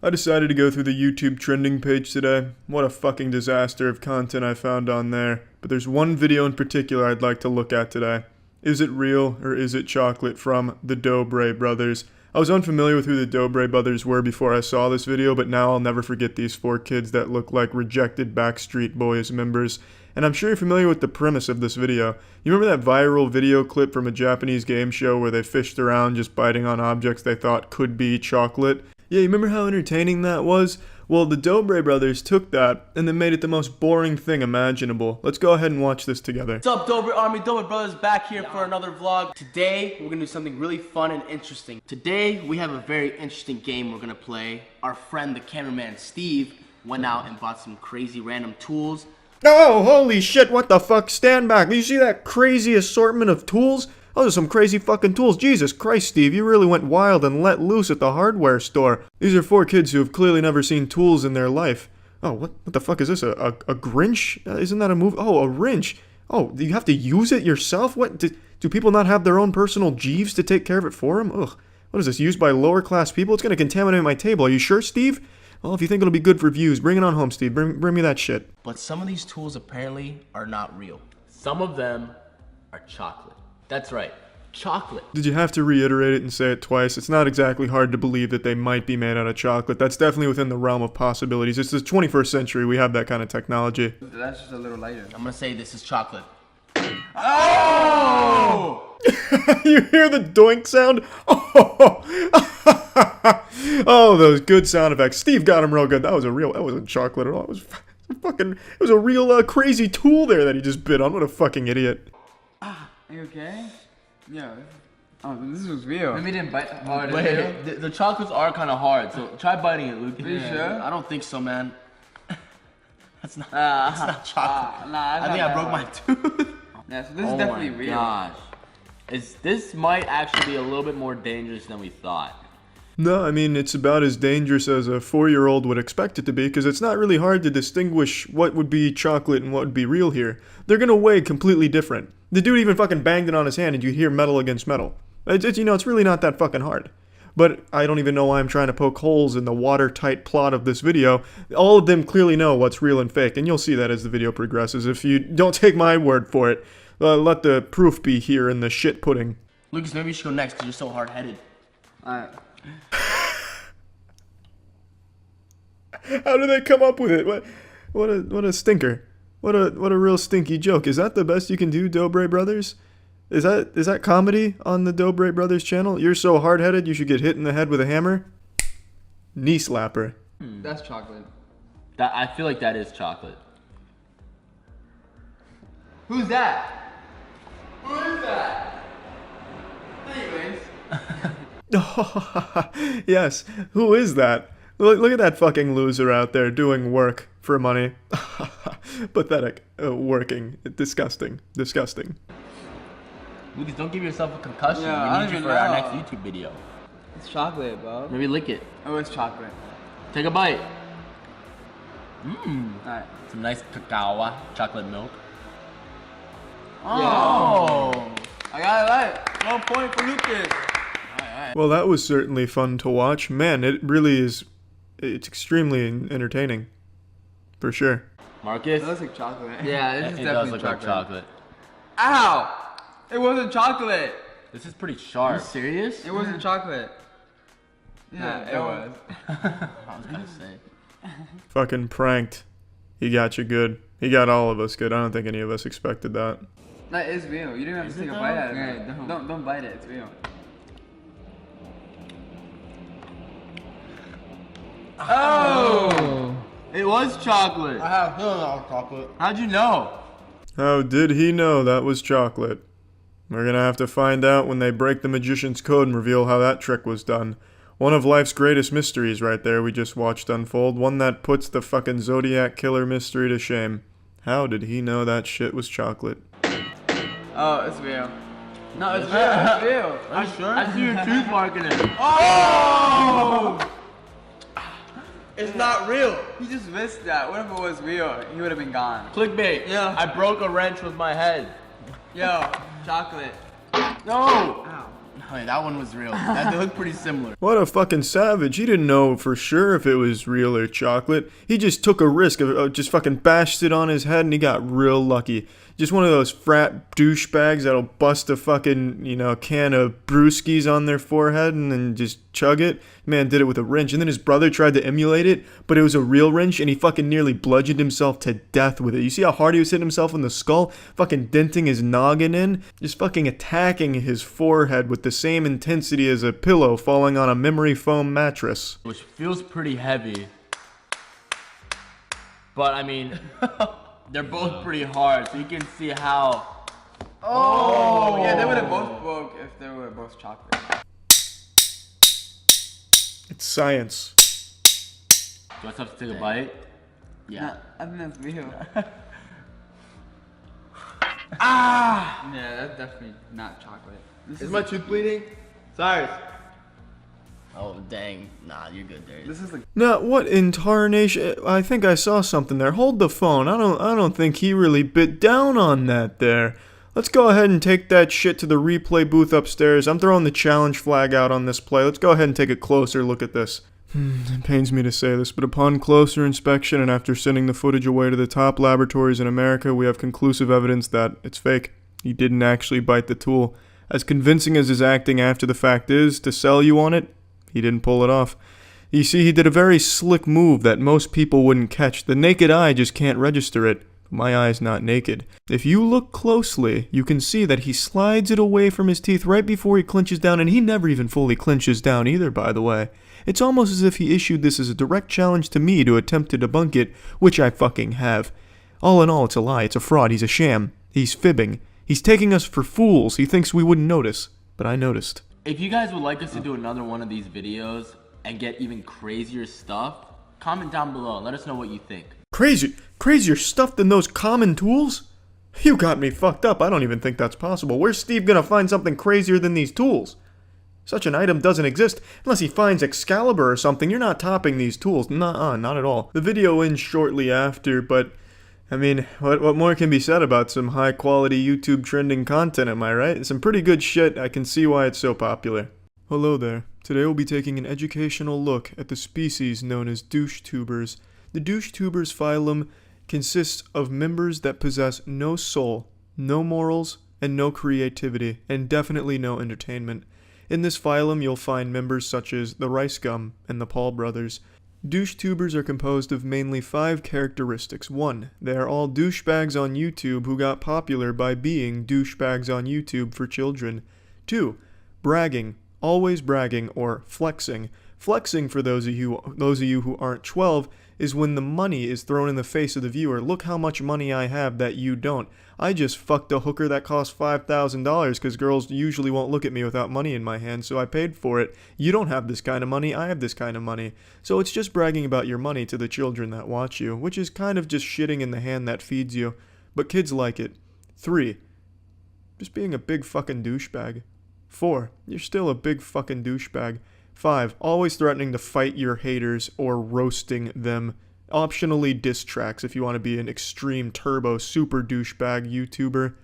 I decided to go through the YouTube trending page today. What a fucking disaster of content I found on there. But there's one video in particular I'd like to look at today. Is it real or is it chocolate from the Dobre brothers? I was unfamiliar with who the Dobre brothers were before I saw this video, but now I'll never forget these four kids that look like rejected Backstreet Boys members. And I'm sure you're familiar with the premise of this video. You remember that viral video clip from a Japanese game show where they fished around just biting on objects they thought could be chocolate? Yeah, you remember how entertaining that was? Well, the Dobre brothers took that and then made it the most boring thing imaginable. Let's go ahead and watch this together. What's up, Dobre Army? Dobre brothers back here for another vlog. Today, we're gonna do something really fun and interesting. Today, we have a very interesting game we're gonna play. Our friend, the cameraman Steve, went out and bought some crazy random tools. Oh, holy shit, what the fuck? Stand back. Do you see that crazy assortment of tools? Those are some crazy fucking tools. Jesus Christ, Steve, you really went wild and let loose at the hardware store. These are four kids who have clearly never seen tools in their life. Oh, what the fuck is this? A Grinch? Isn't that a movie? Oh, a wrench. Oh, do you have to use it yourself? What? Do people not have their own personal Jeeves to take care of it for them? Ugh. What is this, used by lower class people? It's gonna contaminate my table. Are you sure, Steve? Well, if you think it'll be good for views, bring it on home, Steve. Bring me that shit. But some of these tools apparently are not real. Some of them are chocolate. That's right, chocolate. Did you have to reiterate it and say it twice? It's not exactly hard to believe that they might be made out of chocolate. That's definitely within the realm of possibilities. It's the 21st century. We have that kind of technology. That's just a little lighter. I'm gonna say this is chocolate. Oh! You hear the doink sound? Oh, oh, those good sound effects. Steve got him real good. That wasn't chocolate at all. It was a real crazy tool there that he just bit on. What a fucking idiot. Are you okay? Yeah. Oh, this was real. Maybe didn't bite hard. Wait, the chocolates are kind of hard, so try biting it, Luke. Are you sure? I don't think so, man. That's not chocolate. Nah, I think I broke my tooth. Yeah, so this is definitely my real. Gosh. This might actually be a little bit more dangerous than we thought. No, I mean, it's about as dangerous as a 4-year-old would expect it to be, because it's not really hard to distinguish what would be chocolate and what would be real here. They're gonna weigh completely different. The dude even fucking banged it on his hand and you hear metal against metal. It's really not that fucking hard. But I don't even know why I'm trying to poke holes in the watertight plot of this video. All of them clearly know what's real and fake, and you'll see that as the video progresses. If you don't take my word for it, let the proof be here in the shit pudding. Lucas, maybe you should go next because you're so hard-headed. Alright. How do they come up with it? What a stinker. What a real stinky joke. Is that the best you can do, Dobre brothers? Is that comedy on the Dobre brothers channel? You're so hard-headed you should get hit in the head with a hammer? Knee slapper. That's chocolate. I feel like that is chocolate. Who's that? Who is that? Anyways. Yes, who is that? Look at that fucking loser out there doing work for money. Pathetic. Working. Disgusting. Disgusting. Lucas, don't give yourself a concussion. Yeah, We need you for our next YouTube video. It's chocolate, bro. Maybe lick it. Oh, it's chocolate. Take a bite. Alright. Some nice cacao, chocolate milk. Oh! I got it right. 1 point for Lucas. Well, that was certainly fun to watch. Man, it really is. It's extremely entertaining. For sure. Marcus? It looks like chocolate. Yeah, this is it definitely does look chocolate. like chocolate. Ow! It wasn't chocolate. This is pretty Are you sharp. serious? It wasn't chocolate. Yeah, it was. I was gonna say. Fucking pranked. He got you good. He got all of us good. I don't think any of us expected that. That is real. You didn't have to take a bite out of it. Don't bite it. It's real. Oh! It was chocolate. I have a feeling that was chocolate. How'd you know? How did he know that was chocolate? We're gonna have to find out when they break the magician's code and reveal how that trick was done. One of life's greatest mysteries right there we just watched unfold. One that puts the fucking Zodiac Killer mystery to shame. How did he know that shit was chocolate? Oh, it's real. No, it's real. It's real. Are you sure? I see your tooth mark in it. Oh! It's not real. He just missed that. What if it was real? He would have been gone. Clickbait. Yeah. I broke a wrench with my head. Yo, chocolate. No! Ow. Wait, that one was real. They look pretty similar. What a fucking savage. He didn't know for sure if it was real or chocolate. He just took a risk of just fucking bashed it on his head and he got real lucky. Just one of those frat douchebags that'll bust a fucking, can of brewskis on their forehead and then just chug it. Man did it with a wrench. And then his brother tried to emulate it, but it was a real wrench and he fucking nearly bludgeoned himself to death with it. You see how hard he was hitting himself in the skull? Fucking denting his noggin in? Just fucking attacking his forehead with the same intensity as a pillow falling on a memory foam mattress. Which feels pretty heavy. But I mean, they're both pretty hard, so you can see how. Oh, yeah, they would have both broke if they were both chocolate. It's science. Do I have to take a bite? Yeah. I think that's real. Ah! Yeah, that's definitely not chocolate. Is my tooth bleeding? Cyrus. Oh, dang. Nah, you're good, Darius. This is like. Now, what in tarnation? I think I saw something there. Hold the phone. I don't think he really bit down on that there. Let's go ahead and take that shit to the replay booth upstairs. I'm throwing the challenge flag out on this play. Let's go ahead and take a closer look at this. It pains me to say this, but upon closer inspection and after sending the footage away to the top laboratories in America, we have conclusive evidence that it's fake. He didn't actually bite the tool. As convincing as his acting after the fact is to sell you on it, he didn't pull it off. You see, he did a very slick move that most people wouldn't catch. The naked eye just can't register it. My eye's not naked. If you look closely, you can see that he slides it away from his teeth right before he clinches down, and he never even fully clinches down either, by the way. It's almost as if he issued this as a direct challenge to me to attempt to debunk it, which I fucking have. All in all, it's a lie. It's a fraud. He's a sham. He's fibbing. He's taking us for fools. He thinks we wouldn't notice, but I noticed. If you guys would like us to do another one of these videos and get even crazier stuff, comment down below and let us know what you think. Crazier stuff than those common tools? You got me fucked up. I don't even think that's possible. Where's Steve gonna find something crazier than these tools? Such an item doesn't exist unless he finds Excalibur or something. You're not topping these tools. Nuh-uh, not at all. The video ends shortly after, but I mean, what more can be said about some high-quality YouTube trending content, am I right? Some pretty good shit. I can see why it's so popular. Hello there. Today we'll be taking an educational look at the species known as DoucheTubers. The DoucheTubers phylum consists of members that possess no soul, no morals, and no creativity, and definitely no entertainment. In this phylum you'll find members such as the Ricegum and the Paul brothers. DoucheTubers are composed of mainly 5 characteristics. 1. They are all douchebags on YouTube who got popular by being douchebags on YouTube for children. 2. Bragging. Always bragging or flexing. Flexing, for those of you who aren't 12, is when the money is thrown in the face of the viewer. Look how much money I have that you don't. I just fucked a hooker that cost $5,000 because girls usually won't look at me without money in my hand, so I paid for it. You don't have this kind of money, I have this kind of money. So it's just bragging about your money to the children that watch you, which is kind of just shitting in the hand that feeds you. But kids like it. 3. Just being a big fucking douchebag. 4. You're still a big fucking douchebag. 5. Always threatening to fight your haters or roasting them. Optionally diss tracks if you want to be an extreme turbo super douchebag YouTuber.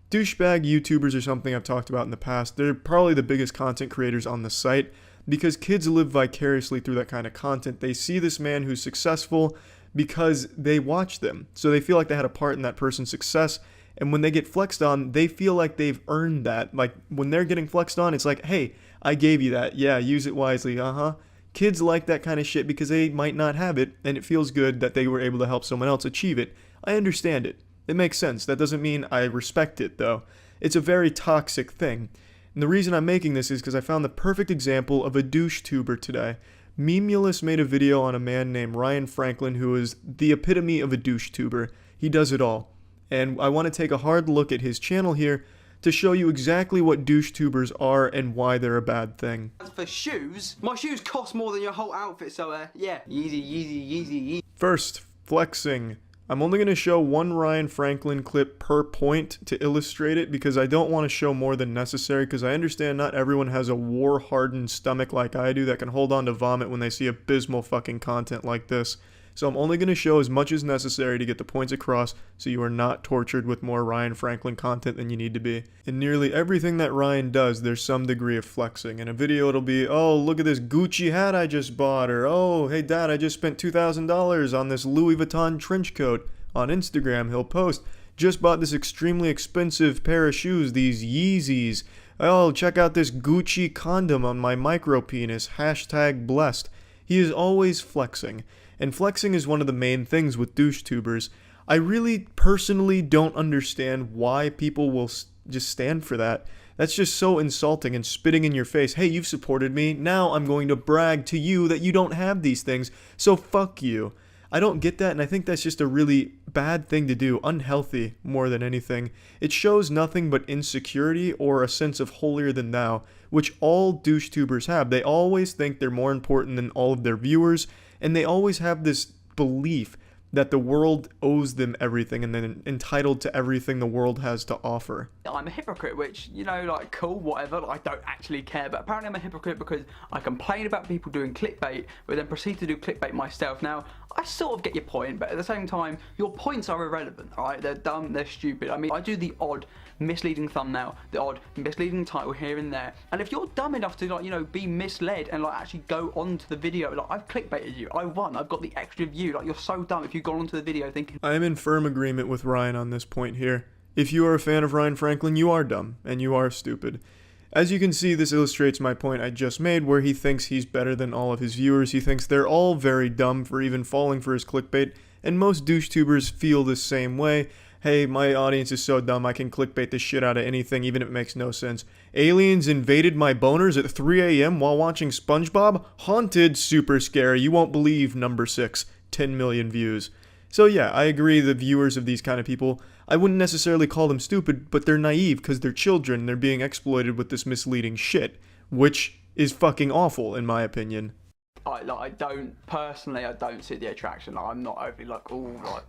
Douchebag YouTubers are something I've talked about in the past. They're probably the biggest content creators on the site because kids live vicariously through that kind of content. They see this man who's successful because they watch them. So they feel like they had a part in that person's success. And when they get flexed on, they feel like they've earned that. Like when they're getting flexed on, it's like, hey, I gave you that. Yeah, use it wisely. Kids like that kind of shit because they might not have it, and it feels good that they were able to help someone else achieve it. I understand it. It makes sense. That doesn't mean I respect it, though. It's a very toxic thing. And the reason I'm making this is because I found the perfect example of a DoucheTuber today. Memulous made a video on a man named Ryan Franklin who is the epitome of a DoucheTuber. He does it all. And I want to take a hard look at his channel here to show you exactly what DoucheTubers are and why they're a bad thing. As for shoes, my shoes cost more than your whole outfit, so yeah, easy. First, flexing. I'm only going to show one Ryan Franklin clip per point to illustrate it because I don't want to show more than necessary because I understand not everyone has a war-hardened stomach like I do that can hold on to vomit when they see abysmal fucking content like this. So I'm only going to show as much as necessary to get the points across so you are not tortured with more Ryan Franklin content than you need to be. In nearly everything that Ryan does, there's some degree of flexing. In a video it'll be, oh, look at this Gucci hat I just bought, or oh, hey dad, I just spent $2,000 on this Louis Vuitton trench coat. On Instagram he'll post, just bought this extremely expensive pair of shoes, these Yeezys. Oh, check out this Gucci condom on my micro penis, #blessed. He is always flexing. And flexing is one of the main things with DoucheTubers. I really personally don't understand why people will just stand for that. That's just so insulting and spitting in your face. Hey, you've supported me. Now I'm going to brag to you that you don't have these things. So fuck you. I don't get that, and I think that's just a really bad thing to do, unhealthy more than anything. It shows nothing but insecurity or a sense of holier than thou, which all DoucheTubers have. They always think they're more important than all of their viewers, and they always have this belief that the world owes them everything and they're entitled to everything the world has to offer. I'm a hypocrite, which, you know, like, cool, whatever, like, I don't actually care, but apparently I'm a hypocrite because I complain about people doing clickbait, but then proceed to do clickbait myself. Now, I sort of get your point, but at the same time, your points are irrelevant, alright? They're dumb, they're stupid. I mean, I do the odd misleading thumbnail, the odd misleading title here and there, and if you're dumb enough to, like, you know, be misled and, like, actually go onto the video, like, I've clickbaited you, I won, I've got the extra view, like, you're so dumb if you've gone onto the video thinking... I am in firm agreement with Ryan on this point here. If you are a fan of Ryan Franklin, you are dumb, and you are stupid. As you can see, this illustrates my point I just made, where he thinks he's better than all of his viewers. He thinks they're all very dumb for even falling for his clickbait, and most DoucheTubers feel the same way. Hey, my audience is so dumb, I can clickbait the shit out of anything, even if it makes no sense. Aliens invaded my boners at 3 a.m. while watching SpongeBob? Haunted, super scary, you won't believe, number 6, 10 million views. So yeah, I agree, the viewers of these kind of people, I wouldn't necessarily call them stupid, but they're naive because they're children, they're being exploited with this misleading shit, which is fucking awful in my opinion. I don't see the attraction, like, I'm not overly like, ooh, like...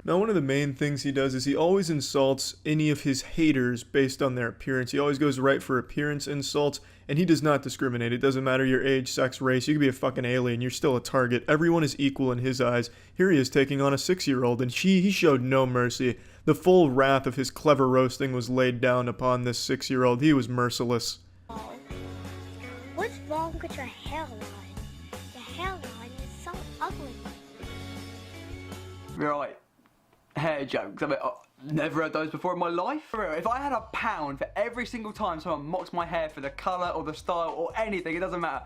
Now, one of the main things he does is he always insults any of his haters based on their appearance. He always goes right for appearance insults, and he does not discriminate. It doesn't matter your age, sex, race. You could be a fucking alien. You're still a target. Everyone is equal in his eyes. Here he is taking on a 6-year-old, and he showed no mercy. The full wrath of his clever roasting was laid down upon this 6-year-old. He was merciless. What's wrong with your hairline? Your hairline is so ugly. Right. Hair jokes. I mean, never heard those before in my life. For real, if I had £1 for every single time someone mocks my hair for the colour or the style or anything, it doesn't matter.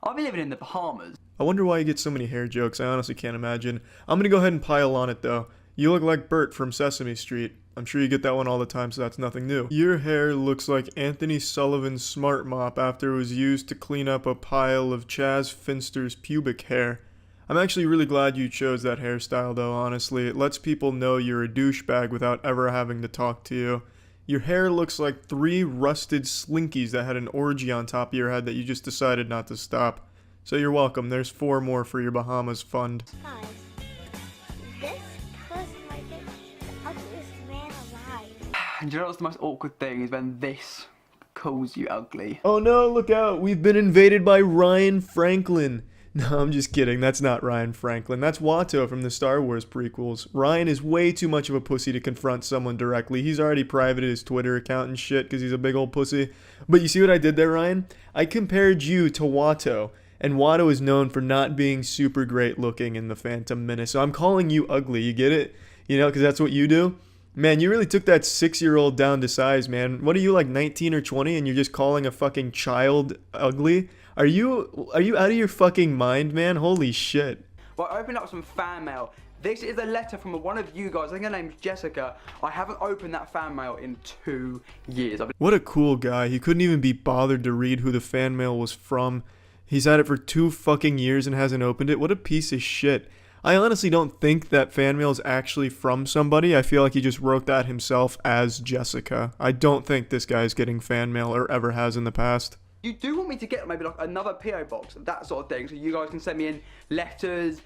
I'll be living in the Bahamas. I wonder why he gets so many hair jokes. I honestly can't imagine. I'm gonna go ahead and pile on it though. You look like Bert from Sesame Street. I'm sure you get that one all the time, so that's nothing new. Your hair looks like Anthony Sullivan's Smart Mop after it was used to clean up a pile of Chaz Finster's pubic hair. I'm actually really glad you chose that hairstyle though, honestly. It lets people know you're a douchebag without ever having to talk to you. Your hair looks like 3 rusted slinkies that had an orgy on top of your head that you just decided not to stop. So you're welcome, there's 4 more for your Bahamas fund. Guys, this person right here is the ugliest man alive. And you know what's the most awkward thing is when this calls you ugly. Oh no, look out, we've been invaded by Ryan Franklin. No, I'm just kidding. That's not Ryan Franklin. That's Watto from the Star Wars prequels. Ryan is way too much of a pussy to confront someone directly. He's already privated his Twitter account and shit because he's a big old pussy. But you see what I did there, Ryan? I compared you to Watto, and Watto is known for not being super great looking in The Phantom Menace. So I'm calling you ugly. You get it? You know, because that's what you do. Man, you really took that 6-year-old down to size, man. What are you, like 19 or 20, and you're just calling a fucking child ugly? Are you out of your fucking mind, man? Holy shit. Well, I opened up some fan mail. This is a letter from one of you guys. I think her name's Jessica. I haven't opened that fan mail in 2 years. What a cool guy. He couldn't even be bothered to read who the fan mail was from. He's had it for 2 fucking years and hasn't opened it. What a piece of shit. I honestly don't think that fan mail is actually from somebody. I feel like he just wrote that himself as Jessica. I don't think this guy's getting fan mail or ever has in the past. You do want me to get maybe like another PO box, that sort of thing, so you guys can send me in letters,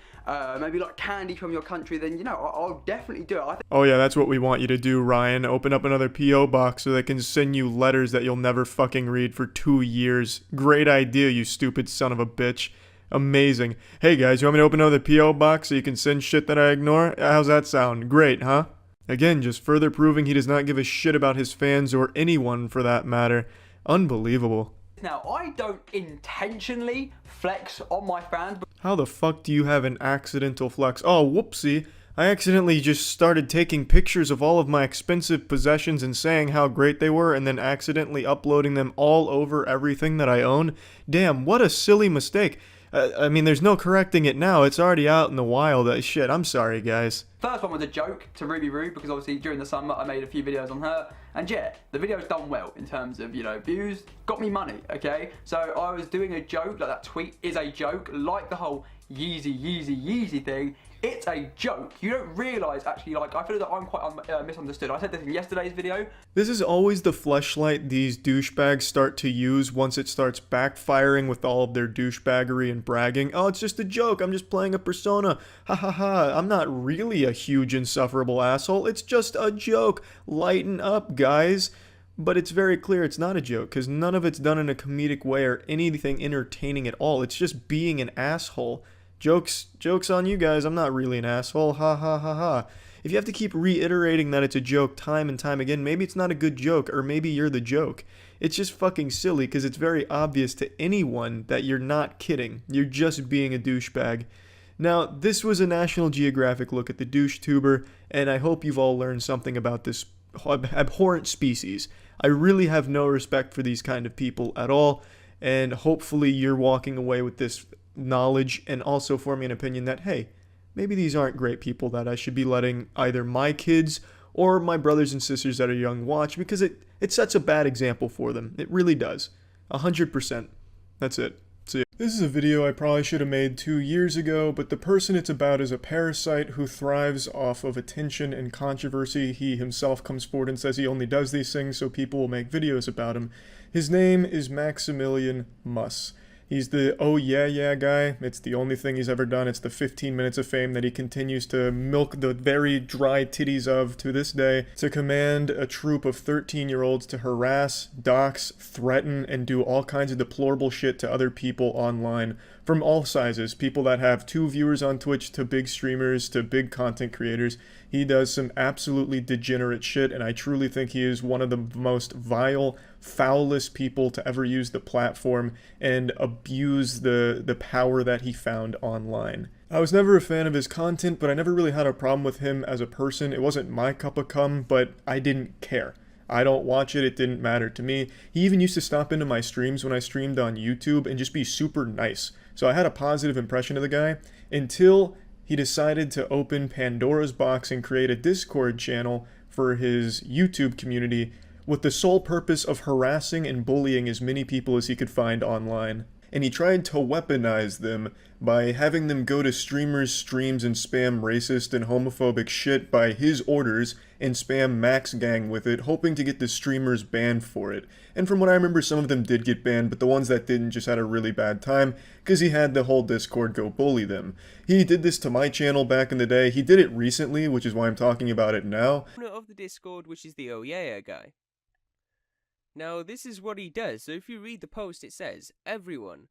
maybe like candy from your country, then, you know, I'll definitely do it. Oh yeah, that's what we want you to do, Ryan. Open up another PO box so they can send you letters that you'll never fucking read for 2 years. Great idea, you stupid son of a bitch. Amazing. Hey guys, you want me to open another P.O. box so you can send shit that I ignore? How's that sound? Great, huh? Again, just further proving he does not give a shit about his fans or anyone for that matter. Unbelievable. Now, I don't intentionally flex on my fans. How the fuck do you have an accidental flex? Oh, whoopsie. I accidentally just started taking pictures of all of my expensive possessions and saying how great they were and then accidentally uploading them all over everything that I own. Damn, what a silly mistake. I mean, there's no correcting it now. It's already out in the wild. Shit, I'm sorry, guys. First one was a joke to Ruby Roo, because obviously during the summer I made a few videos on her. And yeah, the video's done well in terms of, you know, views. Got me money, okay? So I was doing a joke, like that tweet is a joke, like the whole Yeezy thing. It's a joke. You don't realise, actually, like, I feel that I'm quite misunderstood. I said this in yesterday's video. This is always the fleshlight these douchebags start to use once it starts backfiring with all of their douchebaggery and bragging. Oh, it's just a joke. I'm just playing a persona. Ha ha ha. I'm not really a huge insufferable asshole. It's just a joke. Lighten up, guys. But it's very clear it's not a joke, because none of it's done in a comedic way or anything entertaining at all. It's just being an asshole. Jokes on you guys, I'm not really an asshole, ha ha ha ha. If you have to keep reiterating that it's a joke time and time again, maybe it's not a good joke, or maybe you're the joke. It's just fucking silly, because it's very obvious to anyone that you're not kidding. You're just being a douchebag. Now, this was a National Geographic look at the DoucheTuber, and I hope you've all learned something about this abhorrent species. I really have no respect for these kind of people at all, and hopefully you're walking away with this knowledge and also forming an opinion that, hey, maybe these aren't great people that I should be letting either my kids or my brothers and sisters that are young watch, because it sets a bad example for them. It really does. 100%. That's it. See ya. This is a video I probably should have made 2 years ago, but the person it's about is a parasite who thrives off of attention and controversy. He himself comes forward and says he only does these things so people will make videos about him. His name is Maximilian Muss. He's the oh yeah guy. It's the only thing he's ever done. It's the 15 minutes of fame that he continues to milk the very dry titties of to this day, to command a troop of 13-year-olds to harass, dox, threaten, and do all kinds of deplorable shit to other people online from all sizes. People that have 2 viewers on Twitch to big streamers to big content creators. He does some absolutely degenerate shit, and I truly think he is one of the most vile, foulest people to ever use the platform and abuse the power that he found online. I was never a fan of his content, but I never really had a problem with him as a person. It wasn't my cup of cum, but I didn't care. I don't watch it, it didn't matter to me. He even used to stop into my streams when I streamed on YouTube and just be super nice. So I had a positive impression of the guy until he decided to open Pandora's box and create a Discord channel for his YouTube community with the sole purpose of harassing and bullying as many people as he could find online. And he tried to weaponize them by having them go to streamers' streams and spam racist and homophobic shit by his orders and spam Max Gang with it, hoping to get the streamers banned for it. And from what I remember, some of them did get banned, but the ones that didn't just had a really bad time because he had the whole Discord go bully them. He did this to my channel back in the day. He did it recently, which is why I'm talking about it now. Of the Discord, which is the oh yeah guy. Now, this is what he does. So if you read the post, it says, everyone,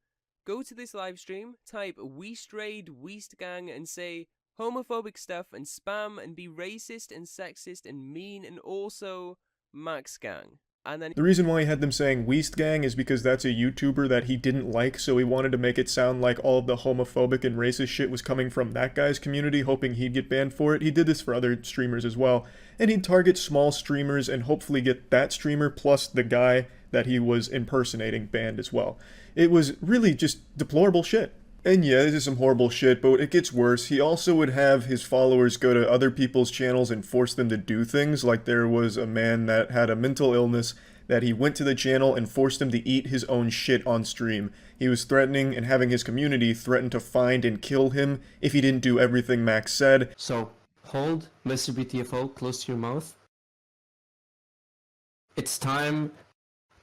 go to this live stream, type Weast Raid, Weast Gang, and say homophobic stuff and spam and be racist and sexist and mean and also Max Gang. And then the reason why he had them saying Weast Gang is because that's a YouTuber that he didn't like, so he wanted to make it sound like all of the homophobic and racist shit was coming from that guy's community, hoping he'd get banned for it. He did this for other streamers as well, and he'd target small streamers and hopefully get that streamer plus the guy that he was impersonating banned as well. It was really just deplorable shit. And yeah, this is some horrible shit, but it gets worse. He also would have his followers go to other people's channels and force them to do things. Like there was a man that had a mental illness that he went to the channel and forced him to eat his own shit on stream. He was threatening and having his community threaten to find and kill him if he didn't do everything Max said. So, hold Mr. BTFO close to your mouth. It's time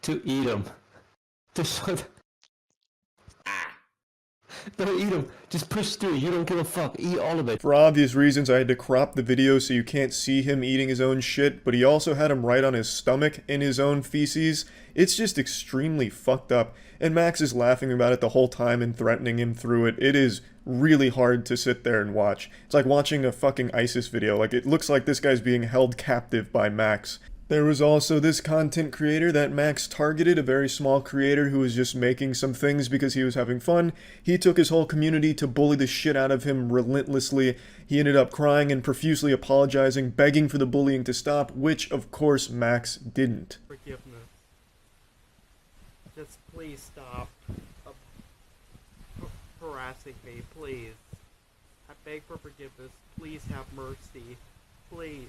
to eat him. To show Don't eat them. Just push through. You don't give a fuck. Eat all of it. For obvious reasons, I had to crop the video so you can't see him eating his own shit, but he also had him right on his stomach in his own feces. It's just extremely fucked up, and Max is laughing about it the whole time and threatening him through it. It is really hard to sit there and watch. It's like watching a fucking ISIS video. Like, it looks like this guy's being held captive by Max. There was also this content creator that Max targeted, a very small creator who was just making some things because he was having fun. He took his whole community to bully the shit out of him relentlessly. He ended up crying and profusely apologizing, begging for the bullying to stop, which, of course, Max didn't. Forgiveness. Just please stop harassing me, please. I beg for forgiveness. Please have mercy. Please.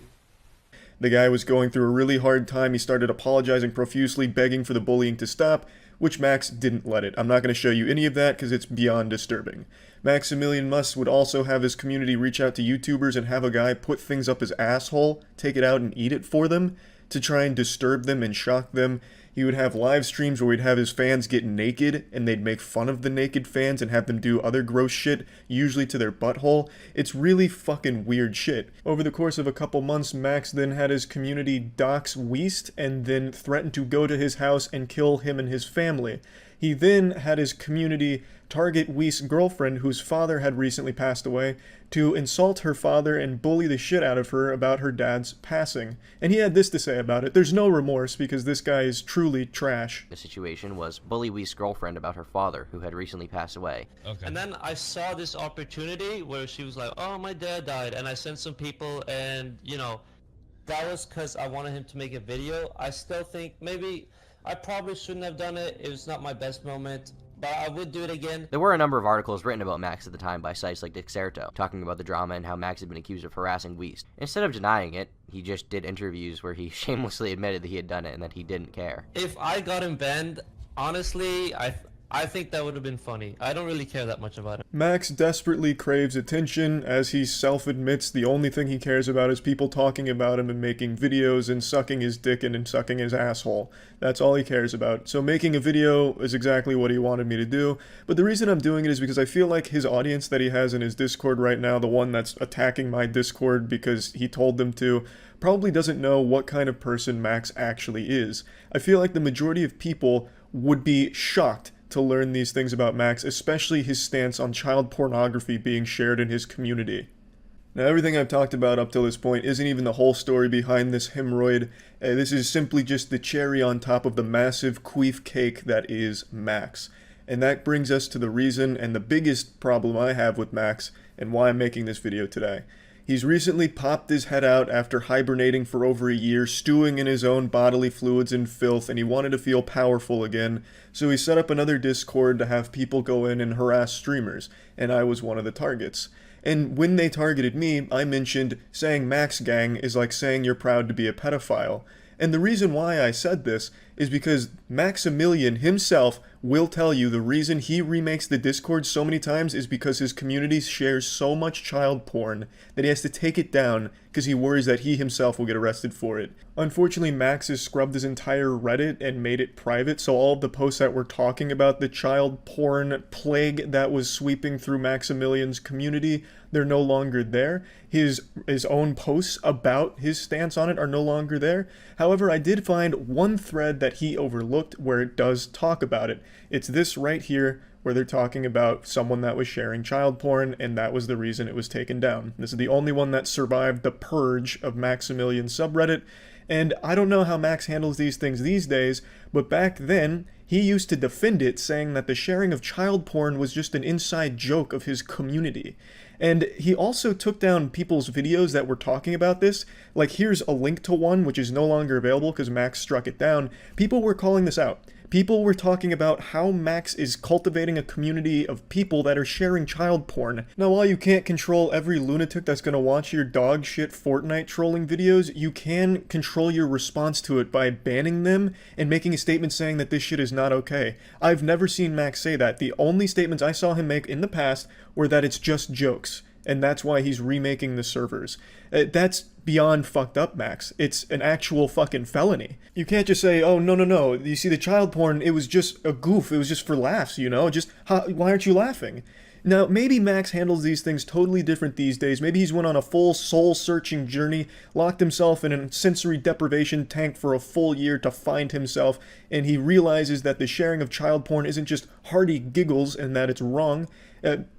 The guy was going through a really hard time. He started apologizing profusely, begging for the bullying to stop, which Max didn't let it. I'm not going to show you any of that because it's beyond disturbing. Maximilian Muss would also have his community reach out to YouTubers and have a guy put things up his asshole, take it out and eat it for them, to try and disturb them and shock them. He would have live streams where he'd have his fans get naked, and they'd make fun of the naked fans and have them do other gross shit, usually to their butthole. It's really fucking weird shit. Over the course of a couple months, Max then had his community dox Weast, and then threatened to go to his house and kill him and his family. He then had his community target Weast's girlfriend, whose father had recently passed away, to insult her father and bully the shit out of her about her dad's passing. And he had this to say about it: there's no remorse because this guy is truly trash. The situation was bully Weast's girlfriend about her father, who had recently passed away. Okay. And then I saw this opportunity where she was like, oh, my dad died, and I sent some people, and, you know, that was because I wanted him to make a video. I still think maybe I probably shouldn't have done it. It was not my best moment, but I would do it again. There were a number of articles written about Max at the time by sites like DoucheTubers, talking about the drama and how Max had been accused of harassing Weast. Instead of denying it, he just did interviews where he shamelessly admitted that he had done it and that he didn't care. If I got him banned, honestly, I think that would have been funny. I don't really care that much about it. Max desperately craves attention. As he self-admits, the only thing he cares about is people talking about him and making videos and sucking his dick and sucking his asshole. That's all he cares about. So making a video is exactly what he wanted me to do. But the reason I'm doing it is because I feel like his audience that he has in his Discord right now, the one that's attacking my Discord because he told them to, probably doesn't know what kind of person Max actually is. I feel like the majority of people would be shocked to learn these things about Max, especially his stance on child pornography being shared in his community. Now, everything I've talked about up till this point isn't even the whole story behind this hemorrhoid. This is simply just the cherry on top of the massive queef cake that is Max. And that brings us to the reason and the biggest problem I have with Max and why I'm making this video today. He's recently popped his head out after hibernating for over a year, stewing in his own bodily fluids and filth, and he wanted to feel powerful again, so he set up another Discord to have people go in and harass streamers, and I was one of the targets. And when they targeted me, I mentioned saying Max Gang is like saying you're proud to be a pedophile. And the reason why I said this is because Maximilian himself will tell you the reason he remakes the Discord so many times is because his community shares so much child porn that he has to take it down because he worries that he himself will get arrested for it. Unfortunately, Max has scrubbed his entire Reddit and made it private, so all of the posts that were talking about the child porn plague that was sweeping through Maximilian's community, they're no longer there. His own posts about his stance on it are no longer there. However, I did find one thread that he overlooked where it does talk about it. It's this right here, where they're talking about someone that was sharing child porn, and that was the reason it was taken down. This is the only one that survived the purge of Maximilian's subreddit, and I don't know how Max handles these things these days, but back then, he used to defend it, saying that the sharing of child porn was just an inside joke of his community. And he also took down people's videos that were talking about this. Like, here's a link to one, which is no longer available because Max struck it down. People were calling this out. People were talking about how Max is cultivating a community of people that are sharing child porn. Now, while you can't control every lunatic that's gonna watch your dog shit Fortnite trolling videos, you can control your response to it by banning them and making a statement saying that this shit is not okay. I've never seen Max say that. The only statements I saw him make in the past were that it's just jokes, and that's why he's remaking the servers. That's beyond fucked up, Max. It's an actual fucking felony. You can't just say, oh, no. You see, the child porn, it was just a goof. It was just for laughs, you know? Just, why aren't you laughing? Now, maybe Max handles these things totally different these days. Maybe he's went on a full soul-searching journey, locked himself in a sensory deprivation tank for a full year to find himself, and he realizes that the sharing of child porn isn't just hearty giggles and that it's wrong.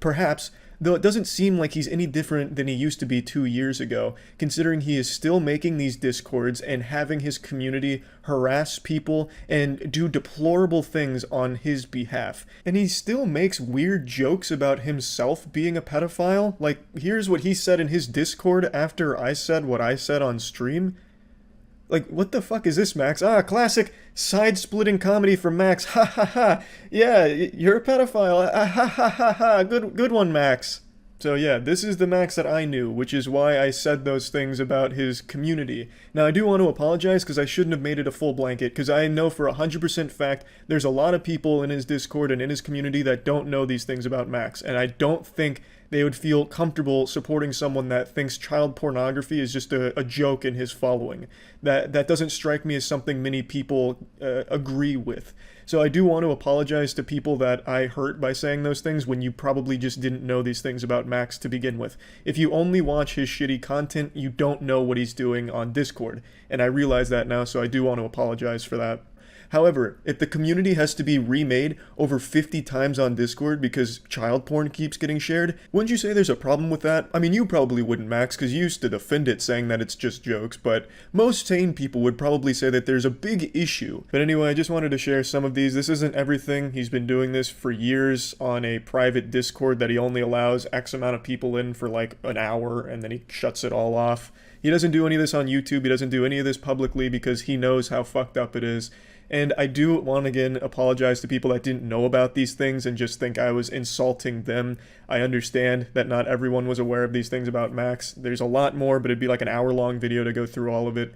Perhaps, though it doesn't seem like he's any different than he used to be 2 years ago, considering he is still making these discords and having his community harass people and do deplorable things on his behalf. And he still makes weird jokes about himself being a pedophile. Like, here's what he said in his Discord after I said what I said on stream. Like, what the fuck is this, Max? Classic side-splitting comedy from Max. Ha ha ha. Yeah, you're a pedophile. Ha ha ha ha. Good one, Max. So yeah, this is the Max that I knew, which is why I said those things about his community. Now, I do want to apologize because I shouldn't have made it a full blanket, because I know for 100% fact there's a lot of people in his Discord and in his community that don't know these things about Max, and I don't think they would feel comfortable supporting someone that thinks child pornography is just a joke in his following. That doesn't strike me as something many people agree with. So I do want to apologize to people that I hurt by saying those things when you probably just didn't know these things about Max to begin with. If you only watch his shitty content, you don't know what he's doing on Discord. And I realize that now, so I do want to apologize for that. However, if the community has to be remade over 50 times on Discord because child porn keeps getting shared, wouldn't you say there's a problem with that? I mean, you probably wouldn't, Max, because you used to defend it saying that it's just jokes, but most sane people would probably say that there's a big issue. But anyway, I just wanted to share some of these. This isn't everything. He's been doing this for years on a private Discord that he only allows X amount of people in for like an hour, and then he shuts it all off. He doesn't do any of this on YouTube. He doesn't do any of this publicly because he knows how fucked up it is. And I do want to again apologize to people that didn't know about these things and just think I was insulting them. I understand that not everyone was aware of these things about Max. There's a lot more, but it'd be like an hour-long video to go through all of it.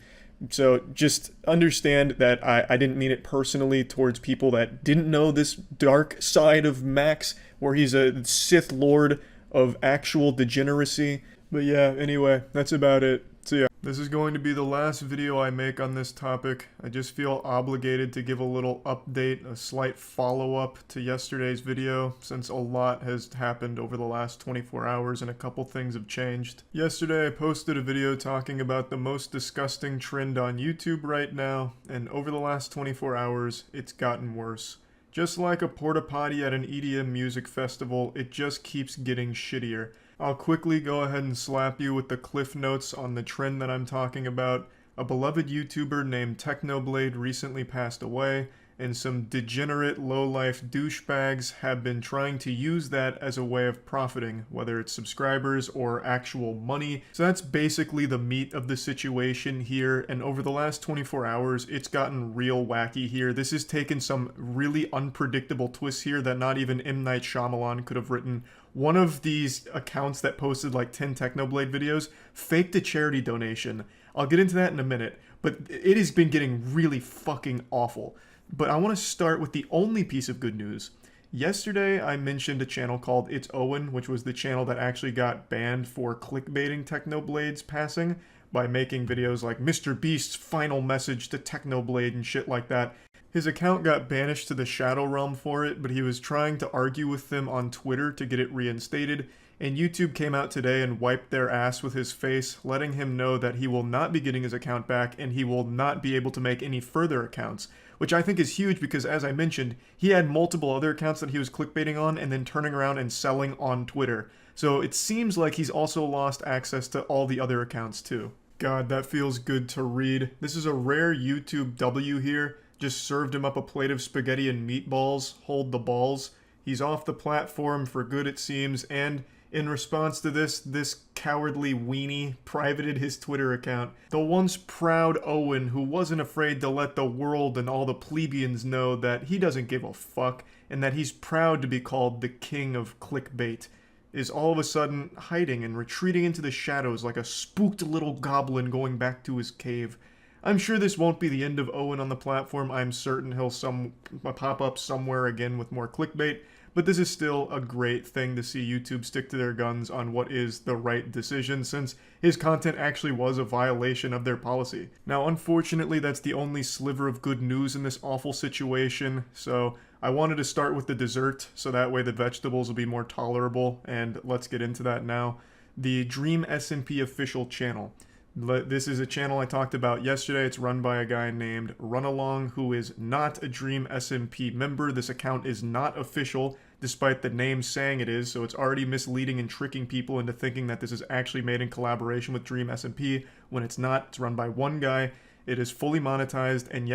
So just understand that I didn't mean it personally towards people that didn't know this dark side of Max, where he's a Sith Lord of actual degeneracy. But yeah, anyway, that's about it. So yeah, this is going to be the last video I make on this topic. I just feel obligated to give a little update, a slight follow-up to yesterday's video, since a lot has happened over the last 24 hours and a couple things have changed. Yesterday I posted a video talking about the most disgusting trend on YouTube right now, and over the last 24 hours, it's gotten worse. Just like a porta potty at an EDM music festival, it just keeps getting shittier. I'll quickly go ahead and slap you with the cliff notes on the trend that I'm talking about. A beloved YouTuber named Technoblade recently passed away, and some degenerate, low-life douchebags have been trying to use that as a way of profiting, whether it's subscribers or actual money. So that's basically the meat of the situation here, and over the last 24 hours, it's gotten real wacky here. This has taken some really unpredictable twists here that not even M. Night Shyamalan could have written. One of these accounts that posted like 10 Technoblade videos faked a charity donation. I'll get into that in a minute, but it has been getting really fucking awful. But I want to start with the only piece of good news. Yesterday, I mentioned a channel called It's Owen, which was the channel that actually got banned for clickbaiting Technoblade's passing by making videos like Mr. Beast's final message to Technoblade and shit like that. His account got banished to the Shadow Realm for it, but he was trying to argue with them on Twitter to get it reinstated, and YouTube came out today and wiped their ass with his face, letting him know that he will not be getting his account back and he will not be able to make any further accounts, which I think is huge because, as I mentioned, he had multiple other accounts that he was clickbaiting on and then turning around and selling on Twitter. So it seems like he's also lost access to all the other accounts too. God, that feels good to read. This is a rare YouTube W here. Just served him up a plate of spaghetti and meatballs. Hold the balls. He's off the platform for good, it seems, and in response to this cowardly weenie privated his Twitter account. The once proud Owen, who wasn't afraid to let the world and all the plebeians know that he doesn't give a fuck, and that he's proud to be called the king of clickbait, is all of a sudden hiding and retreating into the shadows like a spooked little goblin going back to his cave. I'm sure this won't be the end of Owen on the platform. I'm certain he'll pop up somewhere again with more clickbait. but this is still a great thing to see YouTube stick to their guns on what is the right decision, since his content actually was a violation of their policy. Now, unfortunately, that's the only sliver of good news in this awful situation, so I wanted to start with the dessert, so that way the vegetables will be more tolerable, and let's get into that now. The Dream SMP official channel. This is a channel I talked about yesterday. It's run by a guy named Runalong, who is not a Dream SMP member. This account is not official, despite the name saying it is, so it's already misleading and tricking people into thinking that this is actually made in collaboration with Dream SMP, when it's not. It's run by one guy. It is fully monetized, and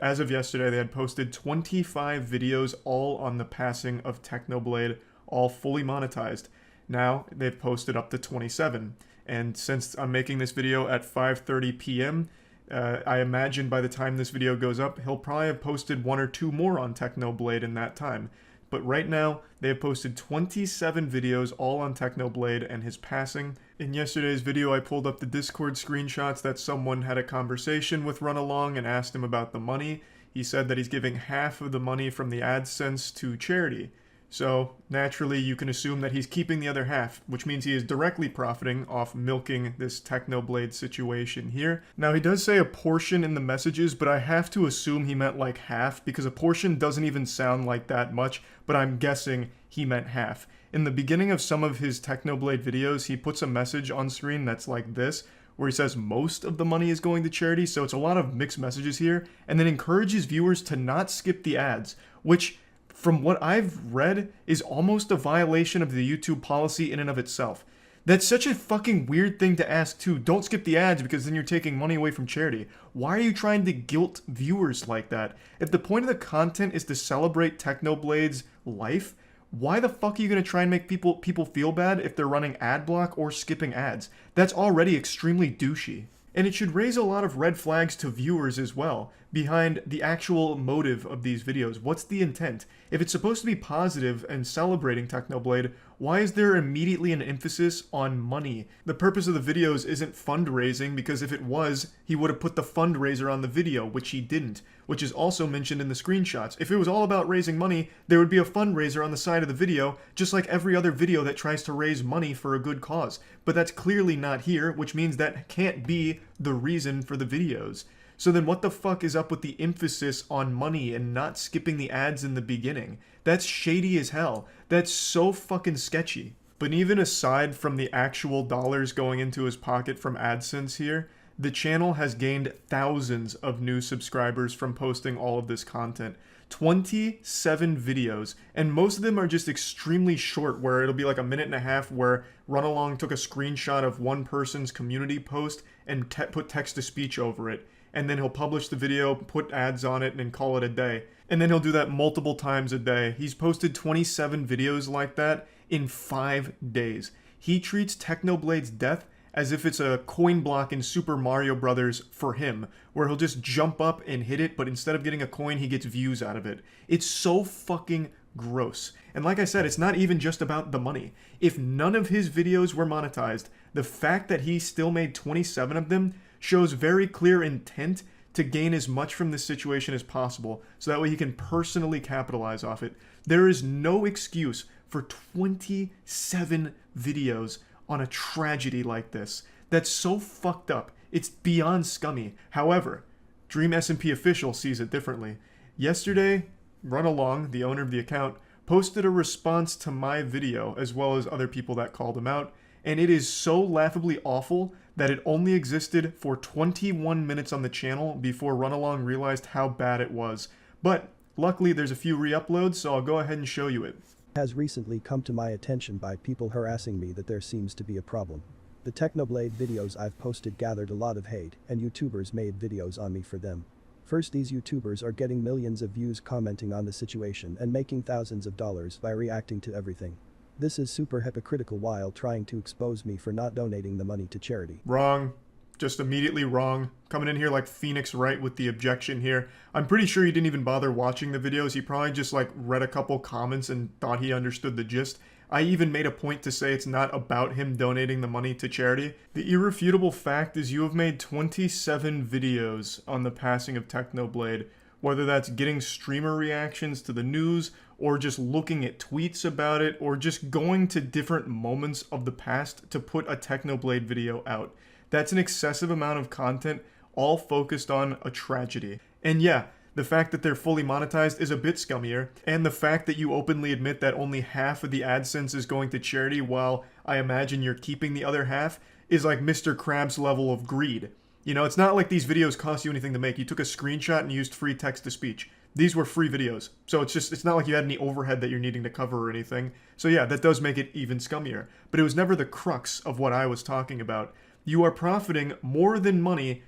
as of yesterday, they had posted 25 videos all on the passing of Technoblade, all fully monetized. Now, they've posted up to 27. And since I'm making this video at 5:30 p.m., I imagine by the time this video goes up, he'll probably have posted 1 or 2 more on Technoblade in that time. But right now, they have posted 27 videos all on Technoblade and his passing. In yesterday's video, I pulled up the Discord screenshots that someone had a conversation with Runalong and asked him about the money. He said that he's giving half of the money from the AdSense to charity. So, naturally, you can assume that he's keeping the other half, which means he is directly profiting off milking this Technoblade situation here. Now, he does say a portion in the messages, but I have to assume he meant like half, because a portion doesn't even sound like that much, but I'm guessing he meant half. In the beginning of some of his Technoblade videos, he puts a message on screen that's like this, where he says most of the money is going to charity, so it's a lot of mixed messages here, and then encourages viewers to not skip the ads, which, from what I've read, is almost a violation of the YouTube policy in and of itself. That's such a fucking weird thing to ask too. Don't skip the ads because then you're taking money away from charity. Why are you trying to guilt viewers like that? If the point of the content is to celebrate Technoblade's life, why the fuck are you going to try and make people feel bad if they're running ad block or skipping ads? That's already extremely douchey. And it should raise a lot of red flags to viewers as well, behind the actual motive of these videos. What's the intent? If it's supposed to be positive and celebrating Technoblade, why is there immediately an emphasis on money? The purpose of the videos isn't fundraising, because if it was, he would have put the fundraiser on the video, which he didn't, which is also mentioned in the screenshots. If it was all about raising money, there would be a fundraiser on the side of the video, just like every other video that tries to raise money for a good cause. But that's clearly not here, which means that can't be the reason for the videos. So then what the fuck is up with the emphasis on money and not skipping the ads in the beginning? That's shady as hell. That's so fucking sketchy. But even aside from the actual dollars going into his pocket from AdSense here, the channel has gained thousands of new subscribers from posting all of this content. 27 videos, and most of them are just extremely short, where it'll be like a minute and a half where Runalong took a screenshot of one person's community post and put text-to-speech over it. And then he'll publish the video, put ads on it, and call it a day. And then he'll do that multiple times a day. He's posted 27 videos like that in 5 days. He treats Technoblade's death as if it's a coin block in Super Mario Brothers for him, where he'll just jump up and hit it, but instead of getting a coin, he gets views out of it. It's so fucking gross. And like I said, it's not even just about the money. If none of his videos were monetized, the fact that he still made 27 of them shows very clear intent to gain as much from this situation as possible, so that way he can personally capitalize off it. There is no excuse for 27 videos on a tragedy like this. That's so fucked up. It's beyond scummy. However, Dream SMP official sees it differently. Yesterday, Runalong, the owner of the account, posted a response to my video, as well as other people that called him out, and it is so laughably awful that it only existed for 21 minutes on the channel before Runalong realized how bad it was. But luckily there's a few re-uploads, so I'll go ahead and show you it. Has recently come to my attention by people harassing me that there seems to be a problem. The Technoblade videos I've posted gathered a lot of hate, and YouTubers made videos on me for them. First, these YouTubers are getting millions of views commenting on the situation and making thousands of dollars by reacting to everything. This is super hypocritical while trying to expose me for not donating the money to charity. Wrong. Just immediately wrong. Coming in here like Phoenix Wright with the objection here. I'm pretty sure he didn't even bother watching the videos. He probably just like read a couple comments and thought he understood the gist. I even made a point to say it's not about him donating the money to charity. The irrefutable fact is you have made 27 videos on the passing of Technoblade, whether that's getting streamer reactions to the news, or just looking at tweets about it, or just going to different moments of the past to put a Technoblade video out. That's an excessive amount of content, all focused on a tragedy. And yeah, the fact that they're fully monetized is a bit scummier, and the fact that you openly admit that only half of the AdSense is going to charity while I imagine you're keeping the other half is like Mr. Krabs level of greed. You know, it's not like these videos cost you anything to make. You took a screenshot and used free text-to-speech. These were free videos, so it's not like you had any overhead that you're needing to cover or anything. So yeah, that does make it even scummier. But it was never the crux of what I was talking about. You are profiting more than money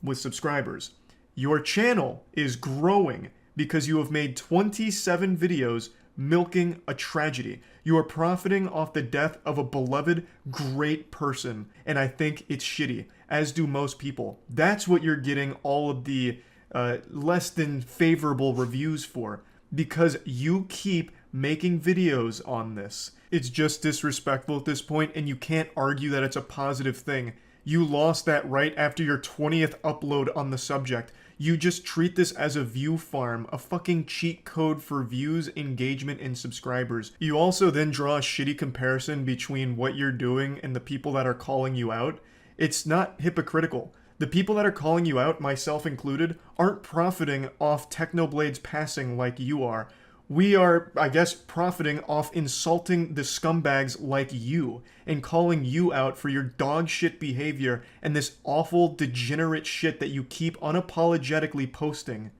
with subscribers. Your channel is growing because you have made 27 videos milking a tragedy. You are profiting off the death of a beloved, great person, and I think it's shitty, as do most people. That's what you're getting all of the less than favorable reviews for, because you keep making videos on this. It's just disrespectful at this point, and you can't argue that it's a positive thing. You lost that right after your 20th upload on the subject. You just treat this as a view farm, a fucking cheat code for views, engagement, and subscribers. You also then draw a shitty comparison between what you're doing and the people that are calling you out. It's not hypocritical. The people that are calling you out, myself included, aren't profiting off Technoblade's passing like you are. We are, I guess, profiting off insulting the scumbags like you and calling you out for your dog shit behavior and this awful, degenerate shit that you keep unapologetically posting.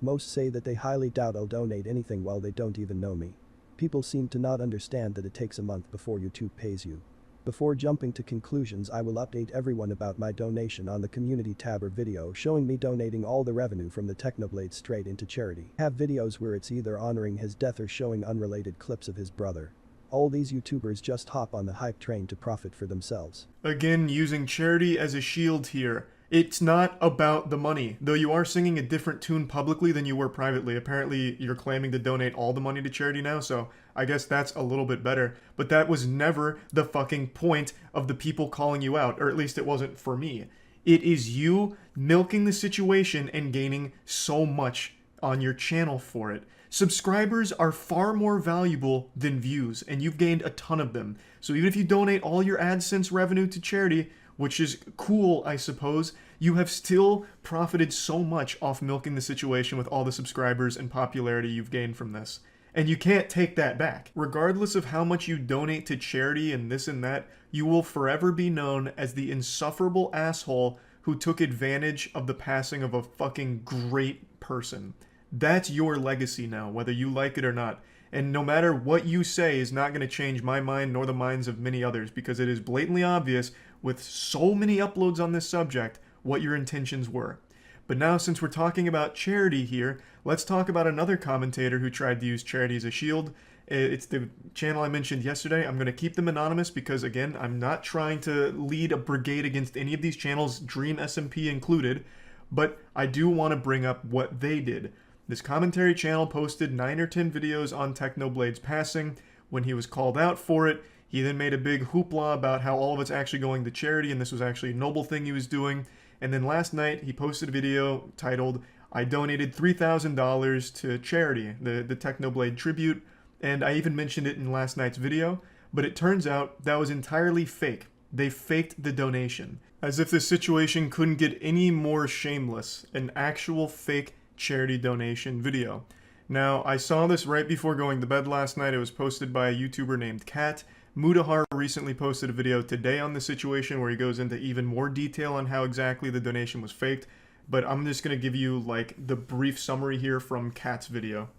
Most say that they highly doubt I'll donate anything while they don't even know me. People seem to not understand that it takes a month before YouTube pays you. Before jumping to conclusions, I will update everyone about my donation on the community tab or video showing me donating all the revenue from the Technoblade straight into charity. Have videos where it's either honoring his death or showing unrelated clips of his brother. All these YouTubers just hop on the hype train to profit for themselves. Again, using charity as a shield here. It's not about the money, though you are singing a different tune publicly than you were privately. Apparently, you're claiming to donate all the money to charity now, so I guess that's a little bit better. But that was never the fucking point of the people calling you out, or at least it wasn't for me. It is you milking the situation and gaining so much on your channel for it. Subscribers are far more valuable than views, and you've gained a ton of them. So even if you donate all your AdSense revenue to charity, which is cool, I suppose, you have still profited so much off milking the situation with all the subscribers and popularity you've gained from this. And you can't take that back. Regardless of how much you donate to charity and this and that, you will forever be known as the insufferable asshole who took advantage of the passing of a fucking great person. That's your legacy now, whether you like it or not. And no matter what you say is not going to change my mind nor the minds of many others, because it is blatantly obvious with so many uploads on this subject what your intentions were. But now, since we're talking about charity here, let's talk about another commentator who tried to use charity as a shield. It's the channel I mentioned yesterday. I'm going to keep them anonymous because, again, I'm not trying to lead a brigade against any of these channels, Dream SMP included, but I do want to bring up what they did. This commentary channel posted 9 or 10 videos on Technoblade's passing. When he was called out for it, he then made a big hoopla about how all of it's actually going to charity and this was actually a noble thing he was doing. And then last night, he posted a video titled, "I donated $3,000 to charity," the Technoblade tribute, and I even mentioned it in last night's video, but it turns out that was entirely fake. They faked the donation. As if this situation couldn't get any more shameless, an actual fake charity donation video. Now, I saw this right before going to bed last night. It was posted by a YouTuber named Kat. Mudahar recently posted a video today on the situation where he goes into even more detail on how exactly the donation was faked, but I'm just going to give you like the brief summary here from Kat's video.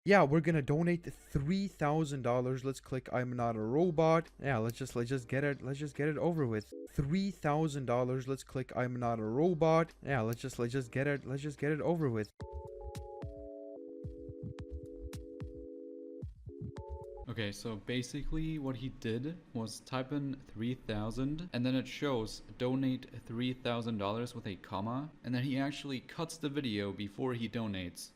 Yeah, we're gonna donate $3,000. Let's click I'm not a robot. Yeah, let's just get it over with. $3,000. Let's click I'm not a robot. Yeah, let's just get it over with. Okay, so basically what he did was type in 3,000 and then it shows donate $3,000 with a comma, and then he actually cuts the video before he donates.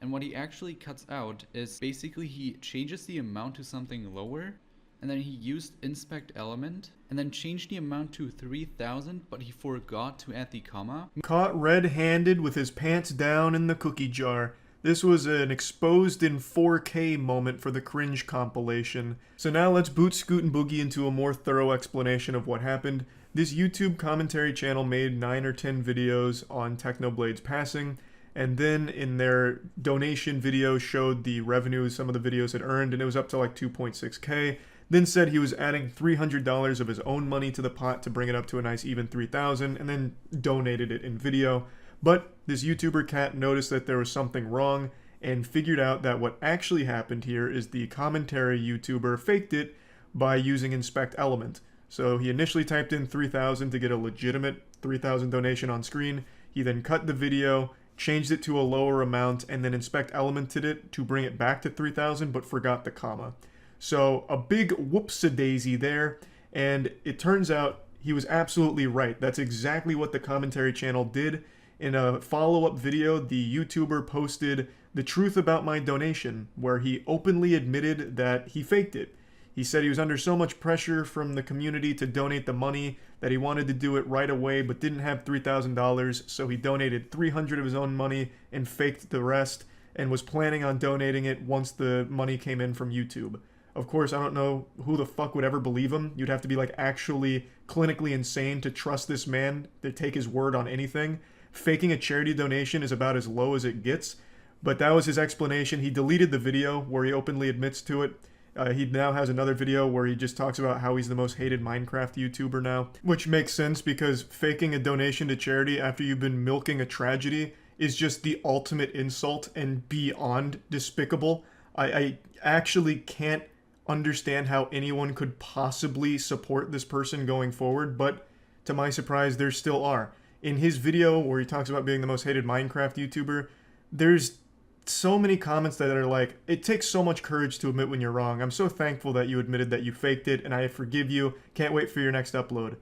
And what he actually cuts out is basically he changes the amount to something lower and then he used inspect element, and then changed the amount to 3,000, but he forgot to add the comma. Caught red-handed with his pants down in the cookie jar. This was an exposed in 4K moment for the cringe compilation. So now let's boot Scoot and Boogie into a more thorough explanation of what happened. This YouTube commentary channel made 9 or 10 videos on Technoblade's passing, and then in their donation video showed the revenue some of the videos had earned, and it was up to like 2.6K. Then said he was adding $300 of his own money to the pot to bring it up to a nice even 3,000, and then donated it in video. But this YouTuber cat noticed that there was something wrong and figured out that what actually happened here is the commentary YouTuber faked it by using inspect element. So he initially typed in 3,000 to get a legitimate 3,000 donation on screen. He then cut the video, changed it to a lower amount, and then inspect elemented it to bring it back to 3,000, but forgot the comma. So a big whoops-a-daisy there, and it turns out he was absolutely right. That's exactly what the commentary channel did. In a follow-up video, the YouTuber posted the truth about my donation, where he openly admitted that he faked it. He said he was under so much pressure from the community to donate the money that he wanted to do it right away but didn't have $3,000, so he donated $300 of his own money and faked the rest, and was planning on donating it once the money came in from YouTube. Of course, I don't know who the fuck would ever believe him. You'd have to be like actually clinically insane to trust this man, to take his word on anything. Faking a charity donation is about as low as it gets, but that was his explanation. He deleted the video where he openly admits to it. He now has another video where he just talks about how he's the most hated Minecraft YouTuber now, which makes sense because faking a donation to charity after you've been milking a tragedy is just the ultimate insult and beyond despicable. I actually can't understand how anyone could possibly support this person going forward, but to my surprise, there still are. In his video where he talks about being the most hated Minecraft YouTuber, there's so many comments that are like, it takes so much courage to admit when you're wrong. I'm so thankful that you admitted that you faked it, and I forgive you. Can't wait for your next upload.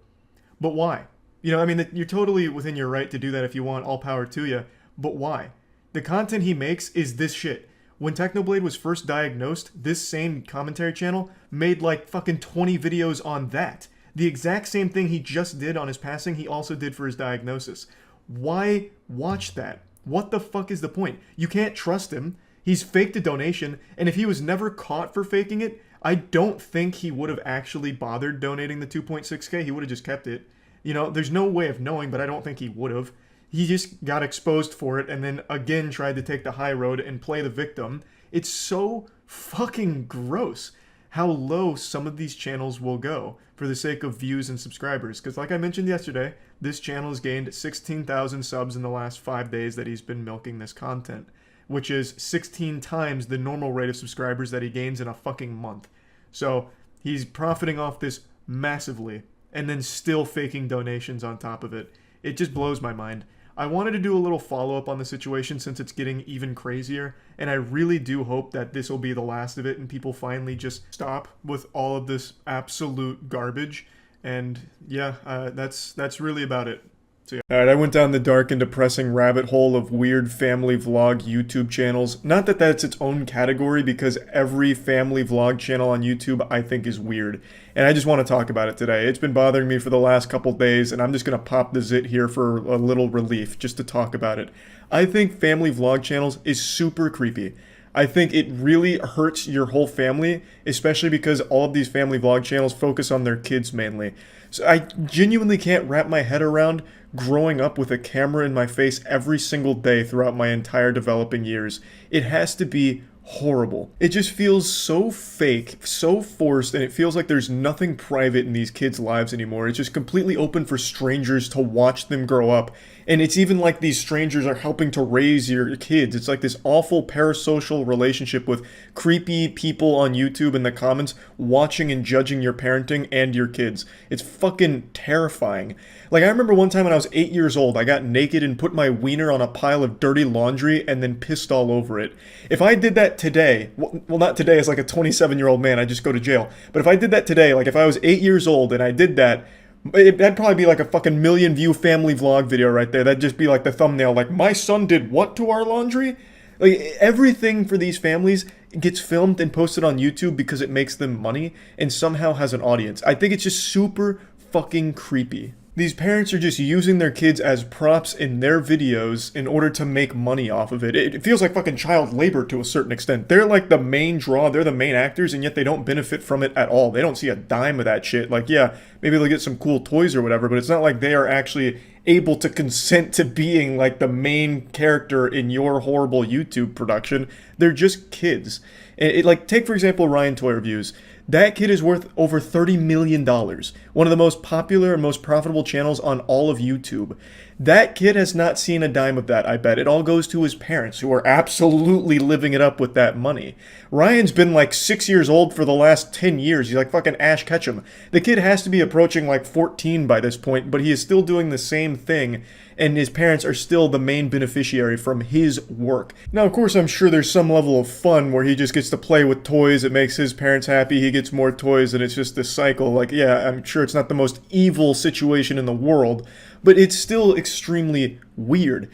But why? You know, I mean, you're totally within your right to do that if you want, all power to you. But why? The content he makes is this shit. When Technoblade was first diagnosed, this same commentary channel made like fucking 20 videos on that. The exact same thing he just did on his passing, he also did for his diagnosis. Why watch that? What the fuck is the point? You can't trust him. He's faked a donation, and if he was never caught for faking it, I don't think he would have actually bothered donating the 2.6K. He would have just kept it. You know, there's no way of knowing, but I don't think he would have. He just got exposed for it and then again tried to take the high road and play the victim. It's so fucking gross how low some of these channels will go for the sake of views and subscribers. Because like I mentioned yesterday, this channel has gained 16,000 subs in the last 5 days that he's been milking this content, which is 16 times the normal rate of subscribers that he gains in a fucking month. So he's profiting off this massively and then still faking donations on top of it. It just blows my mind. I wanted to do a little follow-up on the situation since it's getting even crazier, and I really do hope that this will be the last of it and people finally just stop with all of this absolute garbage. And yeah, that's really about it. So, yeah. Alright, I went down the dark and depressing rabbit hole of weird family vlog YouTube channels. Not that that's its own category, because every family vlog channel on YouTube I think is weird. And I just want to talk about it today. It's been bothering me for the last couple days, and I'm just going to pop the zit here for a little relief, just to talk about it. I think family vlog channels is super creepy. I think it really hurts your whole family, especially because all of these family vlog channels focus on their kids mainly. So I genuinely can't wrap my head around growing up with a camera in my face every single day throughout my entire developing years. It has to be horrible. It just feels so fake, so forced, and it feels like there's nothing private in these kids' lives anymore. It's just completely open for strangers to watch them grow up. And it's even like these strangers are helping to raise your kids. It's like this awful parasocial relationship with creepy people on YouTube in the comments watching and judging your parenting and your kids. It's fucking terrifying. Like, I remember one time when I was 8 years old, I got naked and put my wiener on a pile of dirty laundry and then pissed all over it. If I did that today, well, not today as like a 27-year-old man, I'd just go to jail. But if I did that today, like if I was 8 years old and I did that, that'd probably be like a fucking million-view family vlog video right there. That'd just be like the thumbnail, like, my son did what to our laundry? Like, everything for these families gets filmed and posted on YouTube because it makes them money and somehow has an audience. I think it's just super fucking creepy. These parents are just using their kids as props in their videos in order to make money off of it. It feels like fucking child labor to a certain extent. They're like the main draw, they're the main actors, and yet they don't benefit from it at all. They don't see a dime of that shit. Like, yeah, maybe they'll get some cool toys or whatever, but it's not like they are actually able to consent to being like the main character in your horrible YouTube production. They're just kids. Like, take for example Ryan Toy Reviews. That kid is worth over $30 million. One of the most popular and most profitable channels on all of YouTube. That kid has not seen a dime of that, I bet. It all goes to his parents, who are absolutely living it up with that money. Ryan's been like 6 years old for the last 10 years. He's like fucking Ash Ketchum. The kid has to be approaching like 14 by this point, but he is still doing the same thing, and his parents are still the main beneficiary from his work. Now, of course, I'm sure there's some level of fun where he just gets to play with toys. It makes his parents happy. He gets more toys, and it's just this cycle. Like, yeah, I'm sure it's not the most evil situation in the world, but it's still extremely weird.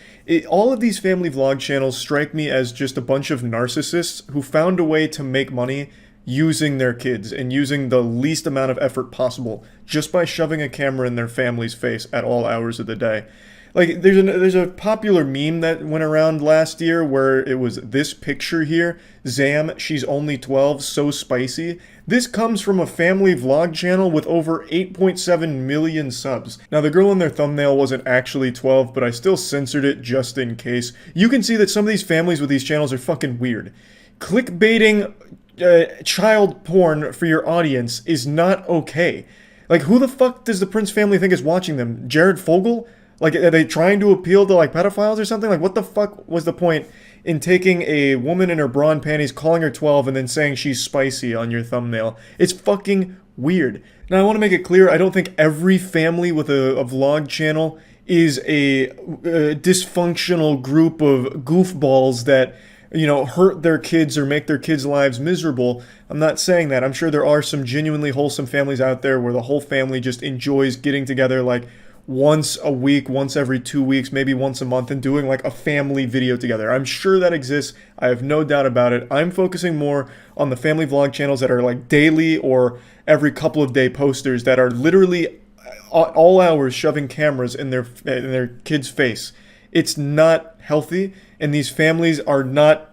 All of these family vlog channels strike me as just a bunch of narcissists who found a way to make money using their kids and using the least amount of effort possible just by shoving a camera in their family's face at all hours of the day. Like, there's a popular meme that went around last year where it was this picture here. Zam, she's only 12, so spicy. This comes from a family vlog channel with over 8.7 million subs. Now, the girl in their thumbnail wasn't actually 12, but I still censored it just in case. You can see that some of these families with these channels are fucking weird. Clickbaiting child porn for your audience is not okay. Like, who the fuck does the Prince family think is watching them? Jared Fogle? Like, are they trying to appeal to, like, pedophiles or something? Like, what the fuck was the point in taking a woman in her bra and panties, calling her 12, and then saying she's spicy on your thumbnail? It's fucking weird. Now, I want to make it clear, I don't think every family with a vlog channel is a dysfunctional group of goofballs that, you know, hurt their kids or make their kids' lives miserable. I'm not saying that. I'm sure there are some genuinely wholesome families out there where the whole family just enjoys getting together, like, once a week, once every 2 weeks, maybe once a month, and doing like a family video together. I'm sure that exists. I have no doubt about it. I'm focusing more on the family vlog channels that are like daily or every couple of day posters that are literally all hours shoving cameras in their kid's face. It's not healthy, and these families are not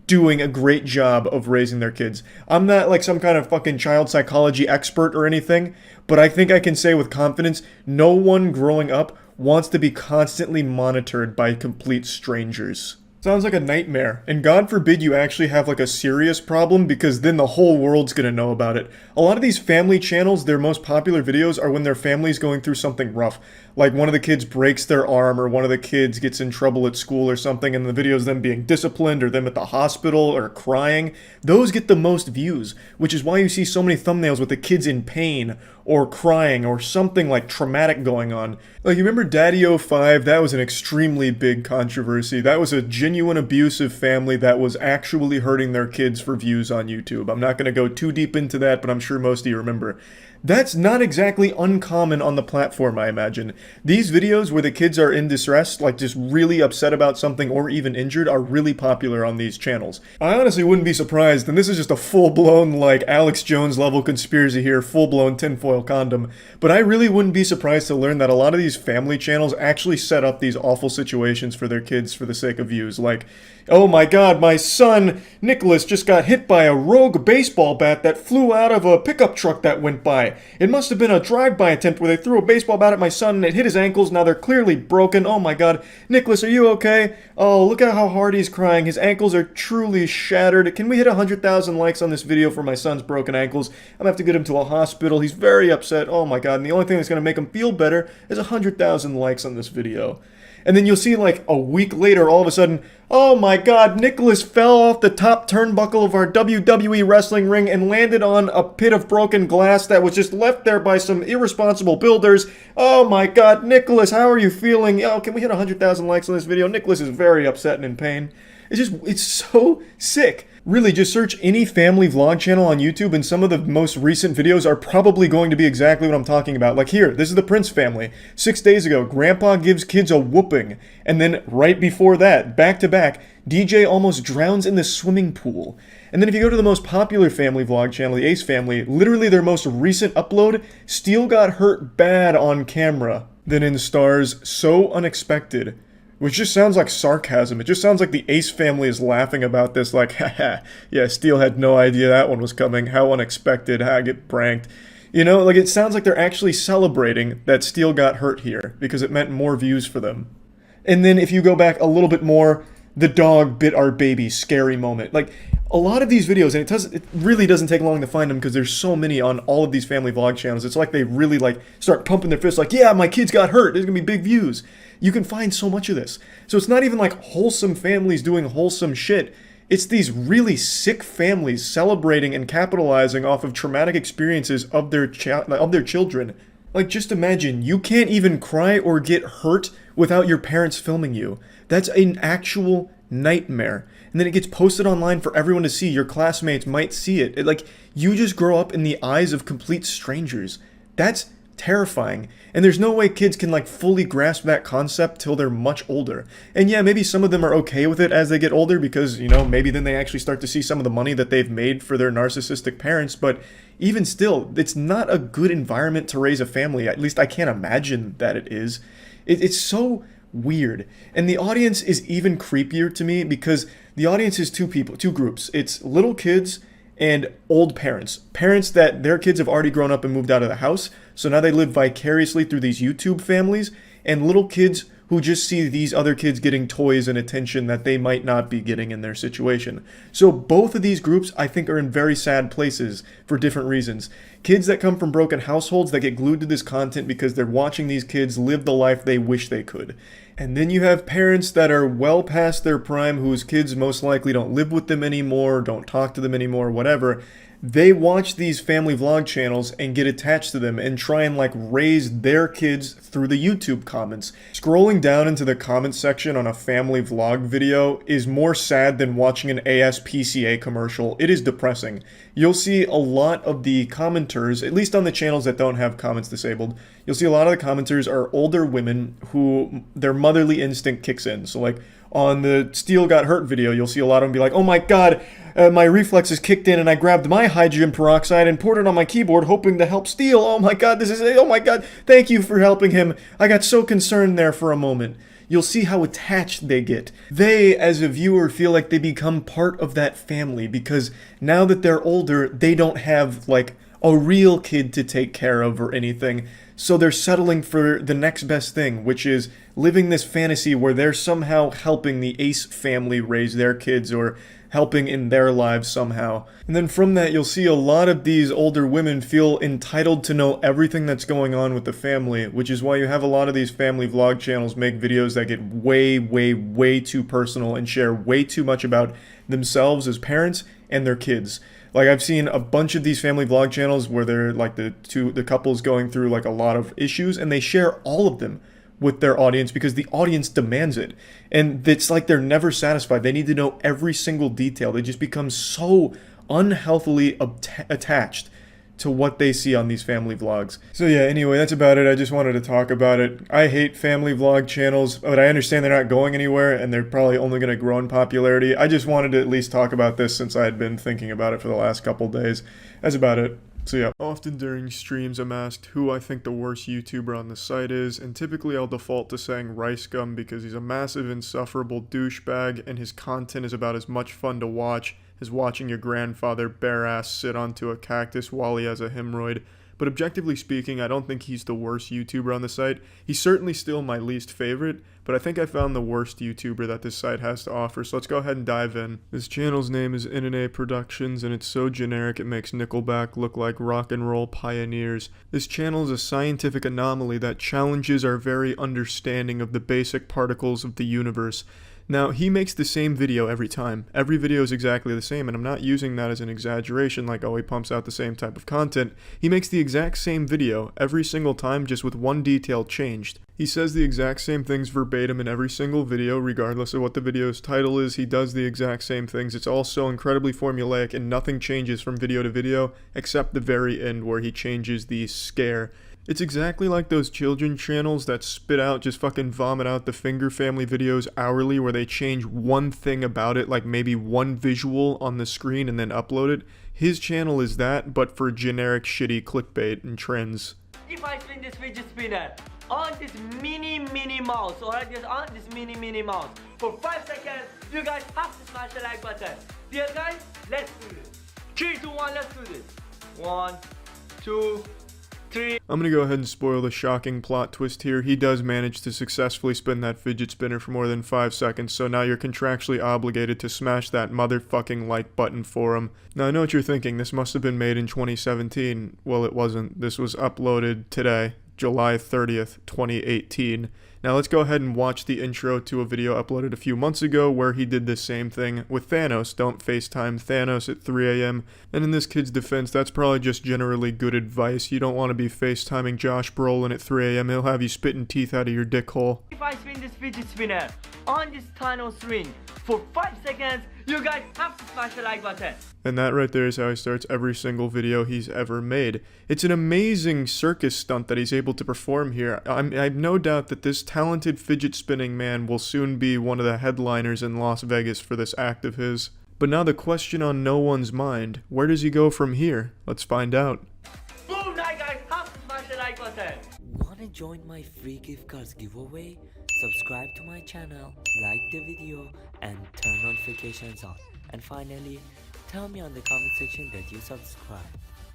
doing a great job of raising their kids. I'm not like some kind of fucking child psychology expert or anything, but I think I can say with confidence, no one growing up wants to be constantly monitored by complete strangers. Sounds like a nightmare, and God forbid you actually have like a serious problem, because then the whole world's gonna know about it. A lot of these family channels, their most popular videos are when their family's going through something rough. Like one of the kids breaks their arm, or one of the kids gets in trouble at school or something, and the video's them being disciplined or them at the hospital or crying. Those get the most views, which is why you see so many thumbnails with the kids in pain or crying or something like traumatic going on. Like, you remember Daddy05? That was an extremely big controversy. That was a genuine abusive family that was actually hurting their kids for views on YouTube. I'm not going to go too deep into that, but I'm sure most of you remember. That's not exactly uncommon on the platform, I imagine. These videos where the kids are in distress, like just really upset about something or even injured, are really popular on these channels. I honestly wouldn't be surprised, and this is just a full-blown, like, Alex Jones level conspiracy here, full-blown tinfoil condom, but I really wouldn't be surprised to learn that a lot of these family channels actually set up these awful situations for their kids for the sake of views. Like, oh my god, my son, Nicholas, just got hit by a rogue baseball bat that flew out of a pickup truck that went by. It must have been a drive-by attempt where they threw a baseball bat at my son and it hit his ankles. Now they're clearly broken. Oh my god. Nicholas, are you okay? Oh, look at how hard he's crying. His ankles are truly shattered. Can we hit 100,000 likes on this video for my son's broken ankles? I'm gonna have to get him to a hospital. He's very upset. Oh my god. And the only thing that's gonna make him feel better is 100,000 likes on this video. And then you'll see like a week later, all of a sudden, oh my god, Nicholas fell off the top turnbuckle of our WWE wrestling ring and landed on a pit of broken glass that was just left there by some irresponsible builders. Oh my god, Nicholas, how are you feeling? Oh, can we hit 100,000 likes on this video? Nicholas is very upset and in pain. It's so sick. Really, just search any family vlog channel on YouTube and some of the most recent videos are probably going to be exactly what I'm talking about. Like here, this is the Prince family. 6 days ago, Grandpa gives kids a whooping. And then right before that, back to back, DJ almost drowns in the swimming pool. And then if you go to the most popular family vlog channel, the Ace family, literally their most recent upload, Steele got hurt bad on camera. Then in stars, so unexpected. Which just sounds like sarcasm. It just sounds like the Ace family is laughing about this like, haha, yeah, Steele had no idea that one was coming. How unexpected, I get pranked. You know, like it sounds like they're actually celebrating that Steele got hurt here because it meant more views for them. And then if you go back a little bit more, the dog bit our baby, scary moment. Like, a lot of these videos, and it really doesn't take long to find them because there's so many on all of these family vlog channels. It's like they really like start pumping their fists like, yeah, my kids got hurt. There's gonna be big views. You can find so much of this. So it's not even like wholesome families doing wholesome shit. It's these really sick families celebrating and capitalizing off of traumatic experiences of their children. Like, just imagine, you can't even cry or get hurt without your parents filming you. That's an actual nightmare. And then it gets posted online for everyone to see. Your classmates might see it. Like, you just grow up in the eyes of complete strangers. That's terrifying. And there's no way kids can like fully grasp that concept till they're much older. And yeah, maybe some of them are okay with it as they get older because, you know, maybe then they actually start to see some of the money that they've made for their narcissistic parents. But even still, it's not a good environment to raise a family. At least I can't imagine that it is. It's so weird. And the audience is even creepier to me because the audience is two groups. It's little kids and old parents. Parents that their kids have already grown up and moved out of the house, so now they live vicariously through these YouTube families, and little kids who just see these other kids getting toys and attention that they might not be getting in their situation. So both of these groups, I think, are in very sad places for different reasons. Kids that come from broken households that get glued to this content because they're watching these kids live the life they wish they could. And then you have parents that are well past their prime whose kids most likely don't live with them anymore, don't talk to them anymore, whatever. They watch these family vlog channels and get attached to them and try and like raise their kids through the YouTube comments. Scrolling down into the comment section on a family vlog video is more sad than watching an ASPCA commercial. It is depressing. You'll see a lot of the commenters, at least on the channels that don't have comments disabled, you'll see a lot of the commenters are older women who their motherly instinct kicks in. So like on the Steele got hurt video, you'll see a lot of them be like, oh my god, my reflexes kicked in and I grabbed my hydrogen peroxide and poured it on my keyboard hoping to help Steele. Oh my god, oh my god, thank you for helping him. I got so concerned there for a moment. You'll see how attached they get. They, as a viewer, feel like they become part of that family because now that they're older, they don't have like a real kid to take care of or anything. So they're settling for the next best thing, which is living this fantasy where they're somehow helping the Ace family raise their kids or helping in their lives somehow. And then from that, you'll see a lot of these older women feel entitled to know everything that's going on with the family, which is why you have a lot of these family vlog channels make videos that get way, way, way too personal and share way too much about themselves as parents and their kids. Like, I've seen a bunch of these family vlog channels where they're like the couples going through like a lot of issues and they share all of them with their audience because the audience demands it. And it's like they're never satisfied. They need to know every single detail. They just become so unhealthily attached to what they see on these family vlogs. So yeah, anyway, that's about it. I just wanted to talk about it. I hate family vlog channels, but I understand they're not going anywhere and they're probably only going to grow in popularity. I just wanted to at least talk about this since I had been thinking about it for the last couple days. That's about it. So yeah, often during streams I'm asked who I think the worst YouTuber on the site is, and typically I'll default to saying Ricegum because he's a massive insufferable douchebag and his content is about as much fun to watch as watching your grandfather bare ass sit onto a cactus while he has a hemorrhoid. But objectively speaking, I don't think he's the worst YouTuber on the site. He's certainly still my least favorite, but I think I found the worst YouTuber that this site has to offer, so let's go ahead and dive in. This channel's name is NNA Productions, and it's so generic it makes Nickelback look like rock and roll pioneers. This channel is a scientific anomaly that challenges our very understanding of the basic particles of the universe. Now, he makes the same video every time. Every video is exactly the same, and I'm not using that as an exaggeration, like, oh, he pumps out the same type of content. He makes the exact same video every single time, just with one detail changed. He says the exact same things verbatim in every single video, regardless of what the video's title is. He does the exact same things. It's all so incredibly formulaic, and nothing changes from video to video, except the very end where he changes the scare. It's exactly like those children channels that spit out, just fucking vomit out the Finger Family videos hourly, where they change one thing about it, like maybe one visual on the screen and then upload it. His channel is that, but for generic shitty clickbait and trends. If I spin this fidget spinner on this mini mouse, alright, just on this mini mouse for 5 seconds, you guys have to smash the like button. Dear guys, let's do this. 3, 2, 1, let's do this. 1, 2, 3. I'm gonna go ahead and spoil the shocking plot twist here. He does manage to successfully spin that fidget spinner for more than 5 seconds, so now you're contractually obligated to smash that motherfucking like button for him. Now, I know what you're thinking, this must have been made in 2017. Well, it wasn't. This was uploaded today, July 30th, 2018. Now let's go ahead and watch the intro to a video uploaded a few months ago where he did the same thing with Thanos. Don't FaceTime Thanos at 3 a.m. And in this kid's defense, that's probably just generally good advice. You don't want to be FaceTiming Josh Brolin at 3 a.m. He'll have you spitting teeth out of your dick hole. If I spin this fidget spinner on this Thanos ring for 5 seconds, you guys have to smash the like button. And that right there is how he starts every single video he's ever made. It's an amazing circus stunt that he's able to perform here. I have no doubt that this talented fidget spinning man will soon be one of the headliners in Las Vegas for this act of his. But now the question on no one's mind, where does he go from here? Let's find out. Boom, now guys have to smash the like button. Wanna join my free gift cards giveaway? Subscribe to my channel, like the video, and turn notifications on. And finally, tell me on the comment section that you subscribe.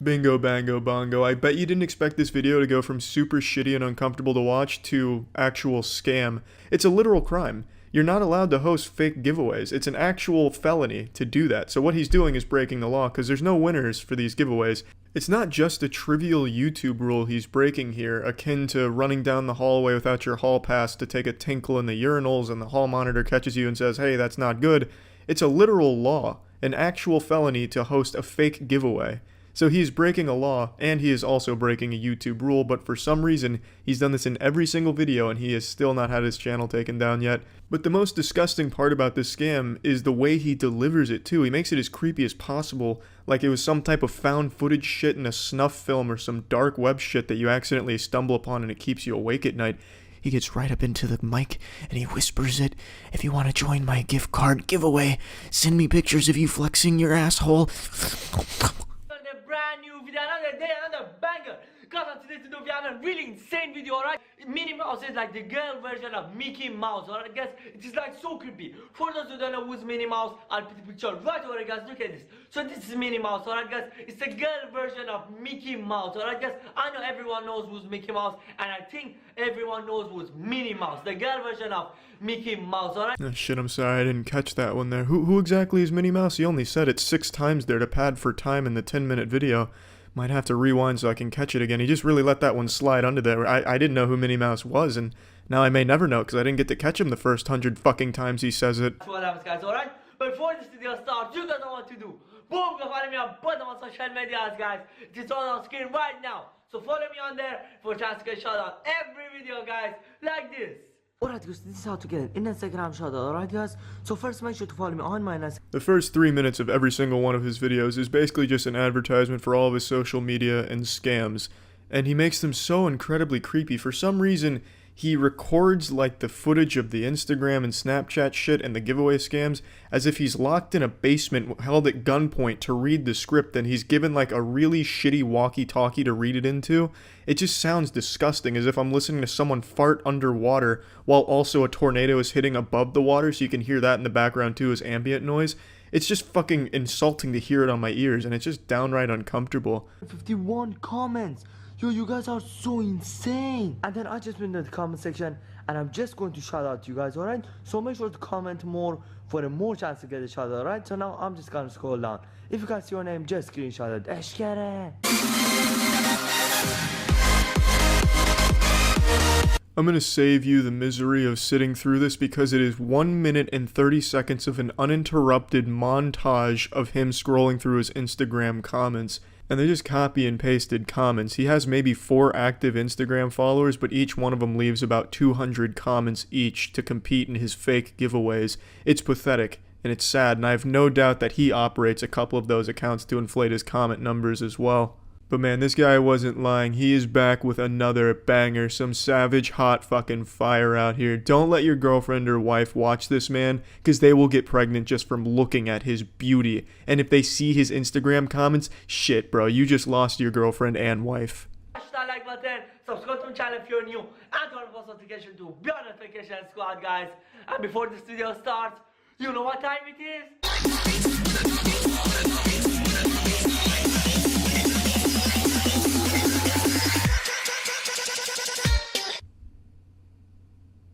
Bingo, bango, bongo. I bet you didn't expect this video to go from super shitty and uncomfortable to watch to actual scam. It's a literal crime. You're not allowed to host fake giveaways. It's an actual felony to do that. So what he's doing is breaking the law because there's no winners for these giveaways. It's not just a trivial YouTube rule he's breaking here, akin to running down the hallway without your hall pass to take a tinkle in the urinals and the hall monitor catches you and says, hey, that's not good. It's a literal law, an actual felony to host a fake giveaway. So he's breaking a law, and he is also breaking a YouTube rule, but for some reason, he's done this in every single video, and he has still not had his channel taken down yet. But the most disgusting part about this scam is the way he delivers it, too. He makes it as creepy as possible, like it was some type of found footage shit in a snuff film or some dark web shit that you accidentally stumble upon and it keeps you awake at night. He gets right up into the mic, and he whispers it. If you want to join my gift card giveaway, send me pictures of you flexing your asshole. Brand new video, another day, another banger. Guys, on today's video we have a really insane video, alright? Minnie Mouse is like the girl version of Mickey Mouse, alright guys? It is like so creepy. For those who don't know who's Minnie Mouse, I'll put the picture right over guys, look at this. So this is Minnie Mouse, alright guys? It's the girl version of Mickey Mouse, alright guys? I know everyone knows who's Mickey Mouse, and I think everyone knows who's Minnie Mouse, the girl version of Mickey Mouse, alright? Oh, shit, I'm sorry, I didn't catch that one there. Who exactly is Minnie Mouse? He only said it 6 times there to pad for time in the 10-minute video. Might have to rewind so I can catch it again. He just really let that one slide under there. I didn't know who Minnie Mouse was, and now I may never know because I didn't get to catch him the first 100 fucking times he says it. That's what happens, guys, alright? But before this video starts, you guys know what to do. Boom, go follow me on both of my social medias, guys. It is all on screen right now. So follow me on there for a chance to get shout out every video, guys, like this. Alright guys, this is how to get an Instagram shout out, alright guys? So first make sure to follow me on my Instagram. The first 3 minutes of every single one of his videos is basically just an advertisement for all of his social media and scams. And he makes them so incredibly creepy. For some reason, he records like the footage of the Instagram and Snapchat shit and the giveaway scams as if he's locked in a basement held at gunpoint to read the script, and he's given like a really shitty walkie-talkie to read it into. It just sounds disgusting, as if I'm listening to someone fart underwater while also a tornado is hitting above the water, so you can hear that in the background too as ambient noise. It's just fucking insulting to hear it on my ears, and it's just downright uncomfortable. 51 comments. Yo, you guys are so insane. And then I just went in the comment section and I'm just going to shout out to you guys, alright? So make sure to comment more for a more chance to get a shout out, alright? So now I'm just gonna scroll down. If you guys see your name, just screenshot it. Eshkere. I'm gonna save you the misery of sitting through this because it is 1 minute and 30 seconds of an uninterrupted montage of him scrolling through his Instagram comments. And they just copy and pasted comments. He has maybe 4 active Instagram followers, but each one of them leaves about 200 comments each to compete in his fake giveaways. It's pathetic, and it's sad, and I have no doubt that he operates a couple of those accounts to inflate his comment numbers as well. But man, this guy wasn't lying. He is back with another banger. Some savage hot fucking fire out here. Don't let your girlfriend or wife watch this man, because they will get pregnant just from looking at his beauty. And if they see his Instagram comments, shit bro, you just lost your girlfriend and wife. Smash that like button, subscribe to the channel if you're new, and turn on post notification to be on notification squad, guys. And before this video starts, you know what time it is?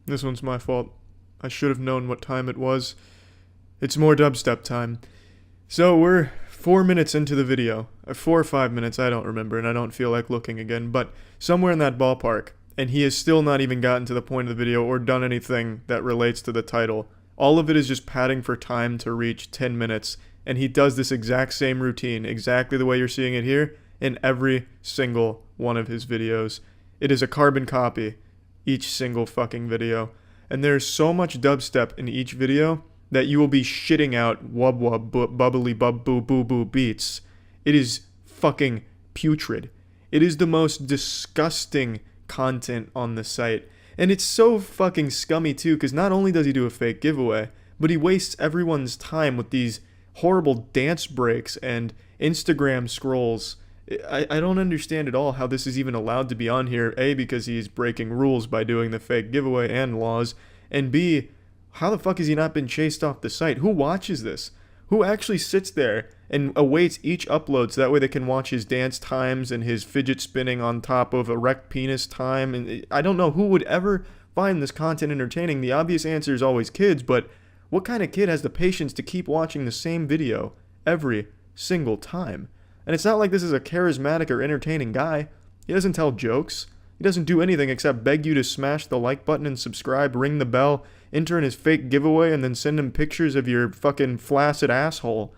This one's my fault. I should have known what time it was. It's more dubstep time. So we're 4 minutes into the video. 4 or 5 minutes, I don't remember, and I don't feel like looking again, but somewhere in that ballpark. And he has still not even gotten to the point of the video or done anything that relates to the title. All of it is just padding for time to reach 10 minutes. And he does this exact same routine, exactly the way you're seeing it here, in every single one of his videos. It is a carbon copy. Each single fucking video. And there's so much dubstep in each video that you will be shitting out wub wub bubbly bub boo boo boo beats. It is fucking putrid. It is the most disgusting content on the site. And it's so fucking scummy too, because not only does he do a fake giveaway, but he wastes everyone's time with these horrible dance breaks and Instagram scrolls. I don't understand at all how this is even allowed to be on here. A, because he's breaking rules by doing the fake giveaway and laws. And B, how the fuck has he not been chased off the site? Who watches this? Who actually sits there and awaits each upload so that way they can watch his dance times and his fidget spinning on top of erect penis time? And I don't know who would ever find this content entertaining. The obvious answer is always kids, but what kind of kid has the patience to keep watching the same video every single time? And it's not like this is a charismatic or entertaining guy. He doesn't tell jokes. He doesn't do anything except beg you to smash the like button and subscribe, ring the bell, enter in his fake giveaway, and then send him pictures of your fucking flaccid asshole.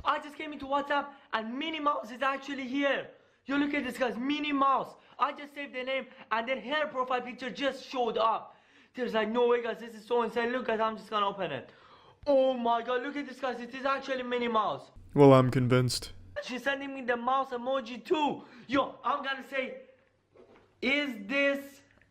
I just came into WhatsApp and Minnie Mouse is actually here. You look at this guy's Minnie Mouse. I just saved the name and then her profile picture just showed up. There's like no way guys, this is so insane. Look guys, I'm just gonna open it. Oh my god, look at this guys, it is actually Minnie Mouse. Well, I'm convinced. She's sending me the mouse emoji too. Yo, I'm gonna say, is this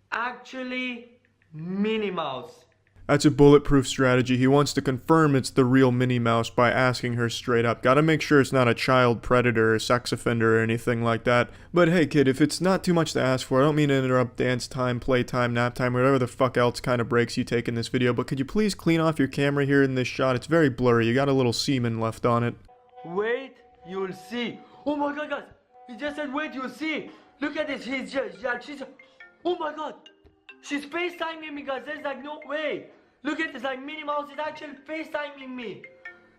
actually Minnie Mouse? That's a bulletproof strategy. He wants to confirm it's the real Minnie Mouse by asking her straight up. Gotta make sure it's not a child predator or sex offender or anything like that. But hey kid, if it's not too much to ask for, I don't mean to interrupt dance time, playtime, nap time, whatever the fuck else kind of breaks you take in this video, but could you please clean off your camera here in this shot? It's very blurry. You got a little semen left on it. Wait, you'll see. Oh my god guys, he just said wait, you'll see. Look at this, he's just, she's, oh my god. She's FaceTiming me guys, there's like no way. Look at this, like Minnie Mouse is actually FaceTiming me.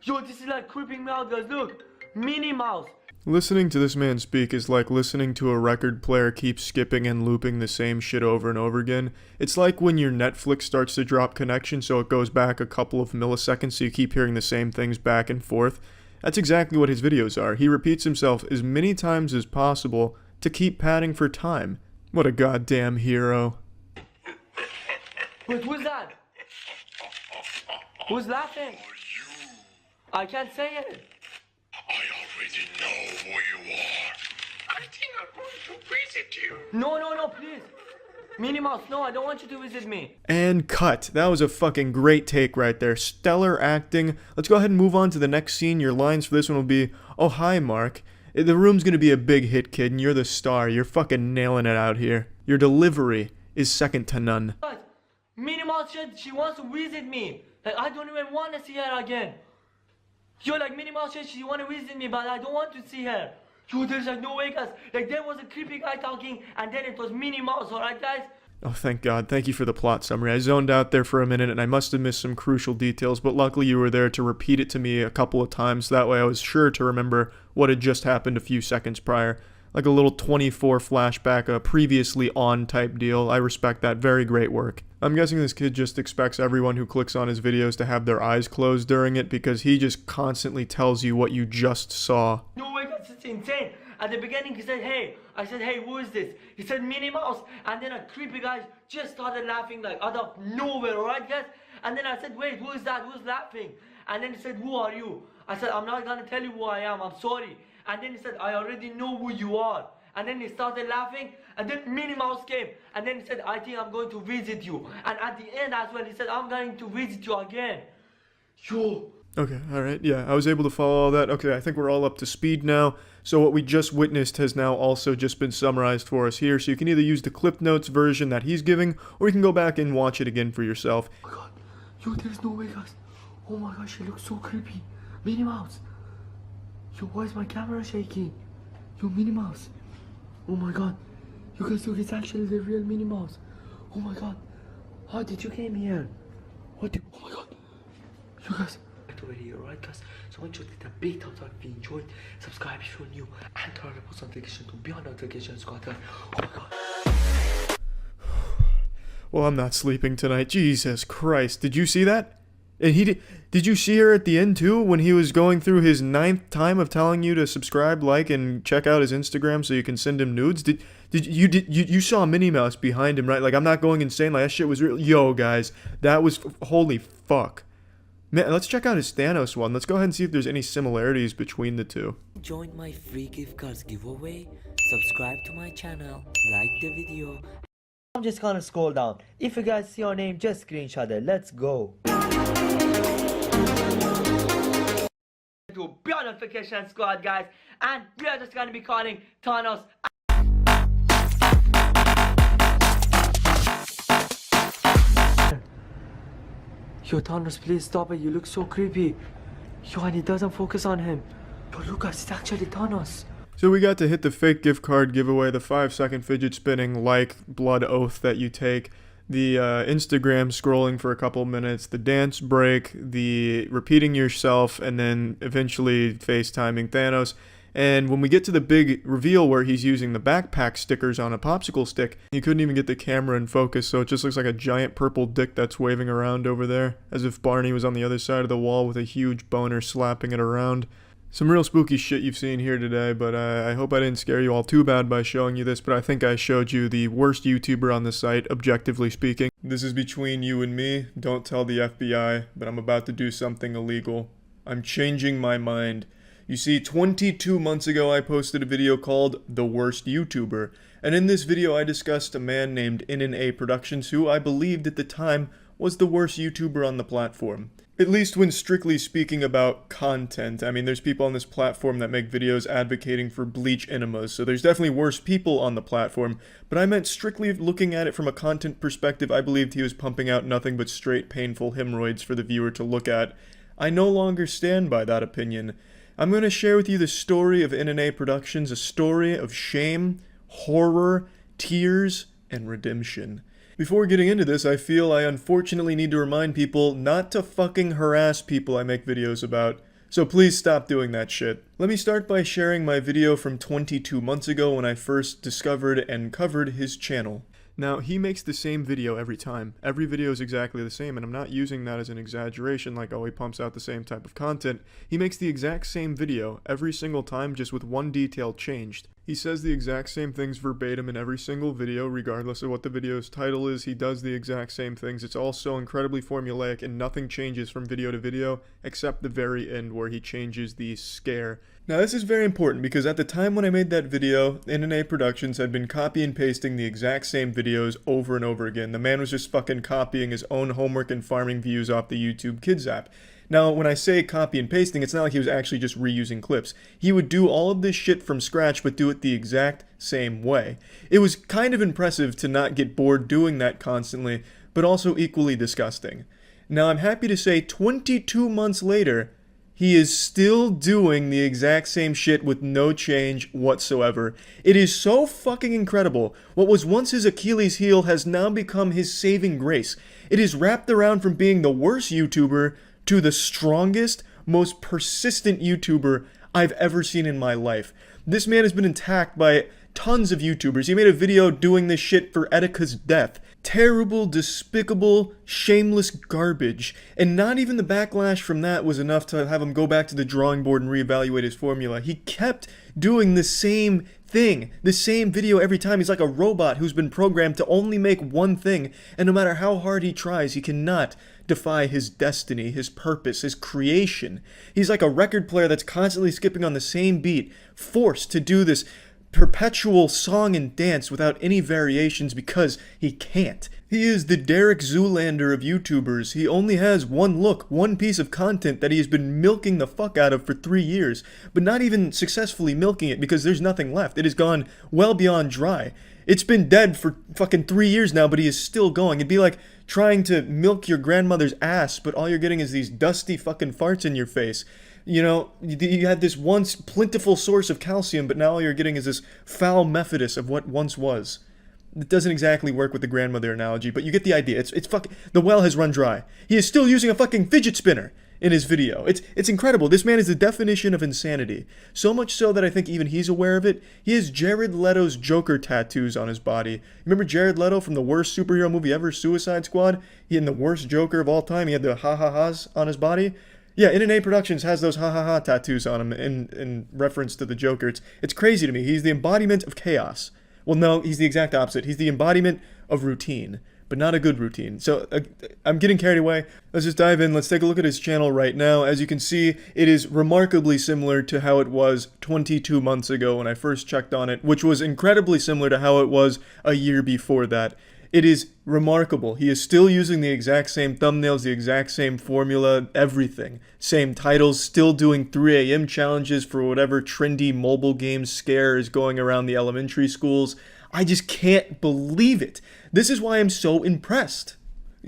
Yo, this is like creeping me out guys, look. Minnie Mouse. Listening to this man speak is like listening to a record player keep skipping and looping the same shit over and over again. It's like when your Netflix starts to drop connection so it goes back a couple of milliseconds so you keep hearing the same things back and forth. That's exactly what his videos are. He repeats himself as many times as possible to keep padding for time. What a goddamn hero. Wait, who's that? Who's laughing? I can't say it. I already know who you are. I think I'm going to visit you. No, please. Minnie Mouse, no, I don't want you to visit me. And cut. That was a fucking great take right there. Stellar acting. Let's go ahead and move on to the next scene. Your lines for this one will be, oh, hi, Mark. The room's gonna be a big hit, kid, and you're the star. You're fucking nailing it out here. Your delivery is second to none. But Minnie Mouse said she wants to visit me. Like, I don't even want to see her again. Yo, like, Minnie Mouse said she want to visit me, but I don't want to see her. Yo, there's like no way, guys. Like, there was a creepy guy talking, and then it was Minnie Mouse, alright, guys? Oh, thank God. Thank you for the plot summary. I zoned out there for a minute, and I must have missed some crucial details, but luckily you were there to repeat it to me a couple of times. That way I was sure to remember what had just happened a few seconds prior. like a little 24 flashback, a previously on type deal. I respect that. Very great work. I'm guessing this kid just expects everyone who clicks on his videos to have their eyes closed during it because he just constantly tells you what you just saw. No way, guys, it's insane. At the beginning, he said, hey. I said, hey, who is this? He said, Minnie Mouse. And then a creepy guy just started laughing like out of nowhere, alright, guys? And then I said, wait, who is that? Who's laughing? And then he said, who are you? I said, I'm not gonna tell you who I am. I'm sorry. And then he said, I already know who you are. And then he started laughing, and then Minnie Mouse came, and then he said, I think I'm going to visit you. And at the end as well, he said, I'm going to visit you again. Yo. Okay, alright, yeah, I was able to follow all that. Okay, I think we're all up to speed now. So what we just witnessed has now also just been summarized for us here, so you can either use the Clip Notes version that he's giving, or you can go back and watch it again for yourself. Oh my god, yo, there's no way, guys. Oh my gosh, she looks so creepy. Minnie Mouse. Yo, why is my camera shaking? Yo, Minnie Mouse. Oh my god. You guys, look, it's actually the real Minnie Mouse. Oh my god. How did you came here? What? Oh my god. You guys. Already, alright, guys. So make sure to hit that big thumbs up if you enjoyed. Subscribe if you're new, and turn on the post notification to be on notifications. Oh my god. Well, I'm not sleeping tonight. Jesus Christ. Did you see that? And did you see her at the end too when he was going through his 9th time of telling you to subscribe, like, and check out his Instagram so you can send him nudes? You saw Minnie Mouse behind him, right? Like, I'm not going insane. Like, that shit was real. Yo, guys, that was holy fuck. Man, let's check out his Thanos one. Let's go ahead and see if there's any similarities between the two. Join my free gift cards giveaway. Subscribe to my channel. Like the video. I'm just gonna scroll down. If you guys see your name, just screenshot it. Let's go. To be on notification squad, guys, and we are just gonna be calling Thanos. Yo, Thanos, please stop it. You look so creepy. Yo, and it doesn't focus on him. Yo, look, guys, it's actually Thanos. So we got to hit the fake gift card giveaway, the 5-second fidget spinning like blood oath that you take, the Instagram scrolling for a couple minutes, the dance break, the repeating yourself, and then eventually FaceTiming Thanos. And when we get to the big reveal where he's using the backpack stickers on a popsicle stick, you couldn't even get the camera in focus, so it just looks like a giant purple dick that's waving around over there, as if Barney was on the other side of the wall with a huge boner slapping it around. Some real spooky shit you've seen here today, but I hope I didn't scare you all too bad by showing you this, but I think I showed you the worst YouTuber on the site, objectively speaking. This is between you and me. Don't tell the FBI, but I'm about to do something illegal. I'm changing my mind. You see, 22 months ago I posted a video called The Worst YouTuber, and in this video I discussed a man named NNA Productions who I believed at the time was the worst YouTuber on the platform. At least when strictly speaking about content. I mean, there's people on this platform that make videos advocating for bleach enemas, so there's definitely worse people on the platform, but I meant strictly looking at it from a content perspective. I believed he was pumping out nothing but straight painful hemorrhoids for the viewer to look at. I no longer stand by that opinion. I'm going to share with you the story of NNA Productions, a story of shame, horror, tears, and redemption. Before getting into this, I feel I unfortunately need to remind people not to fucking harass people I make videos about. So please stop doing that shit. Let me start by sharing my video from 22 months ago when I first discovered and covered his channel. Now, he makes the same video every time. Every video is exactly the same, and I'm not using that as an exaggeration like, oh, he pumps out the same type of content. He makes the exact same video every single time, just with one detail changed. He says the exact same things verbatim in every single video, regardless of what the video's title is. He does the exact same things. It's all so incredibly formulaic, and nothing changes from video to video, except the very end where he changes the scare. Now this is very important because at the time when I made that video, NNA Productions had been copy and pasting the exact same videos over and over again. The man was just fucking copying his own homework and farming views off the YouTube Kids app. Now, when I say copy and pasting, it's not like he was actually just reusing clips. He would do all of this shit from scratch, but do it the exact same way. It was kind of impressive to not get bored doing that constantly, but also equally disgusting. Now, I'm happy to say 22 months later, he is still doing the exact same shit with no change whatsoever. It is so fucking incredible. What was once his Achilles heel has now become his saving grace. It is wrapped around from being the worst YouTuber to the strongest, most persistent YouTuber I've ever seen in my life. This man has been attacked by tons of YouTubers. He made a video doing this shit for Etika's death. Terrible, despicable, shameless garbage. And not even the backlash from that was enough to have him go back to the drawing board and reevaluate his formula. He kept doing the same thing, the same video every time. He's like a robot who's been programmed to only make one thing, and no matter how hard he tries, he cannot defy his destiny, his purpose, his creation. He's like a record player that's constantly skipping on the same beat, forced to do this perpetual song and dance without any variations because he can't. He is the Derek Zoolander of YouTubers. He only has one look, one piece of content that he has been milking the fuck out of for 3 years, but not even successfully milking it because there's nothing left. It has gone well beyond dry. It's been dead for fucking 3 years now, but he is still going. It'd be like trying to milk your grandmother's ass, but all you're getting is these dusty fucking farts in your face. You know, you had this once plentiful source of calcium, but now all you're getting is this foul Methodist of what once was. It doesn't exactly work with the grandmother analogy, but you get the idea. It's fucking, the well has run dry. He is still using a fucking fidget spinner in his video. It's incredible. This man is the definition of insanity. So much so that I think even he's aware of it. He has Jared Leto's Joker tattoos on his body. Remember Jared Leto from the worst superhero movie ever, Suicide Squad? He had the worst Joker of all time. He had the ha-ha-has on his body. Yeah, NNA Productions has those ha-ha-ha tattoos on him in reference to the Joker. It's crazy to me. He's the embodiment of chaos. Well, no, he's the exact opposite. He's the embodiment of routine, but not a good routine. So, I'm getting carried away. Let's just dive in. Let's take a look at his channel right now. As you can see, it is remarkably similar to how it was 22 months ago when I first checked on it, which was incredibly similar to how it was a year before that. It is remarkable. He is still using the exact same thumbnails, the exact same formula, everything. Same titles, still doing 3 a.m. challenges for whatever trendy mobile game scare is going around the elementary schools. I just can't believe it. This is why I'm so impressed.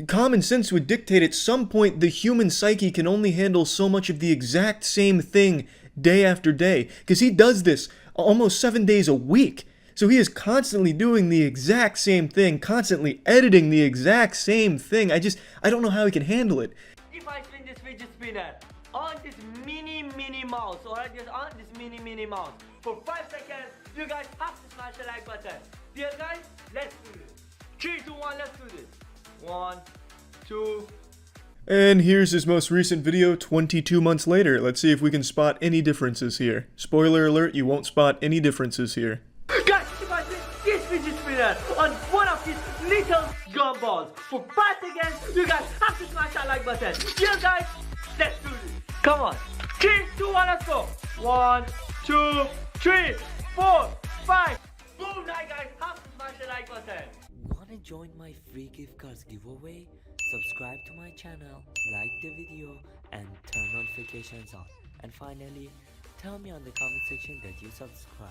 Common sense would dictate at some point the human psyche can only handle so much of the exact same thing day after day. Because he does this almost 7 days a week. So he is constantly doing the exact same thing, constantly editing the exact same thing. I don't know how he can handle it. If I spin this fidget spinner on this mini mouse, alright, just on this mini mouse for 5 seconds, you guys have to smash the like button. Dear guys, let's do this. 3, 2, 1, let's do this. 1, 2. And here's his most recent video 22 months later. Let's see if we can spot any differences here. Spoiler alert, you won't spot any differences here. Guys, if I spin this fidget spinner on one of these little gumballs for 5 seconds, you guys have to smash that like button. Yeah, guys, let's do this. Come on. 3, 2, 1, let's go. 1, 2, 3, 4, 5. Boom, night, guys, have to smash the like button. Wanna join my free gift cards giveaway? Subscribe to my channel, like the video, and turn notifications on. And finally, tell me on the comment section that you subscribe.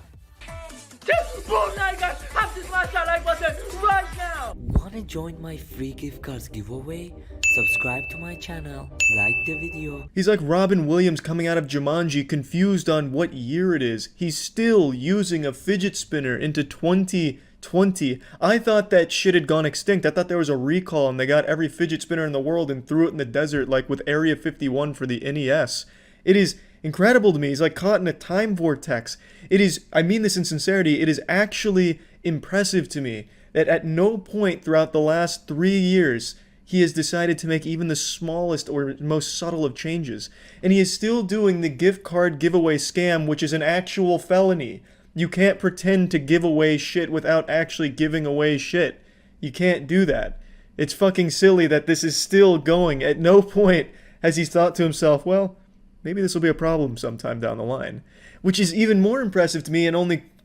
Just boom, night, guys, have to smash that like button right now. Wanna join my free gift cards giveaway? Subscribe to my channel, like the video. He's like Robin Williams coming out of Jumanji, confused on what year it is. He's still using a fidget spinner into 2020. I thought that shit had gone extinct. I thought there was a recall and they got every fidget spinner in the world and threw it in the desert like with Area 51 for the NES. It is incredible to me. He's like caught in a time vortex. It is, I mean this in sincerity, it is actually impressive to me that at no point throughout the last 3 years he has decided to make even the smallest or most subtle of changes. And he is still doing the gift card giveaway scam, which is an actual felony. You can't pretend to give away shit without actually giving away shit. You can't do that. It's fucking silly that this is still going. At no point has he thought to himself, well, maybe this will be a problem sometime down the line. Which is even more impressive to me, and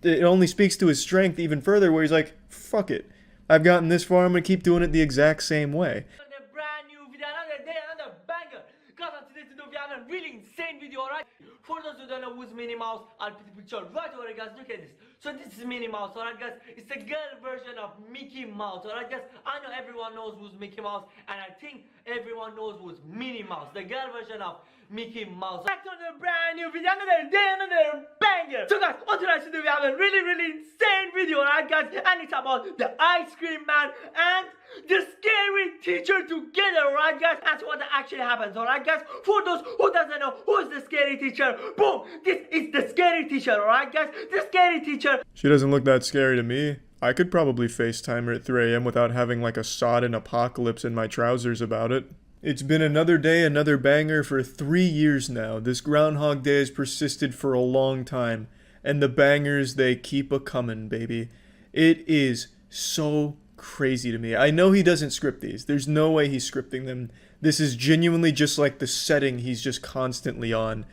it only speaks to his strength even further, where he's like, fuck it. I've gotten this far, I'm gonna keep doing it the exact same way. Another brand new video, another day, another banger. Guys, on today's video, we have a really insane video, alright? For those who don't know who's Minnie Mouse, I'll put the picture right over here, guys. Look at this. So this is Minnie Mouse, alright guys? It's the girl version of Mickey Mouse, alright guys? I know everyone knows who's Mickey Mouse, and I think everyone knows who's Minnie Mouse, the girl version of Mickey Mouse. Back to another brand new video, another day, another banger. So guys, on tonight's video we have a really insane video, alright guys? And it's about the ice cream man and the scary teacher together, alright guys? That's what actually happens, alright guys? For those who doesn't know who's the scary teacher, boom, this is the scary teacher, alright guys? The scary teacher. She doesn't look that scary to me. I could probably FaceTime her at 3 a.m. without having like a sodden apocalypse in my trousers about it. It's been another day, another banger for 3 years now. This Groundhog Day has persisted for a long time. And the bangers, they keep a-comin', baby. It is so crazy to me. I know he doesn't script these. There's no way he's scripting them. This is genuinely just like the setting he's just constantly on.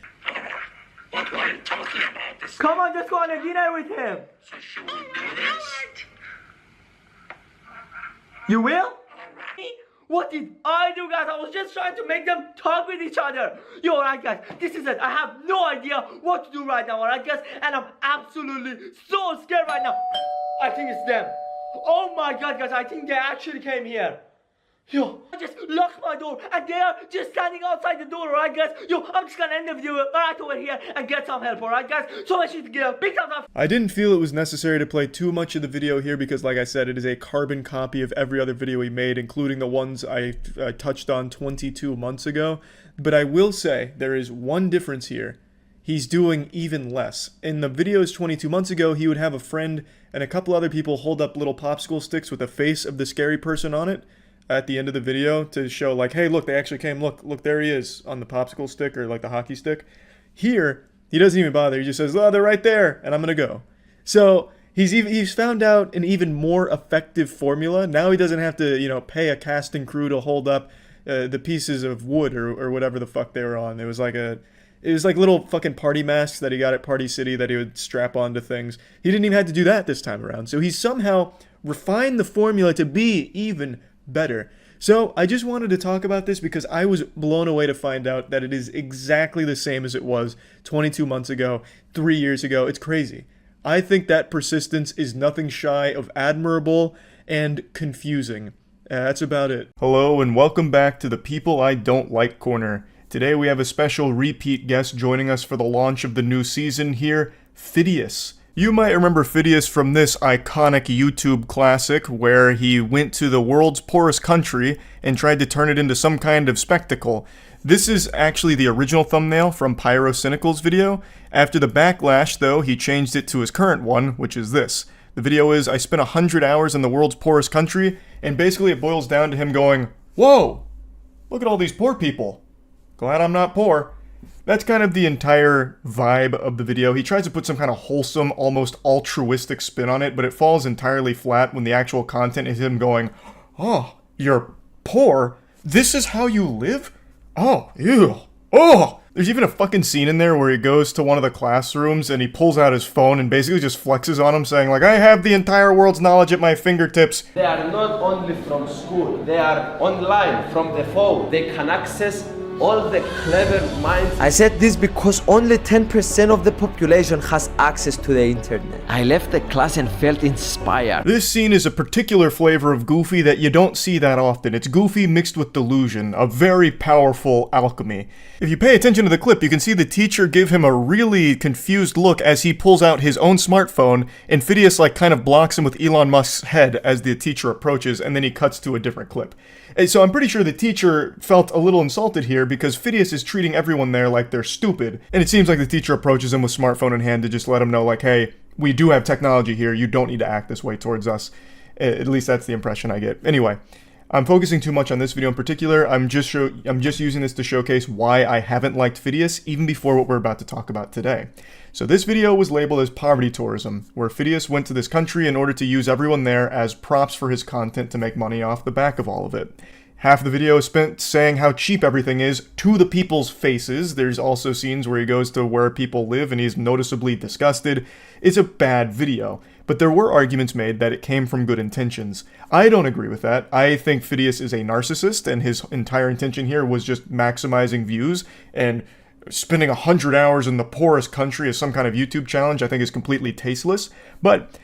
What are you talking about? This Come on, just go on a dinner with him. so should we do this? You will? What did I do, guys? I was just trying to make them talk with each other. Yo, alright guys, this is it. I have no idea what to do right now, alright guys? And I'm absolutely so scared right now. I think it's them. Oh my god, guys, I think they actually came here. Yo, I just locked my door and they are just standing outside the door, alright guys? Yo, I'm just gonna end the video right over here and get some help, alright guys? So much to give. Big thumbs up. I didn't feel it was necessary to play too much of the video here because, like I said, it is a carbon copy of every other video he made, including the ones I touched on 22 months ago. But I will say, there is one difference here. He's doing even less. In the videos 22 months ago, he would have a friend and a couple other people hold up little popsicle sticks with the face of the scary person on it at the end of the video to show like, hey, look, they actually came, look, there he is on the popsicle stick or like the hockey stick. Here, he doesn't even bother. He just says, oh, they're right there, and I'm gonna go. So he's found out an even more effective formula. Now he doesn't have to, you know, pay a casting crew to hold up the pieces of wood or whatever the fuck they were on. It was like little fucking party masks that he got at Party City that he would strap onto things. He didn't even have to do that this time around. So he's somehow refined the formula to be even better. So I just wanted to talk about this because I was blown away to find out that it is exactly the same as it was 22 months ago, 3 years ago. It's crazy. I think that persistence is nothing shy of admirable and confusing. That's about it. Hello and welcome back to the People I Don't Like Corner. Today we have a special repeat guest joining us for the launch of the new season here, Phidias. You might remember Phidias from this iconic YouTube classic where he went to the world's poorest country and tried to turn it into some kind of spectacle. This is actually the original thumbnail from Pyrocynical's video. After the backlash, though, he changed it to his current one, which is this. The video is, I spent 100 hours in the world's poorest country, and basically it boils down to him going, whoa, look at all these poor people. Glad I'm not poor. That's kind of the entire vibe of the video. He tries to put some kind of wholesome, almost altruistic spin on it, but it falls entirely flat when the actual content is him going, oh, you're poor? This is how you live? Oh, ew. Oh! There's even a fucking scene in there where he goes to one of the classrooms and he pulls out his phone and basically just flexes on him saying like, I have the entire world's knowledge at my fingertips. They are not only from school, they are online from the phone. They can access all the clever minds. I said this because only 10% of the population has access to the internet. I left the class and felt inspired. This scene is a particular flavor of Goofy that you don't see that often. It's Goofy mixed with delusion, a very powerful alchemy. If you pay attention to the clip, you can see the teacher give him a really confused look as he pulls out his own smartphone, and Phidias like kind of blocks him with Elon Musk's head as the teacher approaches, and then he cuts to a different clip. And so I'm pretty sure the teacher felt a little insulted here because Phidias is treating everyone there like they're stupid, and it seems like the teacher approaches him with smartphone in hand to just let him know like, hey, we do have technology here, you don't need to act this way towards us. At least that's the impression I get. Anyway, I'm focusing too much on this video in particular. I'm just using this to showcase why I haven't liked Phidias even before what we're about to talk about today. So this video was labeled as poverty tourism, where Phidias went to this country in order to use everyone there as props for his content to make money off the back of all of it. Half the video is spent saying how cheap everything is to the people's faces. There's also scenes where he goes to where people live and he's noticeably disgusted. It's a bad video, but there were arguments made that it came from good intentions. I don't agree with that. I think Phidias is a narcissist and his entire intention here was just maximizing views and spending 100 hours in the poorest country as some kind of YouTube challenge, I think is completely tasteless. But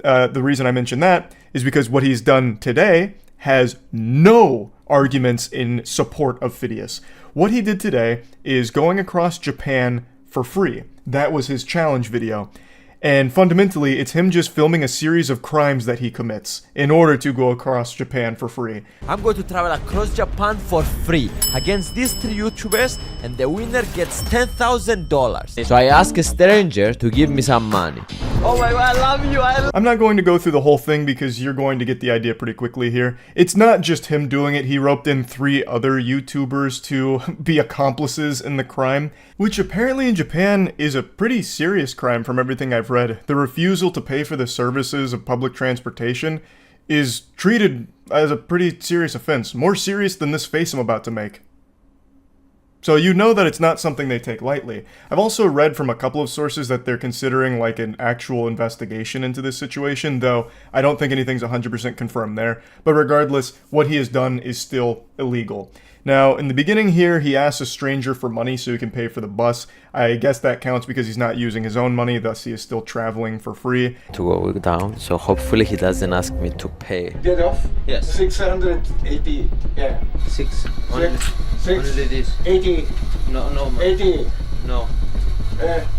the reason I mention that is because what he's done today has no arguments in support of Phidias. What he did today is going across Japan for free. That was his challenge video. And fundamentally, it's him just filming a series of crimes that he commits in order to go across Japan for free. I'm going to travel across Japan for free against these 3 YouTubers, and the winner gets $10,000. So I ask a stranger to give me some money. Oh my god, I love you! I'm not going to go through the whole thing because you're going to get the idea pretty quickly here. It's not just him doing it, he roped in 3 other YouTubers to be accomplices in the crime, which apparently in Japan is a pretty serious crime from everything I've read. The refusal to pay for the services of public transportation is treated as a pretty serious offense, more serious than this face I'm about to make. So you know that it's not something they take lightly. I've also read from a couple of sources that they're considering like an actual investigation into this situation, though I don't think anything's 100% confirmed there. But regardless, what he has done is still illegal. Now, in the beginning here, he asks a stranger for money so he can pay for the bus. I guess that counts because he's not using his own money, thus he is still traveling for free. To go down, so hopefully he doesn't ask me to pay. Get off? Yes. 680. Yeah. 6. Only this. 80. No, no. 80. No.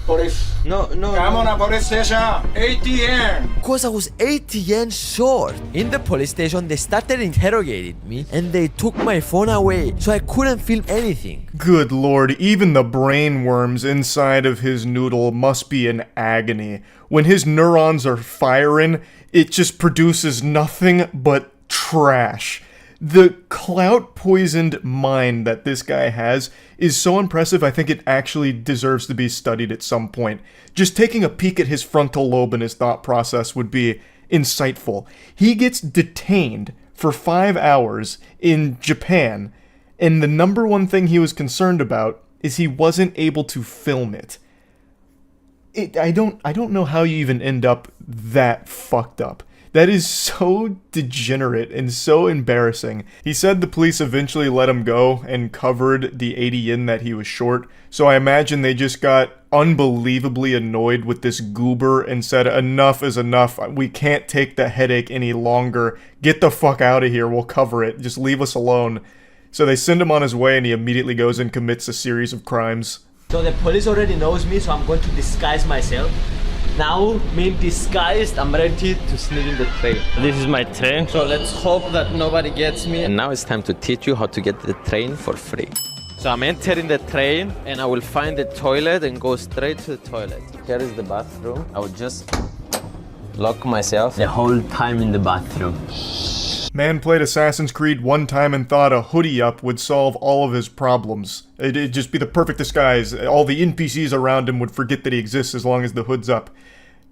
Police. No. Come on, police station. 80 yen. Because I was 80 yen short. In the police station, they started interrogating me and they took my phone away, so I couldn't film anything. Good lord, even the brain worms inside of his noodle must be in agony. When his neurons are firing, it just produces nothing but trash. The clout-poisoned mind that this guy has is so impressive, I think it actually deserves to be studied at some point. Just taking a peek at his frontal lobe and his thought process would be insightful. He gets detained for 5 hours in Japan, and the number one thing he was concerned about is he wasn't able to film it. I don't know how you even end up that fucked up. That is so degenerate and so embarrassing. He said the police eventually let him go and covered the 80 yen that he was short, so I imagine they just got unbelievably annoyed with this goober and said, enough is enough, we can't take the headache any longer, get the fuck out of here, we'll cover it, just leave us alone. So they send him on his way and he immediately goes and commits a series of crimes. So the police already knows me, so I'm going to disguise myself. Now, being disguised, I'm ready to sneak in the train. This is my train, so let's hope that nobody gets me. And now it's time to teach you how to get the train for free. So I'm entering the train, and I will find the toilet and go straight to the toilet. Here is the bathroom. I will just lock myself the whole time in the bathroom. Man played Assassin's Creed one time and thought a hoodie up would solve all of his problems. It'd just be the perfect disguise. All the NPCs around him would forget that he exists as long as the hood's up.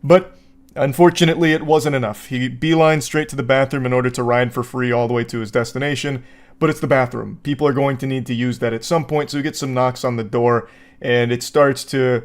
But, unfortunately, it wasn't enough. He beelined straight to the bathroom in order to ride for free all the way to his destination. But it's the bathroom. People are going to need to use that at some point, so he gets some knocks on the door, and it starts to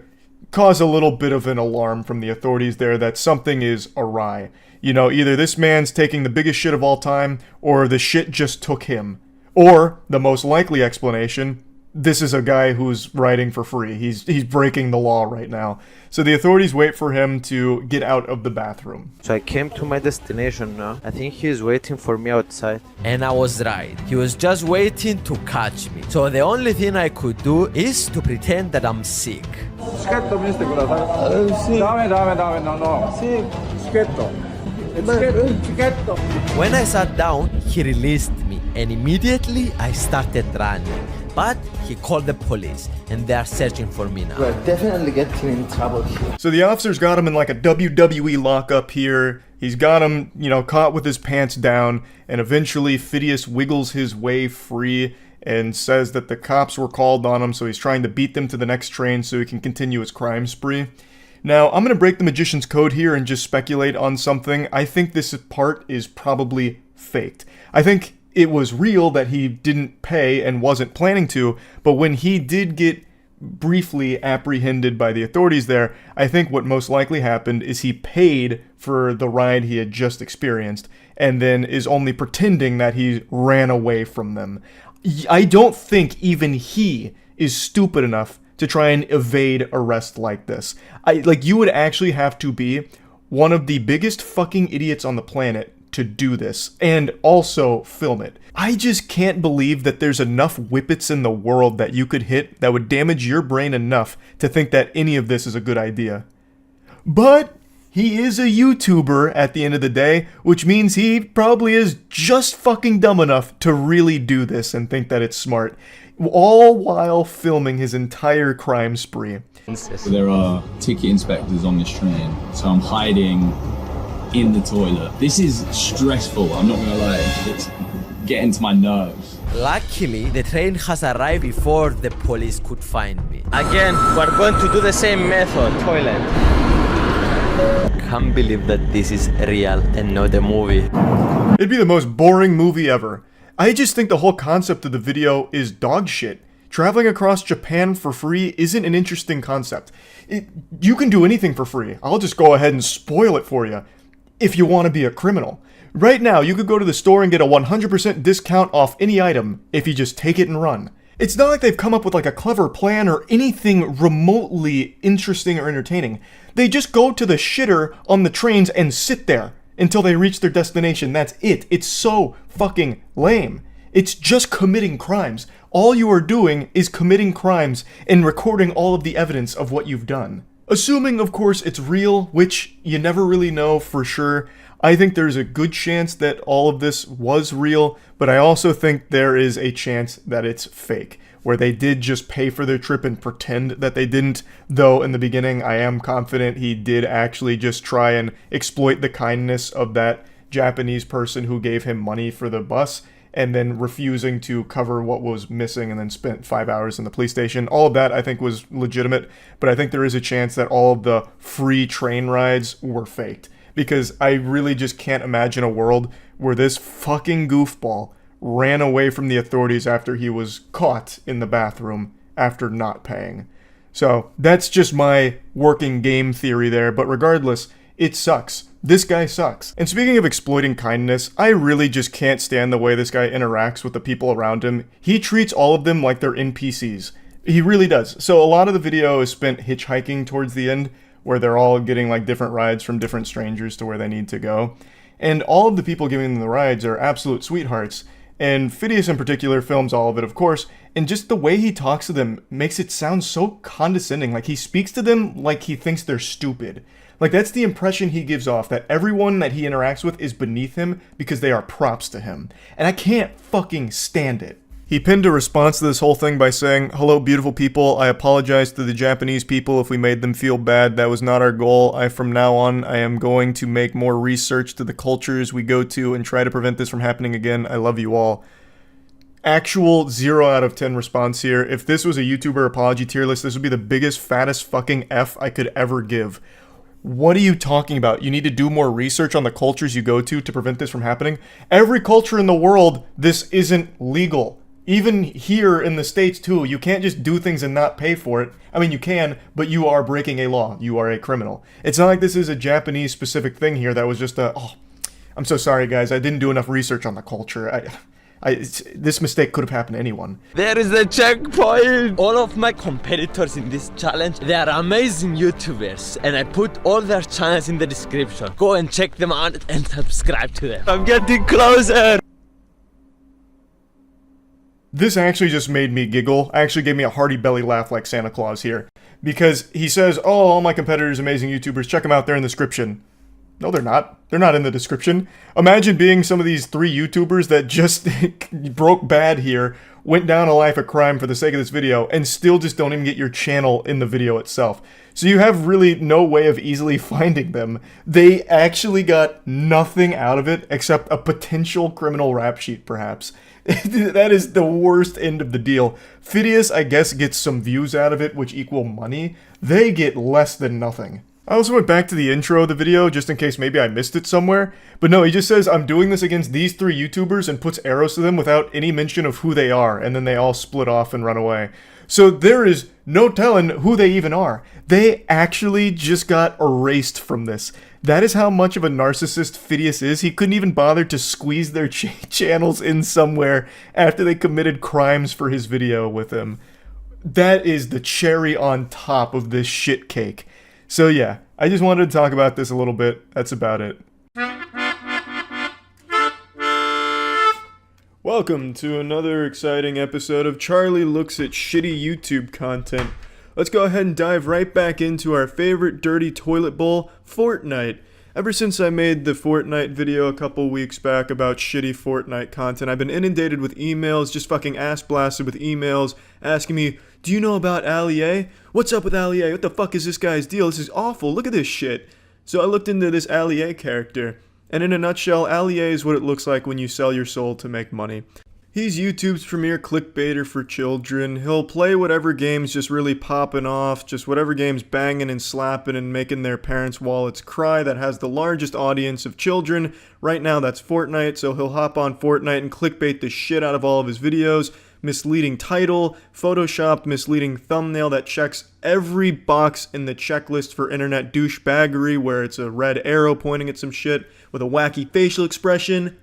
cause a little bit of an alarm from the authorities there that something is awry. You know, either this man's taking the biggest shit of all time, or the shit just took him. Or, the most likely explanation, this is a guy who's riding for free. He's breaking the law right now. So the authorities wait for him to get out of the bathroom. So I came to my destination now. I think he is waiting for me outside. And I was right. He was just waiting to catch me. So the only thing I could do is to pretend that I'm sick. When I sat down, he released me, and immediately I started running. But he called the police, and they are searching for me now. We're definitely getting in trouble here. So the officers got him in like a WWE lockup here. He's got him, caught with his pants down, and eventually Phidias wiggles his way free and says that the cops were called on him, so he's trying to beat them to the next train so he can continue his crime spree. Now, I'm going to break the magician's code here and just speculate on something. I think this part is probably faked. I think it was real that he didn't pay and wasn't planning to, but when he did get briefly apprehended by the authorities there, I think what most likely happened is he paid for the ride he had just experienced and then is only pretending that he ran away from them. I don't think even he is stupid enough to try and evade arrest like this. You would actually have to be one of the biggest fucking idiots on the planet to do this and also film it. I just can't believe that there's enough whippets in the world that you could hit that would damage your brain enough to think that any of this is a good idea. But he is a YouTuber at the end of the day, which means he probably is just fucking dumb enough to really do this and think that it's smart, all while filming his entire crime spree. There are ticket inspectors on this train, so I'm hiding in the toilet. This is stressful, I'm not gonna lie. It's getting to my nerves. Luckily, the train has arrived before the police could find me. Again, we're going to do the same method. Toilet. Can't believe that this is real and not a movie. It'd be the most boring movie ever. I just think the whole concept of the video is dog shit. Traveling across Japan for free isn't an interesting concept. You can do anything for free. I'll just go ahead and spoil it for you. If you want to be a criminal. Right now, you could go to the store and get a 100% discount off any item if you just take it and run. It's not like they've come up with like a clever plan or anything remotely interesting or entertaining. They just go to the shitter on the trains and sit there until they reach their destination. That's it. It's so fucking lame. It's just committing crimes. All you are doing is committing crimes and recording all of the evidence of what you've done. Assuming, of course, it's real, which you never really know for sure. I think there's a good chance that all of this was real, but I also think there is a chance that it's fake, where they did just pay for their trip and pretend that they didn't, though in the beginning I am confident he did actually just try and exploit the kindness of that Japanese person who gave him money for the bus, and then refusing to cover what was missing and then spent 5 hours in the police station. All of that I think was legitimate, but I think there is a chance that all of the free train rides were faked. Because I really just can't imagine a world where this fucking goofball ran away from the authorities after he was caught in the bathroom after not paying. So that's just my working game theory there, but regardless, it sucks. This guy sucks. And speaking of exploiting kindness, I really just can't stand the way this guy interacts with the people around him. He treats all of them like they're NPCs. He really does. So a lot of the video is spent hitchhiking towards the end, where they're all getting like different rides from different strangers to where they need to go. And all of the people giving them the rides are absolute sweethearts. And Phidias in particular films all of it, of course, and just the way he talks to them makes it sound so condescending. Like he speaks to them like he thinks they're stupid. Like that's the impression he gives off, that everyone that he interacts with is beneath him because they are props to him. And I can't fucking stand it. He pinned a response to this whole thing by saying, "Hello beautiful people, I apologize to the Japanese people if we made them feel bad. That was not our goal. From now on, I am going to make more research to the cultures we go to and try to prevent this from happening again. I love you all." Actual 0 out of 10 response here. If this was a YouTuber apology tier list, this would be the biggest, fattest fucking F I could ever give. What are you talking about? You need to do more research on the cultures you go to prevent this from happening? Every culture in the world, this isn't legal. Even here in the States too, you can't just do things and not pay for it. I mean, you can, but you are breaking a law. You are a criminal. It's not like this is a Japanese specific thing here that was just a, "Oh, I'm so sorry guys, I didn't do enough research on the culture. This mistake could have happened to anyone." There is a checkpoint! All of my competitors in this challenge, they are amazing YouTubers, and I put all their channels in the description. Go and check them out and subscribe to them. I'm getting closer! This actually just made me giggle. Actually gave me a hearty belly laugh like Santa Claus here. Because he says, "Oh, all my competitors, amazing YouTubers, check them out, they're in the description." No, they're not. They're not in the description. Imagine being some of these 3 YouTubers that just broke bad here, went down a life of crime for the sake of this video, and still just don't even get your channel in the video itself. So you have really no way of easily finding them. They actually got nothing out of it except a potential criminal rap sheet, perhaps. That is the worst end of the deal. Phidias, I guess, gets some views out of it, which equal money. They get less than nothing. I also went back to the intro of the video, just in case maybe I missed it somewhere. But no, he just says, "I'm doing this against these 3 YouTubers," and puts arrows to them without any mention of who they are, and then they all split off and run away. So there is no telling who they even are. They actually just got erased from this. That is how much of a narcissist Phidias is. He couldn't even bother to squeeze their channels in somewhere after they committed crimes for his video with him. That is the cherry on top of this shit cake. So yeah, I just wanted to talk about this a little bit. That's about it. Welcome to another exciting episode of Charlie Looks at Shitty YouTube Content. Let's go ahead and dive right back into our favorite dirty toilet bowl, Fortnite. Ever since I made the Fortnite video a couple weeks back about shitty Fortnite content, I've been inundated with emails, just fucking ass blasted with emails, asking me, do you know about Ali? What's up with Ali? What the fuck is this guy's deal? This is awful, look at this shit. So I looked into this Ali character, and in a nutshell, Ali is what it looks like when you sell your soul to make money. He's YouTube's premier clickbaiter for children. He'll play whatever game's just really popping off, just whatever game's banging and slapping and making their parents' wallets cry that has the largest audience of children. Right now that's Fortnite, so he'll hop on Fortnite and clickbait the shit out of all of his videos. Misleading title, photoshopped misleading thumbnail that checks every box in the checklist for internet douchebaggery, where it's a red arrow pointing at some shit with a wacky facial expression.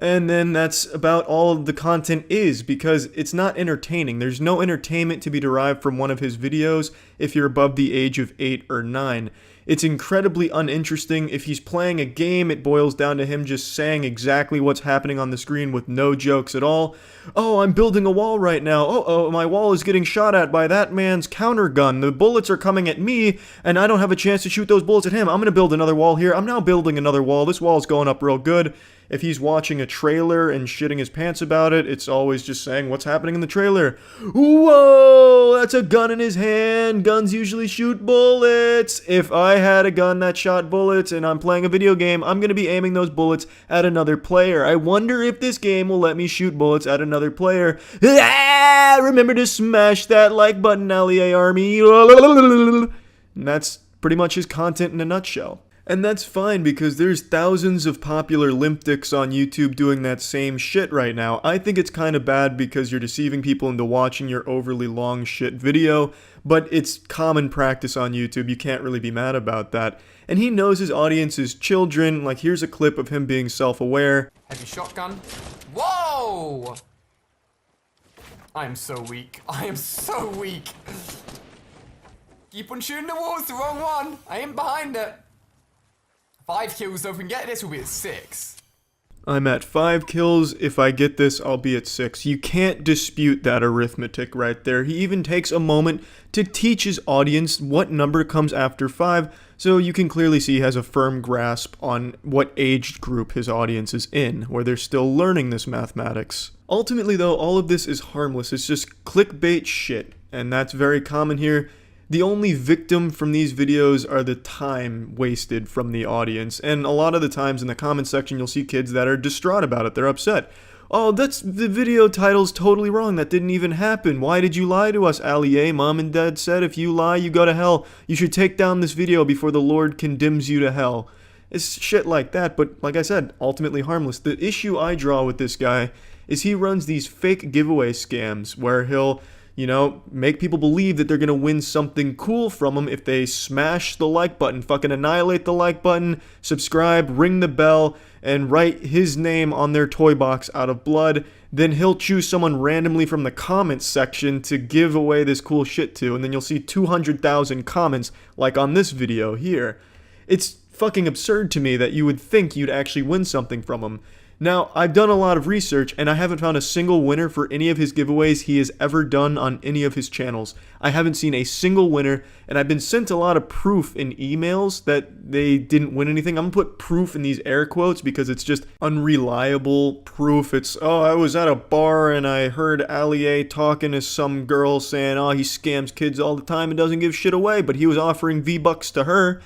And then that's about all the content is, because it's not entertaining. There's no entertainment to be derived from one of his videos if you're above the age of 8 or 9. It's incredibly uninteresting. If he's playing a game, it boils down to him just saying exactly what's happening on the screen with no jokes at all. Oh, I'm building a wall right now. Oh, my wall is getting shot at by that man's counter gun. The bullets are coming at me, and I don't have a chance to shoot those bullets at him. I'm gonna build another wall here. I'm now building another wall. This wall's going up real good. If he's watching a trailer and shitting his pants about it, it's always just saying what's happening in the trailer. Whoa, that's a gun in his hand. Guns usually shoot bullets. If I had a gun that shot bullets and I'm playing a video game, I'm going to be aiming those bullets at another player. I wonder if this game will let me shoot bullets at another player. Ah, remember to smash that like button, LEA Army. And that's pretty much his content in a nutshell. And that's fine, because there's thousands of popular limp dicks on YouTube doing that same shit right now. I think it's kind of bad because you're deceiving people into watching your overly long shit video, but it's common practice on YouTube. You can't really be mad about that. And he knows his audience is children. Like, here's a clip of him being self-aware. Heavy shotgun. Whoa! I am so weak. I am so weak. Keep on shooting the walls, the wrong one. I am behind it. 5 kills, so if we can get this, we'll be at 6. I'm at 5 kills. If I get this, I'll be at 6. You can't dispute that arithmetic right there. He even takes a moment to teach his audience what number comes after 5, so you can clearly see he has a firm grasp on what age group his audience is in, where they're still learning this mathematics. Ultimately, though, all of this is harmless. It's just clickbait shit, and that's very common here. The only victim from these videos are the time wasted from the audience, and a lot of the times in the comment section you'll see kids that are distraught about it. They're upset. Oh, that's the video title's totally wrong. That didn't even happen. Why did you lie to us, Ali? Mom and Dad said if you lie, you go to hell. You should take down this video before the Lord condemns you to hell. It's shit like that, but like I said, ultimately harmless. The issue I draw with this guy is he runs these fake giveaway scams where he'll, you know, make people believe that they're gonna win something cool from them if they smash the like button, fucking annihilate the like button, subscribe, ring the bell, and write his name on their toy box out of blood. Then he'll choose someone randomly from the comments section to give away this cool shit to, and then you'll see 200,000 comments like on this video here. It's fucking absurd to me that you would think you'd actually win something from him. Now, I've done a lot of research, and I haven't found a single winner for any of his giveaways he has ever done on any of his channels. I haven't seen a single winner, and I've been sent a lot of proof in emails that they didn't win anything. I'm gonna put proof in these air quotes because it's just unreliable proof. It's, oh, I was at a bar and I heard Ali talking to some girl saying, oh, he scams kids all the time and doesn't give shit away, but he was offering V-Bucks to her.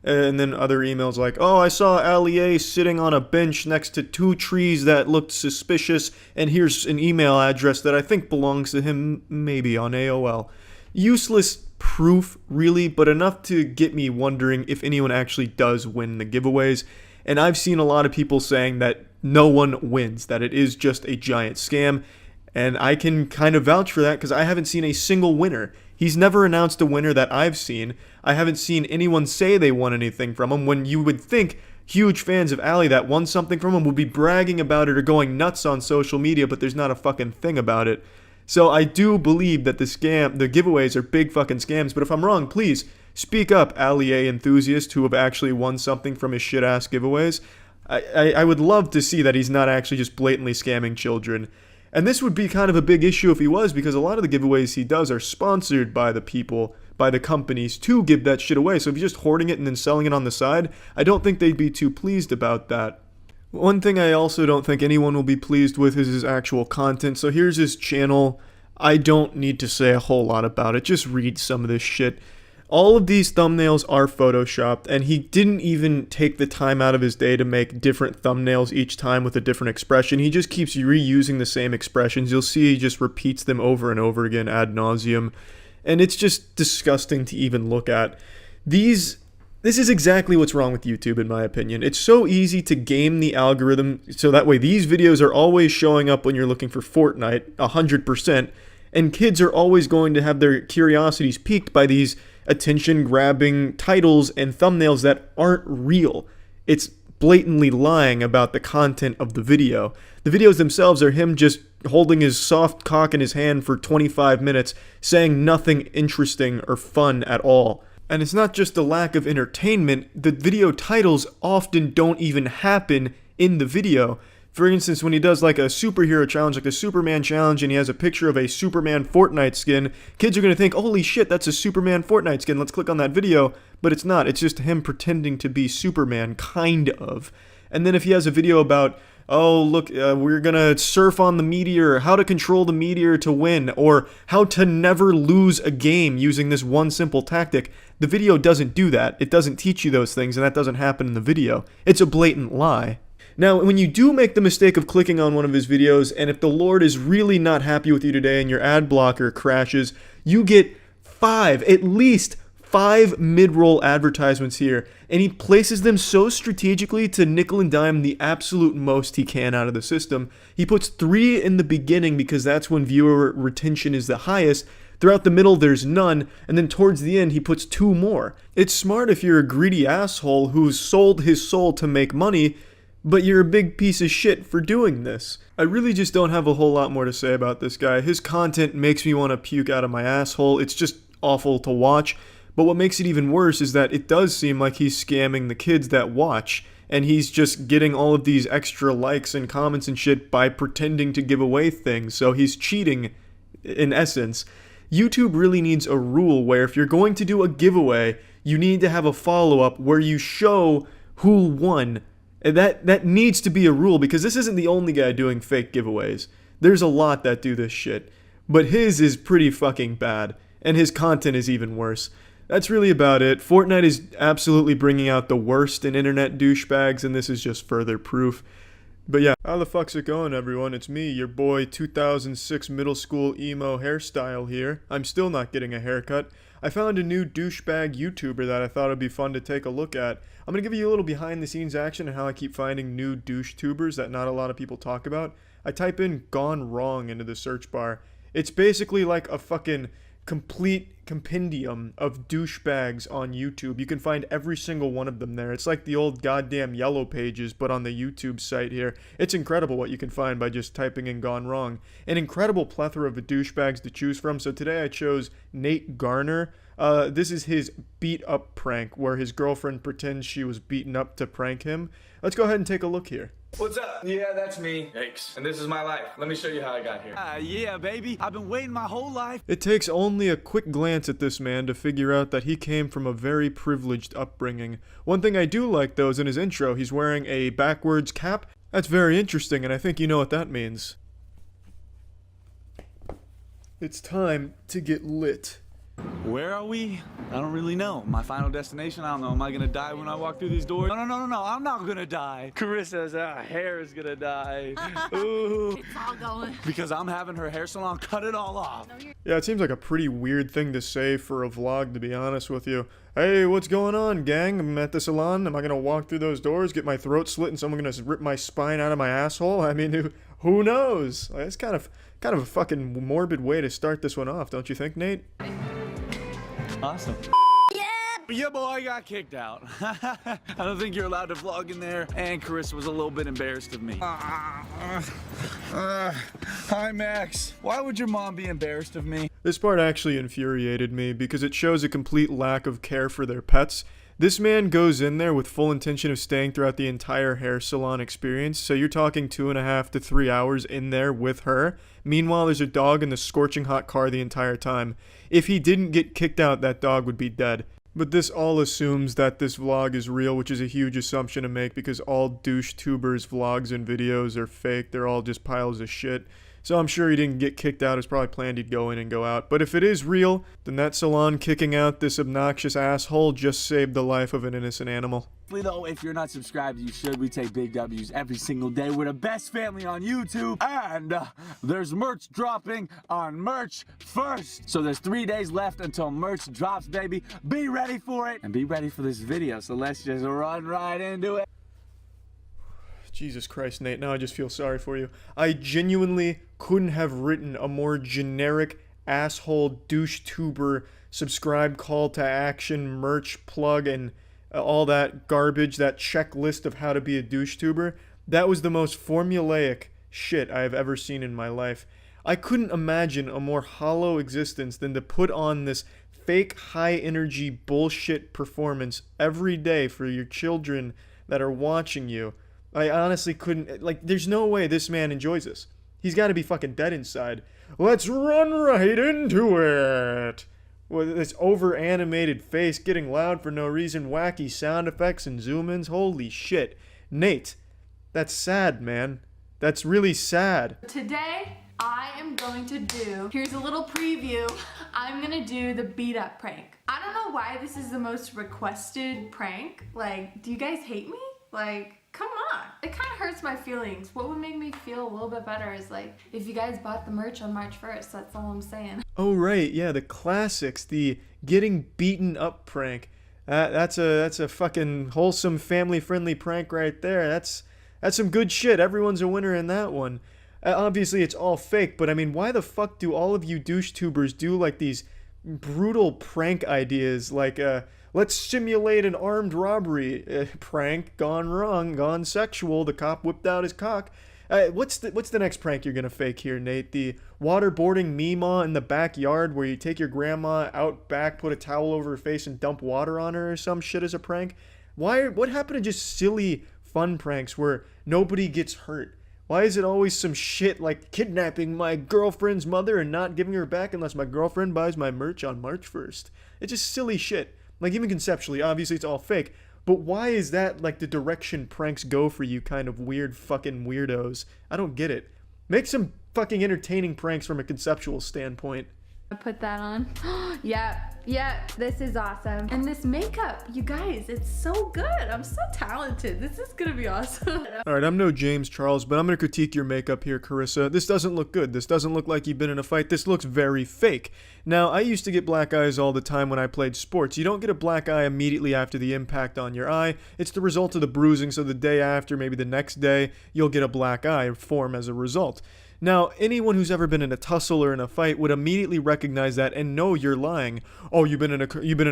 And then other emails like, oh, I saw Ali sitting on a bench next to 2 trees that looked suspicious, and here's an email address that I think belongs to him, maybe on AOL. Useless proof, really, but enough to get me wondering if anyone actually does win the giveaways. And I've seen a lot of people saying that no one wins, that it is just a giant scam. And I can kind of vouch for that because I haven't seen a single winner. He's never announced a winner that I've seen. I haven't seen anyone say they won anything from him, when you would think huge fans of Ali that won something from him would be bragging about it or going nuts on social media, but there's not a fucking thing about it. So I do believe that the giveaways are big fucking scams, but if I'm wrong, please speak up, Allier enthusiasts who have actually won something from his shit-ass giveaways. I would love to see that he's not actually just blatantly scamming children. And this would be kind of a big issue if he was, because a lot of the giveaways he does are sponsored by the people, by the companies, to give that shit away. So if he's just hoarding it and then selling it on the side, I don't think they'd be too pleased about that. One thing I also don't think anyone will be pleased with is his actual content. So here's his channel. I don't need to say a whole lot about it. Just read some of this shit. All of these thumbnails are photoshopped, and he didn't even take the time out of his day to make different thumbnails each time with a different expression. He just keeps reusing the same expressions. You'll see he just repeats them over and over again ad nauseum, and it's just disgusting to even look at. This is exactly what's wrong with YouTube, in my opinion. It's so easy to game the algorithm so that way these videos are always showing up when you're looking for Fortnite 100%, and kids are always going to have their curiosities piqued by these attention-grabbing titles and thumbnails that aren't real. It's blatantly lying about the content of the video. The videos themselves are him just holding his soft cock in his hand for 25 minutes, saying nothing interesting or fun at all. And it's not just a lack of entertainment, the video titles often don't even happen in the video. For instance, when he does like a superhero challenge, like the Superman challenge, and he has a picture of a Superman Fortnite skin, kids are going to think, holy shit, that's a Superman Fortnite skin, let's click on that video. But it's not, it's just him pretending to be Superman, kind of. And then if he has a video about, oh, look, we're going to surf on the meteor, how to control the meteor to win, or how to never lose a game using this one simple tactic, the video doesn't do that. It doesn't teach you those things, and that doesn't happen in the video. It's a blatant lie. Now, when you do make the mistake of clicking on one of his videos, and if the Lord is really not happy with you today and your ad blocker crashes, you get at least 5 mid-roll advertisements here, and he places them so strategically to nickel and dime the absolute most he can out of the system. He puts 3 in the beginning because that's when viewer retention is the highest. Throughout the middle, there's none, and then towards the end, he puts 2 more. It's smart if you're a greedy asshole who's sold his soul to make money, but you're a big piece of shit for doing this. I really just don't have a whole lot more to say about this guy. His content makes me want to puke out of my asshole. It's just awful to watch. But what makes it even worse is that it does seem like he's scamming the kids that watch. And he's just getting all of these extra likes and comments and shit by pretending to give away things. So he's cheating, in essence. YouTube really needs a rule where if you're going to do a giveaway, you need to have a follow-up where you show who won. And that needs to be a rule, because this isn't the only guy doing fake giveaways. There's a lot that do this shit. But his is pretty fucking bad, and his content is even worse. That's really about it. Fortnite is absolutely bringing out the worst in internet douchebags, and this is just further proof. But yeah, how the fuck's it going, everyone? It's me, your boy 2006 middle school emo hairstyle here. I'm still not getting a haircut. I found a new douchebag YouTuber that I thought would be fun to take a look at. I'm going to give you a little behind the scenes action and how I keep finding new DoucheTubers that not a lot of people talk about. I type in "gone wrong" into the search bar. It's basically like a fucking complete compendium of douchebags on YouTube. You can find every single one of them there. It's like the old goddamn Yellow Pages, but on the YouTube site here. It's incredible what you can find by just typing in "gone wrong." An incredible plethora of douchebags to choose from. So today I chose Nate Garner. This is his beat up prank where his girlfriend pretends she was beaten up to prank him. Let's go ahead and take a look here. What's up? Yeah, that's me. Yikes. And this is my life. Let me show you how I got here. Yeah, baby. I've been waiting my whole life. It takes only a quick glance at this man to figure out that he came from a very privileged upbringing. One thing I do like, though, is in his intro, he's wearing a backwards cap. That's very interesting, and I think you know what that means. It's time to get lit. Where are we? I don't really know. My final destination? I don't know. Am I gonna die when I walk through these doors? No. I'm not gonna die. Carissa's hair is gonna die. Ooh. It's all going. Because I'm having her hair salon cut it all off. Yeah, it seems like a pretty weird thing to say for a vlog, to be honest with you. Hey, what's going on, gang? I'm at the salon. Am I gonna walk through those doors, get my throat slit, and someone gonna rip my spine out of my asshole? I mean, who knows? It's kind of a fucking morbid way to start this one off, don't you think, Nate? Awesome. Yeah, Yeah, boy, I got kicked out. I don't think you're allowed to vlog in there, and Carissa was a little bit embarrassed of me. Hi, Max. Why would your mom be embarrassed of me? This part actually infuriated me because it shows a complete lack of care for their pets. This man goes in there with full intention of staying throughout the entire hair salon experience, so you're talking 2.5 to 3 hours in there with her. Meanwhile, there's a dog in the scorching hot car the entire time. If he didn't get kicked out, that dog would be dead. But this all assumes that this vlog is real, which is a huge assumption to make because all DoucheTubers vlogs and videos are fake. They're all just piles of shit. So I'm sure he didn't get kicked out. It's probably planned he'd go in and go out. But if it is real, then that salon kicking out this obnoxious asshole just saved the life of an innocent animal. Though, if you're not subscribed, you should. We take big W's every single day. We're the best family on YouTube. And there's merch dropping on Merch First. So there's 3 days left until merch drops, baby. Be ready for it. And be ready for this video. So let's just run right into it. Jesus Christ, Nate, now I just feel sorry for you. I genuinely couldn't have written a more generic asshole DoucheTuber subscribe call to action merch plug and all that garbage, that checklist of how to be a DoucheTuber. That was the most formulaic shit I have ever seen in my life. I couldn't imagine a more hollow existence than to put on this fake high energy bullshit performance every day for your children that are watching you. I honestly couldn't, like, there's no way this man enjoys this. He's got to be fucking dead inside. Let's run right into it. With this over-animated face getting loud for no reason, wacky sound effects and zoom-ins. Holy shit. Nate, that's sad, man. That's really sad. Today, I am going to do, here's a little preview, I'm gonna do the beat up prank. I don't know why this is the most requested prank. Like, do you guys hate me? Like, come on. It kind of hurts my feelings. What would make me feel a little bit better is like, if you guys bought the merch on March 1st, that's all I'm saying. Oh, right, yeah, the classics, the getting beaten up prank. That's a fucking wholesome, family-friendly prank right there. That's some good shit. Everyone's a winner in that one. Obviously, it's all fake, but I mean, why the fuck do all of you DoucheTubers do like these brutal prank ideas? Like, let's simulate an armed robbery prank gone wrong, gone sexual. The cop whipped out his cock. What's the next prank you're gonna fake here, Nate? The waterboarding Meemaw in the backyard where you take your grandma out back, put a towel over her face, and dump water on her or some shit as a prank? What happened to just silly fun pranks where nobody gets hurt? Why is it always some shit like kidnapping my girlfriend's mother and not giving her back unless my girlfriend buys my merch on March 1st? It's just silly shit. Like, even conceptually, obviously it's all fake. But why is that, like, the direction pranks go for you kind of weird fucking weirdos? I don't get it. Make some fucking entertaining pranks from a conceptual standpoint. I put that on. Yeah, this is awesome. And this makeup, you guys, it's so good. I'm so talented. This is gonna be awesome. Alright, I'm no James Charles, but I'm gonna critique your makeup here, Carissa. This doesn't look good. This doesn't look like you've been in a fight. This looks very fake. Now, I used to get black eyes all the time when I played sports. You don't get a black eye immediately after the impact on your eye. It's the result of the bruising, so the day after, maybe the next day, you'll get a black eye form as a result. Now, anyone who's ever been in a tussle or in a fight would immediately recognize that and know you're lying. Oh, you've been in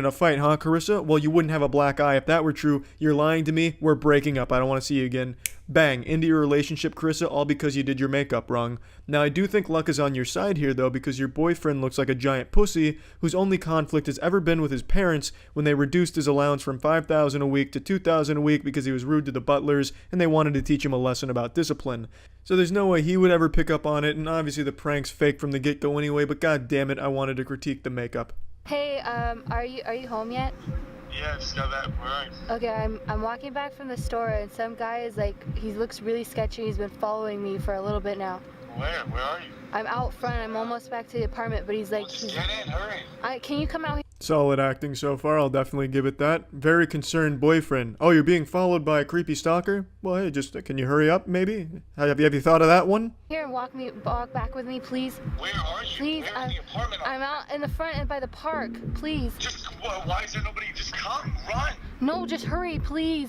a fight, huh, Carissa? Well, you wouldn't have a black eye if that were true. You're lying to me. We're breaking up. I don't want to see you again. Bang, into your relationship, Carissa, all because you did your makeup wrong. Now, I do think luck is on your side here, though, because your boyfriend looks like a giant pussy whose only conflict has ever been with his parents when they reduced his allowance from $5,000 a week to $2,000 a week because he was rude to the butlers and they wanted to teach him a lesson about discipline. So there's no way he would ever pick up on it, and obviously the prank's fake from the get-go anyway, but god damn it, I wanted to critique the makeup. Hey, are you home yet? Yeah, I just got back. Where are you? Okay, I'm walking back from the store and some guy is like, he looks really sketchy. He's been following me for a little bit now. Where? Where are you? I'm out front. I'm almost back to the apartment, but he's like, Just get in, hurry. Can you come out here? Solid acting so far, I'll definitely give it that. Very concerned boyfriend. Oh, you're being followed by a creepy stalker? Well, hey, just, can you hurry up, maybe? Have you thought of that one? Here, walk back with me, please. Where are you? Please, Where in the apartment? I'm out in the front and by the park, please. Just, why is there nobody? Just come, run. No, just hurry, please.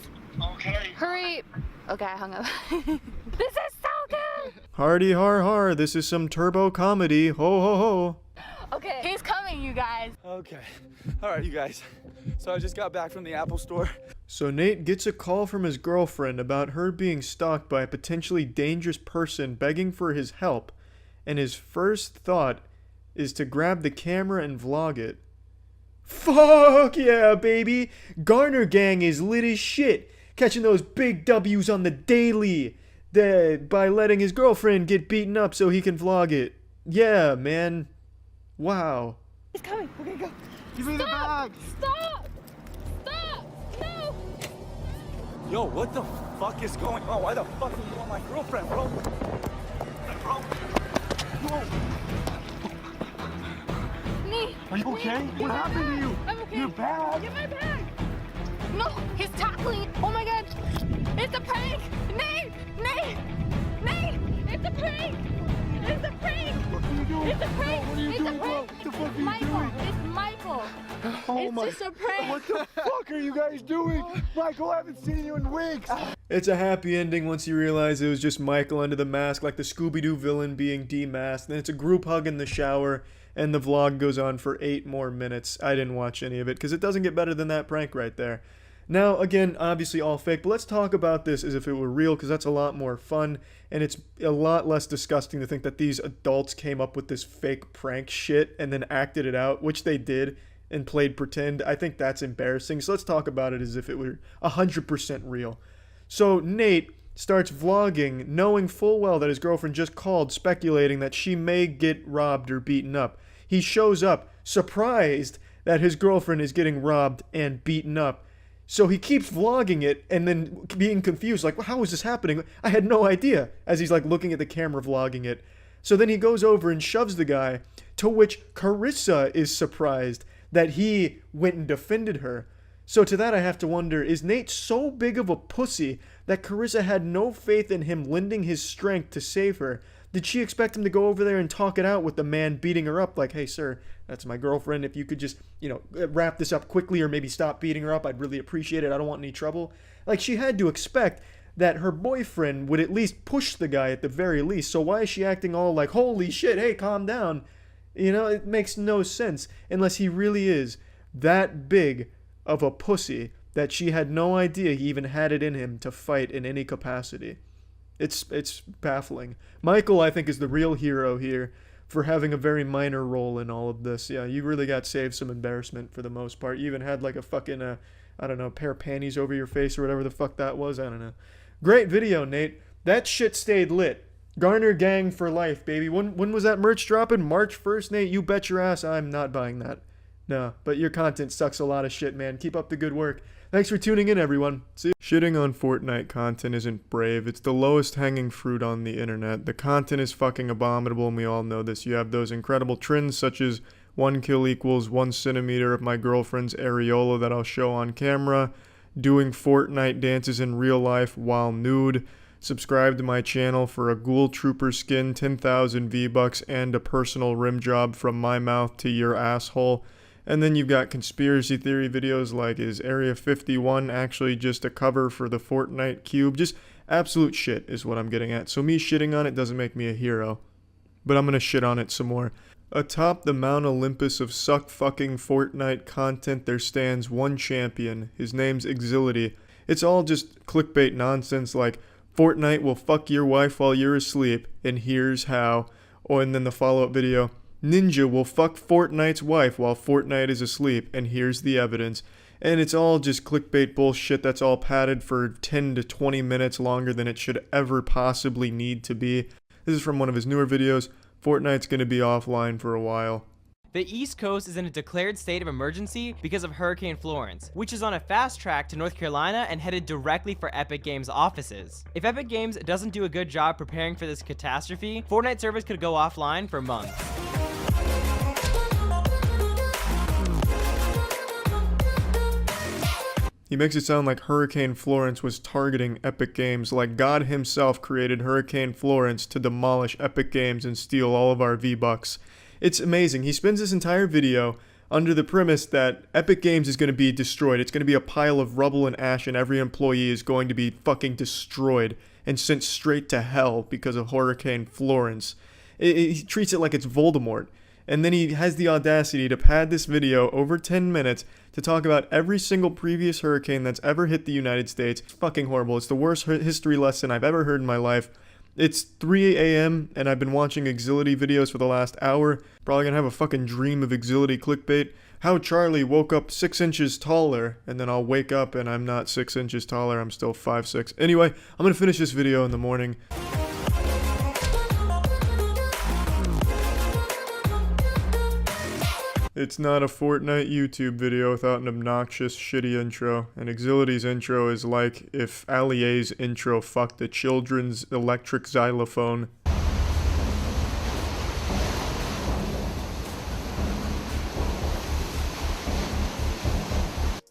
Okay. Hurry. Okay, I hung up. This is so good. Hardy har har, this is some turbo comedy. Ho ho ho. Okay, he's coming, you guys. Okay. All right, you guys. So I just got back from the Apple store. So Nate gets a call from his girlfriend about her being stalked by a potentially dangerous person begging for his help, and his first thought is to grab the camera and vlog it. Fuck yeah, baby! Garner Gang is lit as shit, catching those big W's on the daily, by letting his girlfriend get beaten up so he can vlog it. Yeah, man. Wow. He's coming. Okay, go. Give me the bag. Stop! Stop! No! Yo, what the fuck is going on? Why the fuck do you want my girlfriend, bro? Bro. Nate! Are you okay? What happened to you? I'm okay. Your bag? Get my bag! No! He's tackling! Oh my god! It's a prank! Nate! Nate! Nate! It's a prank! It's a prank! What are you doing? It's a prank! What are you It's doing, a bro? prank! What the fuck are you Michael! doing? It's Michael! It's just a prank! What the fuck are you guys doing? Michael, I haven't seen you in weeks. It's a happy ending once you realize it was just Michael under the mask, like the Scooby-Doo villain being demasked. Then it's a group hug in the shower, and the vlog goes on for 8 more minutes. I didn't watch any of it, because it doesn't get better than that prank right there. Now, again, obviously all fake, but let's talk about this as if it were real, because that's a lot more fun, and it's a lot less disgusting to think that these adults came up with this fake prank shit and then acted it out, which they did, and played pretend. I think that's embarrassing, so let's talk about it as if it were 100% real. So Nate starts vlogging, knowing full well that his girlfriend just called, speculating that she may get robbed or beaten up. He shows up, surprised that his girlfriend is getting robbed and beaten up. So he keeps vlogging it and then being confused, like, well, how is this happening? I had no idea, as he's like looking at the camera vlogging it. So then he goes over and shoves the guy, to which Carissa is surprised that he went and defended her. So to that I have to wonder, is Nate so big of a pussy that Carissa had no faith in him lending his strength to save her? Did she expect him to go over there and talk it out with the man beating her up? Like, hey, sir, that's my girlfriend. If you could just, wrap this up quickly or maybe stop beating her up, I'd really appreciate it. I don't want any trouble. Like, she had to expect that her boyfriend would at least push the guy at the very least. So why is she acting all like, holy shit, hey, calm down? It makes no sense unless he really is that big of a pussy that she had no idea he even had it in him to fight in any capacity. It's baffling. Michael, I think, is the real hero here for having a very minor role in all of this. Yeah, you really got saved some embarrassment for the most part. You even had like a fucking, I don't know, pair of panties over your face or whatever the fuck that was. I don't know. Great video, Nate. That shit stayed lit. Garner Gang for life, baby. When was that merch dropping? March 1st, Nate? You bet your ass I'm not buying that. No, but your content sucks a lot of shit, man. Keep up the good work. Thanks for tuning in, everyone. See you. Shitting on Fortnite content isn't brave. It's the lowest hanging fruit on the internet. The content is fucking abominable, and we all know this. You have those incredible trends such as 1 kill equals 1 centimeter of my girlfriend's areola that I'll show on camera, doing Fortnite dances in real life while nude. Subscribe to my channel for a Ghoul Trooper skin, 10,000 V-Bucks, and a personal rim job from my mouth to your asshole. And then you've got conspiracy theory videos like, is Area 51 actually just a cover for the Fortnite cube? Just absolute shit is what I'm getting at. So me shitting on it doesn't make me a hero. But I'm gonna shit on it some more. Atop the Mount Olympus of suck-fucking Fortnite content, there stands one champion. His name's Exility. It's all just clickbait nonsense like, Fortnite will fuck your wife while you're asleep, and here's how. Oh, and then the follow-up video, Ninja will fuck Fortnite's wife while Fortnite is asleep, and here's the evidence. And it's all just clickbait bullshit that's all padded for 10 to 20 minutes longer than it should ever possibly need to be. This is from one of his newer videos. Fortnite's gonna be offline for a while. The East Coast is in a declared state of emergency because of Hurricane Florence, which is on a fast track to North Carolina and headed directly for Epic Games offices. If Epic Games doesn't do a good job preparing for this catastrophe, Fortnite servers could go offline for months. He makes it sound like Hurricane Florence was targeting Epic Games, like God himself created Hurricane Florence to demolish Epic Games and steal all of our V-Bucks. It's amazing. He spends this entire video under the premise that Epic Games is going to be destroyed. It's going to be a pile of rubble and ash, and every employee is going to be fucking destroyed and sent straight to hell because of Hurricane Florence. He treats it like it's Voldemort. and then he has the audacity to pad this video over 10 minutes to talk about every single previous hurricane that's ever hit the United States. It's fucking horrible. It's the worst history lesson I've ever heard in my life. It's 3 a.m. and I've been watching Exility videos for the last hour. Probably gonna have a fucking dream of Exility clickbait. How Charlie woke up 6 inches taller, and then I'll wake up and I'm not 6 inches taller, I'm still 5'6". Anyway, I'm gonna finish this video in the morning. It's not a Fortnite YouTube video without an obnoxious, shitty intro. And Exility's intro is like if Allier's intro fucked a children's electric xylophone.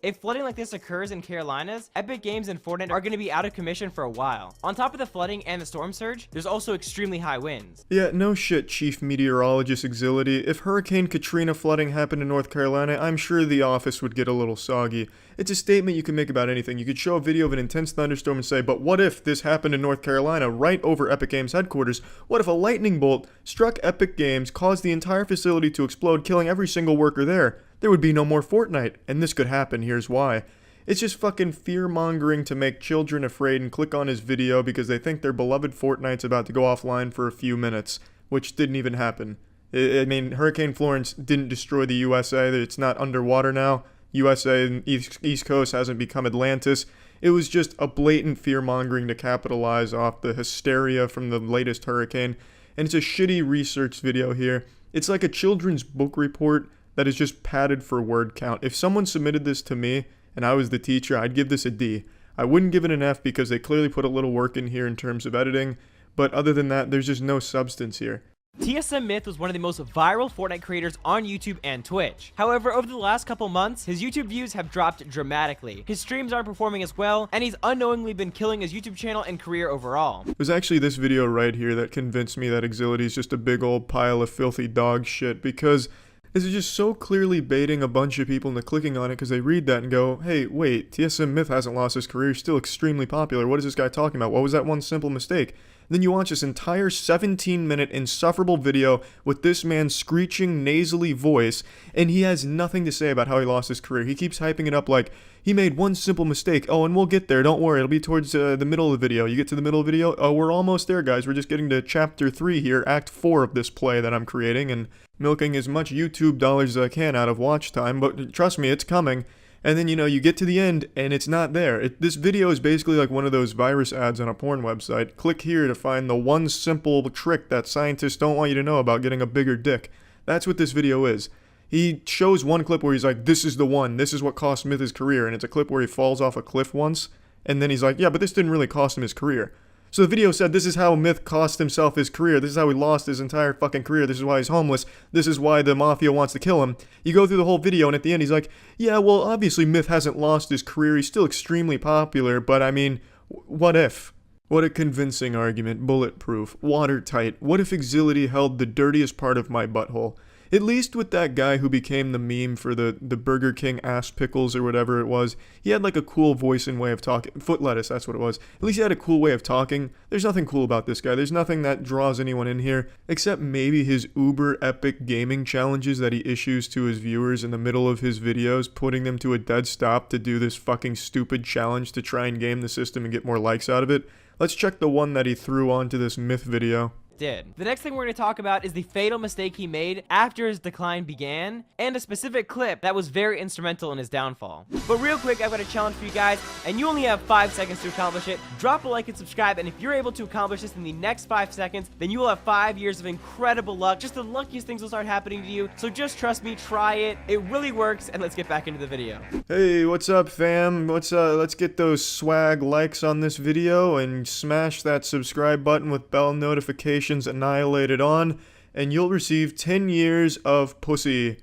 If flooding like this occurs in Carolinas, Epic Games and Fortnite are going to be out of commission for a while. On top of the flooding and the storm surge, there's also extremely high winds. Yeah, no shit, Chief Meteorologist Exility. If Hurricane Katrina flooding happened in North Carolina, I'm sure the office would get a little soggy. It's a statement you can make about anything. You could show a video of an intense thunderstorm and say, but what if this happened in North Carolina right over Epic Games headquarters? What if a lightning bolt struck Epic Games, caused the entire facility to explode, killing every single worker there? There would be no more Fortnite, and this could happen, here's why. It's just fucking fear-mongering to make children afraid and click on his video because they think their beloved Fortnite's about to go offline for a few minutes, which didn't even happen. I mean, Hurricane Florence didn't destroy the USA, it's not underwater now. USA and East Coast hasn't become Atlantis. It was just a blatant fear-mongering to capitalize off the hysteria from the latest hurricane, and it's a shitty research video here. It's like a children's book report that is just padded for word count. If someone submitted this to me and I was the teacher, I'd give this a D. I wouldn't give it an F because they clearly put a little work in here in terms of editing, but other than that, there's just no substance here. TSM Myth was one of the most viral Fortnite creators on YouTube and Twitch. However, over the last couple months, his YouTube views have dropped dramatically. His streams aren't performing as well, and he's unknowingly been killing his YouTube channel and career overall. It was actually this video right here that convinced me that Exility is just a big old pile of filthy dog shit, because this is just so clearly baiting a bunch of people into clicking on it because they read that and go, hey, wait, TSM Myth hasn't lost his career, he's still extremely popular. What is this guy talking about? What was that one simple mistake? And then you watch this entire 17-minute insufferable video with this man's screeching, nasally voice, and he has nothing to say about how he lost his career. He keeps hyping it up like, he made one simple mistake. Oh, and we'll get there. Don't worry. It'll be towards the middle of the video. You get to the middle of the video. Oh, we're almost there, guys. We're just getting to chapter 3 here, act 4 of this play that I'm creating, and milking as much YouTube dollars as I can out of watch time. But trust me, it's coming. And then, you know, you get to the end, and it's not there. This video is basically like one of those virus ads on a porn website. Click here to find the one simple trick that scientists don't want you to know about getting a bigger dick. That's what this video is. He shows one clip where he's like, this is the one, this is what cost Myth his career, and it's a clip where he falls off a cliff once, and then he's like, yeah, but this didn't really cost him his career. So the video said, this is how Myth cost himself his career, this is how he lost his entire fucking career, this is why he's homeless, this is why the mafia wants to kill him. You go through the whole video, and at the end he's like, yeah, well, obviously Myth hasn't lost his career, he's still extremely popular, but I mean, what if? What a convincing argument, bulletproof, watertight. What if Exility held the dirtiest part of my butthole? At least with that guy who became the meme for the Burger King ass pickles or whatever it was, he had like a cool voice and way of talking. Foot lettuce, that's what it was. At least he had a cool way of talking. There's nothing cool about this guy. There's nothing that draws anyone in here, except maybe his uber epic gaming challenges that he issues to his viewers in the middle of his videos, putting them to a dead stop to do this fucking stupid challenge to try and game the system and get more likes out of it. Let's check the one that he threw onto this Myth video. Did. The next thing we're going to talk about is the fatal mistake he made after his decline began, and a specific clip that was very instrumental in his downfall. But real quick, I've got a challenge for you guys, and you only have 5 seconds to accomplish it. Drop a like and subscribe, and if you're able to accomplish this in the next 5 seconds, then you will have 5 years of incredible luck. Just the luckiest things will start happening to you, so just trust me, try it. It really works, and let's get back into the video. Hey, what's up, fam? Let's get those swag likes on this video and smash that subscribe button with bell notifications annihilated on, and you'll receive 10 years of pussy.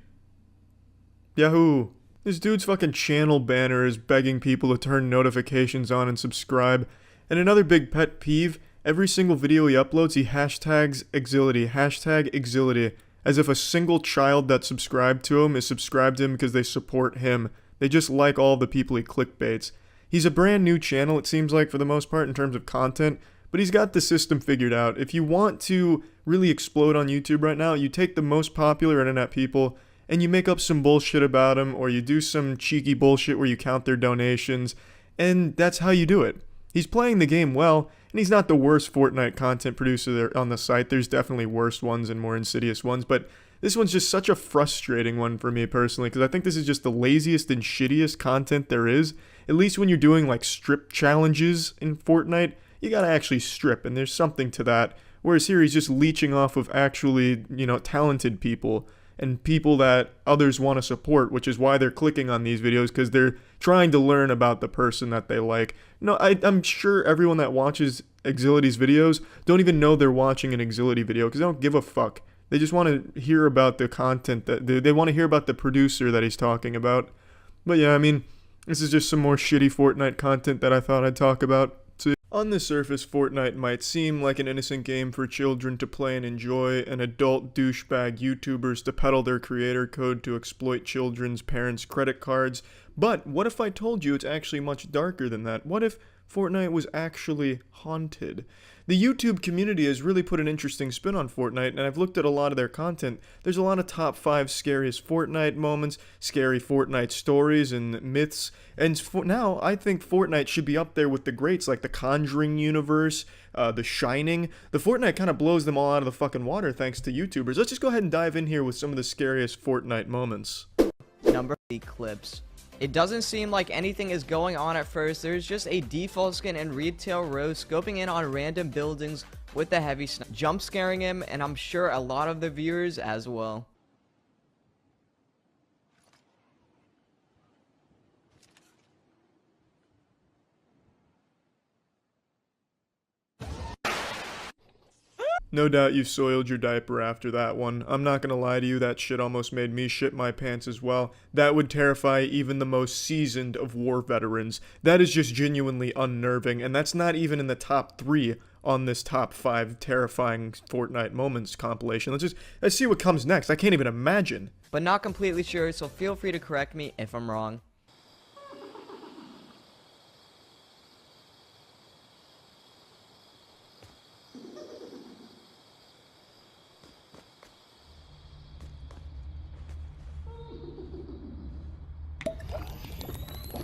Yahoo! This dude's fucking channel banner is begging people to turn notifications on and subscribe. And another big pet peeve, every single video he uploads, he hashtags Exility, hashtag Exility, as if a single child that subscribed to him is subscribed to him because they support him. They just like all the people he clickbaits. He's a brand new channel, it seems like, for the most part, in terms of content, but he's got the system figured out. If you want to really explode on YouTube right now. You take the most popular internet people and you make up some bullshit about them, or you do some cheeky bullshit where you count their donations, and that's how you do it. He's playing the game well, and he's not the worst Fortnite content producer there on the site. There's definitely worse ones and more insidious ones, but this one's just such a frustrating one for me personally, because I think this is just the laziest and shittiest content there is. At least when you're doing like strip challenges in Fortnite, you gotta actually strip, and there's something to that. Whereas here he's just leeching off of actually, talented people and people that others want to support, which is why they're clicking on these videos, because they're trying to learn about the person that they like. No, I'm sure everyone that watches Exility's videos don't even know they're watching an Exility video, because they don't give a fuck. They just want to hear about the content, that they want to hear about the producer that he's talking about. But yeah, I mean, this is just some more shitty Fortnite content that I thought I'd talk about. On the surface, Fortnite might seem like an innocent game for children to play and enjoy, and adult douchebag YouTubers to peddle their creator code to exploit children's parents' credit cards. But what if I told you it's actually much darker than that? What if Fortnite was actually haunted? The YouTube community has really put an interesting spin on Fortnite, and I've looked at a lot of their content. There's a lot of top 5 scariest Fortnite moments, scary Fortnite stories and myths, and now I think Fortnite should be up there with the greats like the Conjuring universe, The Shining. The Fortnite kind of blows them all out of the fucking water thanks to YouTubers. Let's just go ahead and dive in here with some of the scariest Fortnite moments. Number 3, clips. It doesn't seem like anything is going on at first. There's just a default skin and retail row scoping in on random buildings with a heavy jump scaring him, and I'm sure a lot of the viewers as well. No doubt you soiled your diaper after that one. I'm not gonna lie to you, that shit almost made me shit my pants as well. That would terrify even the most seasoned of war veterans. That is just genuinely unnerving, and that's not even in the top 3 on this top 5 terrifying Fortnite moments compilation. Let's see what comes next. I can't even imagine. But not completely sure, so feel free to correct me if I'm wrong.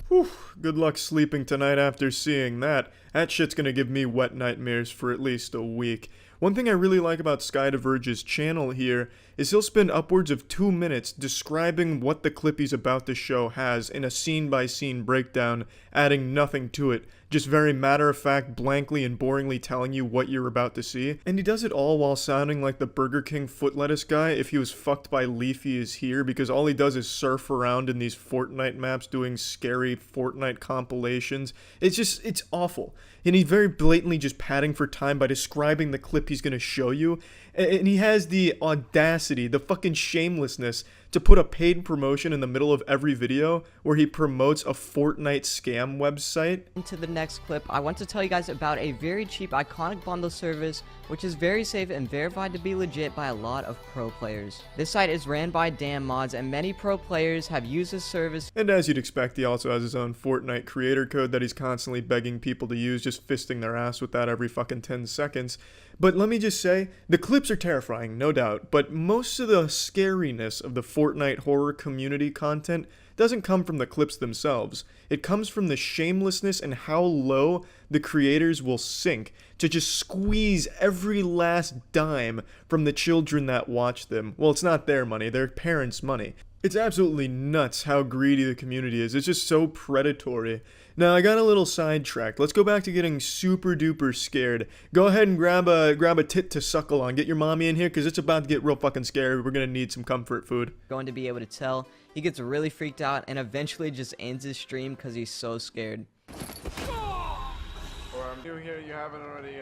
Whew, good luck sleeping tonight after seeing that. That shit's gonna give me wet nightmares for at least a week. One thing I really like about SkyDiverge's channel here is he'll spend upwards of 2 minutes describing what the clip he's about to show has in a scene-by-scene breakdown, adding nothing to it, just very matter-of-fact, blankly and boringly telling you what you're about to see. And he does it all while sounding like the Burger King foot lettuce guy if he was fucked by Leafy is here, because all he does is surf around in these Fortnite maps doing scary Fortnite compilations. It's awful. And he's very blatantly just padding for time by describing the clip he's gonna show you. And he has the audacity, the fucking shamelessness to put a paid promotion in the middle of every video where he promotes a Fortnite scam website. Into the next clip, I want to tell you guys about a very cheap iconic bundle service which is very safe and verified to be legit by a lot of pro players. This site is ran by Damn Mods, and many pro players have used this service. And as you'd expect, he also has his own Fortnite creator code that he's constantly begging people to use, just fisting their ass with that every fucking 10 seconds. But let me just say, the clips are terrifying, no doubt, but most of the scariness of the Fortnite horror community content doesn't come from the clips themselves. It comes from the shamelessness and how low the creators will sink to just squeeze every last dime from the children that watch them. Well, it's not their money, their parents' money. It's absolutely nuts how greedy the community is. It's just so predatory. Now, I got a little sidetracked. Let's go back to getting super duper scared. Go ahead and grab a tit to suckle on. Get your mommy in here, because it's about to get real fucking scary. We're gonna need some comfort food. Going to be able to tell. He gets really freaked out and eventually just ends his stream because he's so scared. Or I'm new here, you haven't already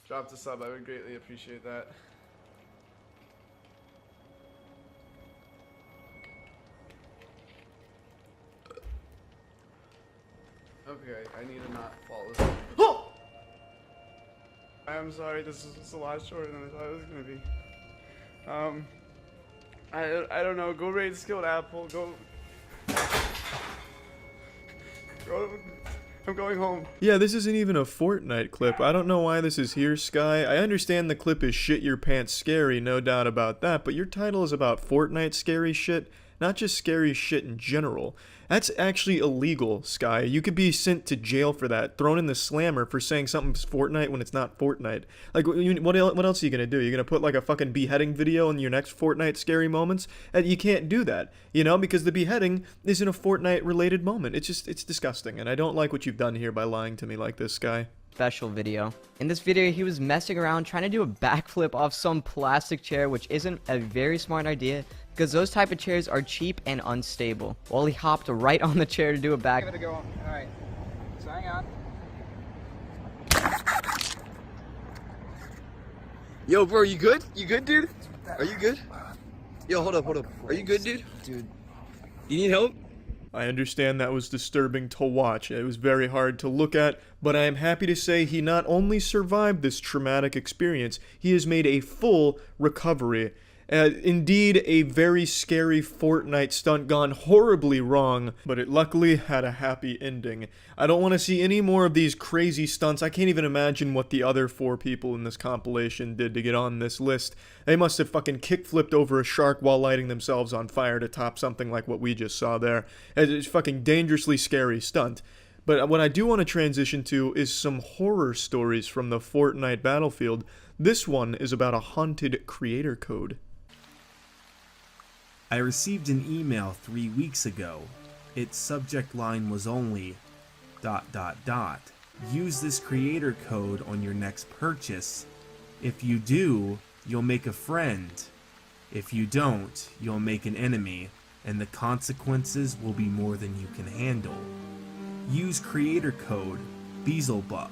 dropped a sub, I would greatly appreciate that. Okay, I need to not fall asleep. Oh! I'm sorry, this is a lot shorter than I thought it was gonna be. I don't know, go raid Skilled Apple, go I'm going home. Yeah, this isn't even a Fortnite clip. I don't know why this is here, Sky. I understand the clip is shit your pants scary, no doubt about that, but your title is about Fortnite scary shit, not just scary shit in general. That's actually illegal, Sky. You could be sent to jail for that, thrown in the slammer for saying something's Fortnite when it's not Fortnite. Like, what else are you gonna do? You're gonna put like a fucking beheading video in your next Fortnite scary moments? And you can't do that, you know, because the beheading isn't a Fortnite related moment. It's disgusting, and I don't like what you've done here by lying to me like this, Sky. Special video. In this video, he was messing around trying to do a backflip off some plastic chair, which isn't a very smart idea because those type of chairs are cheap and unstable. Well, he hopped right on the chair to do a back. Give it a go. All right. So hang on. Yo, bro, you good? You good, dude? Are you good? Yo, hold up. Are you good, dude? Dude, you need help? I understand that was disturbing to watch. It was very hard to look at, but I am happy to say he not only survived this traumatic experience, he has made a full recovery. Indeed, a very scary Fortnite stunt gone horribly wrong, but it luckily had a happy ending. I don't want to see any more of these crazy stunts. I can't even imagine what the other 4 people in this compilation did to get on this list. They must have fucking kickflipped over a shark while lighting themselves on fire to top something like what we just saw there. It's a fucking dangerously scary stunt. But what I do want to transition to is some horror stories from the Fortnite battlefield. This one is about a haunted creator code. I received an email 3 weeks ago. Its subject line was only ... Use this creator code on your next purchase. If you do, you'll make a friend. If you don't, you'll make an enemy, and the consequences will be more than you can handle. Use creator code Beelzebub.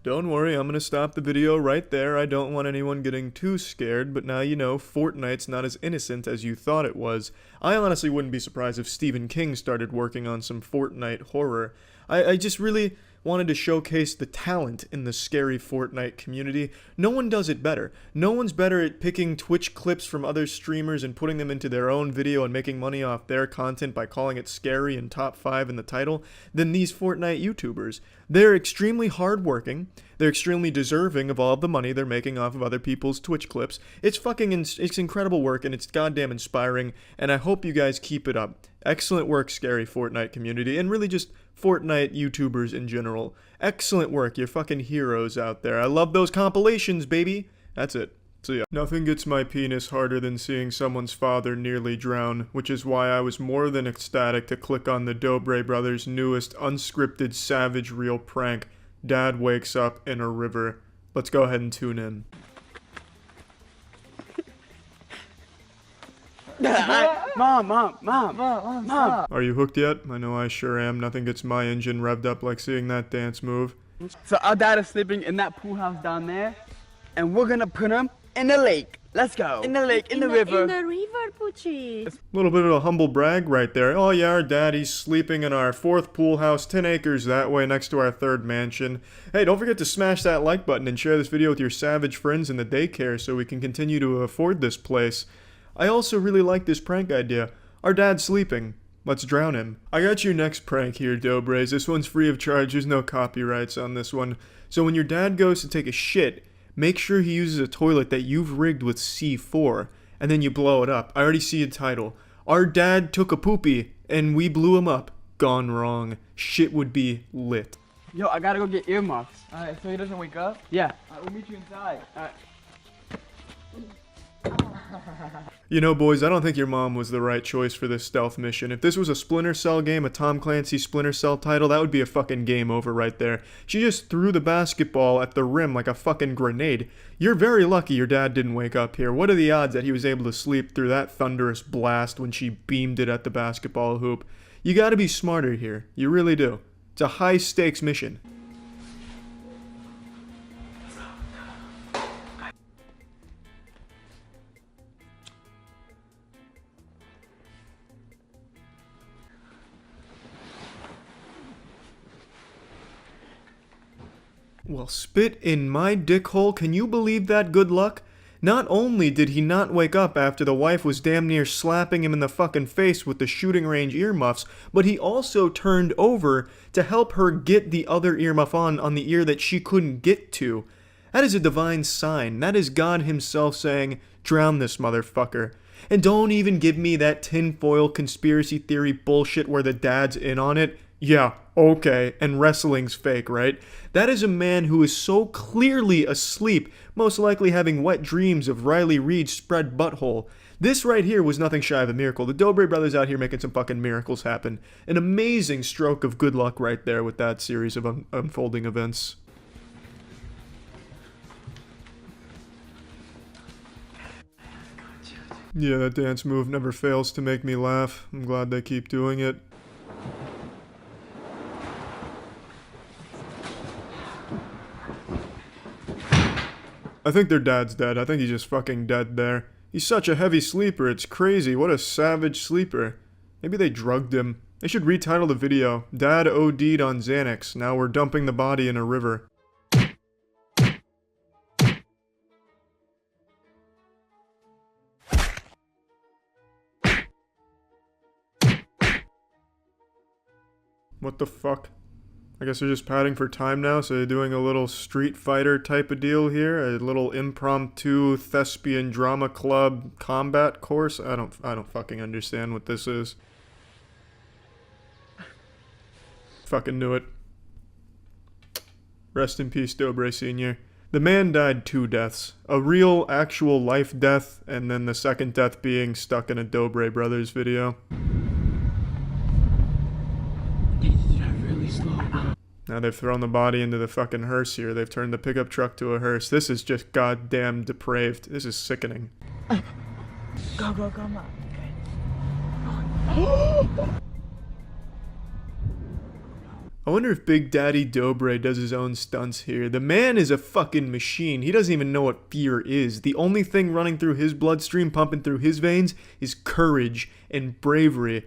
Don't worry, I'm gonna stop the video right there. I don't want anyone getting too scared, but now you know Fortnite's not as innocent as you thought it was. I honestly wouldn't be surprised if Stephen King started working on some Fortnite horror. I just really wanted to showcase the talent in the scary Fortnite community. No one does it better. No one's better at picking Twitch clips from other streamers and putting them into their own video and making money off their content by calling it scary and top 5 in the title than these Fortnite YouTubers. They're extremely hardworking. They're extremely deserving of all of the money they're making off of other people's Twitch clips. It's incredible work, and it's goddamn inspiring, and I hope you guys keep it up. Excellent work, scary Fortnite community, and really just Fortnite YouTubers in general. Excellent work, you're fucking heroes out there. I love those compilations, baby. That's it. See ya. Nothing gets my penis harder than seeing someone's father nearly drown, which is why I was more than ecstatic to click on the Dobre brothers' newest unscripted savage reel prank. Dad wakes up in a river. Let's go ahead and tune in. Mom. Are you hooked yet? I know I sure am. Nothing gets my engine revved up like seeing that dance move. So our dad is sleeping in that pool house down there, and we're gonna put him in the lake. Let's go. In the lake, in the river. In the river, Poochie. A little bit of a humble brag right there. Oh yeah, our daddy's sleeping in our 4th pool house, 10 acres that way next to our 3rd mansion. Hey, don't forget to smash that like button and share this video with your savage friends in the daycare so we can continue to afford this place. I also really like this prank idea. Our dad's sleeping. Let's drown him. I got your next prank here, Dobres. This one's free of charge. There's no copyrights on this one. So when your dad goes to take a shit, make sure he uses a toilet that you've rigged with C4, and then you blow it up. I already see a title. Our dad took a poopy, and we blew him up. Gone wrong. Shit would be lit. Yo, I gotta go get earmuffs. Alright, so he doesn't wake up? Yeah. Alright, we'll meet you inside. Alright. You know, boys, I don't think your mom was the right choice for this stealth mission. If this was a Splinter Cell game, a Tom Clancy Splinter Cell title, that would be a fucking game over right there. She just threw the basketball at the rim like a fucking grenade. You're very lucky your dad didn't wake up here. What are the odds that he was able to sleep through that thunderous blast when she beamed it at the basketball hoop? You gotta be smarter here. You really do. It's a high-stakes mission. Well, spit in my dick hole. Can you believe that, good luck? Not only did he not wake up after the wife was damn near slapping him in the fucking face with the shooting range earmuffs, but he also turned over to help her get the other earmuff on the ear that she couldn't get to. That is a divine sign. That is God himself saying, drown this motherfucker. And don't even give me that tinfoil conspiracy theory bullshit where the dad's in on it. Yeah, okay, and wrestling's fake, right? That is a man who is so clearly asleep, most likely having wet dreams of Riley Reid's spread butthole. This right here was nothing shy of a miracle. The Dobre brothers out here making some fucking miracles happen. An amazing stroke of good luck right there with that series of unfolding events. Yeah, that dance move never fails to make me laugh. I'm glad they keep doing it. I think their dad's dead. I think he's just fucking dead there. He's such a heavy sleeper, it's crazy. What a savage sleeper. Maybe they drugged him. They should retitle the video, Dad OD'd on Xanax. Now we're dumping the body in a river. What the fuck? I guess they're just padding for time now, so they're doing a little Street Fighter type of deal here, a little impromptu thespian drama club combat course. I don't fucking understand what this is. Fucking knew it. Rest in peace, Dobre Sr. The man died 2 deaths. A real, actual life death, and then the second death being stuck in a Dobre Brothers video. Now they've thrown the body into the fucking hearse here. They've turned the pickup truck to a hearse. This is just goddamn depraved. This is sickening. Go, come on. I wonder if Big Daddy Dobre does his own stunts here. The man is a fucking machine. He doesn't even know what fear is. The only thing running through his bloodstream, pumping through his veins, is courage and bravery.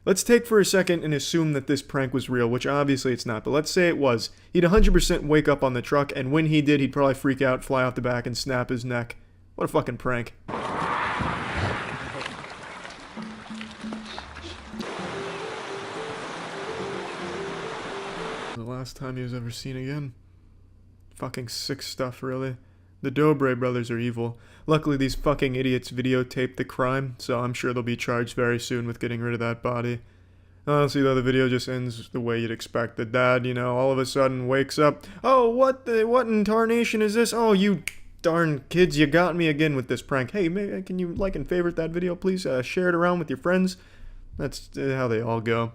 Let's take for a second and assume that this prank was real, which obviously it's not, but let's say it was. He'd 100% wake up on the truck, and when he did, he'd probably freak out, fly out the back, and snap his neck. What a fucking prank. The last time he was ever seen again. Fucking sick stuff, really. The Dobre brothers are evil. Luckily, these fucking idiots videotaped the crime, so I'm sure they'll be charged very soon with getting rid of that body. Honestly, though, the video just ends the way you'd expect. The dad, you know, all of a sudden wakes up. Oh, what in tarnation is this? Oh, you darn kids, you got me again with this prank. Hey, can you like and favorite that video, please? Share it around with your friends. That's how they all go.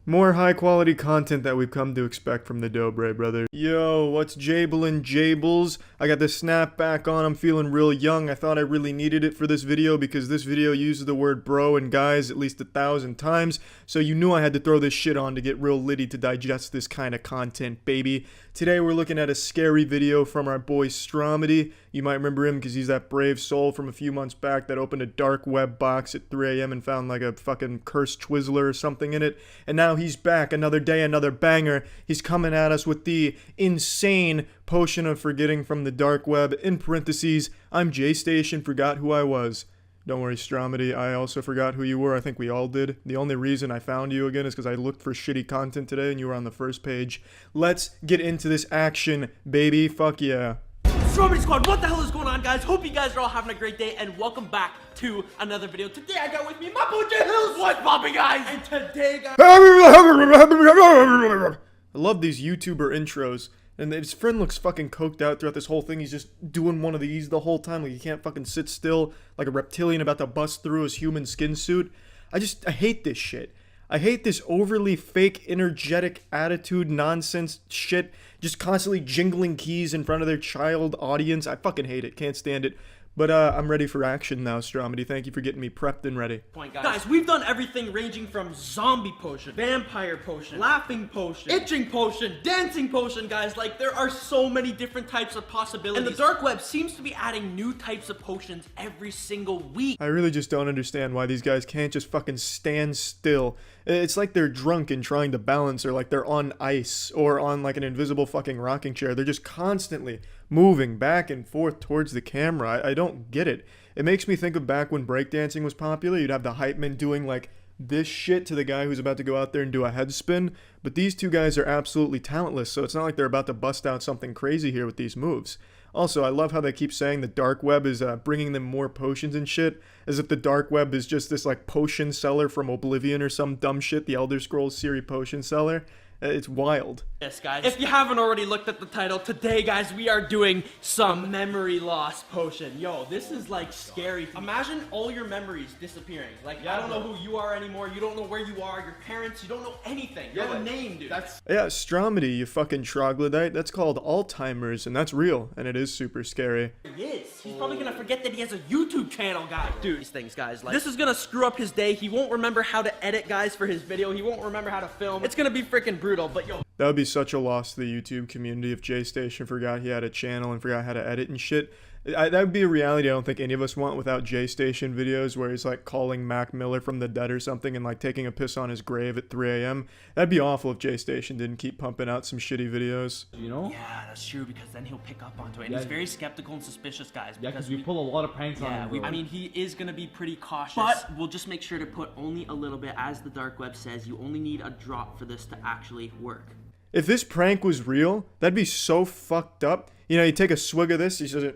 More high-quality content that we've come to expect from the Dobre brothers. Yo, what's jablin' jables? I got the snapback on, I'm feeling real young. I thought I really needed it for this video because this video uses the word bro and guys at least 1,000 times. So you knew I had to throw this shit on to get real litty to digest this kind of content, baby. Today we're looking at a scary video from our boy Stromedy. You might remember him because he's that brave soul from a few months back that opened a dark web box at 3 a.m. and found like a fucking cursed Twizzler or something in it. And now he's back, another day, another banger. He's coming at us with the insane potion of forgetting from the dark web. In parentheses, I'm J-Station, forgot who I was. Don't worry, Stromedy, I also forgot who you were. I think we all did. The only reason I found you again is because I looked for shitty content today and you were on the first page. Let's get into this action, baby. Fuck yeah. Stromedy Squad, what the hell is going on, guys? Hope you guys are all having a great day, and welcome back to another video. Today I got with me my boy Hills. What's poppin', guys? And today, guys, I love these YouTuber intros. And his friend looks fucking coked out throughout this whole thing. He's just doing one of these the whole time. Like he can't fucking sit still like a reptilian about to bust through his human skin suit. I hate this shit. I hate this overly fake, energetic attitude, nonsense shit. Just constantly jingling keys in front of their child audience. I fucking hate it. Can't stand it. But I'm ready for action now, Stromedy. Thank you for getting me prepped and ready. Guys, we've done everything ranging from zombie potion, vampire potion, laughing potion, itching potion, dancing potion, guys. Like, there are so many different types of possibilities. And the dark web seems to be adding new types of potions every single week. I really just don't understand why these guys can't just fucking stand still. It's like they're drunk and trying to balance, or like they're on ice, or on like an invisible fucking rocking chair. They're just constantly moving back and forth towards the camera. I don't get it. It makes me think of back when breakdancing was popular. You'd have the hype men doing like this shit to the guy who's about to go out there and do a head spin. But these two guys are absolutely talentless, so it's not like they're about to bust out something crazy here with these moves. Also, I love how they keep saying the dark web is bringing them more potions and shit, as if the dark web is just this like potion seller from Oblivion or some dumb shit, the Elder Scrolls series potion seller. It's wild. Yes, guys. If you haven't already looked at the title, today, guys, we are doing some memory loss potion. Yo, this is like scary. Imagine all your memories disappearing. Like, I don't know who you are anymore. You don't know where you are. Your parents, you don't know anything. You have a name, dude. Yeah, Stromedy, you fucking troglodyte. That's called Alzheimer's, and that's real, and it is super scary. He is. He's probably gonna forget that he has a YouTube channel, guys. Dude, these things, guys. Like, this is gonna screw up his day. He won't remember how to edit, guys, for his video. He won't remember how to film. It's gonna be freaking brutal. But yo, that would be such a loss to the YouTube community if J-Station forgot he had a channel and forgot how to edit and shit. That would be a reality I don't think any of us want without J-Station videos where he's like calling Mac Miller from the dead or something and like taking a piss on his grave at 3 a.m. That'd be awful if J-Station didn't keep pumping out some shitty videos. you know? Yeah, that's true, because then he'll pick up onto it. And he's very skeptical and suspicious, guys. Yeah, because we pull a lot of pranks on him. I mean, he is gonna be pretty cautious. But we'll just make sure to put only a little bit. As the dark web says, you only need a drop for this to actually work. If this prank was real, that'd be so fucked up. You know, you take a swig of this, he says,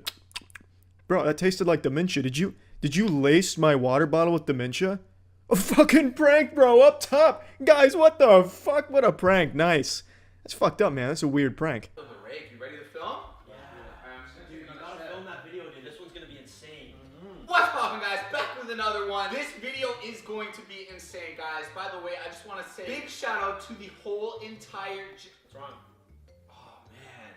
bro, that tasted like Dementia. Did you lace my water bottle with Dementia? A fucking prank, bro, up top. Guys, what the fuck? What a prank. Nice. That's fucked up, man. That's a weird prank. Rick, you ready to film? Yeah. Dude, you gotta film that video, dude. This one's gonna be insane. What's poppin', guys? Back with another one. This video is going to be insane, guys. By the way, I just want to say big shout out to the whole entire... What's wrong? Oh, man.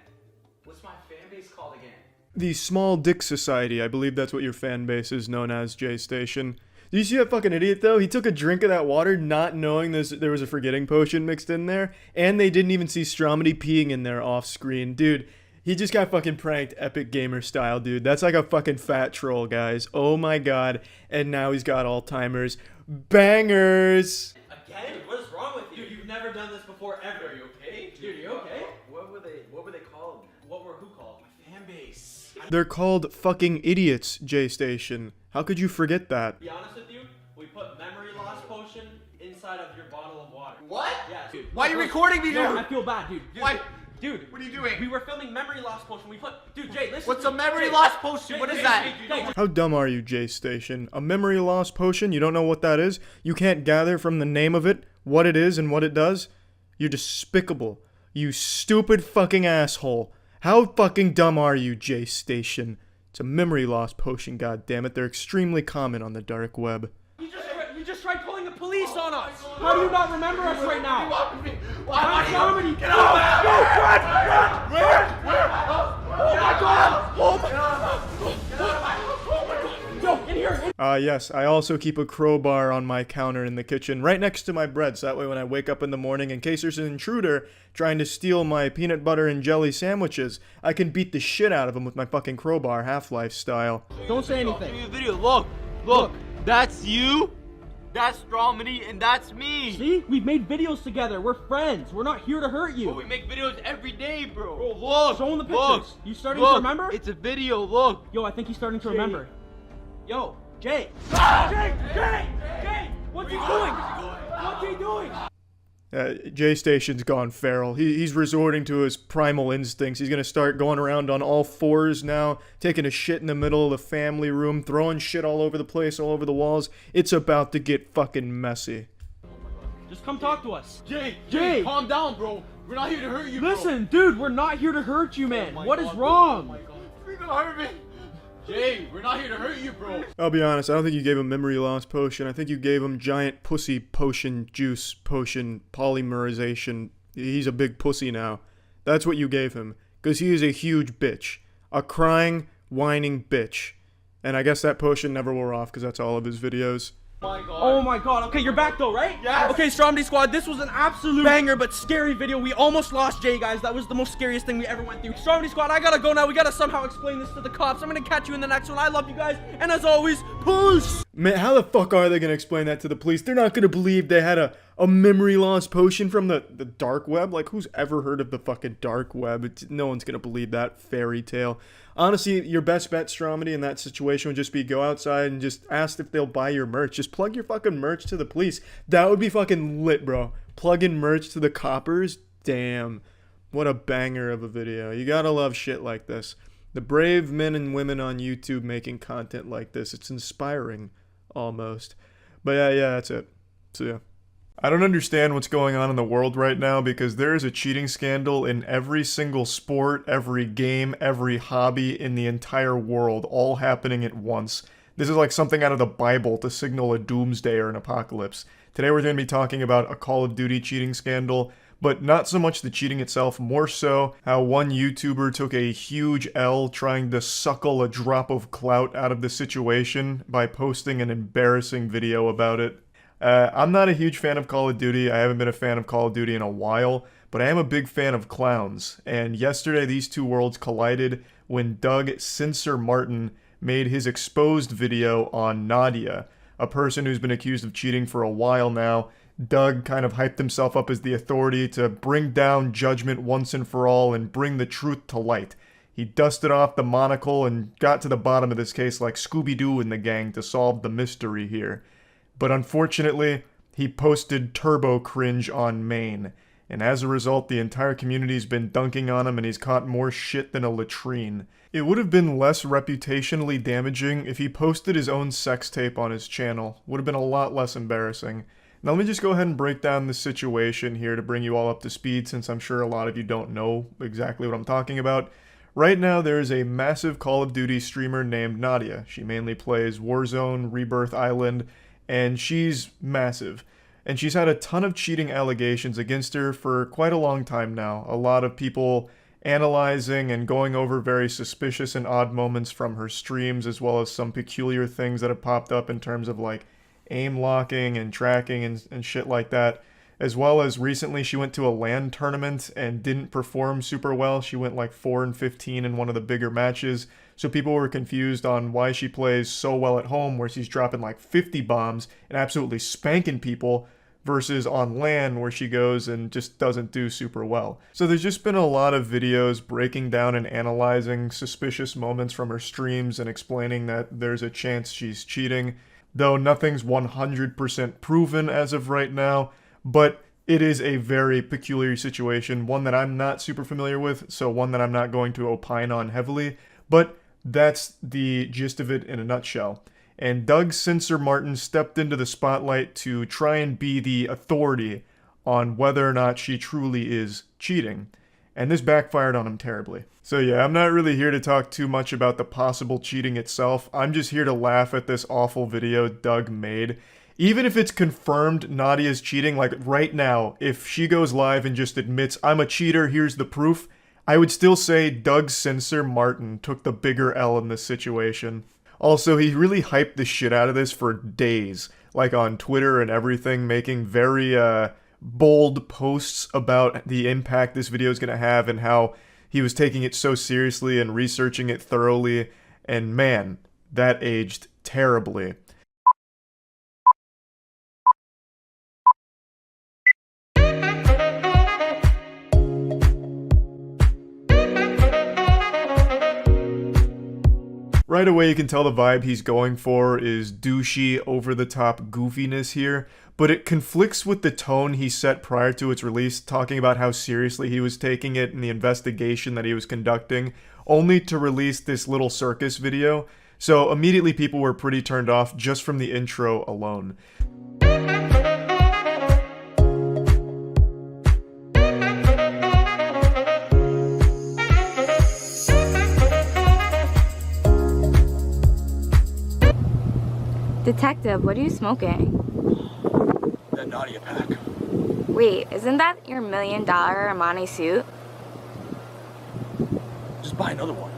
What's my fan base called again? The Small Dick Society. I believe that's what your fan base is known as, J-Station. Do you see that fucking idiot, though? He took a drink of that water not knowing there was a forgetting potion mixed in there, and they didn't even see Stromedy peeing in there off screen. Dude, he just got fucking pranked Epic Gamer style, dude. That's like a fucking fat troll, guys. Oh my god. And now he's got Alzheimer's. Bangers! Again? What is wrong with you? Dude, you've never done this before, ever. Are you okay? Dude, are you okay? What were they called? Who called? My fan base. They're called fucking idiots, J-Station. How could you forget that? To be honest with you, we put memory loss potion inside of your bottle of water. What? Yeah, dude. Why are you recording me, dude? No, I feel bad, dude. Why? Dude, what are you doing? We were filming memory loss potion. We put, dude, Jay, listen. What's to a memory Jay, loss potion? Jay, What is Jay, that? Jay, How dumb are you, J-Station? A memory loss potion? You don't know what that is? You can't gather from the name of it what it is and what it does? You're despicable. You stupid fucking asshole. How fucking dumb are you, J-Station? It's a memory loss potion, goddammit. They're extremely common on the dark web. You just tried calling the police on us. How do you not remember us right now? Why? Get out! Go, run! Oh my god! Oh my god! Yo, in here! Yes, I also keep a crowbar on my counter in the kitchen right next to my bread, so that way when I wake up in the morning, in case there's an intruder trying to steal my peanut butter and jelly sandwiches, I can beat the shit out of them with my fucking crowbar, Half-Life style. Don't say anything. Video, look, that's you, that's Stromedy, and that's me. See? We've made videos together. We're friends. We're not here to hurt you. Bro, we make videos every day, bro. Look, show him the pictures. Look, you starting to remember? It's a video, look. Yo, I think he's starting to remember. Yo, Jay. Jay! What's he doing? What's he doing? J-Station's gone feral. He's resorting to his primal instincts. He's gonna start going around on all fours now, taking a shit in the middle of the family room, throwing shit all over the place, all over the walls. It's about to get fucking messy. Just come talk to us. Jay, calm down, bro. We're not here to hurt you, bro. Listen, dude, we're not here to hurt you, man. What is wrong? You're gonna hurt me. Jay, we're not here to hurt you, bro. I'll be honest, I don't think you gave him memory loss potion. I think you gave him giant pussy potion, juice potion, polymerization. He's a big pussy now. That's what you gave him. Because he is a huge bitch. A crying, whining bitch. And I guess that potion never wore off because that's all of his videos. Oh my god. Okay, you're back though, right? Yes. Okay, Stromedy Squad, this was an absolute banger but scary video. We almost lost Jay, guys. That was the most scariest thing we ever went through. Stromedy Squad, I gotta go now. We gotta somehow explain this to the cops. I'm gonna catch you in the next one. I love you guys. And as always, peace! Man, how the fuck are they gonna explain that to the police? They're not gonna believe they had a A memory loss potion from the dark web? Like, who's ever heard of the fucking dark web? No one's gonna believe that fairy tale. Honestly, your best bet, Stromedy, in that situation would just be go outside and just ask if they'll buy your merch. Just plug your fucking merch to the police. That would be fucking lit, bro. Plugging merch to the coppers? Damn. What a banger of a video. You gotta love shit like this. The brave men and women on YouTube making content like this. It's inspiring, almost. But yeah, that's it. So yeah. I don't understand what's going on in the world right now because there is a cheating scandal in every single sport, every game, every hobby in the entire world, all happening at once. This is like something out of the Bible to signal a doomsday or an apocalypse. Today we're going to be talking about a Call of Duty cheating scandal, but not so much the cheating itself, more so how one YouTuber took a huge L trying to suckle a drop of clout out of the situation by posting an embarrassing video about it. I'm not a huge fan of Call of Duty. I haven't been a fan of Call of Duty in a while, but I am a big fan of clowns. And yesterday these two worlds collided when DoucheTuber Martin made his exposed video on Nadia, a person who's been accused of cheating for a while now. Doug kind of hyped himself up as the authority to bring down judgment once and for all and bring the truth to light. He dusted off the monocle and got to the bottom of this case like Scooby-Doo and the gang to solve the mystery here. But unfortunately, he posted turbo cringe on main, and as a result, the entire community's been dunking on him and he's caught more shit than a latrine. It would have been less reputationally damaging if he posted his own sex tape on his channel. Would have been a lot less embarrassing. Now let me just go ahead and break down the situation here to bring you all up to speed, since I'm sure a lot of you don't know exactly what I'm talking about. Right now, there is a massive Call of Duty streamer named Nadia. She mainly plays Warzone, Rebirth Island, and she's massive. And she's had a ton of cheating allegations against her for quite a long time now. A lot of people analyzing and going over very suspicious and odd moments from her streams, as well as some peculiar things that have popped up in terms of like aim locking and tracking and shit like that. As well as recently she went to a LAN tournament and didn't perform super well. She went like 4-15 in one of the bigger matches. So people were confused on why she plays so well at home where she's dropping like 50 bombs and absolutely spanking people versus on LAN where she goes and just doesn't do super well. So there's just been a lot of videos breaking down and analyzing suspicious moments from her streams and explaining that there's a chance she's cheating. Though nothing's 100% proven as of right now. But it is a very peculiar situation, one that I'm not super familiar with, so one that I'm not going to opine on heavily, but that's the gist of it in a nutshell. And DoucheTuber Martin stepped into the spotlight to try and be the authority on whether or not she truly is cheating, and this backfired on him terribly. So yeah, I'm not really here to talk too much about the possible cheating itself. I'm just here to laugh at this awful video Doug made. Even if it's confirmed Nadia's cheating, like right now, if she goes live and just admits, I'm a cheater, here's the proof, I would still say DoucheTuber Martin took the bigger L in this situation. Also, he really hyped the shit out of this for days, like on Twitter and everything, making very bold posts about the impact this video is going to have and how he was taking it so seriously and researching it thoroughly, and man, that aged terribly. Right away you can tell the vibe he's going for is douchey, over-the-top goofiness here, but it conflicts with the tone he set prior to its release, talking about how seriously he was taking it in the investigation that he was conducting, only to release this little circus video. So immediately people were pretty turned off just from the intro alone. Detective, what are you smoking? That Nadia pack. Wait, isn't that your $1 million Armani suit? Just buy another one.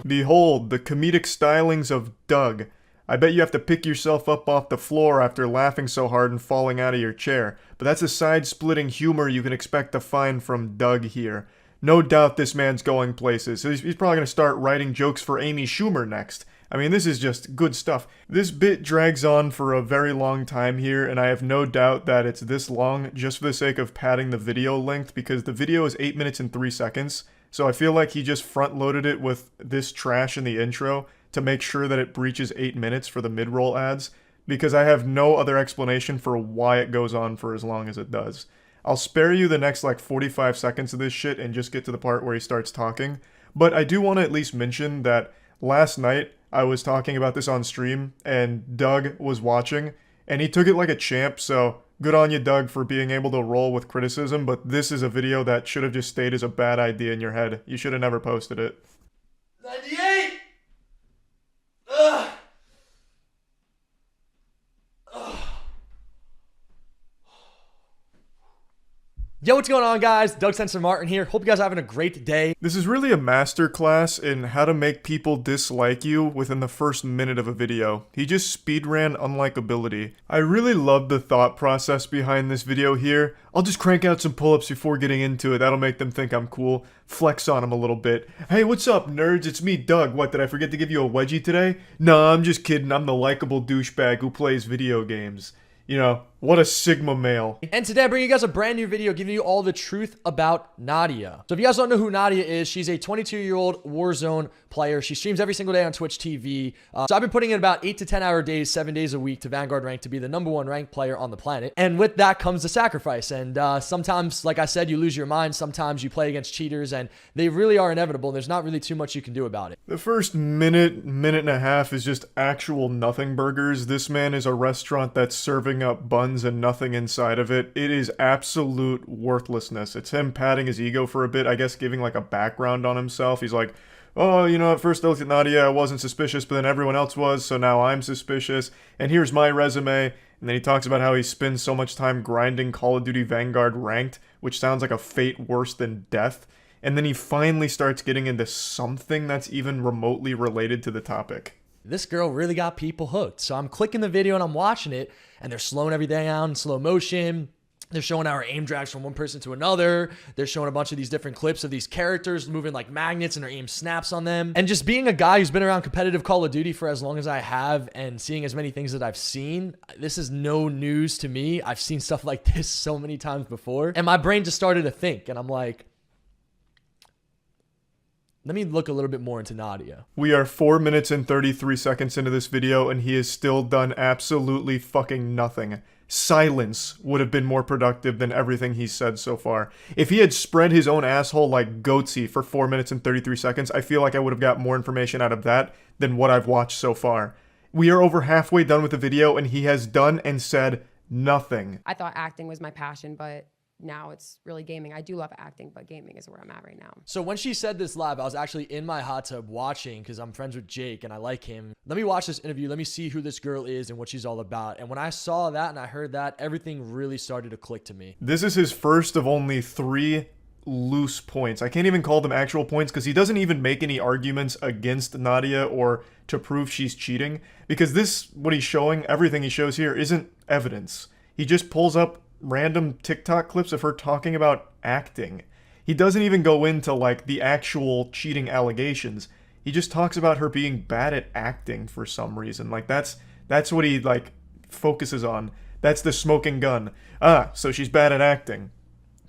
Behold, the comedic stylings of Doug. I bet you have to pick yourself up off the floor after laughing so hard and falling out of your chair. But that's a side-splitting humor you can expect to find from Doug here. No doubt this man's going places. He's probably going to start writing jokes for Amy Schumer next. I mean, this is just good stuff. This bit drags on for a very long time here, and I have no doubt that it's this long just for the sake of padding the video length, because the video is 8 minutes and 3 seconds, so I feel like he just front-loaded it with this trash in the intro to make sure that it breaches 8 minutes for the mid-roll ads, because I have no other explanation for why it goes on for as long as it does. I'll spare you the next like 45 seconds of this shit and just get to the part where he starts talking, but I do want to at least mention that last night I was talking about this on stream and Doug was watching and he took it like a champ, so good on you, Doug, for being able to roll with criticism, but this is a video that should have just stayed as a bad idea in your head. You should have never posted it. 98! Ugh! Yo, what's going on, guys? Doug Sensor Martin here. Hope you guys are having a great day. This is really a masterclass in how to make people dislike you within the first minute of a video. He just speedran unlikability. I really love the thought process behind this video here. I'll just crank out some pull-ups before getting into it. That'll make them think I'm cool. Flex on them a little bit. Hey, what's up, nerds? It's me, Doug. What, did I forget to give you a wedgie today? Nah, I'm just kidding. I'm the likable douchebag who plays video games. You know, what a Sigma male. And today I bring you guys a brand new video giving you all the truth about Nadia. So if you guys don't know who Nadia is, she's a 22-year-old Warzone player. She streams every single day on Twitch TV. So I've been putting in about 8 to 10 hour days, 7 days a week to Vanguard rank to be the #1 ranked player on the planet. And with that comes the sacrifice. And sometimes, like I said, you lose your mind. Sometimes you play against cheaters and they really are inevitable. There's not really too much you can do about it. The first minute and a half is just actual nothing burgers. This man is a restaurant that's serving up buns and nothing inside of it. It is absolute worthlessness. It's him patting his ego for a bit, I guess giving like a background on himself. He's like, oh, you know, at first I looked at Nadia, I wasn't suspicious, but then everyone else was, so now I'm suspicious. And here's my resume. And then he talks about how he spends so much time grinding Call of Duty Vanguard ranked, which sounds like a fate worse than death. And then he finally starts getting into something that's even remotely related to the topic. This girl really got people hooked. So I'm clicking the video and I'm watching it, and they're slowing everything down in slow motion. They're showing our aim drags from one person to another. They're showing a bunch of these different clips of these characters moving like magnets and their aim snaps on them. And just being a guy who's been around competitive Call of Duty for as long as I have and seeing as many things that I've seen, this is no news to me. I've seen stuff like this so many times before. And my brain just started to think, and I'm like, let me look a little bit more into Nadia. We are 4 minutes and 33 seconds into this video and he has still done absolutely fucking nothing. Silence would have been more productive than everything he's said so far. If he had spread his own asshole like Goatsy for 4 minutes and 33 seconds, I feel like I would have got more information out of that than what I've watched so far. We are over halfway done with the video and he has done and said nothing. I thought acting was my passion, but now it's really gaming. I do love acting, but gaming is where I'm at right now. So when she said this live, I was actually in my hot tub watching because I'm friends with Jake and I like him. Let me watch this interview. Let me see who this girl is and what she's all about. And when I saw that and I heard that, everything really started to click to me. This is his first of only 3 loose points. I can't even call them actual points because he doesn't even make any arguments against Nadia or to prove she's cheating. Because this, what he's showing, everything he shows here isn't evidence. He just pulls up random TikTok clips of her talking about acting. He doesn't even go into like the actual cheating allegations. He just talks about her being bad at acting for some reason. Like that's what he like focuses on. That's the smoking gun. Ah, so she's bad at acting.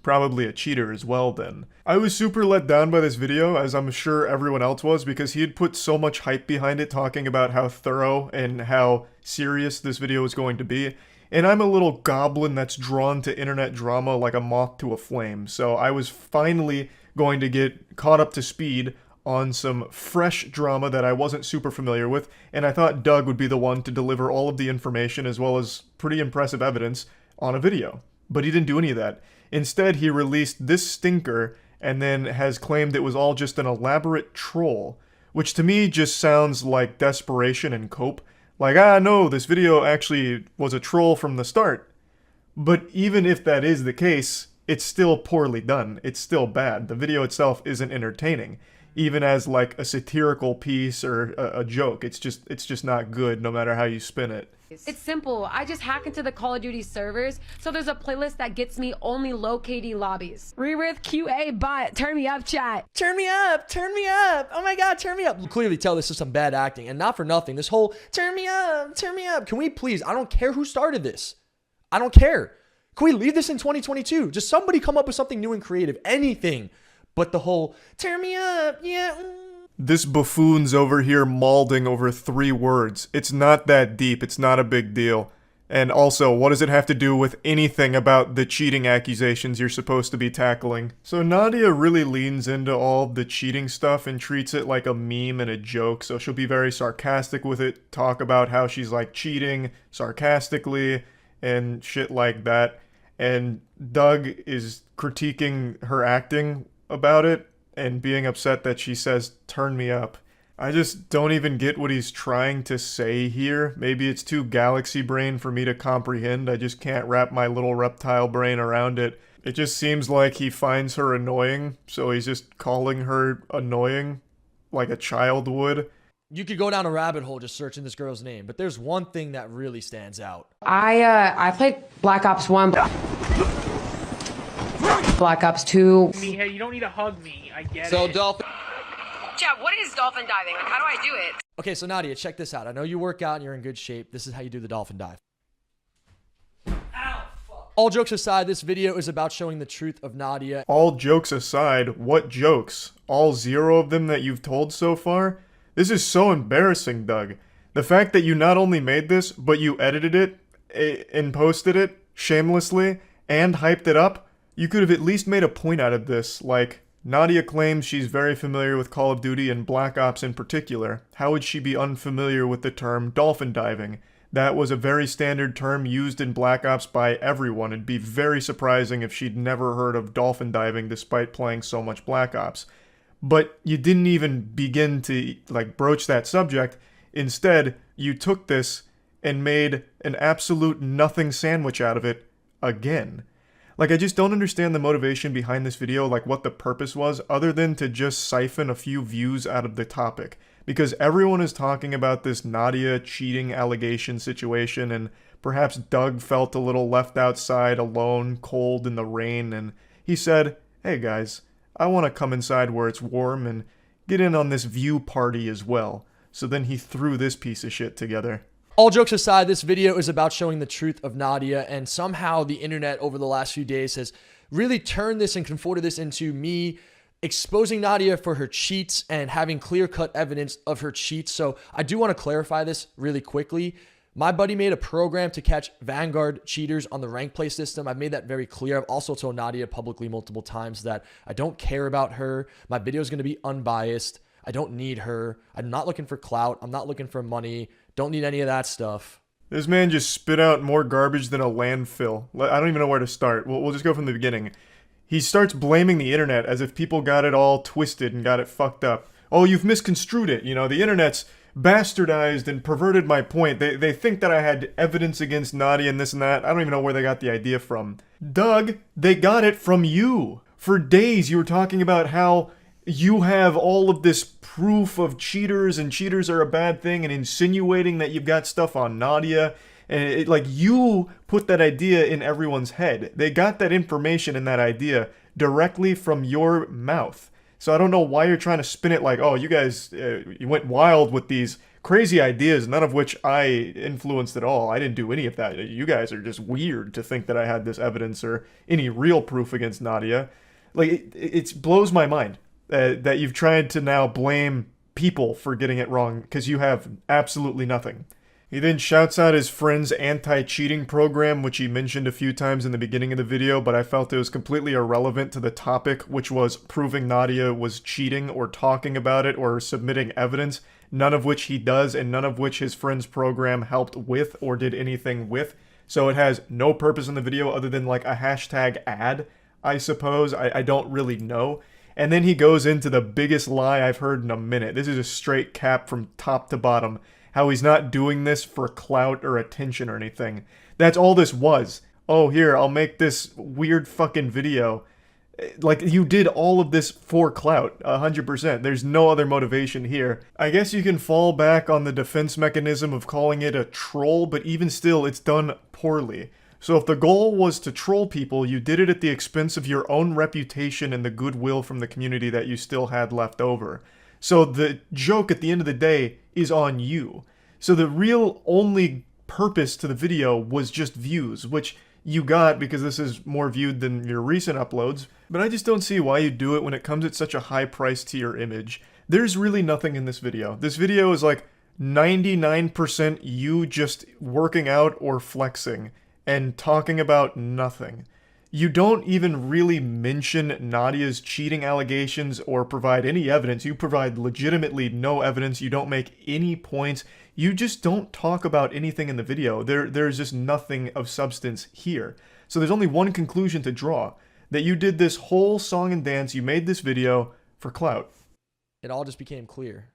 Probably a cheater as well then. I was super let down by this video, as I'm sure everyone else was, because he had put so much hype behind it, talking about how thorough and how serious this video was going to be. And I'm a little goblin that's drawn to internet drama like a moth to a flame, so I was finally going to get caught up to speed on some fresh drama that I wasn't super familiar with, and I thought Doug would be the one to deliver all of the information as well as pretty impressive evidence on a video. But he didn't do any of that. Instead, he released this stinker and then has claimed it was all just an elaborate troll, which to me just sounds like desperation and cope. Like, no, this video actually was a troll from the start. But even if that is the case, it's still poorly done. It's still bad. The video itself isn't entertaining. even as like a satirical piece or a joke. It's just not good no matter how you spin it. It's simple. I just hack into the Call of Duty servers, so there's a playlist that gets me only low KD lobbies. Rerith QA bot, turn me up, chat. Turn me up, turn me up. Oh my God, turn me up. You clearly tell this is some bad acting, and not for nothing. This whole turn me up, turn me up. Can we please, I don't care who started this. I don't care. Can we leave this in 2022? Just somebody come up with something new and creative, anything. But the whole turn me up, yeah. This buffoon's over here mauling over 3 words. It's not that deep. It's not a big deal. And also, what does it have to do with anything about the cheating accusations you're supposed to be tackling? So Nadia really leans into all the cheating stuff and treats it like a meme and a joke. So she'll be very sarcastic with it, talk about how she's like cheating sarcastically and shit like that. And Doug is critiquing her acting about it and being upset that she says, turn me up. I just don't even get what he's trying to say here. Maybe it's too galaxy brain for me to comprehend. I just can't wrap my little reptile brain around it. It just seems like he finds her annoying, so he's just calling her annoying, like a child would. You could go down a rabbit hole just searching this girl's name, but there's one thing that really stands out. I played Black Ops 1. Black Ops 2. Hey, you don't need to hug me. I get So it. dolphin. Chat, what is dolphin diving? Like, how do I do it? Okay, so Nadia, check this out. I know you work out and you're in good shape. This is how you do the dolphin dive. All jokes aside, this video is about showing the truth of Nadia. All jokes aside, what jokes? All 0 of them that you've told so far? This is so embarrassing, Doug. The fact that you not only made this, but you edited it and posted it shamelessly and hyped it up. You could have at least made a point out of this, like, Nadia claims she's very familiar with Call of Duty and Black Ops in particular. How would she be unfamiliar with the term dolphin diving? That was a very standard term used in Black Ops by everyone. It'd be very surprising if she'd never heard of dolphin diving despite playing so much Black Ops. But you didn't even begin to, like, broach that subject. Instead, you took this and made an absolute nothing sandwich out of it again. Like, I just don't understand the motivation behind this video, like what the purpose was, other than to just siphon a few views out of the topic. Because everyone is talking about this Nadia cheating allegation situation, and perhaps Doug felt a little left outside, alone, cold in the rain, and he said, hey guys, I want to come inside where it's warm and get in on this view party as well. So then he threw this piece of shit together. All jokes aside, this video is about showing the truth of Nadia, and somehow the internet over the last few days has really turned this and conforted this into me exposing Nadia for her cheats and having clear-cut evidence of her cheats. So I do want to clarify this really quickly. My buddy made a program to catch Vanguard cheaters on the rank play system. I've made that very clear. I've also told Nadia publicly multiple times that I don't care about her. My video is going to be unbiased. I don't need her. I'm not looking for clout. I'm not looking for money. Don't need any of that stuff. This man just spit out more garbage than a landfill. I don't even know where to start. We'll just go from the beginning. He starts blaming the internet as if people got it all twisted and got it fucked up. Oh, you've misconstrued it. You know, the internet's bastardized and perverted my point. They think that I had evidence against Nadia and this and that. I don't even know where they got the idea from. Doug, they got it from you. For days you were talking about how you have all of this proof of cheaters and cheaters are a bad thing and insinuating that you've got stuff on Nadia. And like you put that idea in everyone's head. They got that information and that idea directly from your mouth. So I don't know why you're trying to spin it like, oh, you guys, you went wild with these crazy ideas, none of which I influenced at all. I didn't do any of that. You guys are just weird to think that I had this evidence or any real proof against Nadia. Like, it blows my mind. That you've tried to now blame people for getting it wrong because you have absolutely nothing. He then shouts out his friend's anti-cheating program, which he mentioned a few times in the beginning of the video, but I felt it was completely irrelevant to the topic, which was proving Nadia was cheating or talking about it or submitting evidence, none of which he does and none of which his friend's program helped with or did anything with. So it has no purpose in the video other than like a hashtag ad, I suppose. I don't really know. And then he goes into the biggest lie I've heard in a minute. This is a straight cap from top to bottom. How he's not doing this for clout or attention or anything. That's all this was. Oh, here, I'll make this weird fucking video. Like, you did all of this for clout, 100%. There's no other motivation here. I guess you can fall back on the defense mechanism of calling it a troll, but even still, it's done poorly. So if the goal was to troll people, you did it at the expense of your own reputation and the goodwill from the community that you still had left over. So the joke at the end of the day is on you. So the real only purpose to the video was just views, which you got because this is more viewed than your recent uploads, but I just don't see why you do it when it comes at such a high price to your image. There's really nothing in this video. This video is like 99% you just working out or flexing and talking about nothing. You don't even really mention Nadia's cheating allegations or provide any evidence. You provide legitimately no evidence. You don't make any points. You just don't talk about anything in the video. There's just nothing of substance here. So there's only one conclusion to draw. That you did this whole song and dance, you made this video for clout. It all just became clear.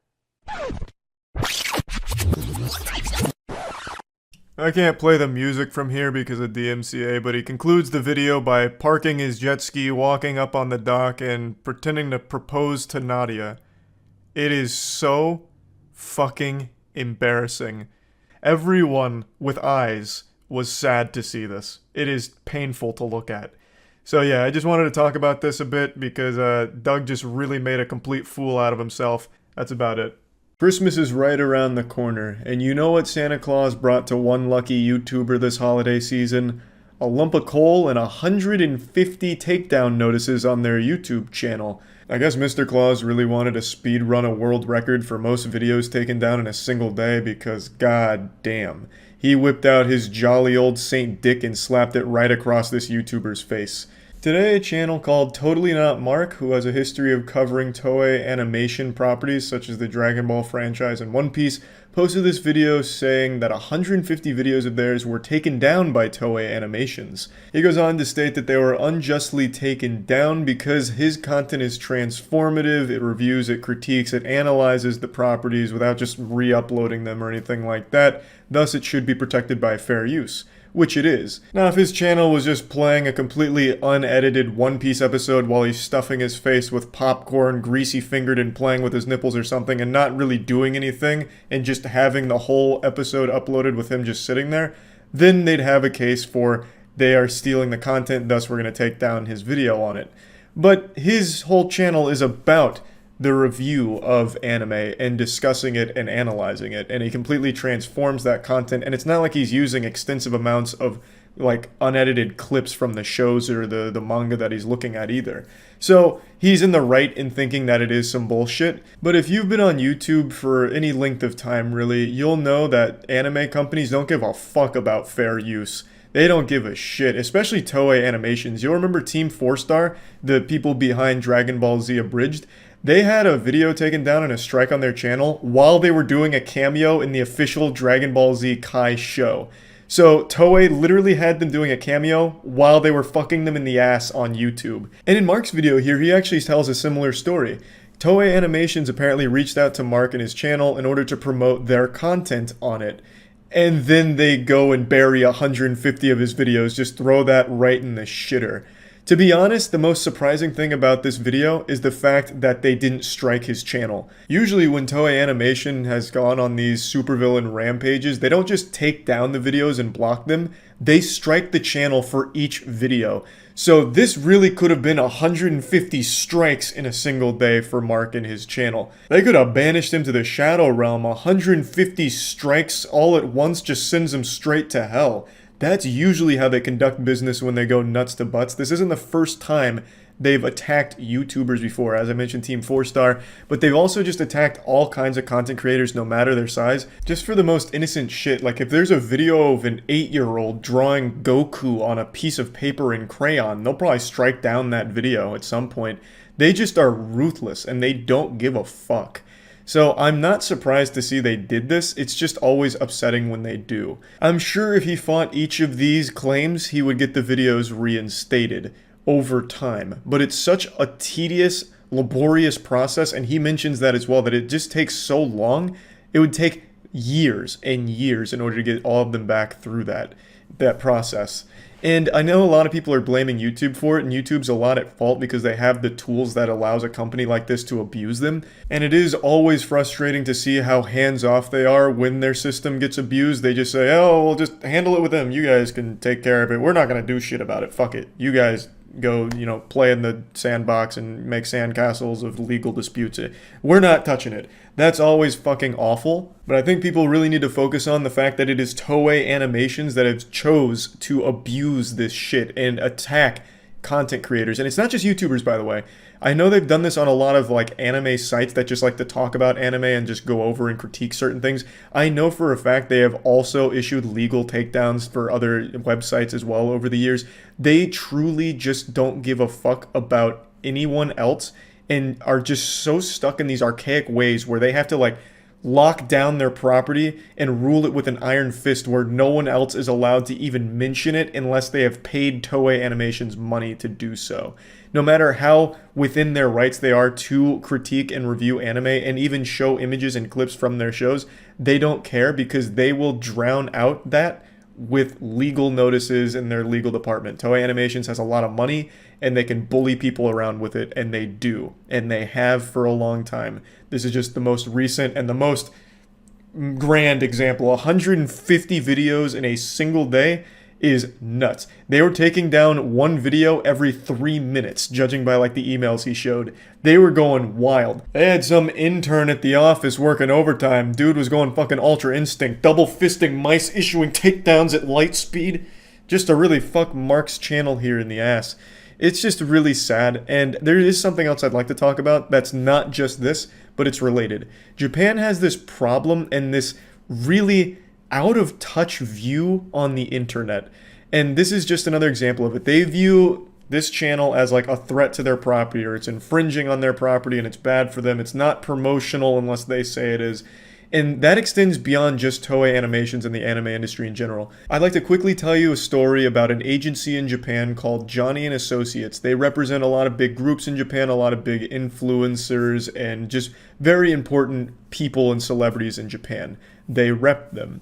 I can't play the music from here because of DMCA, but he concludes the video by parking his jet ski, walking up on the dock, and pretending to propose to Nadia. It is so fucking embarrassing. Everyone with eyes was sad to see this. It is painful to look at. So yeah, I just wanted to talk about this a bit because Doug just really made a complete fool out of himself. That's about it. Christmas is right around the corner, and you know what Santa Claus brought to one lucky YouTuber this holiday season? A lump of coal and 150 takedown notices on their YouTube channel. I guess Mr. Claus really wanted to speedrun a world record for most videos taken down in a single day because god damn. He whipped out his jolly old Saint Dick and slapped it right across this YouTuber's face. Today, a channel called Totally Not Mark, who has a history of covering Toei animation properties such as the Dragon Ball franchise and One Piece, posted this video saying that 150 videos of theirs were taken down by Toei Animations. He goes on to state that they were unjustly taken down because his content is transformative, it reviews, it critiques, it analyzes the properties without just re-uploading them or anything like that, thus it should be protected by fair use. Which it is. Now, if his channel was just playing a completely unedited One Piece episode while he's stuffing his face with popcorn, greasy-fingered and playing with his nipples or something, and not really doing anything, and just having the whole episode uploaded with him just sitting there, then they'd have a case for they are stealing the content, thus we're going to take down his video on it. But his whole channel is about the review of anime and discussing it and analyzing it, and he completely transforms that content, and it's not like he's using extensive amounts of like unedited clips from the shows or the manga that he's looking at either. So he's in the right in thinking that it is some bullshit, but if you've been on YouTube for any length of time really, you'll know that anime companies don't give a fuck about fair use. They don't give a shit, especially Toei Animations. You'll remember Team 4-Star, the people behind Dragon Ball Z Abridged? They had a video taken down and a strike on their channel while they were doing a cameo in the official Dragon Ball Z Kai show. So Toei literally had them doing a cameo while they were fucking them in the ass on YouTube. And in Mark's video here, he actually tells a similar story. Toei Animations apparently reached out to Mark and his channel in order to promote their content on it. And then they go and bury 150 of his videos, just throw that right in the shitter. To be honest, the most surprising thing about this video is the fact that they didn't strike his channel. Usually when Toei Animation has gone on these supervillain rampages, they don't just take down the videos and block them, they strike the channel for each video. So this really could have been 150 strikes in a single day for Mark and his channel. They could have banished him to the Shadow Realm. 150 strikes all at once just sends him straight to hell. That's usually how they conduct business when they go nuts to butts. This isn't the first time they've attacked YouTubers before, as I mentioned Team 4-Star, but they've also just attacked all kinds of content creators no matter their size, just for the most innocent shit. Like if there's a video of an 8-year-old drawing Goku on a piece of paper in crayon, they'll probably strike down that video at some point. They just are ruthless and they don't give a fuck. So I'm not surprised to see they did this, it's just always upsetting when they do. I'm sure if he fought each of these claims, he would get the videos reinstated over time. But it's such a tedious, laborious process, and he mentions that as well, that it just takes so long. It would take years and years in order to get all of them back through that process. And I know a lot of people are blaming YouTube for it, and YouTube's a lot at fault because they have the tools that allows a company like this to abuse them. And it is always frustrating to see how hands-off they are when their system gets abused. They just say, oh, we'll just handle it with them. You guys can take care of it. We're not going to do shit about it. Fuck it. You guys go, play in the sandbox and make sandcastles of legal disputes. We're not touching it. That's always fucking awful. But I think people really need to focus on the fact that it is Toei Animations that have chose to abuse this shit and attack content creators. And it's not just YouTubers, by the way. I know they've done this on a lot of like anime sites that just like to talk about anime and just go over and critique certain things. I know for a fact they have also issued legal takedowns for other websites as well over the years. They truly just don't give a fuck about anyone else and are just so stuck in these archaic ways where they have to like lock down their property and rule it with an iron fist where no one else is allowed to even mention it unless they have paid Toei Animations money to do so. No matter how within their rights they are to critique and review anime and even show images and clips from their shows, they don't care because they will drown out that with legal notices in their legal department. Toei Animations has a lot of money and they can bully people around with it, and they do, and they have for a long time. This is just the most recent and the most grand example. 150 videos in a single day is nuts. They were taking down one video every 3 minutes, judging by like the emails he showed. They were going wild. They had some intern at the office working overtime. Dude was going fucking Ultra Instinct, double fisting mice, issuing takedowns at light speed, just to really fuck Mark's channel here in the ass. It's just really sad, and there is something else I'd like to talk about that's not just this, but it's related. Japan has this problem and this really out of touch view on the internet. And this is just another example of it. They view this channel as like a threat to their property, or it's infringing on their property and it's bad for them. It's not promotional unless they say it is. And that extends beyond just Toei Animations and the anime industry in general. I'd like to quickly tell you a story about an agency in Japan called Johnny & Associates. They represent a lot of big groups in Japan, a lot of big influencers, and just very important people and celebrities in Japan. They rep them.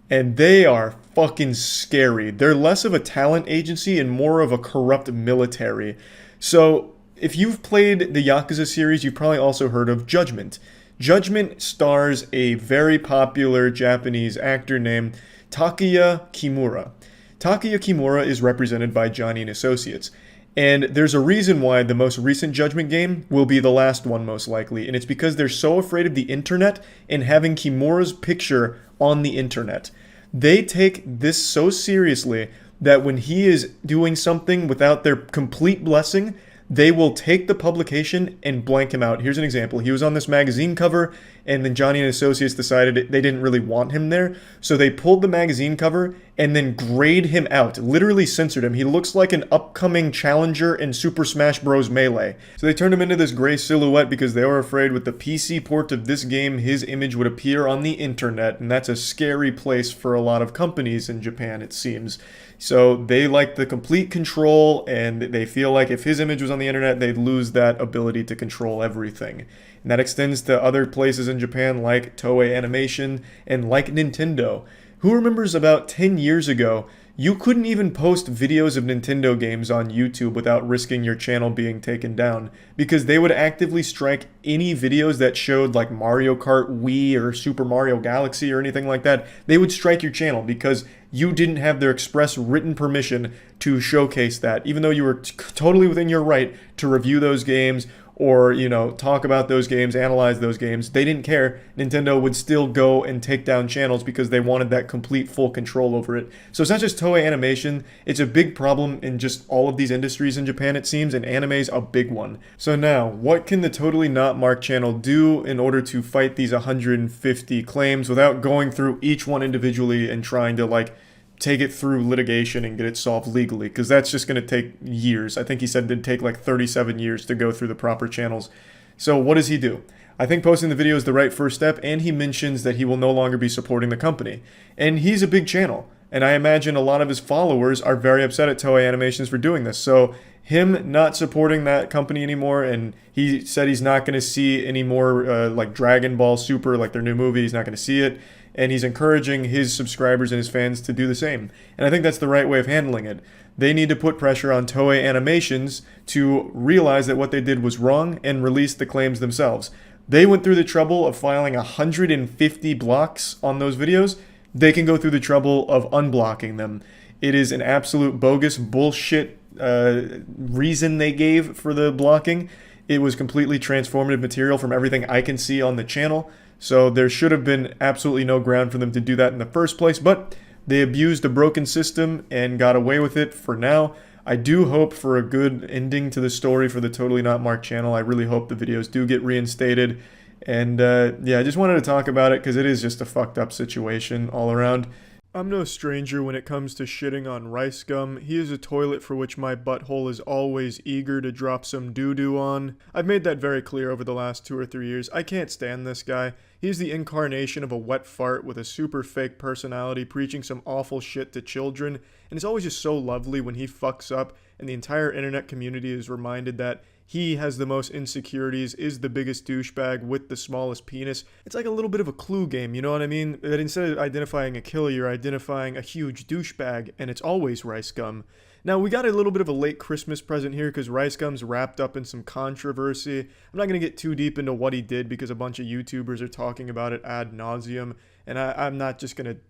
And they are fucking scary. They're less of a talent agency and more of a corrupt military. So, if you've played the Yakuza series, you've probably also heard of Judgment. Judgment stars a very popular Japanese actor named Takeya Kimura. Takeya Kimura is represented by Johnny & Associates. And there's a reason why the most recent Judgment game will be the last one most likely, and it's because they're so afraid of the internet and having Kimura's picture on the internet. They take this so seriously that when he is doing something without their complete blessing, they will take the publication and blank him out. Here's an example. He was on this magazine cover, and then Johnny & Associates decided they didn't really want him there, so they pulled the magazine cover and then grayed him out, literally censored him. He looks like an upcoming challenger in Super Smash Bros. Melee. So they turned him into this gray silhouette because they were afraid with the PC port of this game, his image would appear on the internet, and that's a scary place for a lot of companies in Japan, it seems. So they like the complete control, and they feel like if his image was on the internet, they'd lose that ability to control everything. And that extends to other places in Japan like Toei Animation and like Nintendo. Who remembers about 10 years ago, you couldn't even post videos of Nintendo games on YouTube without risking your channel being taken down, because they would actively strike any videos that showed like Mario Kart Wii or Super Mario Galaxy or anything like that. They would strike your channel because you didn't have their express written permission to showcase that, even though you were totally within your right to review those games or, talk about those games, analyze those games. They didn't care. Nintendo would still go and take down channels because they wanted that complete full control over it. So it's not just Toei Animation. It's a big problem in just all of these industries in Japan, it seems, and anime's a big one. So now, what can the Totally Not Mark channel do in order to fight these 150 claims without going through each one individually and trying to, take it through litigation and get it solved legally, because that's just going to take years. I think he said it'd take 37 years to go through the proper channels. So what does he do? I think posting the video is the right first step, and he mentions that he will no longer be supporting the company. And he's a big channel, and I imagine a lot of his followers are very upset at Toei Animations for doing this. So him not supporting that company anymore, and he said he's not going to see any more Dragon Ball Super, their new movie, he's not going to see it. and he's encouraging his subscribers and his fans to do the same. And I think that's the right way of handling it. They need to put pressure on Toei Animations to realize that what they did was wrong and release the claims themselves. They went through the trouble of filing 150 blocks on those videos. They can go through the trouble of unblocking them. It is an absolute bogus bullshit reason they gave for the blocking. It was completely transformative material from everything I can see on the channel. So there should have been absolutely no ground for them to do that in the first place, but they abused a broken system and got away with it for now. I do hope for a good ending to the story for the Totally Not Marked channel. I really hope the videos do get reinstated. And yeah, I just wanted to talk about it because it is just a fucked up situation all around. I'm no stranger when it comes to shitting on Ricegum. He is a toilet for which my butthole is always eager to drop some doo-doo on. I've made that very clear over the last 2 or 3 years. I can't stand this guy. He's the incarnation of a wet fart with a super fake personality preaching some awful shit to children. And it's always just so lovely when he fucks up and the entire internet community is reminded that he has the most insecurities, is the biggest douchebag with the smallest penis. It's like a little bit of a clue game, you know what I mean? That instead of identifying a killer, you're identifying a huge douchebag, and it's always Ricegum. Now, we got a little bit of a late Christmas present here because Ricegum's wrapped up in some controversy. I'm not going to get too deep into what he did because a bunch of YouTubers are talking about it ad nauseum, and I'm not just going to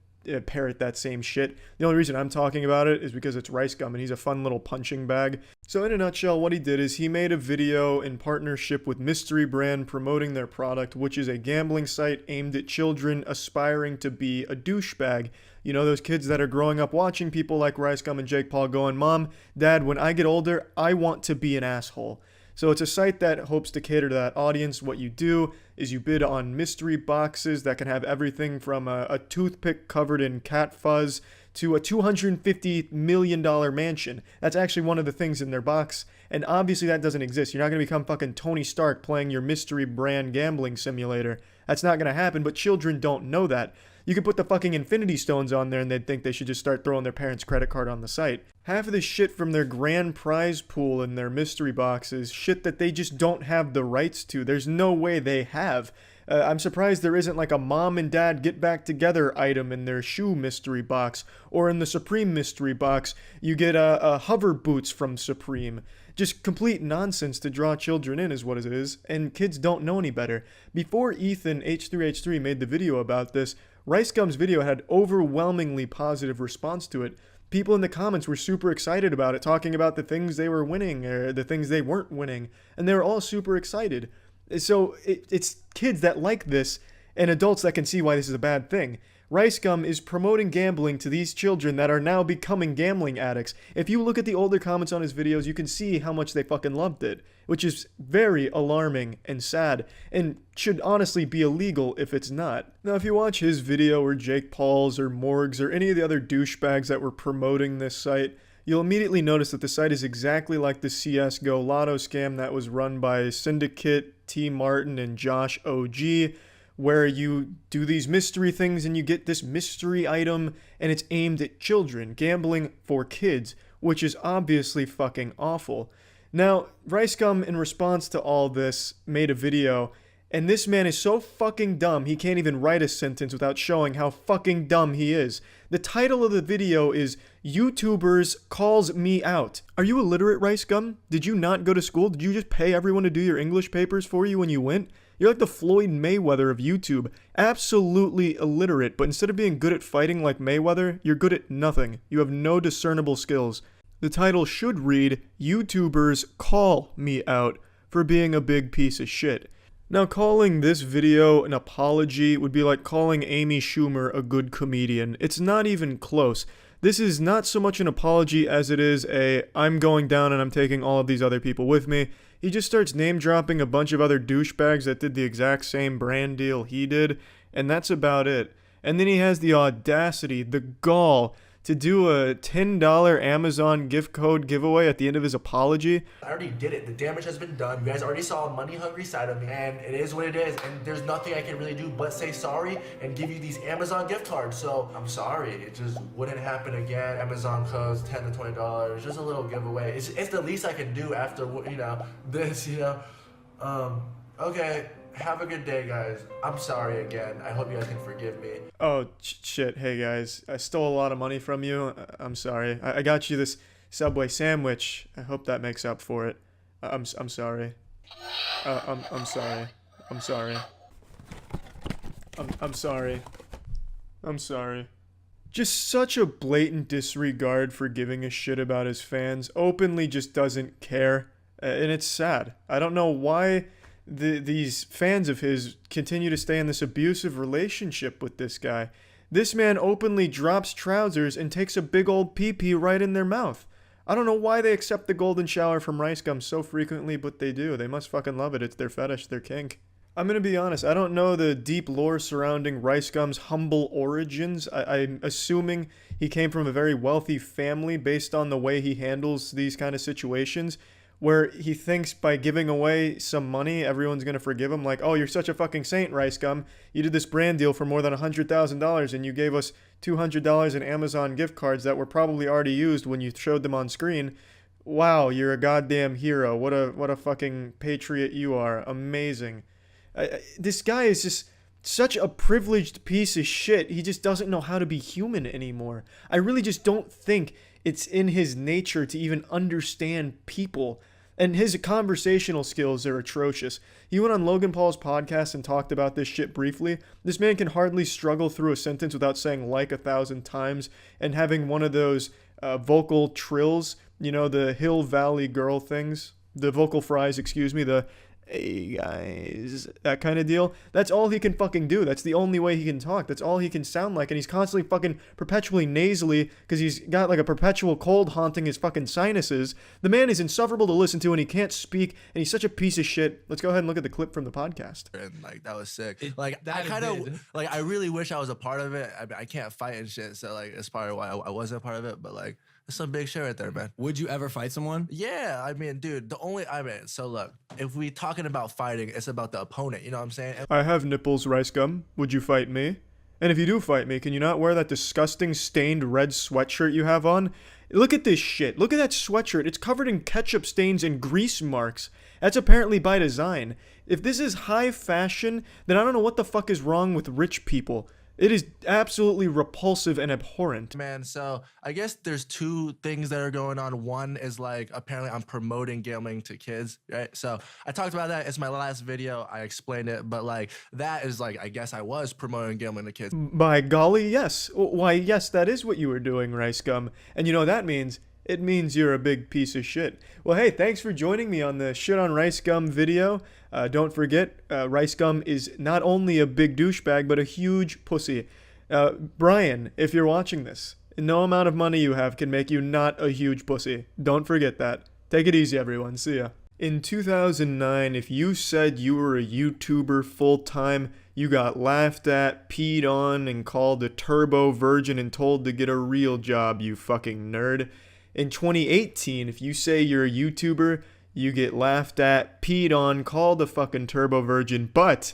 parrot that same shit. The only reason I'm talking about it is because it's Ricegum and he's a fun little punching bag. So in a nutshell, what he did is he made a video in partnership with Mystery Brand promoting their product, which is a gambling site aimed at children aspiring to be a douchebag. You know, those kids that are growing up watching people like Ricegum and Jake Paul going, "Mom, Dad, when I get older, I want to be an asshole." So it's a site that hopes to cater to that audience. What you do is you bid on mystery boxes that can have everything from a toothpick covered in cat fuzz to a $250 million mansion. That's actually one of the things in their box. And obviously that doesn't exist. You're not going to become fucking Tony Stark playing your Mystery Brand gambling simulator. That's not going to happen, but children don't know that. You could put the fucking Infinity Stones on there and they'd think they should just start throwing their parents' credit card on the site. Half of the shit from their grand prize pool and their mystery boxes, shit that they just don't have the rights to. There's no way they have. I'm surprised there isn't like a mom and dad get back together item in their shoe mystery box. Or in the Supreme mystery box, you get a hover boots from Supreme. Just complete nonsense to draw children in is what it is, and kids don't know any better. Before Ethan H3H3 made the video about this, Ricegum's video had overwhelmingly positive response to it. People in the comments were super excited about it, talking about the things they were winning or the things they weren't winning, and they were all super excited. So it's kids that like this and adults that can see why this is a bad thing. Ricegum is promoting gambling to these children that are now becoming gambling addicts. If you look at the older comments on his videos, you can see how much they fucking loved it, which is very alarming and sad, and should honestly be illegal if it's not. Now, if you watch his video or Jake Paul's or Morg's or any of the other douchebags that were promoting this site, you'll immediately notice that the site is exactly like the CSGO lotto scam that was run by Syndicate, T. Martin, and Josh OG, where you do these mystery things and you get this mystery item and it's aimed at children, gambling for kids, which is obviously fucking awful. Now, Ricegum, in response to all this, made a video, and this man is so fucking dumb he can't even write a sentence without showing how fucking dumb he is. The title of the video is YouTubers Calls Me Out. Are you illiterate, Ricegum? Did you not go to school? Did you just pay everyone to do your English papers for you when you went? You're like the Floyd Mayweather of YouTube. Absolutely illiterate, but instead of being good at fighting like Mayweather, you're good at nothing. You have no discernible skills. The title should read, YouTubers Call Me Out for being a big piece of shit. Now, calling this video an apology would be like calling Amy Schumer a good comedian. It's not even close. This is not so much an apology as it is a, I'm going down and I'm taking all of these other people with me. He just starts name dropping a bunch of other douchebags that did the exact same brand deal he did, and that's about it. And then he has the audacity, the gall, to do a $10 Amazon gift code giveaway at the end of his apology. I already did it. The damage has been done. You guys already saw a money-hungry side of me, and it is what it is, and there's nothing I can really do but say sorry and give you these Amazon gift cards. So I'm sorry. It just wouldn't happen again. Amazon codes, $10 to $20, just a little giveaway. It's the least I can do after, you know, this, you know. Okay. have a good day, guys. I'm sorry again. I hope you guys can forgive me. Oh, shit. Hey, guys. I stole a lot of money from you. I'm sorry. I got you this Subway sandwich. I hope that makes up for it. I'm sorry. I'm sorry. I'm sorry. I'm sorry. I'm sorry. Just such a blatant disregard for giving a shit about his fans. Openly just doesn't care. And it's sad. I don't know why these fans of his continue to stay in this abusive relationship with this guy. This man openly drops trousers and takes a big old pee-pee right in their mouth. I don't know why they accept the golden shower from Ricegum so frequently, but they do. They must fucking love it. It's their fetish, their kink. I'm gonna be honest, I don't know the deep lore surrounding Ricegum's humble origins. I'm assuming he came from a very wealthy family based on the way he handles these kind of situations, where he thinks by giving away some money, everyone's gonna forgive him. Like, oh, you're such a fucking saint, Ricegum. You did this brand deal for more than $100,000 and you gave us $200 in Amazon gift cards that were probably already used when you showed them on screen. Wow, you're a goddamn hero. What a fucking patriot you are. Amazing. This guy is just such a privileged piece of shit. He just doesn't know how to be human anymore. I really just don't think it's in his nature to even understand people. And his conversational skills are atrocious. He went on Logan Paul's podcast and talked about this shit briefly. This man can hardly struggle through a sentence without saying like 1,000 times and having one of those vocal trills, you know, the Hill Valley Girl things. The vocal fries, excuse me, the hey guys, that kind of deal. That's all he can fucking do. That's the only way he can talk. That's all he can sound like. And he's constantly fucking perpetually nasally because he's got like a perpetual cold haunting his fucking sinuses. The man is insufferable to listen to and he can't speak and he's such a piece of shit. Let's go ahead and look at the clip from the podcast. And like, that was sick. I really wish I was a part of it. I can't fight and shit. So like, that's probably why I wasn't a part of it. But like, that's some big shit right there, man. Would you ever fight someone? Yeah, I mean, dude, so look, if we talking about fighting, it's about the opponent, you know what I'm saying? I have nipples, Ricegum. Would you fight me? And if you do fight me, can you not wear that disgusting stained red sweatshirt you have on? Look at this shit. Look at that sweatshirt. It's covered in ketchup stains and grease marks. That's apparently by design. If this is high fashion, then I don't know what the fuck is wrong with rich people. It is absolutely repulsive and abhorrent. Man, so I guess there's two things that are going on. One is like, apparently I'm promoting gambling to kids, right? So I talked about that. It's my last video. I explained it, but like that is like, I guess I was promoting gambling to kids. By golly, yes. Why, yes, that is what you were doing, Ricegum. And you know what that means? It means you're a big piece of shit. Well, hey, thanks for joining me on the Shit on Ricegum video. Don't forget, Ricegum is not only a big douchebag, but a huge pussy. Brian, if you're watching this, no amount of money you have can make you not a huge pussy. Don't forget that. Take it easy, everyone. See ya. In 2009, if you said you were a YouTuber full-time, you got laughed at, peed on, and called a turbo virgin and told to get a real job, you fucking nerd. In 2018, if you say you're a YouTuber, you get laughed at, peed on, called a fucking turbo virgin, but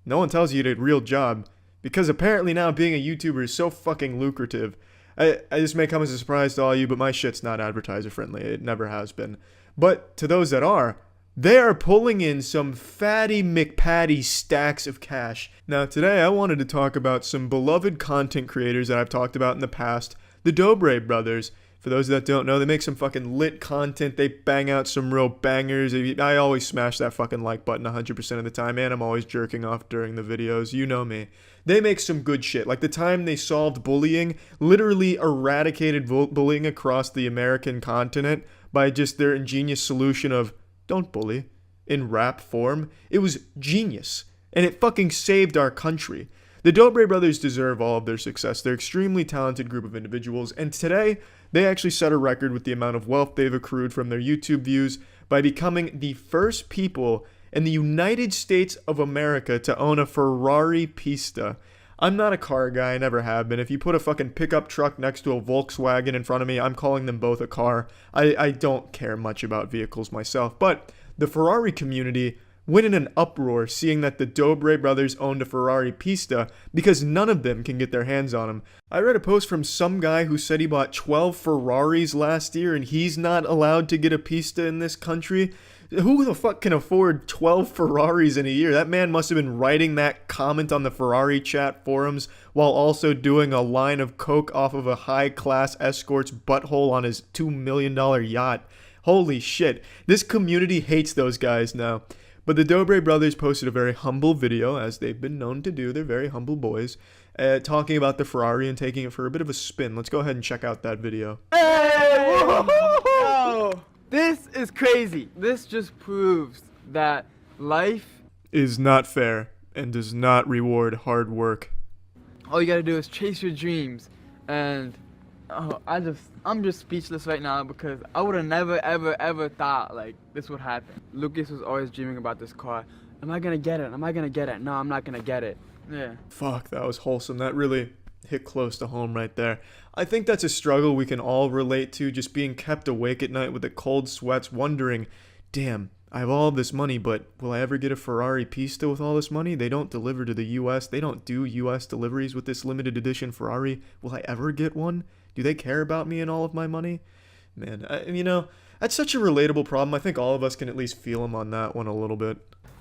no one tells you you did a real job. Because apparently now being a YouTuber is so fucking lucrative. This may come as a surprise to all you, but my shit's not advertiser friendly. It never has been. But to those that are, they are pulling in some fatty McPatty stacks of cash. Now today I wanted to talk about some beloved content creators that I've talked about in the past, the Dobre brothers. For those that don't know, they make some fucking lit content. They bang out some real bangers. I always smash that fucking like button 100% of the time, and I'm always jerking off during the videos. You know me. They make some good shit. Like the time they solved bullying, literally eradicated bullying across the American continent by just their ingenious solution of, don't bully, in rap form. It was genius. And it fucking saved our country. The Dobre brothers deserve all of their success. They're an extremely talented group of individuals, and today, they actually set a record with the amount of wealth they've accrued from their YouTube views by becoming the first people in the United States of America to own a Ferrari Pista. I'm not a car guy, I never have been. If you put a fucking pickup truck next to a Volkswagen in front of me, I'm calling them both a car. I don't care much about vehicles myself, but the Ferrari community went in an uproar seeing that the Dobre brothers owned a Ferrari Pista because none of them can get their hands on them. I read a post from some guy who said he bought 12 Ferraris last year and he's not allowed to get a Pista in this country. Who the fuck can afford 12 Ferraris in a year? That man must have been writing that comment on the Ferrari chat forums while also doing a line of coke off of a high-class escort's butthole on his $2 million yacht. Holy shit. This community hates those guys now. But the Dobre brothers posted a very humble video, as they've been known to do. They're very humble boys, talking about the Ferrari and taking it for a bit of a spin. Let's go ahead and check out that video. Hey! Whoa! This is crazy. This just proves that life is not fair and does not reward hard work. All you gotta do is chase your dreams. And I'm just speechless right now because I would have never ever thought like this would happen. Lucas was always dreaming about this car. Am I gonna get it? Am I gonna get it? No, I'm not gonna get it. Yeah. Fuck, that was wholesome. That really hit close to home right there. I think that's a struggle we can all relate to, just being kept awake at night with the cold sweats, wondering, damn, I have all this money, but will I ever get a Ferrari Pista with all this money? They don't deliver to the US. They don't do US deliveries with this limited edition Ferrari. Will I ever get one? Do they care about me and all of my money? Man, you know, that's such a relatable problem. I think all of us can at least feel them on that one a little bit.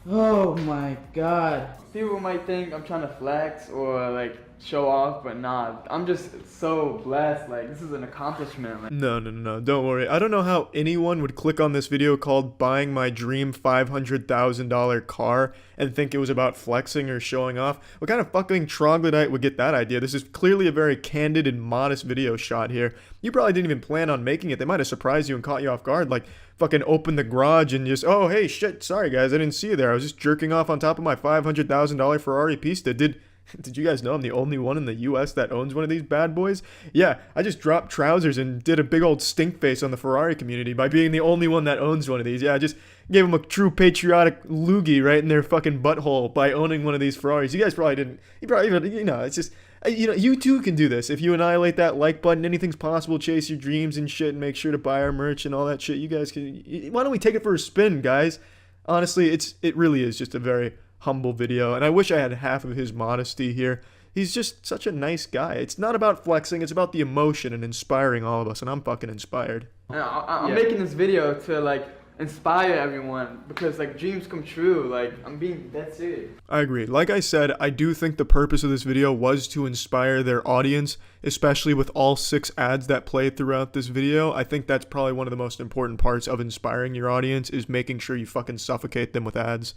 Oh my god. People might think I'm trying to flex or like show off, but nah, I'm just so blessed. Like, this is an accomplishment. Like, No, don't worry. I don't know how anyone would click on this video called Buying My Dream $500,000 Car and think it was about flexing or showing off. What kind of fucking troglodyte would get that idea? This is clearly a very candid and modest video shot here. You probably didn't even plan on making it. They might have surprised you and caught you off guard, like fucking open the garage and just, oh, hey, shit, sorry guys, I didn't see you there. I was just jerking off on top of my $500,000 Ferrari Pista. Did you guys know I'm the only one in the US that owns one of these bad boys? Yeah, I just dropped trousers and did a big old stink face on the Ferrari community by being the only one that owns one of these. Yeah, I just gave them a true patriotic loogie right in their fucking butthole by owning one of these Ferraris. You guys probably didn't. You probably, you know, it's just, you know, you too can do this. If you annihilate that like button, anything's possible. Chase your dreams and shit and make sure to buy our merch and all that shit. You guys can, why don't we take it for a spin, guys? Honestly, it really is just a very humble video, and I wish I had half of his modesty here. He's just such a nice guy. It's not about flexing, it's about the emotion and inspiring all of us, and I'm fucking inspired. I'm making this video to like inspire everyone because like dreams come true. Like, I'm being dead serious. I agree. Like I said, I do think the purpose of this video was to inspire their audience, especially with all 6 ads that play throughout this video. I think that's probably one of the most important parts of inspiring your audience, is making sure you fucking suffocate them with ads.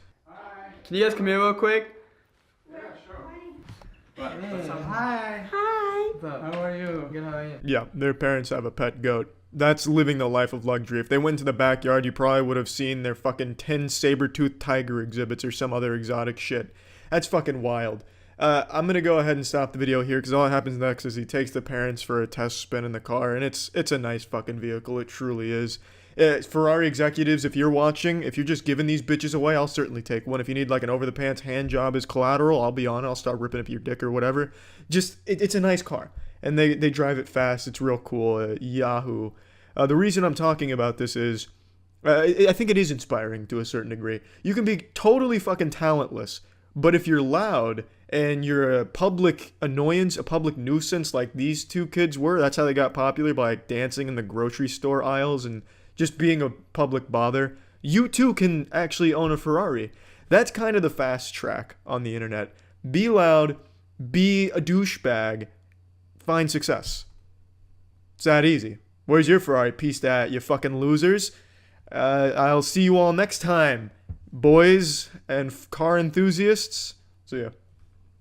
Can you guys come here real quick? Yeah, sure. Hi. Hi. What's up? How are you? Good, how are you? Yeah, their parents have a pet goat. That's living the life of luxury. If they went to the backyard, you probably would have seen their fucking 10 saber-toothed tiger exhibits or some other exotic shit. That's fucking wild. I'm gonna go ahead and stop the video here because all that happens next is he takes the parents for a test spin in the car, and it's a nice fucking vehicle. It truly is. Ferrari executives, if you're watching, if you're just giving these bitches away, I'll certainly take one. If you need like an over-the-pants hand job as collateral, I'll be on it. I'll start ripping up your dick or whatever. Just, it's a nice car. And they drive it fast. It's real cool. Yahoo. The reason I'm talking about this is, I think it is inspiring to a certain degree. You can be totally fucking talentless, but if you're loud and you're a public annoyance, a public nuisance like these 2 kids were, that's how they got popular, by like, dancing in the grocery store aisles and just being a public bother, you too can actually own a Ferrari. That's kind of the fast track on the internet. Be loud, be a douchebag, find success. It's that easy. Where's your Ferrari Pista at, you fucking losers? I'll see you all next time, boys and car enthusiasts. See ya.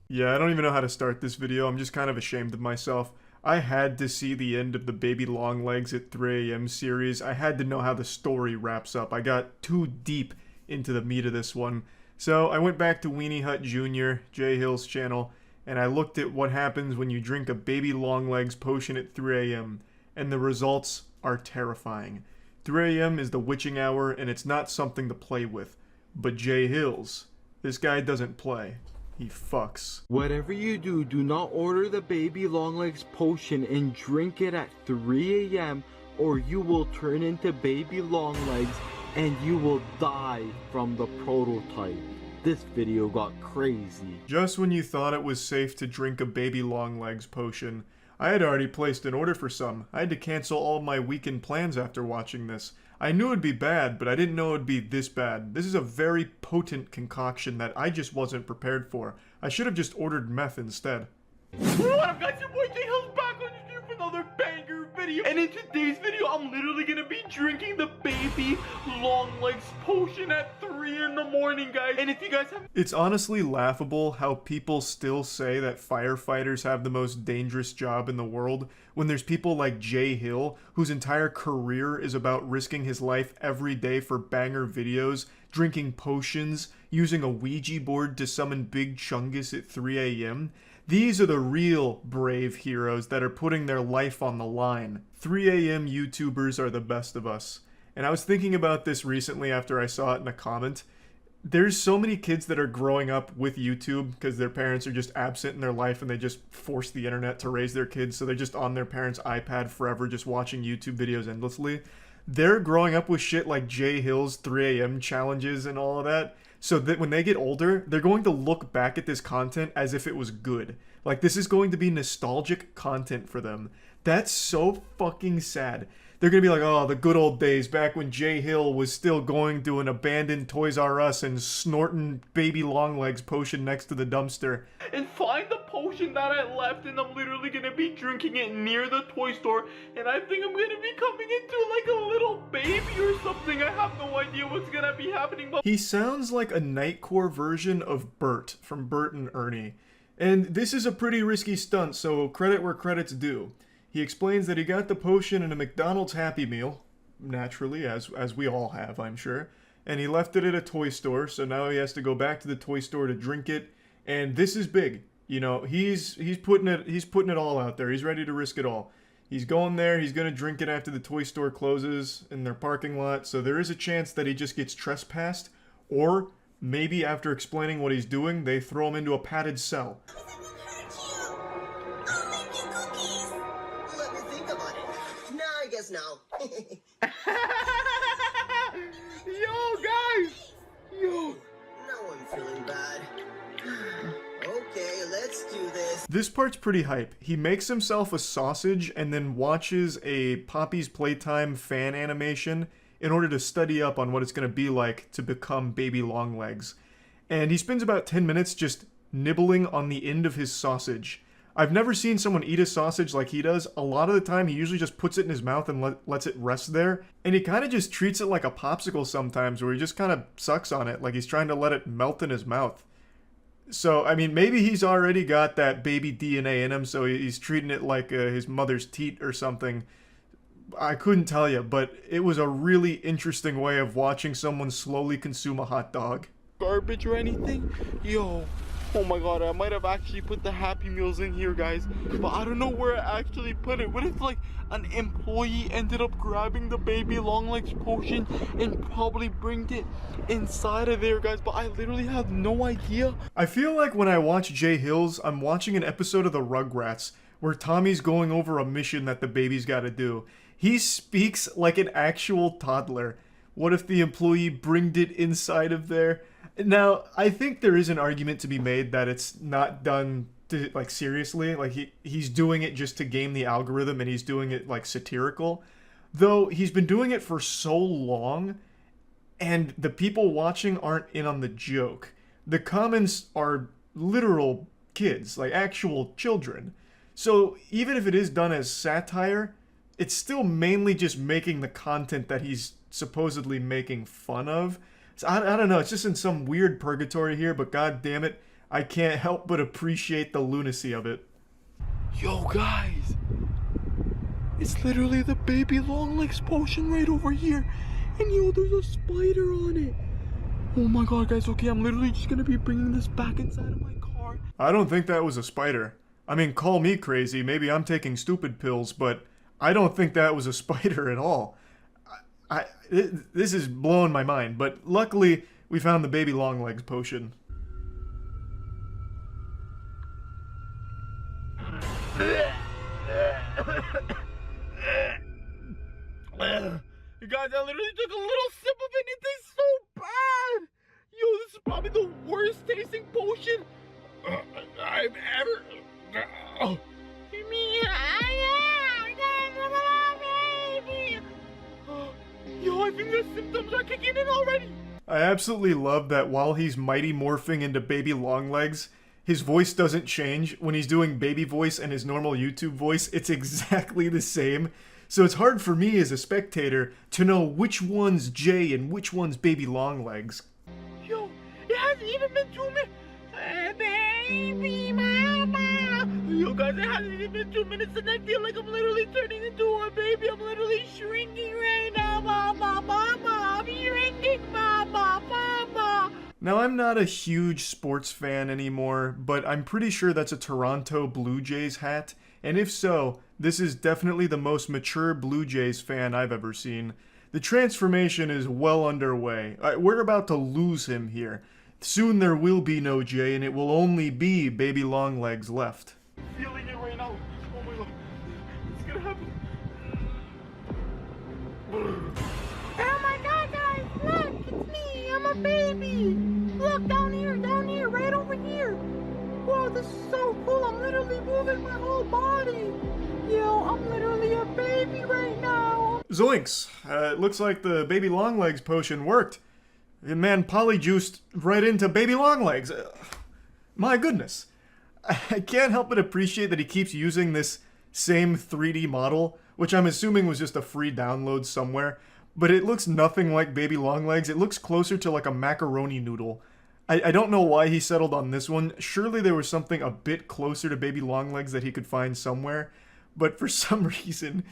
Yeah, I don't even know how to start this video. I'm just kind of ashamed of myself. I had to see the end of the Baby Longlegs at 3 a.m. series. I had to know how the story wraps up. I got too deep into the meat of this one. So I went back to Weenie Hut Jr., Jay Hill's channel, and I looked at what happens when you drink a Baby Longlegs potion at 3 a.m. And the results are terrifying. 3 a.m. is the witching hour, and it's not something to play with. But Jay Hills, this guy doesn't play. He fucks. Whatever you do, do not order the Baby Longlegs potion and drink it at 3 a.m. or you will turn into Baby Longlegs and you will die from the prototype. This video got crazy. Just when you thought it was safe to drink a Baby Longlegs potion, I had already placed an order for some. I had to cancel all my weekend plans after watching this. I knew it'd be bad, but I didn't know it'd be this bad. This is a very potent concoction that I just wasn't prepared for. I should have just ordered meth instead. What up guys, your boy J Hill's back on the stream for another banger video. And in today's video, I'm literally gonna be drinking the baby long legs potion at 3 in the morning, guys. And if you guys have... It's honestly laughable how people still say that firefighters have the most dangerous job in the world when there's people like J Hill, whose entire career is about risking his life every day for banger videos, drinking potions, using a Ouija board to summon Big Chungus at 3 a.m. These are the real brave heroes that are putting their life on the line. 3 a.m. YouTubers are the best of us. And I was thinking about this recently after I saw it in a comment. There's so many kids that are growing up with YouTube because their parents are just absent in their life and they just force the internet to raise their kids, so they're just on their parents' iPad forever just watching YouTube videos endlessly. They're growing up with shit like J Hill's 3 a.m. challenges and all of that. So that when they get older, they're going to look back at this content as if it was good. Like, this is going to be nostalgic content for them. That's so fucking sad. They're going to be like, oh, the good old days back when J Hill was still going to an abandoned Toys R Us and snorting baby long legs potion next to the dumpster. And find the potion that I left, and I'm literally gonna be drinking it near the toy store, and I think I'm gonna be coming into like a little baby or something. I have no idea what's gonna be happening, but he sounds like a Nightcore version of Bert from Bert and Ernie. And this is a pretty risky stunt, so credit where credit's due. He explains that he got the potion in a McDonald's Happy Meal, naturally, as we all have, I'm sure, and he left it at a toy store, so now he has to go back to the toy store to drink it. And this is big. You know, he's putting it all out there. He's ready to risk it all. He's going there, he's going to drink it after the toy store closes in their parking lot, so there is a chance that he just gets trespassed, or maybe after explaining what he's doing, they throw him into a padded cell. Let me think about it. Nah, I guess no. yo guys! Yo! Now I'm feeling bad. Okay, let's do this. This part's pretty hype. He makes himself a sausage and then watches a Poppy's Playtime fan animation in order to study up on what it's going to be like to become baby long legs. And he spends about 10 minutes just nibbling on the end of his sausage. I've never seen someone eat a sausage like he does. A lot of the time he usually just puts it in his mouth and lets it rest there. And he kind of just treats it like a popsicle sometimes, where he just kind of sucks on it like he's trying to let it melt in his mouth. So, I mean, maybe he's already got that baby DNA in him, so he's treating it like his mother's teat or something. I couldn't tell you, but it was a really interesting way of watching someone slowly consume a hot dog. Garbage or anything? Yo, oh my god, I might have actually put the Happy Meals in here, guys, but I don't know where I actually put it. What if, like, an employee ended up grabbing the baby long legs potion and probably bringed it inside of there, guys? But I literally have no idea. I feel like when I watch J Hills, I'm watching an episode of the Rugrats where Tommy's going over a mission that the baby's got to do. He speaks like an actual toddler. What if the employee bringed it inside of there? Now, I think there is an argument to be made that it's not done to, like, seriously. Like, he's doing it just to game the algorithm, and he's doing it, like, satirical. Though, he's been doing it for so long, and the people watching aren't in on the joke. The comments are literal kids, like actual children. So, even if it is done as satire, it's still mainly just making the content that he's supposedly making fun of. So I don't know, it's just in some weird purgatory here, but god damn it, I can't help but appreciate the lunacy of it. Yo guys, it's literally the baby long legs potion right over here, and yo, there's a spider on it. Oh my god, guys, okay, I'm literally just gonna be bringing this back inside of my car. I don't think that was a spider. I mean, call me crazy, maybe I'm taking stupid pills, but I don't think that was a spider at all. This is blowing my mind, but luckily we found the baby long legs potion. You guys, I literally took a little sip of it. It tastes so bad. Yo, this is probably the worst tasting potion I've ever. Me, I think the symptoms are kicking in already. I absolutely love that while he's mighty morphing into baby Longlegs, his voice doesn't change. When he's doing baby voice and his normal YouTube voice, it's exactly the same. So it's hard for me as a spectator to know which one's Jay and which one's baby Longlegs. Yo, it hasn't even been 2 minutes. Baby mama. Yo guys, it hasn't even been 2 minutes and I feel like I'm literally turning into a baby. I'm literally shrinking right now, mama, mama. I'm shrinking, mama, mama. Now, I'm not a huge sports fan anymore, but I'm pretty sure that's a Toronto Blue Jays hat, and if so, this is definitely the most mature Blue Jays fan I've ever seen. The transformation is well underway. We're about to lose him here. Soon there will be no Jay, and it will only be baby Longlegs left. Feeling it right now. Oh my god. It's gonna happen. Oh my god, guys, look, it's me, I'm a baby. Look, down here, right over here. Whoa, this is so cool, I'm literally moving my whole body. Yo, I'm literally a baby right now. Zoinks! It looks like the baby Longlegs potion worked. Man, polyjuiced right into baby Longlegs. My goodness. I can't help but appreciate that he keeps using this same 3D model, which I'm assuming was just a free download somewhere, but it looks nothing like baby Longlegs. It looks closer to like a macaroni noodle. I don't know why he settled on this one. Surely there was something a bit closer to baby Longlegs that he could find somewhere, but for some reason,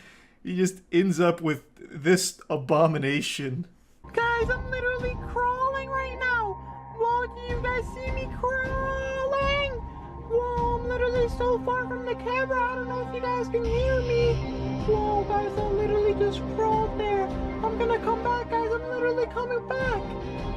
he just ends up with this abomination. Guys, I'm literally crawling right now. Whoa, do you guys see me crawling? Whoa, I'm literally so far from the camera. I don't know if you guys can hear me. Whoa, guys, I literally just crawled there. I'm gonna come back, guys. I'm literally coming back.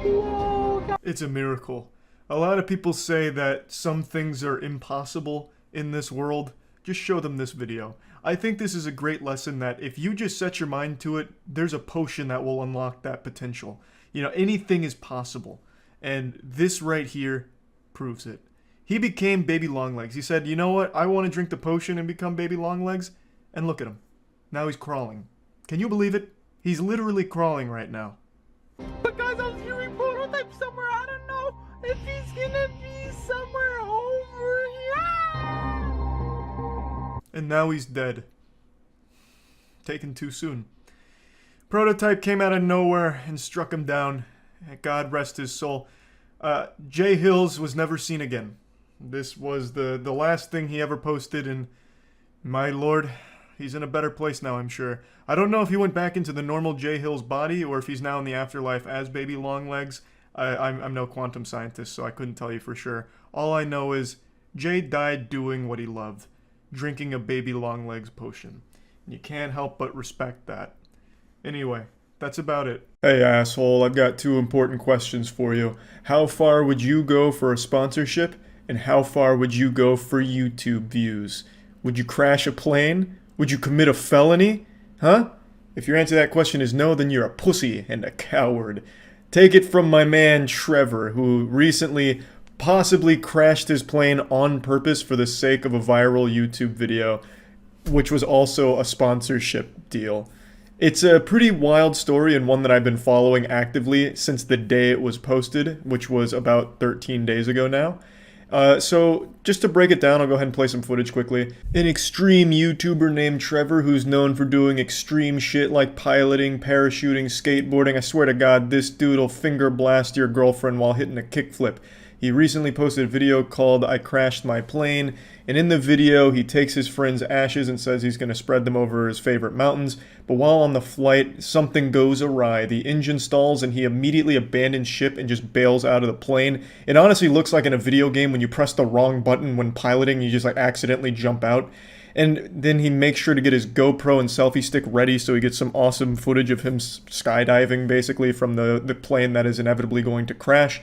Whoa, guys. It's a miracle. A lot of people say that some things are impossible in this world. Just show them this video. I think this is a great lesson that if you just set your mind to it, there's a potion that will unlock that potential. You know, anything is possible. And this right here proves it. He became baby Longlegs. He said, you know what? I want to drink the potion and become baby Longlegs. And look at him. Now he's crawling. Can you believe it? He's literally crawling right now. But guys, I was hearing prototype somewhere. I don't know if he's gonna be somewhere over here. And now he's dead. Taken too soon. Prototype came out of nowhere and struck him down. God rest his soul. Jay Hills was never seen again. This was the last thing he ever posted, and my lord, he's in a better place now, I'm sure. I don't know if he went back into the normal Jay Hills body or if he's now in the afterlife as baby Longlegs. I'm no quantum scientist, so I couldn't tell you for sure. All I know is Jay died doing what he loved, drinking a baby Longlegs potion. And you can't help but respect that. Anyway, that's about it. Hey asshole, I've got 2 important questions for you. How far would you go for a sponsorship? And how far would you go for YouTube views? Would you crash a plane? Would you commit a felony? Huh? If your answer to that question is no, then you're a pussy and a coward. Take it from my man Trevor, who recently possibly crashed his plane on purpose for the sake of a viral YouTube video, which was also a sponsorship deal. It's a pretty wild story and one that I've been following actively since the day it was posted, which was about 13 days ago now. So just to break it down, I'll go ahead and play some footage quickly. An extreme YouTuber named Trevor who's known for doing extreme shit like piloting, parachuting, skateboarding. I swear to God, this dude will finger blast your girlfriend while hitting a kickflip. He recently posted a video called I Crashed My Plane, and in the video he takes his friend's ashes and says he's going to spread them over his favorite mountains, but while on the flight, something goes awry. The engine stalls and he immediately abandons ship and just bails out of the plane. It honestly looks like in a video game when you press the wrong button when piloting, you just like accidentally jump out. And then he makes sure to get his GoPro and selfie stick ready so he gets some awesome footage of him skydiving basically from the plane that is inevitably going to crash.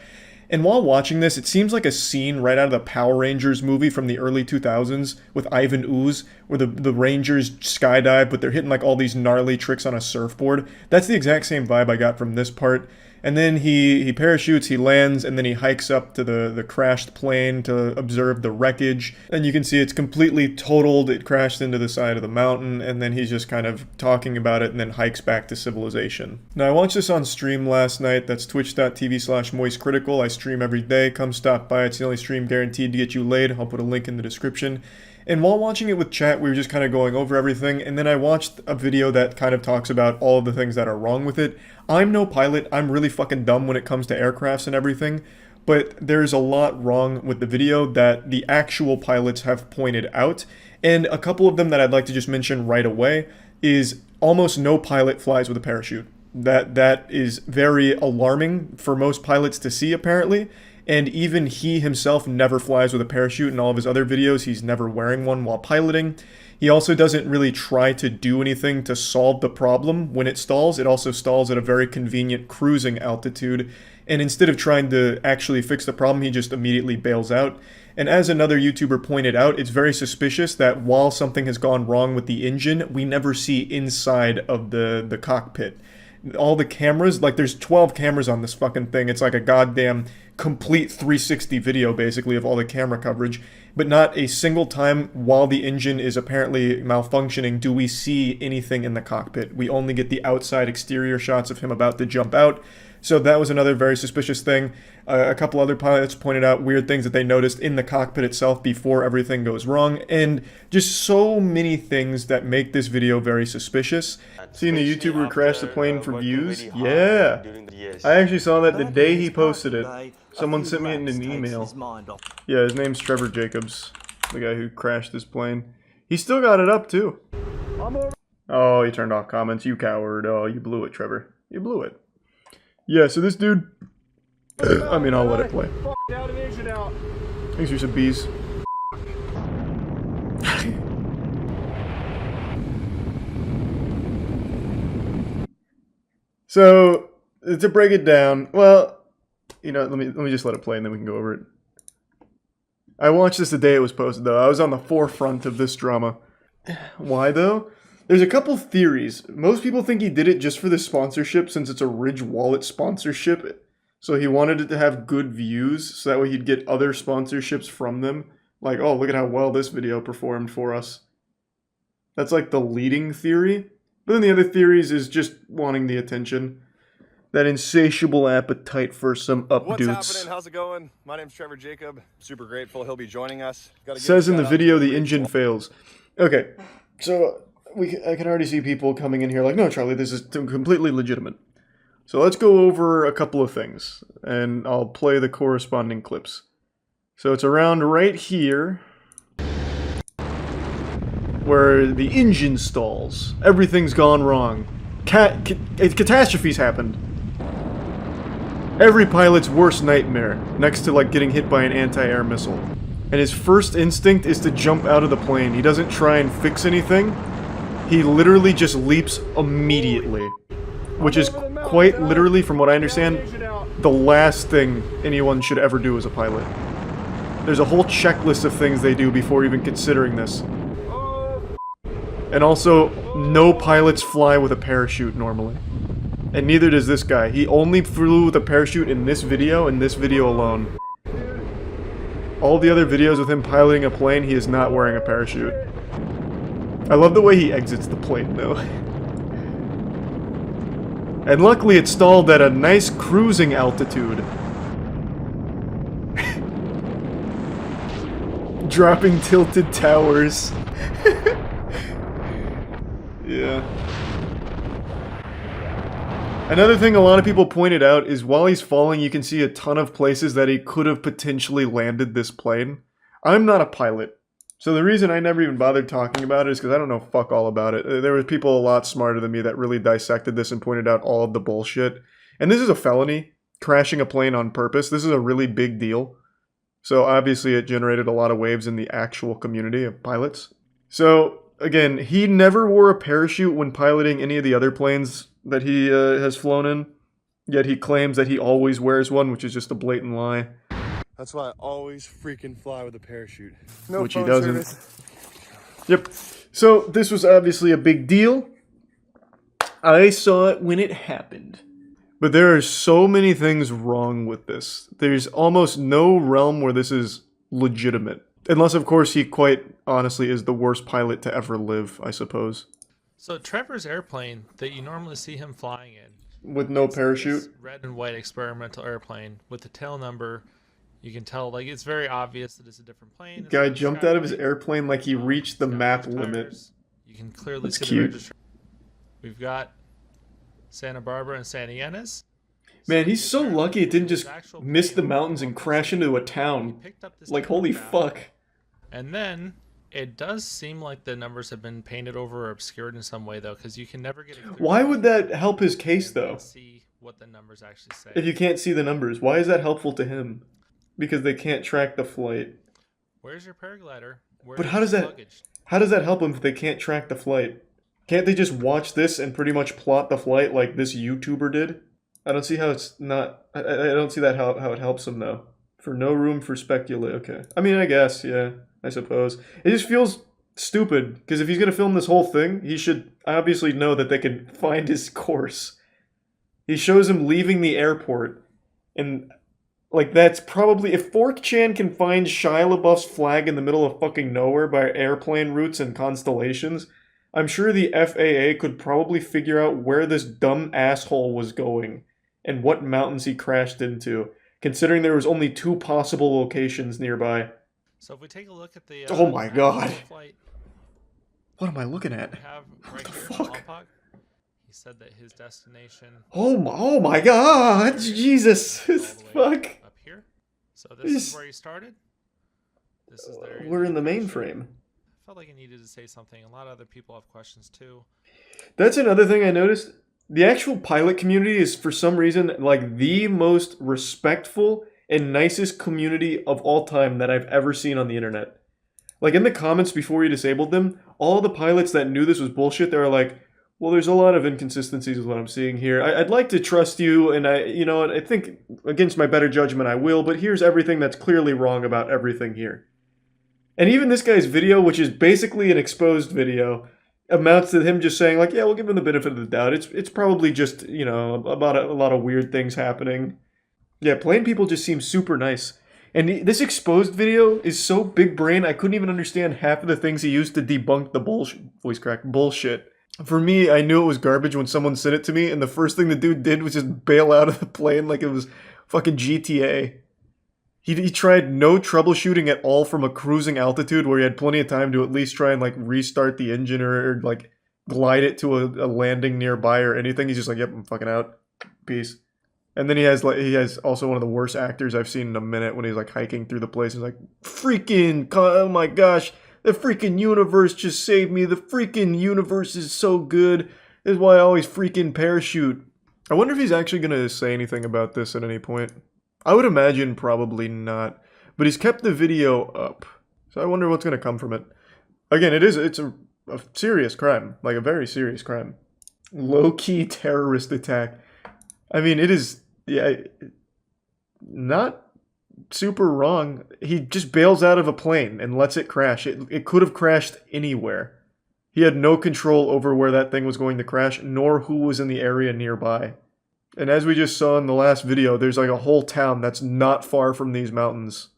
And while watching this, it seems like a scene right out of the Power Rangers movie from the early 2000s with Ivan Ooze, where the Rangers skydive, but they're hitting like all these gnarly tricks on a surfboard. That's the exact same vibe I got from this part. And then he parachutes, he lands, and then he hikes up to the crashed plane to observe the wreckage. And you can see it's completely totaled, it crashed into the side of the mountain, and then he's just kind of talking about it and then hikes back to civilization. Now, I watched this on stream last night. That's twitch.tv/moistcritical. I stream every day. Come stop by. It's the only stream guaranteed to get you laid. I'll put a link in the description. And while watching it with chat, we were just kind of going over everything, and then I watched a video that kind of talks about all of the things that are wrong with it. I'm no pilot, I'm really fucking dumb when it comes to aircrafts and everything, but there's a lot wrong with the video that the actual pilots have pointed out, and a couple of them that I'd like to just mention right away is almost no pilot flies with a parachute. That is very alarming for most pilots to see, apparently. And even he himself never flies with a parachute. In all of his other videos, he's never wearing one while piloting. He also doesn't really try to do anything to solve the problem when it stalls. It also stalls at a very convenient cruising altitude. And instead of trying to actually fix the problem, he just immediately bails out. And as another YouTuber pointed out, it's very suspicious that while something has gone wrong with the engine, we never see inside of the cockpit. All the cameras, like there's 12 cameras on this fucking thing. It's like a goddamn complete 360 video basically of all the camera coverage, but not a single time while the engine is apparently malfunctioning do we see anything in the cockpit. We only get the outside exterior shots of him about to jump out. So that was another very suspicious thing. A couple other pilots pointed out weird things that they noticed in the cockpit itself before everything goes wrong, and just so many things that make this video very suspicious. Seeing the YouTuber crash the plane for views? Yeah! I actually saw that the day he posted it. Someone sent me it in an email. Yeah, his name's Trevor Jacobs, the guy who crashed his plane. He still got it up, too. Oh, he turned off comments. You coward. Oh, you blew it, Trevor. You blew it. Yeah, so this dude... I mean, I'll let it play. Thanks for some bees. So, to break it down, well, you know, let me just let it play and then we can go over it. I watched this the day it was posted, though. I was on the forefront of this drama. Why, though? There's a couple theories. Most people think he did it just for the sponsorship, since it's a Ridge Wallet sponsorship. So he wanted it to have good views, so that way he'd get other sponsorships from them. Like, oh, look at how well this video performed for us. That's like the leading theory. But then the other theories is just wanting the attention. That insatiable appetite for some updates. What's happening? How's it going? My name's Trevor Jacob. Super grateful he'll be joining us. Says in the video the engine fails. Okay, so I can already see people coming in here like, no, Charlie, this is completely legitimate. So let's go over a couple of things, and I'll play the corresponding clips. So it's around right here, where the engine stalls. Everything's gone wrong. Catastrophes happened. Every pilot's worst nightmare, next to like getting hit by an anti-air missile. And his first instinct is to jump out of the plane. He doesn't try and fix anything. He literally just leaps immediately. Which is quite literally, from what I understand, the last thing anyone should ever do as a pilot. There's a whole checklist of things they do before even considering this. And also, no pilots fly with a parachute normally. And neither does this guy. He only flew with a parachute in this video, and this video alone. All the other videos with him piloting a plane, he is not wearing a parachute. I love the way he exits the plane, though. And luckily it stalled at a nice cruising altitude. Dropping tilted towers. Yeah. Another thing a lot of people pointed out is while he's falling, you can see a ton of places that he could have potentially landed this plane. I'm not a pilot. So the reason I never even bothered talking about it is because I don't know fuck all about it. There were people a lot smarter than me that really dissected this and pointed out all of the bullshit. And this is a felony, crashing a plane on purpose. This is a really big deal. So obviously it generated a lot of waves in the actual community of pilots. So again, he never wore a parachute when piloting any of the other planes that he has flown in. Yet he claims that he always wears one, which is just a blatant lie. That's why I always freaking fly with a parachute. No, which he doesn't. Service. Yep. So this was obviously a big deal. I saw it when it happened. But there are so many things wrong with this. There's almost no realm where this is legitimate. Unless, of course, he quite honestly is the worst pilot to ever live, I suppose. So Trevor's airplane that you normally see him flying in, with no parachute, this red and white experimental airplane with the tail number, you can tell like it's very obvious that it's a different plane. Guy jumped out of his airplane like he reached the map limit. You can clearly That's see cute. the registration. We've got Santa Barbara and Santa Ynez. Man, he's so lucky it didn't just miss the mountains and crash into a town. Like, holy fuck. And then it does seem like the numbers have been painted over or obscured in some way, though, because you can never get a clear Why would that help his case, though? see what the numbers actually say. If you can't see the numbers, why is that helpful to him? Because they can't track the flight. Where's your paraglider? But how does that help them if they can't track the flight? Can't they just watch this and pretty much plot the flight like this YouTuber did? I don't see how it's not... I don't see that how it helps them, though. For no room for speculate. Okay. I mean, I guess, yeah. I suppose. It just feels stupid, because if he's going to film this whole thing, he should obviously know that they can find his course. He shows him leaving the airport, and, like, that's probably... If 4chan can find Shia LaBeouf's flag in the middle of fucking nowhere by airplane routes and constellations, I'm sure the FAA could probably figure out where this dumb asshole was going, and what mountains he crashed into, considering there was only 2 possible locations nearby. So if we take a look at the Oh my god. flight, What am I looking at? we have right here, fuck? Lompoc, he said that his destination Oh my god! Jesus! Fuck! up here. So this is where he started. This is their We're in the mainframe. I felt like I needed to say something. A lot of other people have questions too. That's another thing I noticed. The actual pilot community is, for some reason, like the most respectful and nicest community of all time that I've ever seen on the internet. Like, in the comments before you disabled them, all the pilots that knew this was bullshit, they were like, well, there's a lot of inconsistencies with what I'm seeing here. I'd like to trust you, and I think against my better judgment I will, but here's everything that's clearly wrong about everything here. And even this guy's video, which is basically an exposed video, amounts to him just saying, like, yeah, we'll give him the benefit of the doubt. It's probably just, about a lot of weird things happening. Yeah, plain people just seem super nice. And this exposed video is so big brain, I couldn't even understand half of the things he used to debunk the bullshit. For me, I knew it was garbage when someone sent it to me, and the first thing the dude did was just bail out of the plane like it was fucking GTA. He tried no troubleshooting at all from a cruising altitude where he had plenty of time to at least try and, like, restart the engine or like, glide it to a landing nearby or anything. He's just like, yep, I'm fucking out. Peace. And then he has also one of the worst actors I've seen in a minute when he's, like, hiking through the place. He's like, freaking, oh my gosh, the freaking universe just saved me. The freaking universe is so good. This is why I always freaking parachute. I wonder if he's actually going to say anything about this at any point. I would imagine probably not, but he's kept the video up, so I wonder what's going to come from it. Again, it's a serious crime, like a very serious crime. Low-key terrorist attack. I mean, it is, yeah, not super wrong. He just bails out of a plane and lets it crash. It could have crashed anywhere. He had no control over where that thing was going to crash, nor who was in the area nearby. And as we just saw in the last video, there's like a whole town that's not far from these mountains.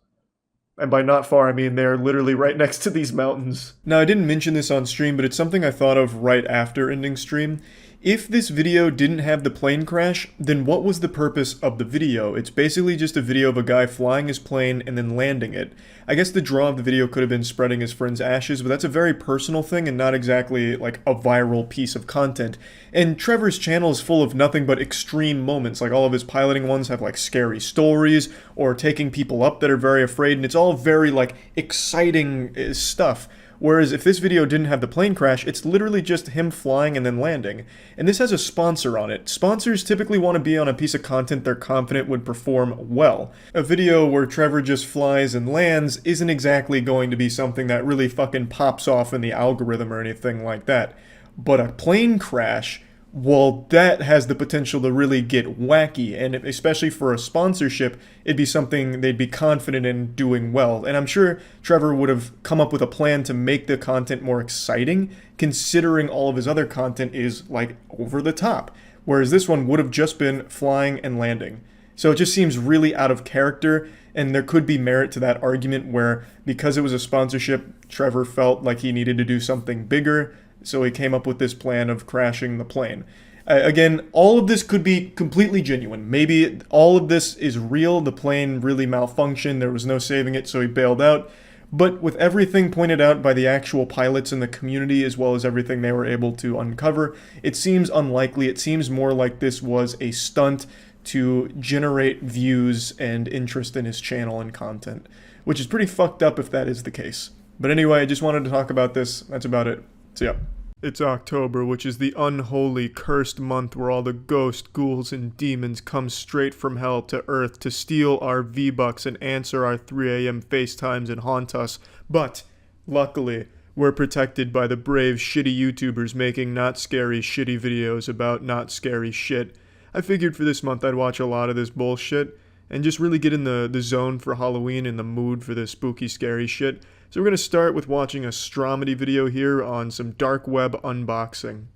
And by not far, I mean they're literally right next to these mountains. Now, I didn't mention this on stream, but it's something I thought of right after ending stream. If this video didn't have the plane crash, then what was the purpose of the video? It's basically just a video of a guy flying his plane and then landing it. I guess the draw of the video could have been spreading his friend's ashes, but that's a very personal thing and not exactly like a viral piece of content. And Trevor's channel is full of nothing but extreme moments, like all of his piloting ones have like scary stories or taking people up that are very afraid, and it's all very like exciting stuff. Whereas if this video didn't have the plane crash, it's literally just him flying and then landing. And this has a sponsor on it. Sponsors typically want to be on a piece of content they're confident would perform well. A video where Trevor just flies and lands isn't exactly going to be something that really fucking pops off in the algorithm or anything like that. But a plane crash well, that has the potential to really get wacky, and especially for a sponsorship, it'd be something they'd be confident in doing well. And I'm sure Trevor would have come up with a plan to make the content more exciting, considering all of his other content is, like, over the top. Whereas this one would have just been flying and landing. So it just seems really out of character, and there could be merit to that argument where, because it was a sponsorship, Trevor felt like he needed to do something bigger, so he came up with this plan of crashing the plane. Again, all of this could be completely genuine. Maybe all of this is real, the plane really malfunctioned, there was no saving it, so he bailed out. But with everything pointed out by the actual pilots in the community, as well as everything they were able to uncover, it seems unlikely. It seems more like this was a stunt to generate views and interest in his channel and content, which is pretty fucked up if that is the case. But anyway, I just wanted to talk about this. That's about it. So yeah. It's October, which is the unholy, cursed month where all the ghosts, ghouls, and demons come straight from hell to Earth to steal our V-Bucks and answer our 3 a.m. FaceTimes and haunt us. But, luckily, we're protected by the brave, shitty YouTubers making not scary, shitty videos about not scary shit. I figured for this month I'd watch a lot of this bullshit and just really get in the zone for Halloween and the mood for the spooky, scary shit. So we're going to start with watching a Stromedy video here on some dark web unboxing.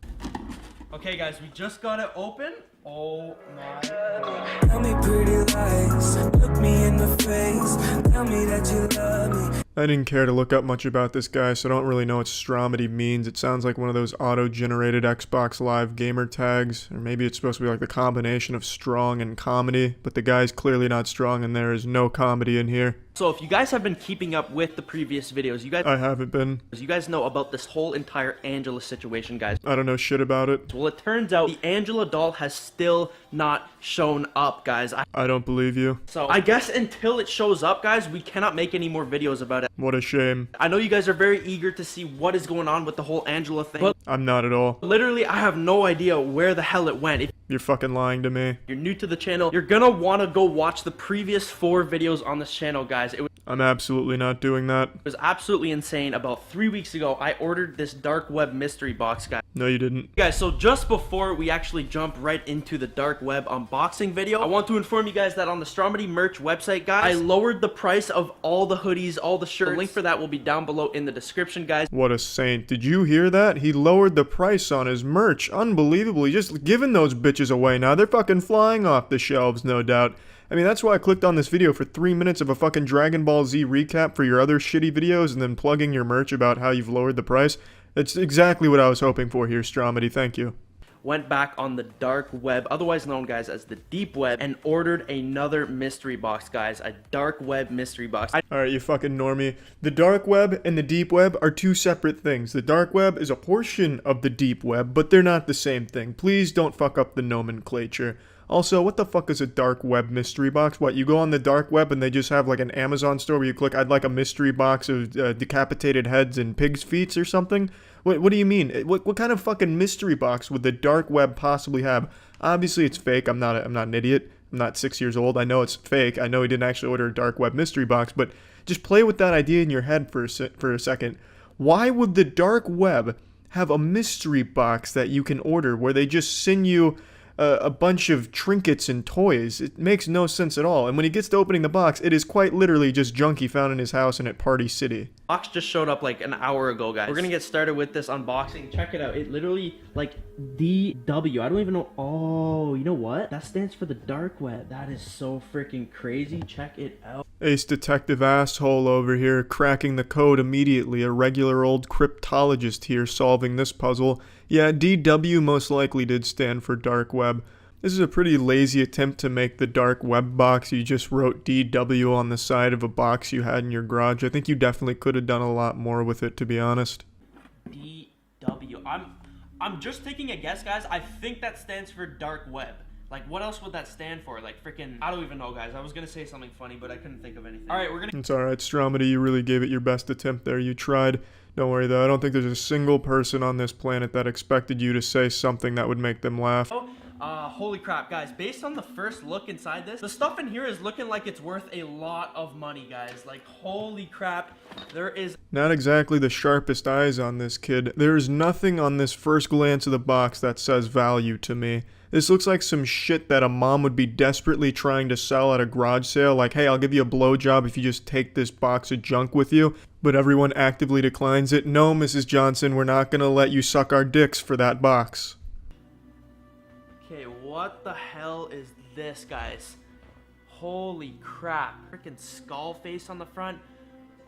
Okay guys, we just got it open. Oh my god. Tell me pretty lies, look me in the face, tell me that you love me. I didn't care to look up much about this guy, so I don't really know what Stromedy means. It sounds like one of those auto-generated Xbox Live gamer tags, or maybe it's supposed to be like the combination of strong and comedy, but the guy's clearly not strong and there is no comedy in here. So if you guys have been keeping up with the previous videos, I haven't been. You guys know about this whole entire Angela situation, guys. I don't know shit about it. Well, it turns out the Angela doll has still not shown up, guys. I don't believe you. So I guess until it shows up, guys, we cannot make any more videos about it. What a shame. I know you guys are very eager to see what is going on with the whole Angela thing. But I'm not at all. Literally, I have no idea where the hell it went. If you're fucking lying to me. You're new to the channel, you're gonna want to go watch the previous 4 videos on this channel, guys. I'm absolutely not doing that. It was absolutely insane. About 3 weeks ago, I ordered this dark web mystery box, guys. No, you didn't. Guys, so just before we actually jump right into the dark web unboxing video, I want to inform you guys that on the Stromedy merch website, guys, I lowered the price of all the hoodies, all the shirts. The link for that will be down below in the description, guys. What a saint. Did you hear that? He lowered the price on his merch. Unbelievable. He's just giving those bitches away now. They're fucking flying off the shelves, no doubt. I mean, that's why I clicked on this video for 3 minutes of a fucking Dragon Ball Z recap for your other shitty videos and then plugging your merch about how you've lowered the price. That's exactly what I was hoping for here, Stromedy. Thank you. Went back on the dark web, otherwise known, guys, as the deep web, and ordered another mystery box, guys. A dark web mystery box. Alright, you fucking normie. The dark web and the deep web are two separate things. The dark web is a portion of the deep web, but they're not the same thing. Please don't fuck up the nomenclature. Also, what the fuck is a dark web mystery box? What, you go on the dark web and they just have like an Amazon store where you click, I'd like a mystery box of decapitated heads and pig's feet or something? What do you mean? What kind of fucking mystery box would the dark web possibly have? Obviously it's fake. I'm not an idiot. I'm not 6 years old. I know it's fake. I know he didn't actually order a dark web mystery box, but just play with that idea in your head for a second. Why would the dark web have a mystery box that you can order where they just send you a bunch of trinkets and toys? It makes no sense at all. And when he gets to opening the box, it is quite literally just junk he found in his house and at Party City. Box just showed up like an hour ago, guys. We're gonna get started with this unboxing. Check it out. It literally, like, DW. I don't even know. Oh, you know what? That stands for the dark web. That is so freaking crazy. Check it out. Ace Detective asshole over here, cracking the code immediately. A regular old cryptologist here solving this puzzle. Yeah, DW most likely did stand for dark web. This is a pretty lazy attempt to make the dark web box. You just wrote DW on the side of a box you had in your garage. I think you definitely could have done a lot more with it, to be honest. DW. I'm just taking a guess, guys. I think that stands for dark web. Like, what else would that stand for? Like, freaking, I don't even know, guys. I was gonna say something funny, but I couldn't think of anything. Alright, we're gonna... It's alright, Stromedy. You really gave it your best attempt there. You tried. Don't worry, though. I don't think there's a single person on this planet that expected you to say something that would make them laugh. Holy crap, guys. Based on the first look inside this, the stuff in here is looking like it's worth a lot of money, guys. Like, holy crap. There is... Not exactly the sharpest eyes on this kid. There is nothing on this first glance of the box that says value to me. This looks like some shit that a mom would be desperately trying to sell at a garage sale, like, hey, I'll give you a blowjob if you just take this box of junk with you, but everyone actively declines it. No, Mrs. Johnson, we're not gonna let you suck our dicks for that box. Okay, what the hell is this, guys? Holy crap. Freaking skull face on the front.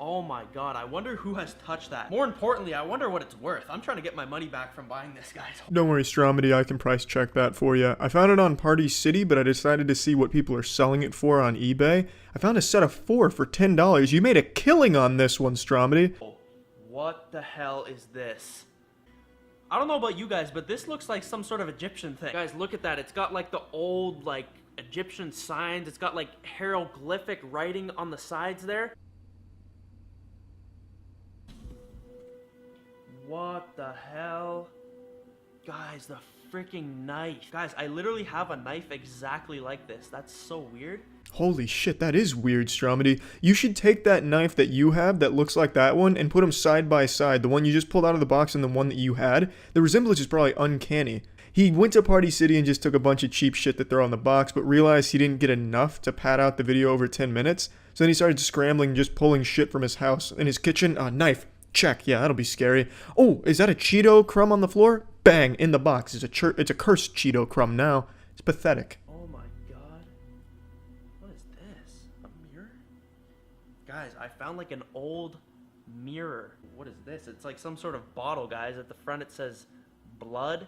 Oh my god, I wonder who has touched that. More importantly, I wonder what it's worth. I'm trying to get my money back from buying this, guys. Don't worry, Stromedy, I can price check that for you. I found it on Party City, but I decided to see what people are selling it for on eBay. I found a set of 4 for $10. You made a killing on this one, Stromedy. What the hell is this? I don't know about you guys, but this looks like some sort of Egyptian thing. Guys, look at that. It's got like the old, like, Egyptian signs. It's got like hieroglyphic writing on the sides there. What the hell? Guys, the freaking knife. Guys, I literally have a knife exactly like this. That's so weird. Holy shit, that is weird, Stromedy. You should take that knife that you have that looks like that one and put them side by side. The one you just pulled out of the box and the one that you had. The resemblance is probably uncanny. He went to Party City and just took a bunch of cheap shit to throw in the box, but realized he didn't get enough to pad out the video over 10 minutes. So then he started scrambling, just pulling shit from his house. In his kitchen, knife. Check. Yeah, that'll be scary. Oh, is that a Cheeto crumb on the floor? Bang, in the box. It's a cursed Cheeto crumb now. It's pathetic. Oh my god. What is this? A mirror? Guys, I found like an old mirror. What is this? It's like some sort of bottle, guys. At the front it says blood.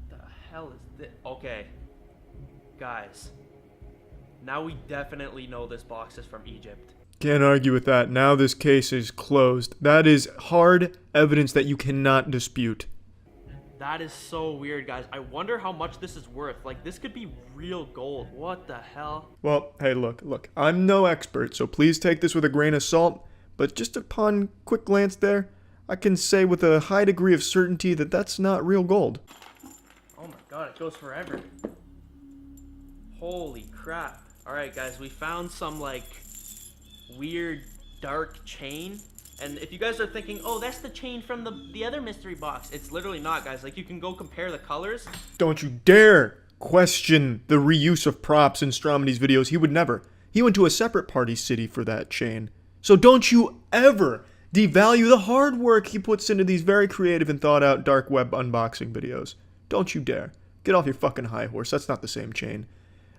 What the hell is this? Okay. Guys. Now we definitely know this box is from Egypt. Can't argue with that. Now this case is closed. That is hard evidence that you cannot dispute. That is so weird, guys. I wonder how much this is worth. Like, this could be real gold. What the hell? Well, hey, look. I'm no expert, so please take this with a grain of salt. But just upon quick glance there, I can say with a high degree of certainty that that's not real gold. Oh my god, it goes forever. Holy crap. Alright, guys, we found some, like, weird dark chain. And if you guys are thinking, oh, that's the chain from the other mystery box, it's literally not, guys. Like, you can go compare the colors. Don't you dare question the reuse of props in Stromedy's videos. He would never. He went to a separate Party City for that chain. So don't you ever devalue the hard work he puts into these very creative and thought out dark web unboxing videos. Don't you dare. Get off your fucking high horse. That's not the same chain.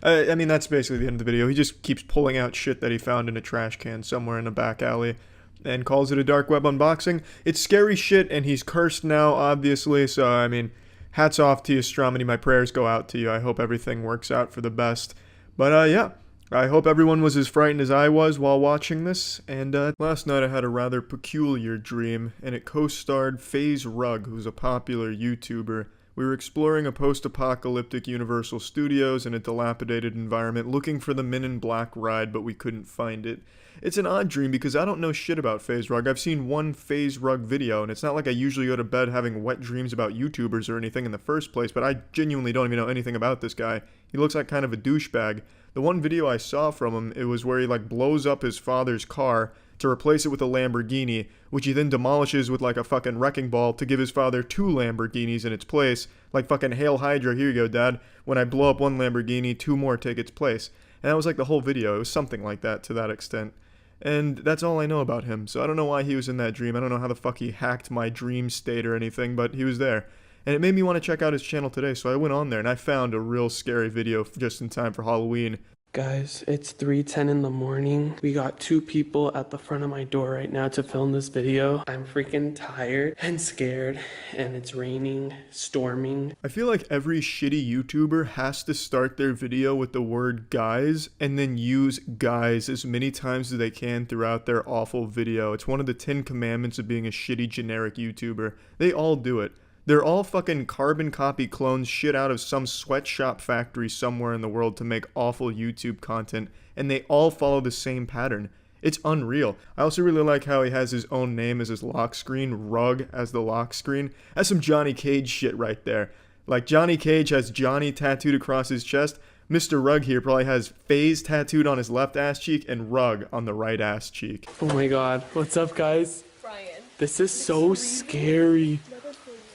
I mean, that's basically the end of the video. He just keeps pulling out shit that he found in a trash can somewhere in a back alley and calls it a dark web unboxing. It's scary shit, and he's cursed now, obviously, so, I mean, hats off to you, Stromedy. My prayers go out to you. I hope everything works out for the best. But, yeah, I hope everyone was as frightened as I was while watching this, and, last night I had a rather peculiar dream, and it co-starred FaZe Rug, who's a popular YouTuber. We were exploring a post-apocalyptic Universal Studios in a dilapidated environment, looking for the Men in Black ride, but we couldn't find it. It's an odd dream because I don't know shit about FaZe Rug. I've seen one FaZe Rug video, and it's not like I usually go to bed having wet dreams about YouTubers or anything in the first place, but I genuinely don't even know anything about this guy. He looks like kind of a douchebag. The one video I saw from him, it was where he like blows up his father's car to replace it with a Lamborghini, which he then demolishes with like a fucking wrecking ball to give his father 2 Lamborghinis in its place. Like fucking Hail Hydra, here you go, Dad. When I blow up one Lamborghini, 2 more take its place. And that was like the whole video. It was something like that to that extent. And that's all I know about him, so I don't know why he was in that dream. I don't know how the fuck he hacked my dream state or anything, but he was there. And it made me want to check out his channel today, so I went on there and I found a real scary video just in time for Halloween. Guys, it's 3:10 in the morning. We got 2 people at the front of my door right now to film this video. I'm freaking tired and scared, and it's raining, storming. I feel like every shitty YouTuber has to start their video with the word guys and then use guys as many times as they can throughout their awful video. It's one of the 10 commandments of being a shitty generic YouTuber. They all do it. They're all fucking carbon copy clones shit out of some sweatshop factory somewhere in the world to make awful YouTube content, and they all follow the same pattern. It's unreal. I also really like how he has his own name as his lock screen, Rug as the lock screen. That's some Johnny Cage shit right there. Like Johnny Cage has Johnny tattooed across his chest, Mr. Rug here probably has FaZe tattooed on his left ass cheek and Rug on the right ass cheek. Oh my god. What's up, guys? Brian. This is so scary.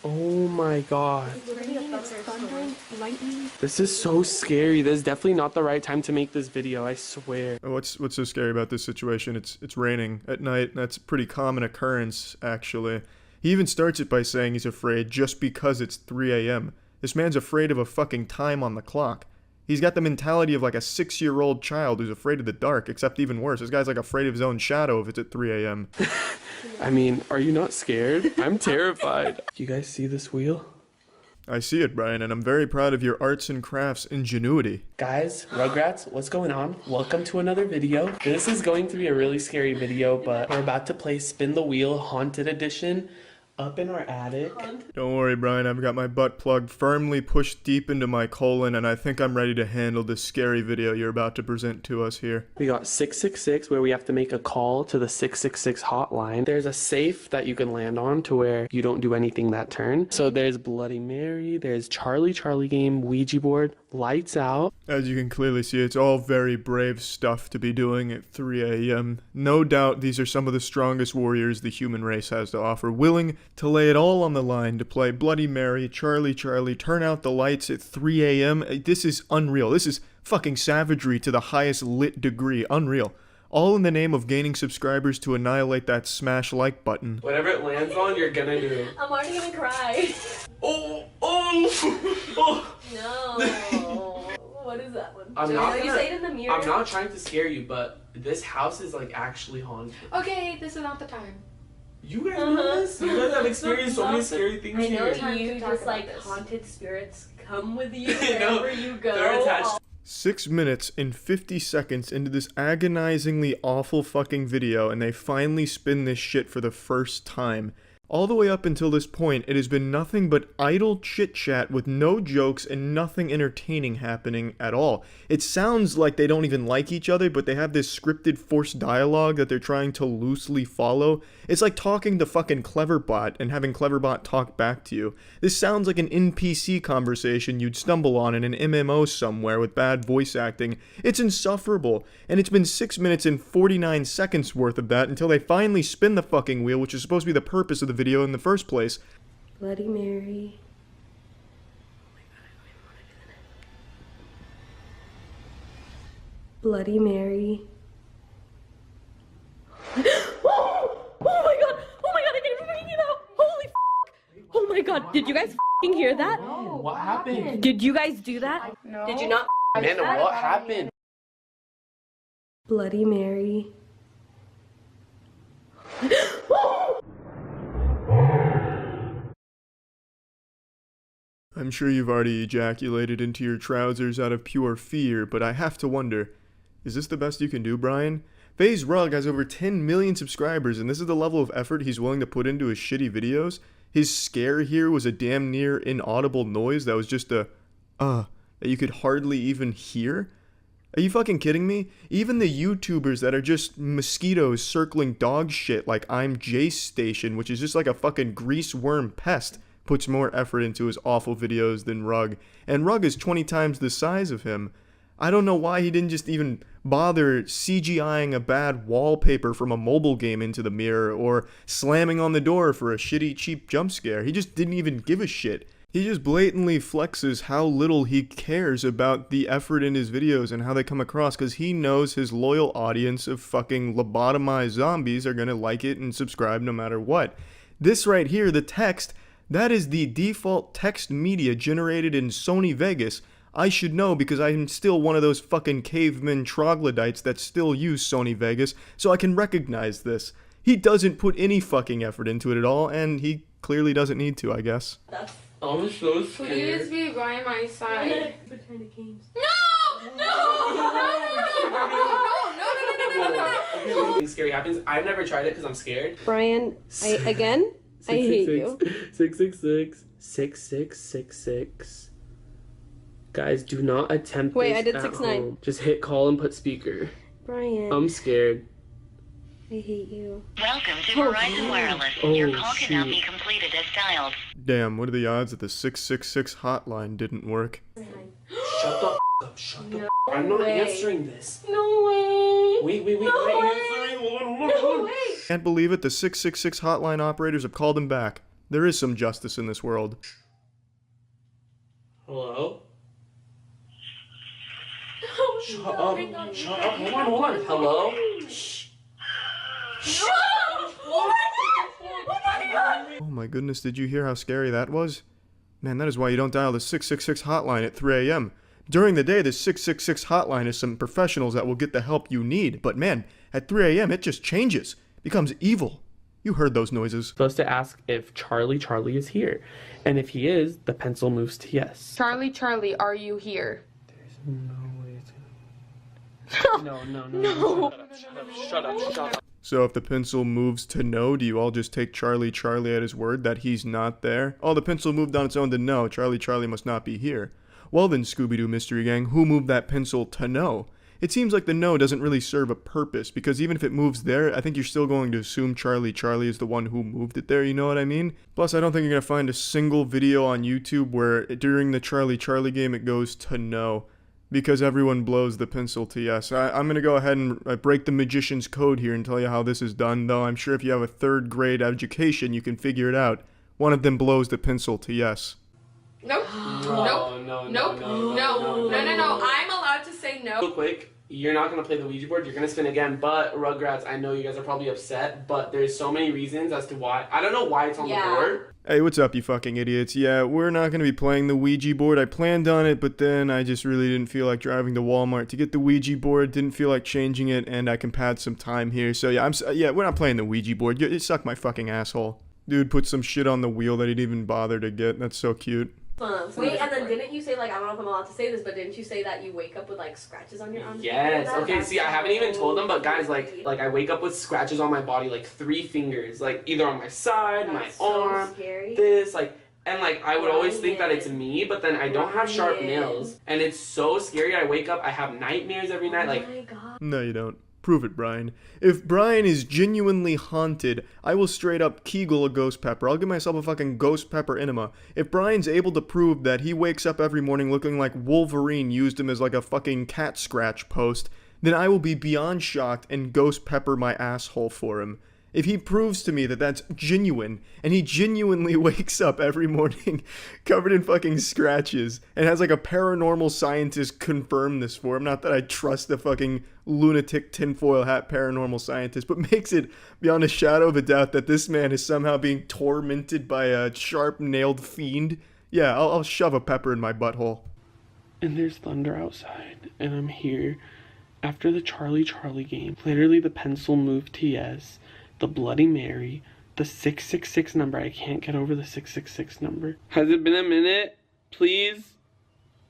Oh my god. This is so scary. This is definitely not the right time to make this video, I swear. What's so scary about this situation? It's raining at night. That's a pretty common occurrence, actually. He even starts it by saying he's afraid just because it's 3 a.m. This man's afraid of a fucking time on the clock. He's got the mentality of like a 6-year-old child who's afraid of the dark, except even worse. This guy's like afraid of his own shadow if it's at 3 a.m. I mean, are you not scared? I'm terrified. You guys see this wheel? I see it, Brian, and I'm very proud of your arts and crafts ingenuity. Guys, Rugrats, what's going on? Welcome to another video. This is going to be a really scary video, but we're about to play Spin the Wheel Haunted Edition up in our attic. Don't worry, Brian, I've got my butt plug firmly pushed deep into my colon, and I think I'm ready to handle this scary video you're about to present to us here. We got 666, where we have to make a call to the 666 hotline. There's a safe that you can land on to where you don't do anything that turn. So there's Bloody Mary, there's Charlie game, Ouija board, lights out. As you can clearly see, it's all very brave stuff to be doing at 3 a.m. No doubt these are some of the strongest warriors the human race has to offer, willing to lay it all on the line to play Bloody Mary, Charlie, turn out the lights at 3 a.m. This is unreal. This is fucking savagery to the highest lit degree. Unreal. All in the name of gaining subscribers to annihilate that smash like button. Whatever it lands on, you're gonna do. I'm already gonna cry. Oh! No. What is that one? You say it in the mirror. I'm not trying to scare you, but this house is like actually haunted. Okay, this is not the time. You guys know this? You guys have experienced so many scary things I know here. you just like haunted spirits come with you wherever you go. They're attached. 6 minutes and 50 seconds into this agonizingly awful fucking video, and they finally spin this shit for the first time. All the way up until this point, it has been nothing but idle chit-chat with no jokes and nothing entertaining happening at all. It sounds like they don't even like each other, but they have this scripted forced dialogue that they're trying to loosely follow. It's like talking to fucking Cleverbot and having Cleverbot talk back to you. This sounds like an NPC conversation you'd stumble on in an MMO somewhere with bad voice acting. It's insufferable, and it's been 6 minutes and 49 seconds worth of that until they finally spin the fucking wheel, which is supposed to be the purpose of the video in the first place. Bloody Mary. Bloody Mary. Oh my god! Oh my god! I didn't freak it out! Holy f***! Oh my god! Did you guys f***ing hear that? No, what happened? Did you guys do that? No. Did you not? Amanda, what happened? Bloody Mary. I'm sure you've already ejaculated into your trousers out of pure fear, but I have to wonder, is this the best you can do, Brian? FaZe Rug has over 10 million subscribers, and this is the level of effort he's willing to put into his shitty videos? His scare here was a damn near inaudible noise that was just a, that you could hardly even hear? Are you fucking kidding me? Even the YouTubers that are just mosquitoes circling dog shit like I'm Jace Station, which is just like a fucking grease worm pest, puts more effort into his awful videos than Rug. And Rug is 20 times the size of him. I don't know why he didn't just even bother CGIing a bad wallpaper from a mobile game into the mirror or slamming on the door for a shitty cheap jump scare. He just didn't even give a shit. He just blatantly flexes how little he cares about the effort in his videos and how they come across, because he knows his loyal audience of fucking lobotomized zombies are gonna like it and subscribe no matter what. This right here, the text, that is the default text media generated in Sony Vegas. I should know because I'm still one of those fucking caveman troglodytes that still use Sony Vegas, so I can recognize this. He doesn't put any fucking effort into it at all, and he clearly doesn't need to, I guess. I'm so scared. Please be by my side. What kind of games? Something scary happens. I've never tried it because I'm scared. Brian, I hate you. 666. 6666. Guys, do not attempt Wait, this I did at 69. home. Just hit call and put speaker. Brian. I'm scared. I hate you. Welcome to Verizon Wireless. Your call cannot be completed as dialed. Damn, what are the odds that the 666 hotline didn't work? Shut the up. Shut the I'm not way. answering this. No way. Wait. No way. Can't believe it, the 666 hotline operators have called him back. There is some justice in this world. Hello? Oh, Shut no, up. hang on. Shut up. Hold on. Hello? Shh. Shut up! Oh my god! Oh my god! Oh my goodness, did you hear how scary that was? Man, that is why you don't dial the 666 hotline at 3 a.m. During the day, the 666 hotline is some professionals that will get the help you need. But man, at 3 a.m. it just changes. Becomes evil. You heard those noises. Supposed to ask if Charlie is here. And if he is, the pencil moves to yes. Charlie, are you here? No. Shut up. So if the pencil moves to no, do you all just take Charlie at his word that he's not there? Oh, the pencil moved on its own to no. Charlie must not be here. Well then, Scooby-Doo Mystery Gang, who moved that pencil to no? It seems like the no doesn't really serve a purpose, because even if it moves there, I think you're still going to assume Charlie is the one who moved it there, you know what I mean? Plus, I don't think you're going to find a single video on YouTube where during the Charlie game it goes to no, because everyone blows the pencil to yes. I'm going to go ahead and break the magician's code here and tell you how this is done, though I'm sure if you have a 3rd grade education, you can figure it out. One of them blows the pencil to yes. Nope. No. I'm allowed to say no. Real quick, you're not going to play the Ouija board. You're going to spin again. But, Rugrats, I know you guys are probably upset, but there's so many reasons as to why. I don't know why it's on the board. Hey, what's up, you fucking idiots? Yeah, we're not going to be playing the Ouija board. I planned on it, but then I just really didn't feel like driving to Walmart to get the Ouija board. Didn't feel like changing it, and I can pad some time here. So yeah, we're not playing the Ouija board. You suck my fucking asshole. Dude put some shit on the wheel that he didn't even bother to get. That's so cute. Wait, and then didn't you say, like, I don't know if I'm allowed to say this, but didn't you say that you wake up with, like, scratches on your arms? Yes. Okay, see, I haven't even told them, but guys, like I wake up with scratches on my body, like 3 fingers, like either on my side, my arm, this, like, and like I would always think that it's me, but then I don't have sharp nails, and it's so scary. I wake up, I have nightmares every night, like. No, you don't. Prove it, Brian. If Brian is genuinely haunted, I will straight up Kegel a ghost pepper. I'll give myself a fucking ghost pepper enema. If Brian's able to prove that he wakes up every morning looking like Wolverine used him as like a fucking cat scratch post, then I will be beyond shocked and ghost pepper my asshole for him. If he proves to me that that's genuine, and he genuinely wakes up every morning covered in fucking scratches, and has like a paranormal scientist confirm this for him, not that I trust the fucking lunatic tinfoil hat paranormal scientist, but makes it beyond a shadow of a doubt that this man is somehow being tormented by a sharp-nailed fiend, yeah, I'll shove a pepper in my butthole. And there's thunder outside, and I'm here after the Charlie game. Literally the pencil moved to yes. The Bloody Mary, the 666 number. I can't get over the 666 number. Has it been a minute? Please?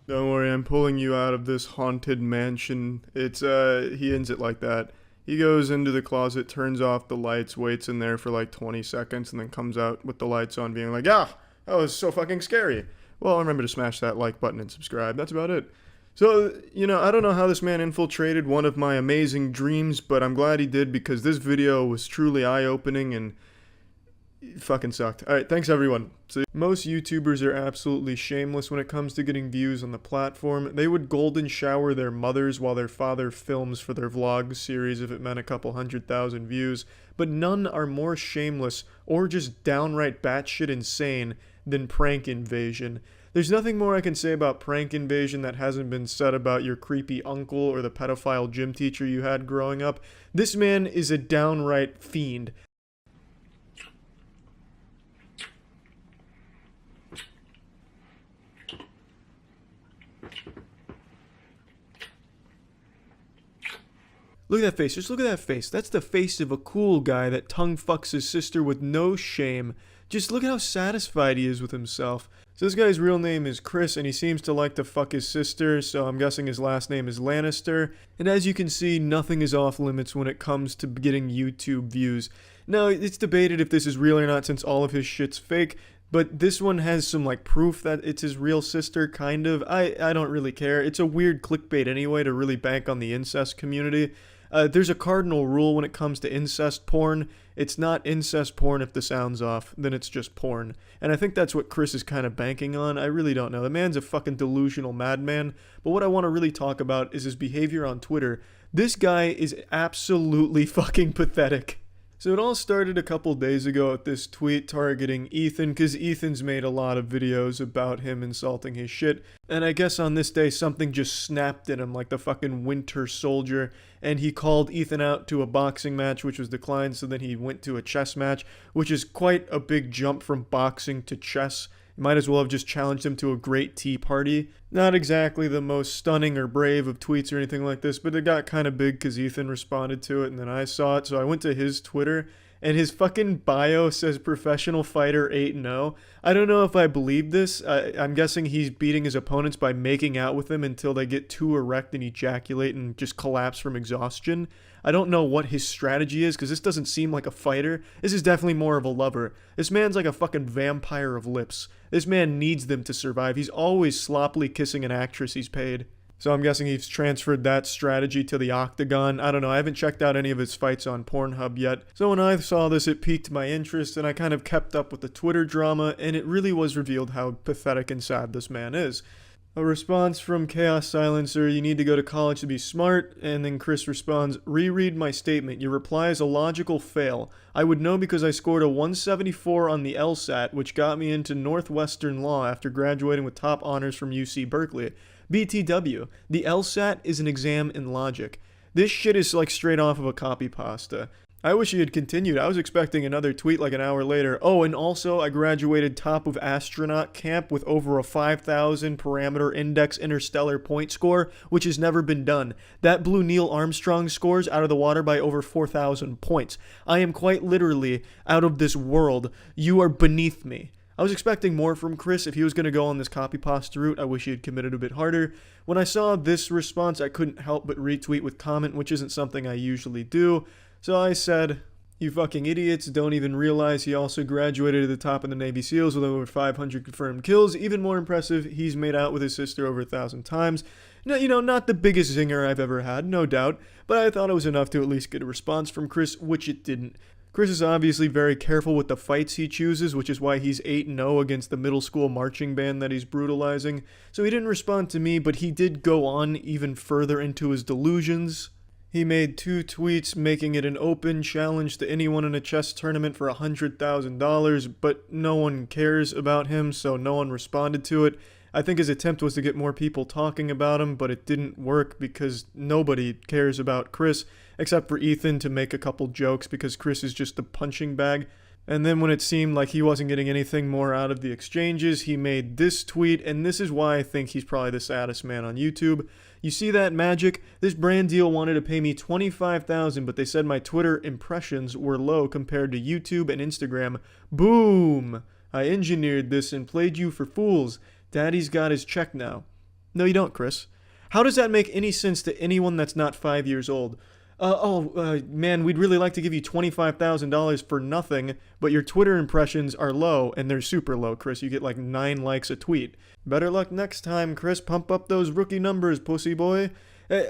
Don't worry, I'm pulling you out of this haunted mansion. He ends it like that. He goes into the closet, turns off the lights, waits in there for like 20 seconds, and then comes out with the lights on being like, that was so fucking scary. Well, remember to smash that like button and subscribe. That's about it. So, I don't know how this man infiltrated one of my amazing dreams, but I'm glad he did because this video was truly eye-opening and it fucking sucked. Alright, thanks everyone. So, most YouTubers are absolutely shameless when it comes to getting views on the platform. They would golden shower their mothers while their father films for their vlog series if it meant a couple 100,000 views, but none are more shameless or just downright batshit insane than Prank Invasion. There's nothing more I can say about Prank Invasion that hasn't been said about your creepy uncle or the pedophile gym teacher you had growing up. This man is a downright fiend. Look at that face. Just look at that face. That's the face of a cool guy that tongue fucks his sister with no shame. Just look at how satisfied he is with himself. So this guy's real name is Chris, and he seems to like to fuck his sister, so I'm guessing his last name is Lannister. And as you can see, nothing is off limits when it comes to getting YouTube views. Now, it's debated if this is real or not since all of his shit's fake, but this one has some like proof that it's his real sister, kind of. I don't really care. It's a weird clickbait anyway to really bank on the incest community. There's a cardinal rule when it comes to incest porn. It's not incest porn if the sound's off, then it's just porn. And I think that's what Chris is kind of banking on. I really don't know. The man's a fucking delusional madman. But what I want to really talk about is his behavior on Twitter. This guy is absolutely fucking pathetic. So it all started a couple days ago with this tweet targeting Ethan, because Ethan's made a lot of videos about him insulting his shit. And I guess on this day something just snapped in him like the fucking Winter Soldier, and he called Ethan out to a boxing match, which was declined, so then he went to a chess match, which is quite a big jump from boxing to chess. You might as well have just challenged him to a great tea party. Not exactly the most stunning or brave of tweets or anything like this, but it got kind of big because Ethan responded to it, and then I saw it, so I went to his Twitter, and his fucking bio says professional fighter 8-0. I don't know if I believe this. I'm guessing he's beating his opponents by making out with them until they get too erect and ejaculate and just collapse from exhaustion. I don't know what his strategy is, because this doesn't seem like a fighter. This is definitely more of a lover. This man's like a fucking vampire of lips. This man needs them to survive. He's always sloppily kissing an actress he's paid. So I'm guessing he's transferred that strategy to the octagon. I don't know. I haven't checked out any of his fights on Pornhub yet. So when I saw this, it piqued my interest, and I kind of kept up with the Twitter drama, and it really was revealed how pathetic and sad this man is. A response from Chaos Silencer, you need to go to college to be smart, and then Chris responds, reread my statement, your reply is a logical fail. I would know because I scored a 174 on the LSAT, which got me into Northwestern Law after graduating with top honors from UC Berkeley. BTW, the LSAT is an exam in logic. This shit is like straight off of a copy pasta. I wish he had continued. I was expecting another tweet like an hour later. Oh, and also I graduated top of astronaut camp with over a 5,000 parameter index interstellar point score, which has never been done. That blew Neil Armstrong's scores out of the water by over 4,000 points. I am quite literally out of this world. You are beneath me. I was expecting more from Chris. If he was going to go on this copy pasta route, I wish he had committed a bit harder. When I saw this response, I couldn't help but retweet with comment, which isn't something I usually do. So I said, you fucking idiots don't even realize he also graduated to the top of the Navy SEALs with over 500 confirmed kills. Even more impressive, he's made out with his sister over 1,000 times. No, you know, not the biggest zinger I've ever had, no doubt, but I thought it was enough to at least get a response from Chris, which it didn't. Chris is obviously very careful with the fights he chooses, which is why he's 8-0 against the middle school marching band that he's brutalizing. So he didn't respond to me, but he did go on even further into his delusions. He made 2 tweets making it an open challenge to anyone in a chess tournament for $100,000, but no one cares about him, so no one responded to it. I think his attempt was to get more people talking about him, but it didn't work because nobody cares about Chris, except for Ethan to make a couple jokes because Chris is just a punching bag. And then when it seemed like he wasn't getting anything more out of the exchanges, he made this tweet, and this is why I think he's probably the saddest man on YouTube. You see that magic? This brand deal wanted to pay me $25,000, but they said my Twitter impressions were low compared to YouTube and Instagram. Boom! I engineered this and played you for fools. Daddy's got his check now. No, you don't, Chris. How does that make any sense to anyone that's not 5 years old? Man, we'd really like to give you $25,000 for nothing, but your Twitter impressions are low, and they're super low, Chris. You get like 9 likes a tweet. Better luck next time, Chris. Pump up those rookie numbers, pussy boy.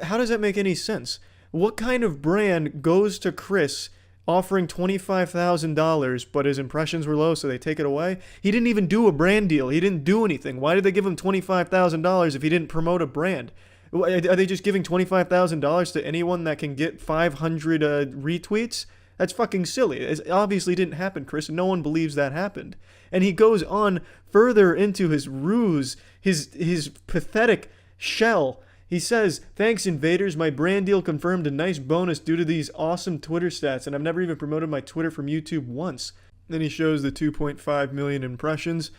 How does that make any sense? What kind of brand goes to Chris offering $25,000, but his impressions were low, so they take it away? He didn't even do a brand deal. He didn't do anything. Why did they give him $25,000 if he didn't promote a brand? Are they just giving $25,000 to anyone that can get 500 retweets? That's fucking silly. It obviously didn't happen, Chris, and no one believes that happened. And he goes on further into his ruse, his pathetic shell. He says, thanks invaders, my brand deal confirmed a nice bonus due to these awesome Twitter stats, and I've never even promoted my Twitter from YouTube once. Then he shows the 2.5 million impressions.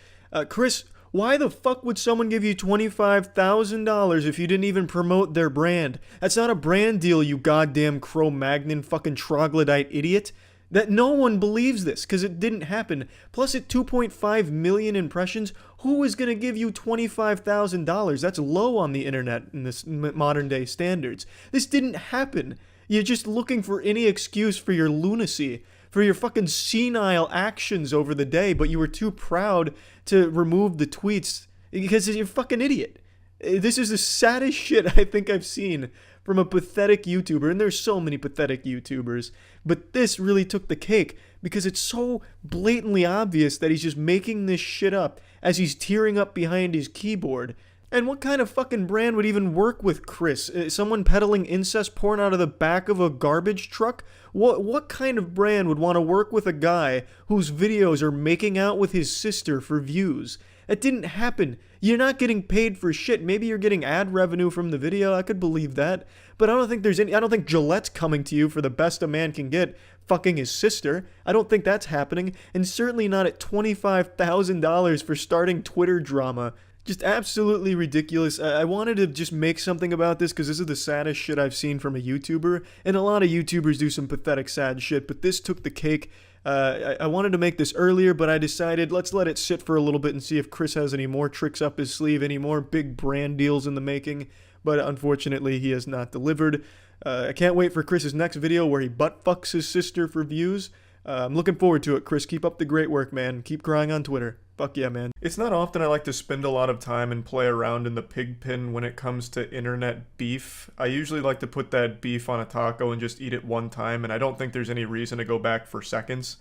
Chris, why the fuck would someone give you $25,000 if you didn't even promote their brand? That's not a brand deal, you goddamn Cro-Magnon fucking troglodyte idiot. That no one believes this, because it didn't happen. Plus at 2.5 million impressions, who is going to give you $25,000? That's low on the internet in this modern day standards. This didn't happen. You're just looking for any excuse for your lunacy, for your fucking senile actions over the day, but you were too proud to remove the tweets because you're a fucking idiot. This is the saddest shit I think I've seen from a pathetic YouTuber, and there's so many pathetic YouTubers, but this really took the cake because it's so blatantly obvious that he's just making this shit up as he's tearing up behind his keyboard. And what kind of fucking brand would even work with Chris? Someone peddling incest porn out of the back of a garbage truck? What kind of brand would want to work with a guy whose videos are making out with his sister for views? It didn't happen. You're not getting paid for shit. Maybe you're getting ad revenue from the video. I could believe that. But I don't think Gillette's coming to you for the best a man can get, fucking his sister. I don't think that's happening. And certainly not at $25,000 for starting Twitter drama. Just absolutely ridiculous. I wanted to just make something about this because this is the saddest shit I've seen from a YouTuber. And a lot of YouTubers do some pathetic, sad shit, but this took the cake. I wanted to make this earlier, but I decided let's let it sit for a little bit and see if Chris has any more tricks up his sleeve, any more big brand deals in the making. But unfortunately, he has not delivered. I can't wait for Chris's next video where he butt fucks his sister for views. I'm looking forward to it, Chris. Keep up the great work, man. Keep crying on Twitter. Fuck yeah, man. It's not often I like to spend a lot of time and play around in the pig pen when it comes to internet beef. I usually like to put that beef on a taco and just eat it one time, and I don't think there's any reason to go back for seconds.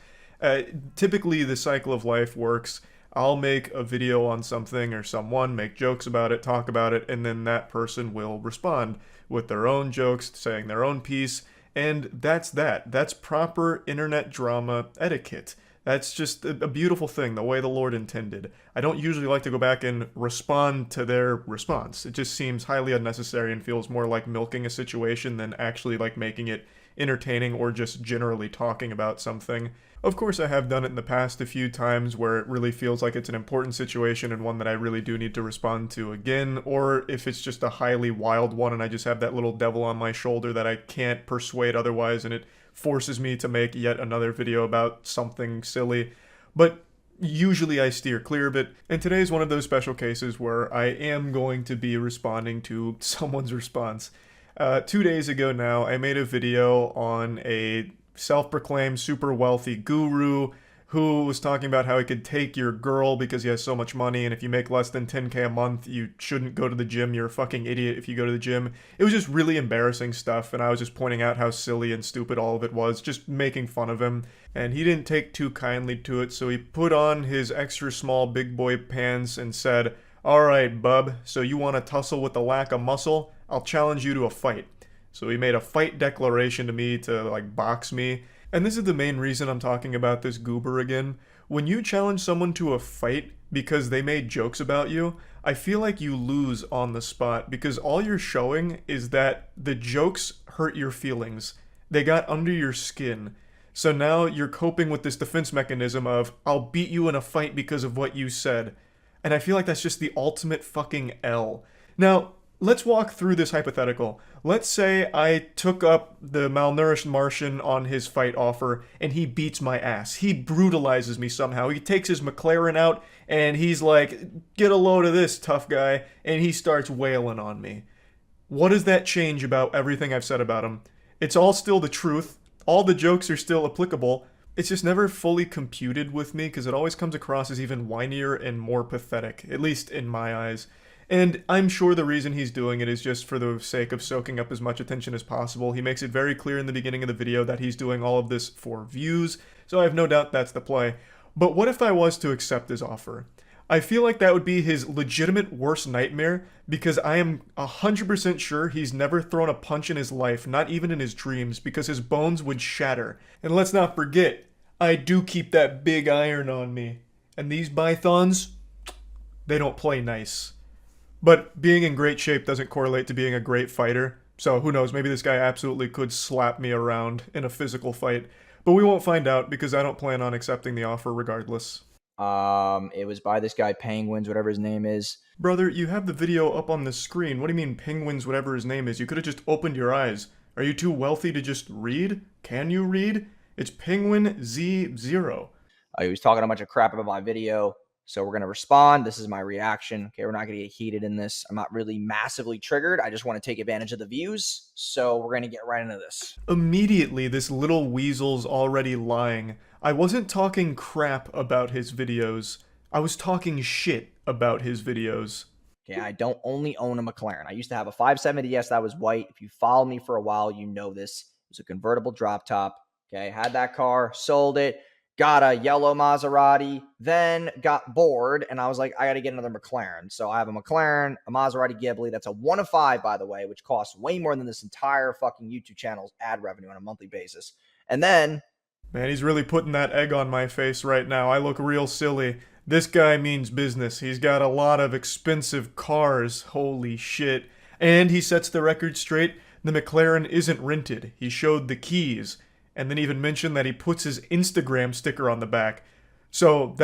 Typically, the cycle of life works. I'll make a video on something or someone, make jokes about it, talk about it, and then that person will respond with their own jokes, saying their own piece, and that's that. That's proper internet drama etiquette. That's just a beautiful thing, the way the Lord intended. I don't usually like to go back and respond to their response. It just seems highly unnecessary and feels more like milking a situation than actually like making it entertaining or just generally talking about something. Of course, I have done it in the past a few times where it really feels like it's an important situation and one that I really do need to respond to again, or if it's just a highly wild one and I just have that little devil on my shoulder that I can't persuade otherwise and it forces me to make yet another video about something silly. But usually I steer clear of it, and today is one of those special cases where I am going to be responding to someone's response. 2 days ago now, I made a video on a self-proclaimed super wealthy guru who was talking about how he could take your girl because he has so much money, and if you make less than 10K a month, you shouldn't go to the gym. You're a fucking idiot if you go to the gym. It was just really embarrassing stuff, and I was just pointing out how silly and stupid all of it was, just making fun of him. And he didn't take too kindly to it, so he put on his extra small big boy pants and said, "Alright, bub, so you want to tussle with the lack of muscle? I'll challenge you to a fight." So he made a fight declaration to me to, like, box me. And this is the main reason I'm talking about this goober again. When you challenge someone to a fight because they made jokes about you, I feel like you lose on the spot because all you're showing is that the jokes hurt your feelings. They got under your skin. So now you're coping with this defense mechanism of, I'll beat you in a fight because of what you said. And I feel like that's just the ultimate fucking L. Now, let's walk through this hypothetical. Let's say I took up the malnourished Martian on his fight offer and he beats my ass. He brutalizes me somehow. He takes his McLaren out and he's like, "Get a load of this, tough guy," and he starts wailing on me. What does that change about everything I've said about him? It's all still the truth. All the jokes are still applicable. It's just never fully computed with me because it always comes across as even whinier and more pathetic, at least in my eyes. And I'm sure the reason he's doing it is just for the sake of soaking up as much attention as possible. He makes it very clear in the beginning of the video that he's doing all of this for views, so I have no doubt that's the play. But what if I was to accept his offer? I feel like that would be his legitimate worst nightmare because I am 100% sure he's never thrown a punch in his life, not even in his dreams, because his bones would shatter. And let's not forget, I do keep that big iron on me. And these pythons, they don't play nice. But being in great shape doesn't correlate to being a great fighter. So who knows, maybe this guy absolutely could slap me around in a physical fight. But we won't find out because I don't plan on accepting the offer regardless. It was by this guy Penguinz, whatever his name is. Brother, you have the video up on the screen. What do you mean Penguinz, whatever his name is? You could have just opened your eyes. Are you too wealthy to just read? Can you read? It's Penguinz0. He was talking a bunch of crap about my video. So we're going to respond. This is my reaction. Okay, we're not going to get heated in this. I'm not really massively triggered. I just want to take advantage of the views. So we're going to get right into this. Immediately, this little weasel's already lying. I wasn't talking crap about his videos. I was talking shit about his videos. Okay, I don't only own a McLaren. I used to have a 570S that was white. If you followed me for a while, you know this. It was a convertible drop top. Okay, had that car, sold it, got a yellow Maserati, then got bored, and I was like, I got to get another McLaren. So I have a McLaren, a Maserati Ghibli. That's a 1 of 5, by the way, which costs way more than this entire fucking YouTube channel's ad revenue on a monthly basis. And then... Man, he's really putting that egg on my face right now. I look real silly. This guy means business. He's got a lot of expensive cars. Holy shit. And he sets the record straight. The McLaren isn't rented. He showed the keys. And then even mentioned that he puts his Instagram sticker on the back. So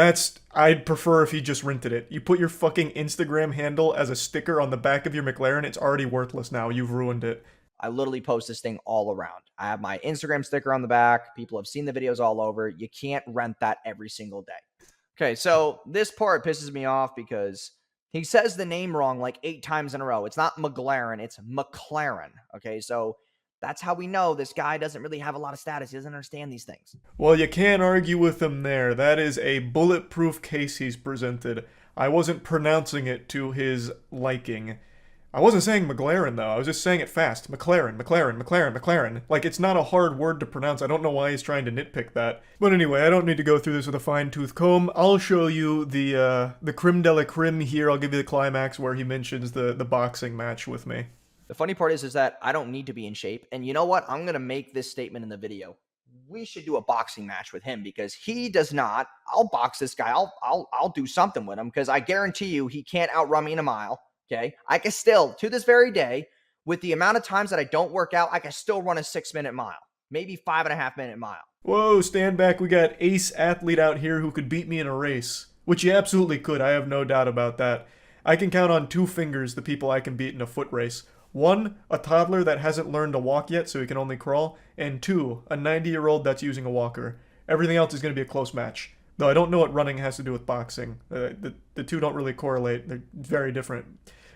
I'd prefer if he just rented it. You put your fucking Instagram handle as a sticker on the back of your McLaren, it's already worthless now. You've ruined it. I literally post this thing all around. I have my Instagram sticker on the back. People have seen the videos all over. You can't rent that every single day. Okay, so this part pisses me off because he says the name wrong like 8 times in a row. It's not McLaren, it's McLaren. Okay, so that's how we know this guy doesn't really have a lot of status. He doesn't understand these things. Well, you can't argue with him there. That is a bulletproof case he's presented. I wasn't pronouncing it to his liking. I wasn't saying McLaren, though. I was just saying it fast. McLaren, McLaren, McLaren, McLaren. Like, it's not a hard word to pronounce. I don't know why he's trying to nitpick that. But anyway, I don't need to go through this with a fine-tooth comb. I'll show you the creme de la creme here. I'll give you the climax where he mentions the boxing match with me. The funny part is that I don't need to be in shape. And you know what? I'm going to make this statement in the video. We should do a boxing match with him because he does not. I'll box this guy. I'll do something with him because I guarantee you he can't outrun me in a mile. Okay, I can still, to this very day, with the amount of times that I don't work out, I can still run a 6-minute mile, maybe 5.5-minute mile. Whoa, stand back. We got ace athlete out here who could beat me in a race, which he absolutely could. I have no doubt about that. I can count on 2 fingers the people I can beat in a foot race. 1, a toddler that hasn't learned to walk yet, so he can only crawl, and 2, a 90-year-old that's using a walker. Everything else is going to be a close match. Though I don't know what running has to do with boxing. The two don't really correlate. They're very different.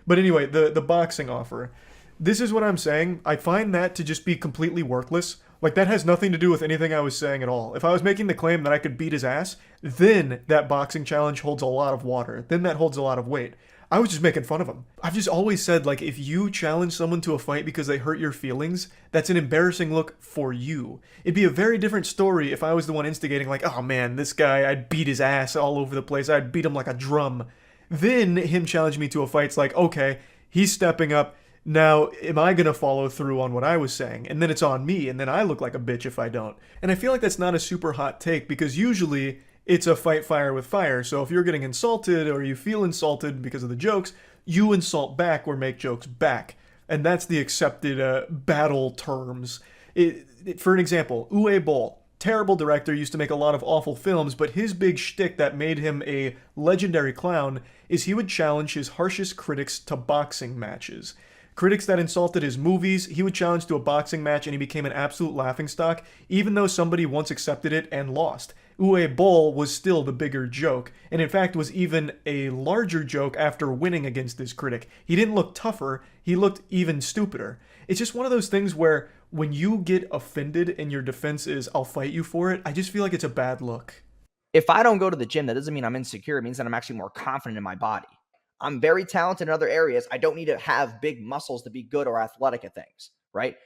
But anyway, the boxing offer. This is what I'm saying. I find that to just be completely worthless. Like, that has nothing to do with anything I was saying at all. If I was making the claim that I could beat his ass, then that boxing challenge holds a lot of water. Then that holds a lot of weight. I was just making fun of him. I've just always said, like, if you challenge someone to a fight because they hurt your feelings, that's an embarrassing look for you. It'd be a very different story if I was the one instigating, like, oh man, this guy, I'd beat his ass all over the place. I'd beat him like a drum. Then him challenge me to a fight's like, okay, he's stepping up. Now, am I going to follow through on what I was saying? And then it's on me, and then I look like a bitch if I don't. And I feel like that's not a super hot take, because usually it's a fight fire with fire. So if you're getting insulted or you feel insulted because of the jokes, you insult back or make jokes back. And that's the accepted battle terms. For an example, Uwe Boll. Terrible director, used to make a lot of awful films, but his big shtick that made him a legendary clown is he would challenge his harshest critics to boxing matches. Critics that insulted his movies, he would challenge to a boxing match and he became an absolute laughingstock, even though somebody once accepted it and lost. Uwe Boll was still the bigger joke, and in fact was even a larger joke after winning against this critic. He didn't look tougher, he looked even stupider. It's just one of those things where when you get offended and your defense is, I'll fight you for it, I just feel like it's a bad look. If I don't go to the gym, that doesn't mean I'm insecure. It means that I'm actually more confident in my body. I'm very talented in other areas. I don't need to have big muscles to be good or athletic at things, right?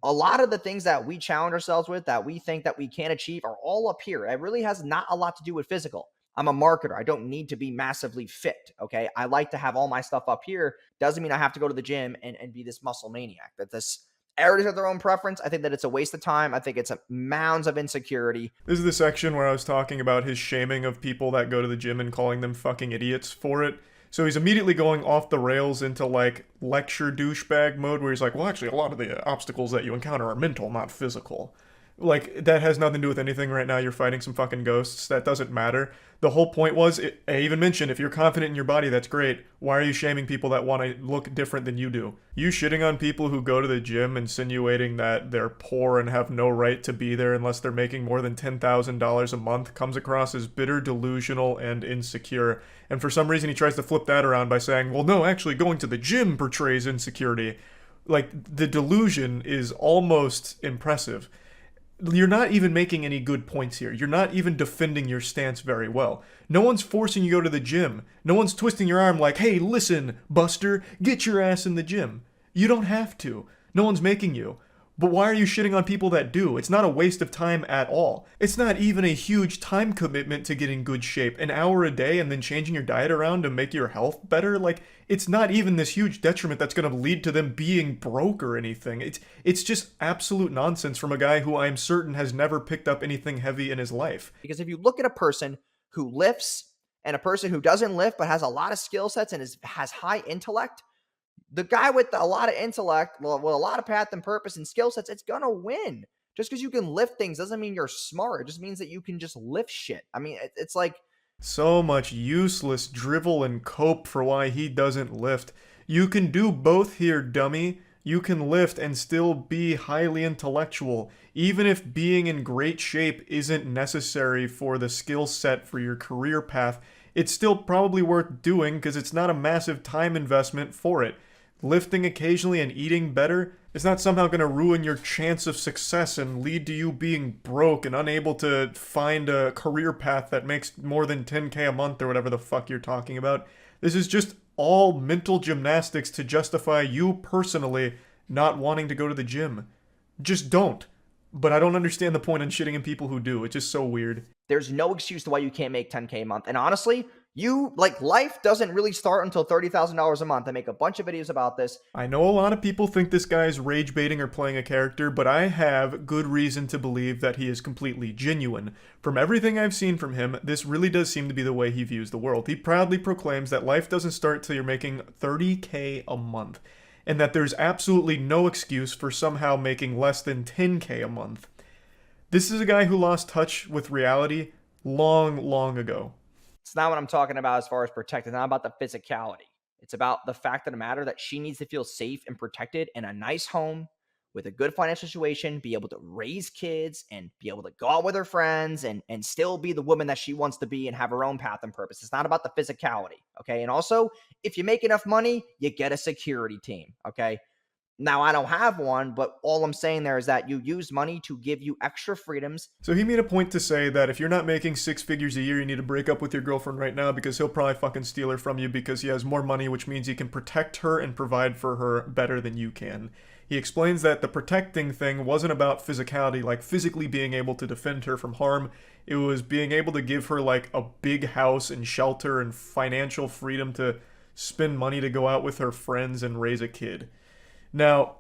A lot of the things that we challenge ourselves with that we think that we can achieve are all up here. It really has not a lot to do with physical. I'm a marketer. I don't need to be massively fit, okay? I like to have all my stuff up here. Doesn't mean I have to go to the gym and be this muscle maniac. That this everybody's got their own preference. I think that it's a waste of time. I think it's a mounds of insecurity. This is the section where I was talking about his shaming of people that go to the gym and calling them fucking idiots for it. So he's immediately going off the rails into, like, lecture douchebag mode where he's like, well, actually, a lot of the obstacles that you encounter are mental, not physical. Like, that has nothing to do with anything right now. You're fighting some fucking ghosts. That doesn't matter. The whole point was, I even mentioned, if you're confident in your body, that's great. Why are you shaming people that want to look different than you do? You shitting on people who go to the gym, insinuating that they're poor and have no right to be there unless they're making more than $10,000 a month, comes across as bitter, delusional, and insecure. And for some reason, he tries to flip that around by saying, well, no, actually, going to the gym portrays insecurity. Like, the delusion is almost impressive. You're not even making any good points here. You're not even defending your stance very well. No one's forcing you to go to the gym. No one's twisting your arm like, hey, listen, Buster, get your ass in the gym. You don't have to. No one's making you. But why are you shitting on people that do? It's not a waste of time at all. It's not even a huge time commitment to get in good shape. An hour a day and then changing your diet around to make your health better? Like, it's not even this huge detriment that's going to lead to them being broke or anything. It's just absolute nonsense from a guy who I'm certain has never picked up anything heavy in his life. Because if you look at a person who lifts and a person who doesn't lift but has a lot of skill sets and has high intellect, the guy with a lot of intellect, with a lot of path and purpose and skill sets, it's going to win. Just because you can lift things doesn't mean you're smart. It just means that you can just lift shit. I mean, it's like... So much useless drivel and cope for why he doesn't lift. You can do both here, dummy. You can lift and still be highly intellectual. Even if being in great shape isn't necessary for the skill set for your career path, it's still probably worth doing because it's not a massive time investment for it. Lifting occasionally and eating better is not somehow going to ruin your chance of success and lead to you being broke and unable to find a career path that makes more than 10K a month or whatever the fuck you're talking about. This is just all mental gymnastics to justify you personally not wanting to go to the gym. Just don't. But I don't understand the point in shitting in people who do. It's just so weird. There's no excuse to why you can't make 10K a month. And honestly, life doesn't really start until $30,000 a month. I make a bunch of videos about this. I know a lot of people think this guy's rage baiting or playing a character, but I have good reason to believe that he is completely genuine. From everything I've seen from him, this really does seem to be the way he views the world. He proudly proclaims that life doesn't start till you're making 30K a month, and that there's absolutely no excuse for somehow making less than 10K a month. This is a guy who lost touch with reality long ago. It's not what I'm talking about as far as protected. It's not about the physicality. It's about the fact of the matter that she needs to feel safe and protected in a nice home with a good financial situation, be able to raise kids and be able to go out with her friends and still be the woman that she wants to be and have her own path and purpose. It's not about the physicality, okay? And also, if you make enough money, you get a security team, okay? Now, I don't have one, but all I'm saying there is that you use money to give you extra freedoms. So he made a point to say that if you're not making 6 figures a year, you need to break up with your girlfriend right now because he'll probably fucking steal her from you because he has more money, which means he can protect her and provide for her better than you can. He explains that the protecting thing wasn't about physicality, like physically being able to defend her from harm. It was being able to give her like a big house and shelter and financial freedom to spend money to go out with her friends and raise a kid. Now,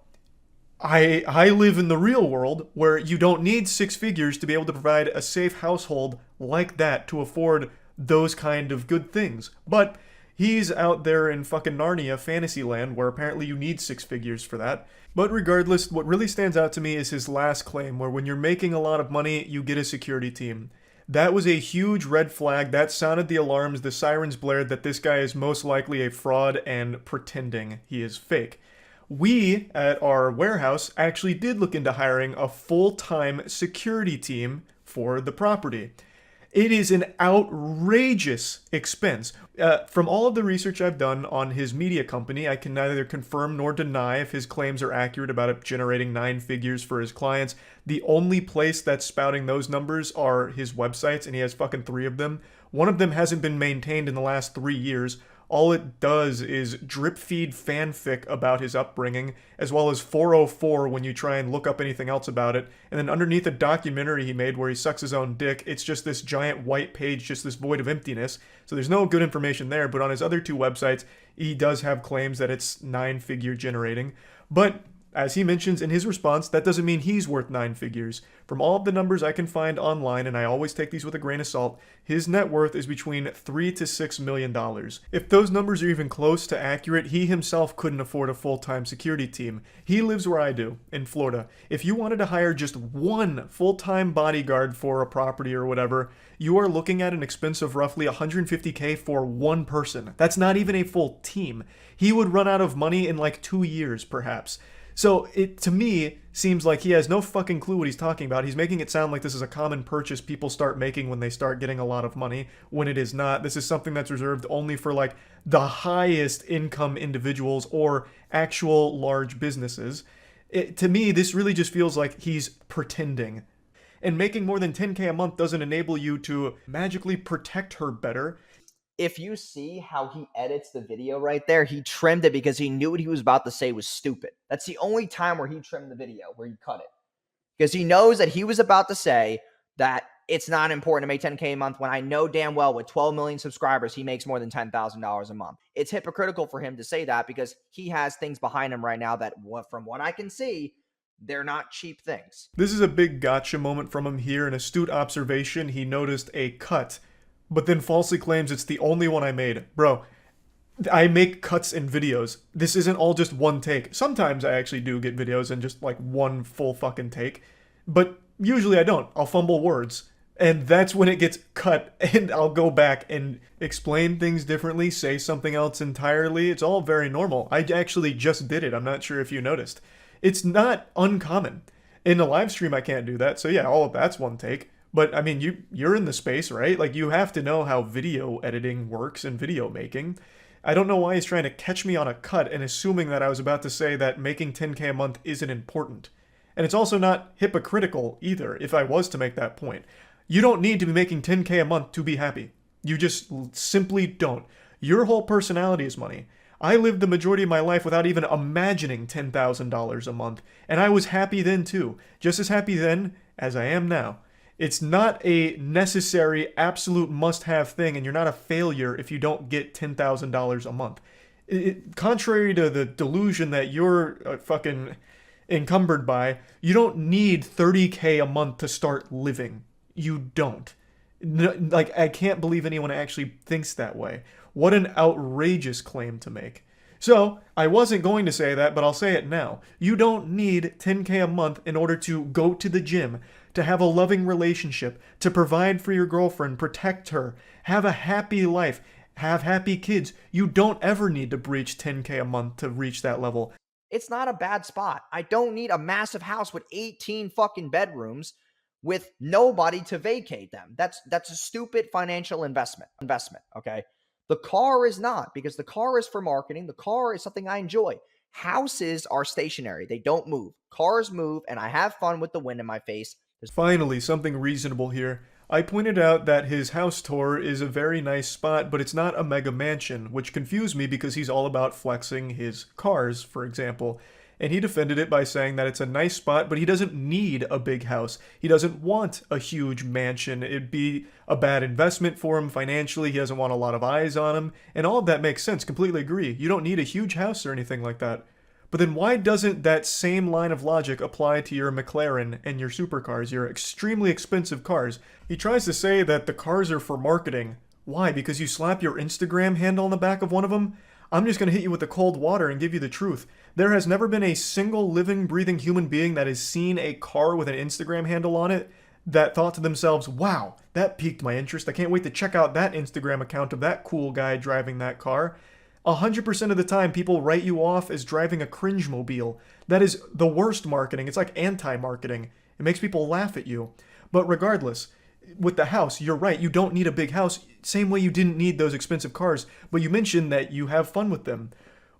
I live in the real world where you don't need 6 figures to be able to provide a safe household like that to afford those kind of good things. But he's out there in fucking Narnia, Fantasyland, where apparently you need 6 figures for that. But regardless, what really stands out to me is his last claim, where when you're making a lot of money, you get a security team. That was a huge red flag. That sounded the alarms, the sirens blared that this guy is most likely a fraud and pretending he is fake. We, at our warehouse, actually did look into hiring a full-time security team for the property. It is an outrageous expense. From all of the research I've done on his media company, I can neither confirm nor deny if his claims are accurate about it generating 9 figures for his clients. The only place that's spouting those numbers are his websites, and he has fucking 3 of them. One of them hasn't been maintained in the last 3 years. All it does is drip feed fanfic about his upbringing, as well as 404 when you try and look up anything else about it. And then underneath a documentary he made where he sucks his own dick, it's just this giant white page, just this void of emptiness. So there's no good information there, but on his other 2 websites, he does have claims that it's 9-figure generating. But as he mentions in his response, that doesn't mean he's worth 9 figures. From all of the numbers I can find online, and I always take these with a grain of salt, his net worth is between $3 to $6 million. If those numbers are even close to accurate, he himself couldn't afford a full-time security team. He lives where I do, in Florida. If you wanted to hire just one full-time bodyguard for a property or whatever, you are looking at an expense of roughly $150K for one person. That's not even a full team. He would run out of money in like 2 years, perhaps. So it, to me, seems like he has no fucking clue what he's talking about. He's making it sound like this is a common purchase people start making when they start getting a lot of money, when it is not. This is something that's reserved only for like the highest income individuals or actual large businesses. To me, this really just feels like he's pretending. And making more than 10K a month doesn't enable you to magically protect her better. If you see how he edits the video right there, he trimmed it because he knew what he was about to say was stupid. That's the only time where he trimmed the video, where he cut it. Because he knows that he was about to say that it's not important to make 10K a month when I know damn well with 12 million subscribers, he makes more than $10,000 a month. It's hypocritical for him to say that because he has things behind him right now that, from what I can see, they're not cheap things. This is a big gotcha moment from him here. An astute observation, he noticed a cut, but then falsely claims it's the only one I made. Bro, I make cuts in videos. This isn't all just one take. Sometimes I actually do get videos in just like one full fucking take, but usually I don't. I'll fumble words. And that's when it gets cut, and I'll go back and explain things differently, say something else entirely. It's all very normal. I actually just did it. I'm not sure if you noticed. It's not uncommon. In a live stream, I can't do that. So yeah, all of that's one take. But I mean, you're in the space, right? Like, you have to know how video editing works and video making. I don't know why he's trying to catch me on a cut and assuming that I was about to say that making 10K a month isn't important. And it's also not hypocritical either, if I was to make that point. You don't need to be making 10K a month to be happy. You just simply don't. Your whole personality is money. I lived the majority of my life without even imagining $10,000 a month, and I was happy then too. Just as happy then as I am now. It's not a necessary, absolute must-have thing, and you're not a failure if you don't get $10,000 a month. Contrary to the delusion that you're fucking encumbered by, you don't need 30K a month to start living. You don't. Like, I can't believe anyone actually thinks that way. What an outrageous claim to make. So, I wasn't going to say that, but I'll say it now. You don't need 10K a month in order to go to the gym, to have a loving relationship, to provide for your girlfriend, protect her, have a happy life, have happy kids. You don't ever need to breach 10K a month to reach that level. It's not a bad spot. I don't need a massive house with 18 fucking bedrooms with nobody to vacate them. That's a stupid financial investment, okay? The car is not, because the car is for marketing. The car is something I enjoy. Houses are stationary. They don't move. Cars move, and I have fun with the wind in my face. Finally, something reasonable here. I pointed out that his house tour is a very nice spot, but it's not a mega mansion, which confused me because he's all about flexing his cars, for example. And he defended it by saying that it's a nice spot, but he doesn't need a big house. He doesn't want a huge mansion. It'd be a bad investment for him financially. He doesn't want a lot of eyes on him. And all of that makes sense. Completely agree. You don't need a huge house or anything like that. But then why doesn't that same line of logic apply to your McLaren and your supercars, your extremely expensive cars? He tries to say that the cars are for marketing. Why? Because you slap your Instagram handle on the back of one of them? I'm just going to hit you with the cold water and give you the truth. There has never been a single living, breathing human being that has seen a car with an Instagram handle on it that thought to themselves, wow, that piqued my interest. I can't wait to check out that Instagram account of that cool guy driving that car. 100% of the time, people write you off as driving a cringe-mobile. That is the worst marketing. It's like anti-marketing. It makes people laugh at you. But regardless, with the house, you're right. You don't need a big house. Same way you didn't need those expensive cars. But you mentioned that you have fun with them.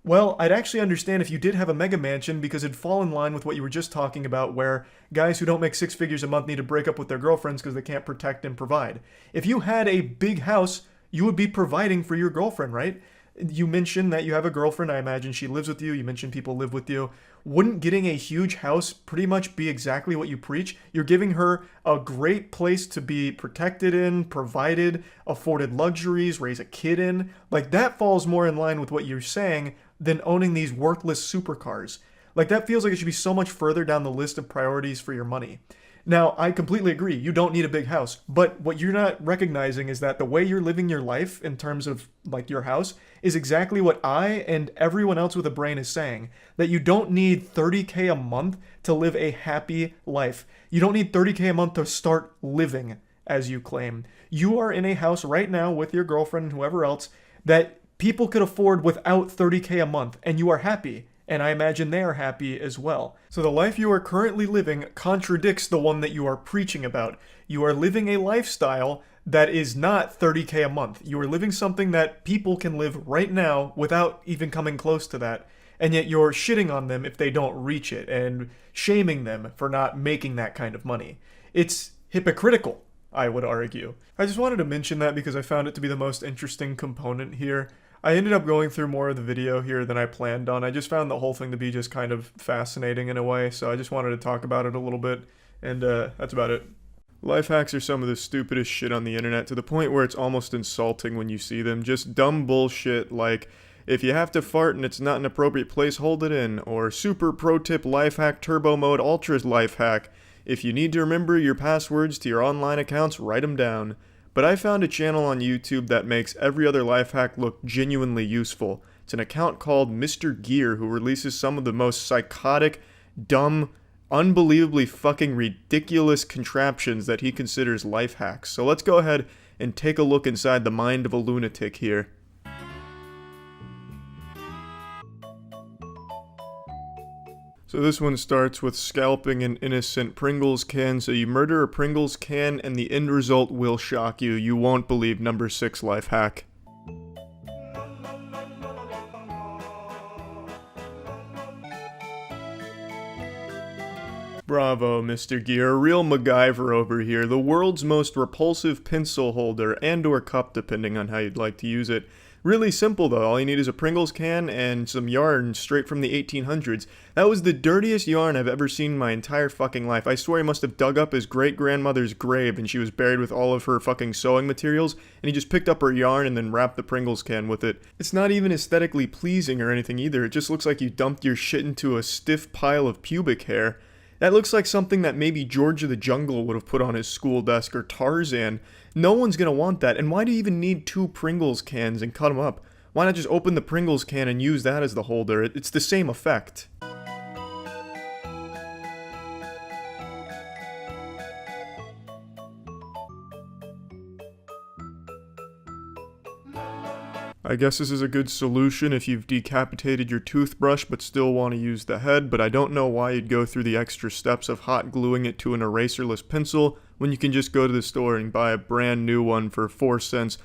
Well, I'd actually understand if you did have a mega mansion because it'd fall in line with what you were just talking about, where guys who don't make 6 figures a month need to break up with their girlfriends because they can't protect and provide. If you had a big house, you would be providing for your girlfriend, right? You mentioned that you have a girlfriend. I imagine she lives with you. You mentioned people live with you. Wouldn't getting a huge house pretty much be exactly what you preach? You're giving her a great place to be protected in, provided, afforded luxuries, raise a kid in. Like, that falls more in line with what you're saying than owning these worthless supercars. Like, that feels like it should be so much further down the list of priorities for your money. Now, I completely agree. You don't need a big house. But what you're not recognizing is that the way you're living your life in terms of, like, your house is exactly what I and everyone else with a brain is saying. That you don't need 30K a month to live a happy life. You don't need 30K a month to start living, as you claim. You are in a house right now with your girlfriend and whoever else that people could afford without 30K a month, and you are happy. And I imagine they are happy as well. So the life you are currently living contradicts the one that you are preaching about. You are living a lifestyle that is not 30K a month. You are living something that people can live right now without even coming close to that. And yet you're shitting on them if they don't reach it and shaming them for not making that kind of money. It's hypocritical, I would argue. I just wanted to mention that because I found it to be the most interesting component here. I ended up going through more of the video here than I planned on. I just found the whole thing to be just kind of fascinating in a way, so I just wanted to talk about it a little bit, and that's about it. Life hacks are some of the stupidest shit on the internet, to the point where it's almost insulting when you see them. Just dumb bullshit like, if you have to fart and it's not an appropriate place, hold it in, or super pro tip life hack turbo mode ultra life hack. If you need to remember your passwords to your online accounts, write them down. But I found a channel on YouTube that makes every other life hack look genuinely useful. It's an account called Mr. Gear, who releases some of the most psychotic, dumb, unbelievably fucking ridiculous contraptions that he considers life hacks. So let's go ahead and take a look inside the mind of a lunatic here. So this one starts with scalping an innocent Pringles can. So you murder a Pringles can and the end result will shock you. You won't believe number 6 life hack. Bravo, Mr. Gear. A real MacGyver over here. The world's most repulsive pencil holder and or cup, depending on how you'd like to use it. Really simple though, all you need is a Pringles can and some yarn straight from the 1800s. That was the dirtiest yarn I've ever seen in my entire fucking life. I swear he must have dug up his great-grandmother's grave and she was buried with all of her fucking sewing materials, and he just picked up her yarn and then wrapped the Pringles can with it. It's not even aesthetically pleasing or anything either, it just looks like you dumped your shit into a stiff pile of pubic hair. That looks like something that maybe George of the Jungle would have put on his school desk, or Tarzan. No one's gonna want that, and why do you even need 2 Pringles cans and cut them up? Why not just open the Pringles can and use that as the holder? It's the same effect. I guess this is a good solution if you've decapitated your toothbrush but still want to use the head, but I don't know why you'd go through the extra steps of hot gluing it to an eraserless pencil when you can just go to the store and buy a brand new one for 4 cents.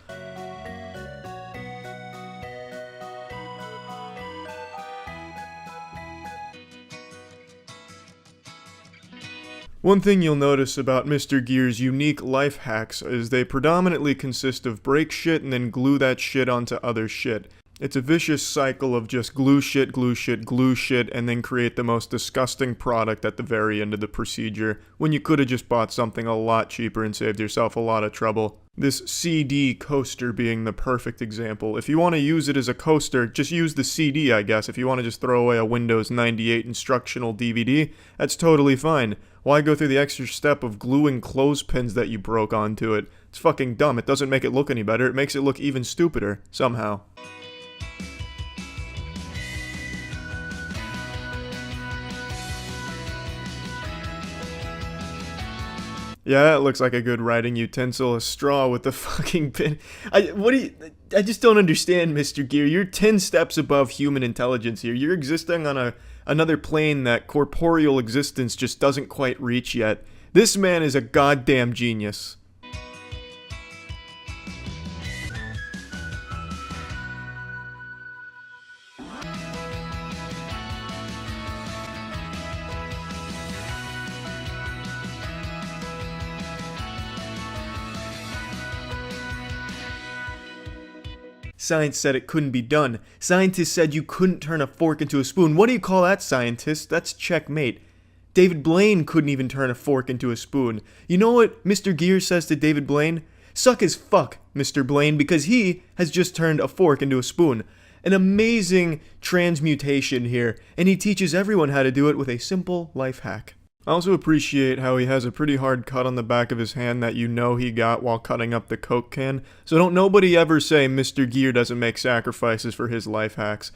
One thing you'll notice about Mr. Gear's unique life hacks is they predominantly consist of break shit and then glue that shit onto other shit. It's a vicious cycle of just glue shit, glue shit, glue shit, and then create the most disgusting product at the very end of the procedure, when you could have just bought something a lot cheaper and saved yourself a lot of trouble. This CD coaster being the perfect example. If you want to use it as a coaster, just use the CD, I guess. If you want to just throw away a Windows 98 instructional DVD, that's totally fine. Why go through the extra step of gluing clothespins that you broke onto it? It's fucking dumb. It doesn't make it look any better. It makes it look even stupider, somehow. Yeah, that looks like a good writing utensil, a straw with the fucking pin. I just don't understand, Mr. Gear. You're 10 steps above human intelligence here. You're existing on another plane that corporeal existence just doesn't quite reach yet. This man is a goddamn genius. Science said it couldn't be done. Scientists said you couldn't turn a fork into a spoon. What do you call that, scientists? That's checkmate. David Blaine couldn't even turn a fork into a spoon. You know what Mr. Gear says to David Blaine? Suck his fuck, Mr. Blaine, because he has just turned a fork into a spoon. An amazing transmutation here, and he teaches everyone how to do it with a simple life hack. I also appreciate how he has a pretty hard cut on the back of his hand that you know he got while cutting up the Coke can, so don't nobody ever say Mr. Gear doesn't make sacrifices for his life hacks.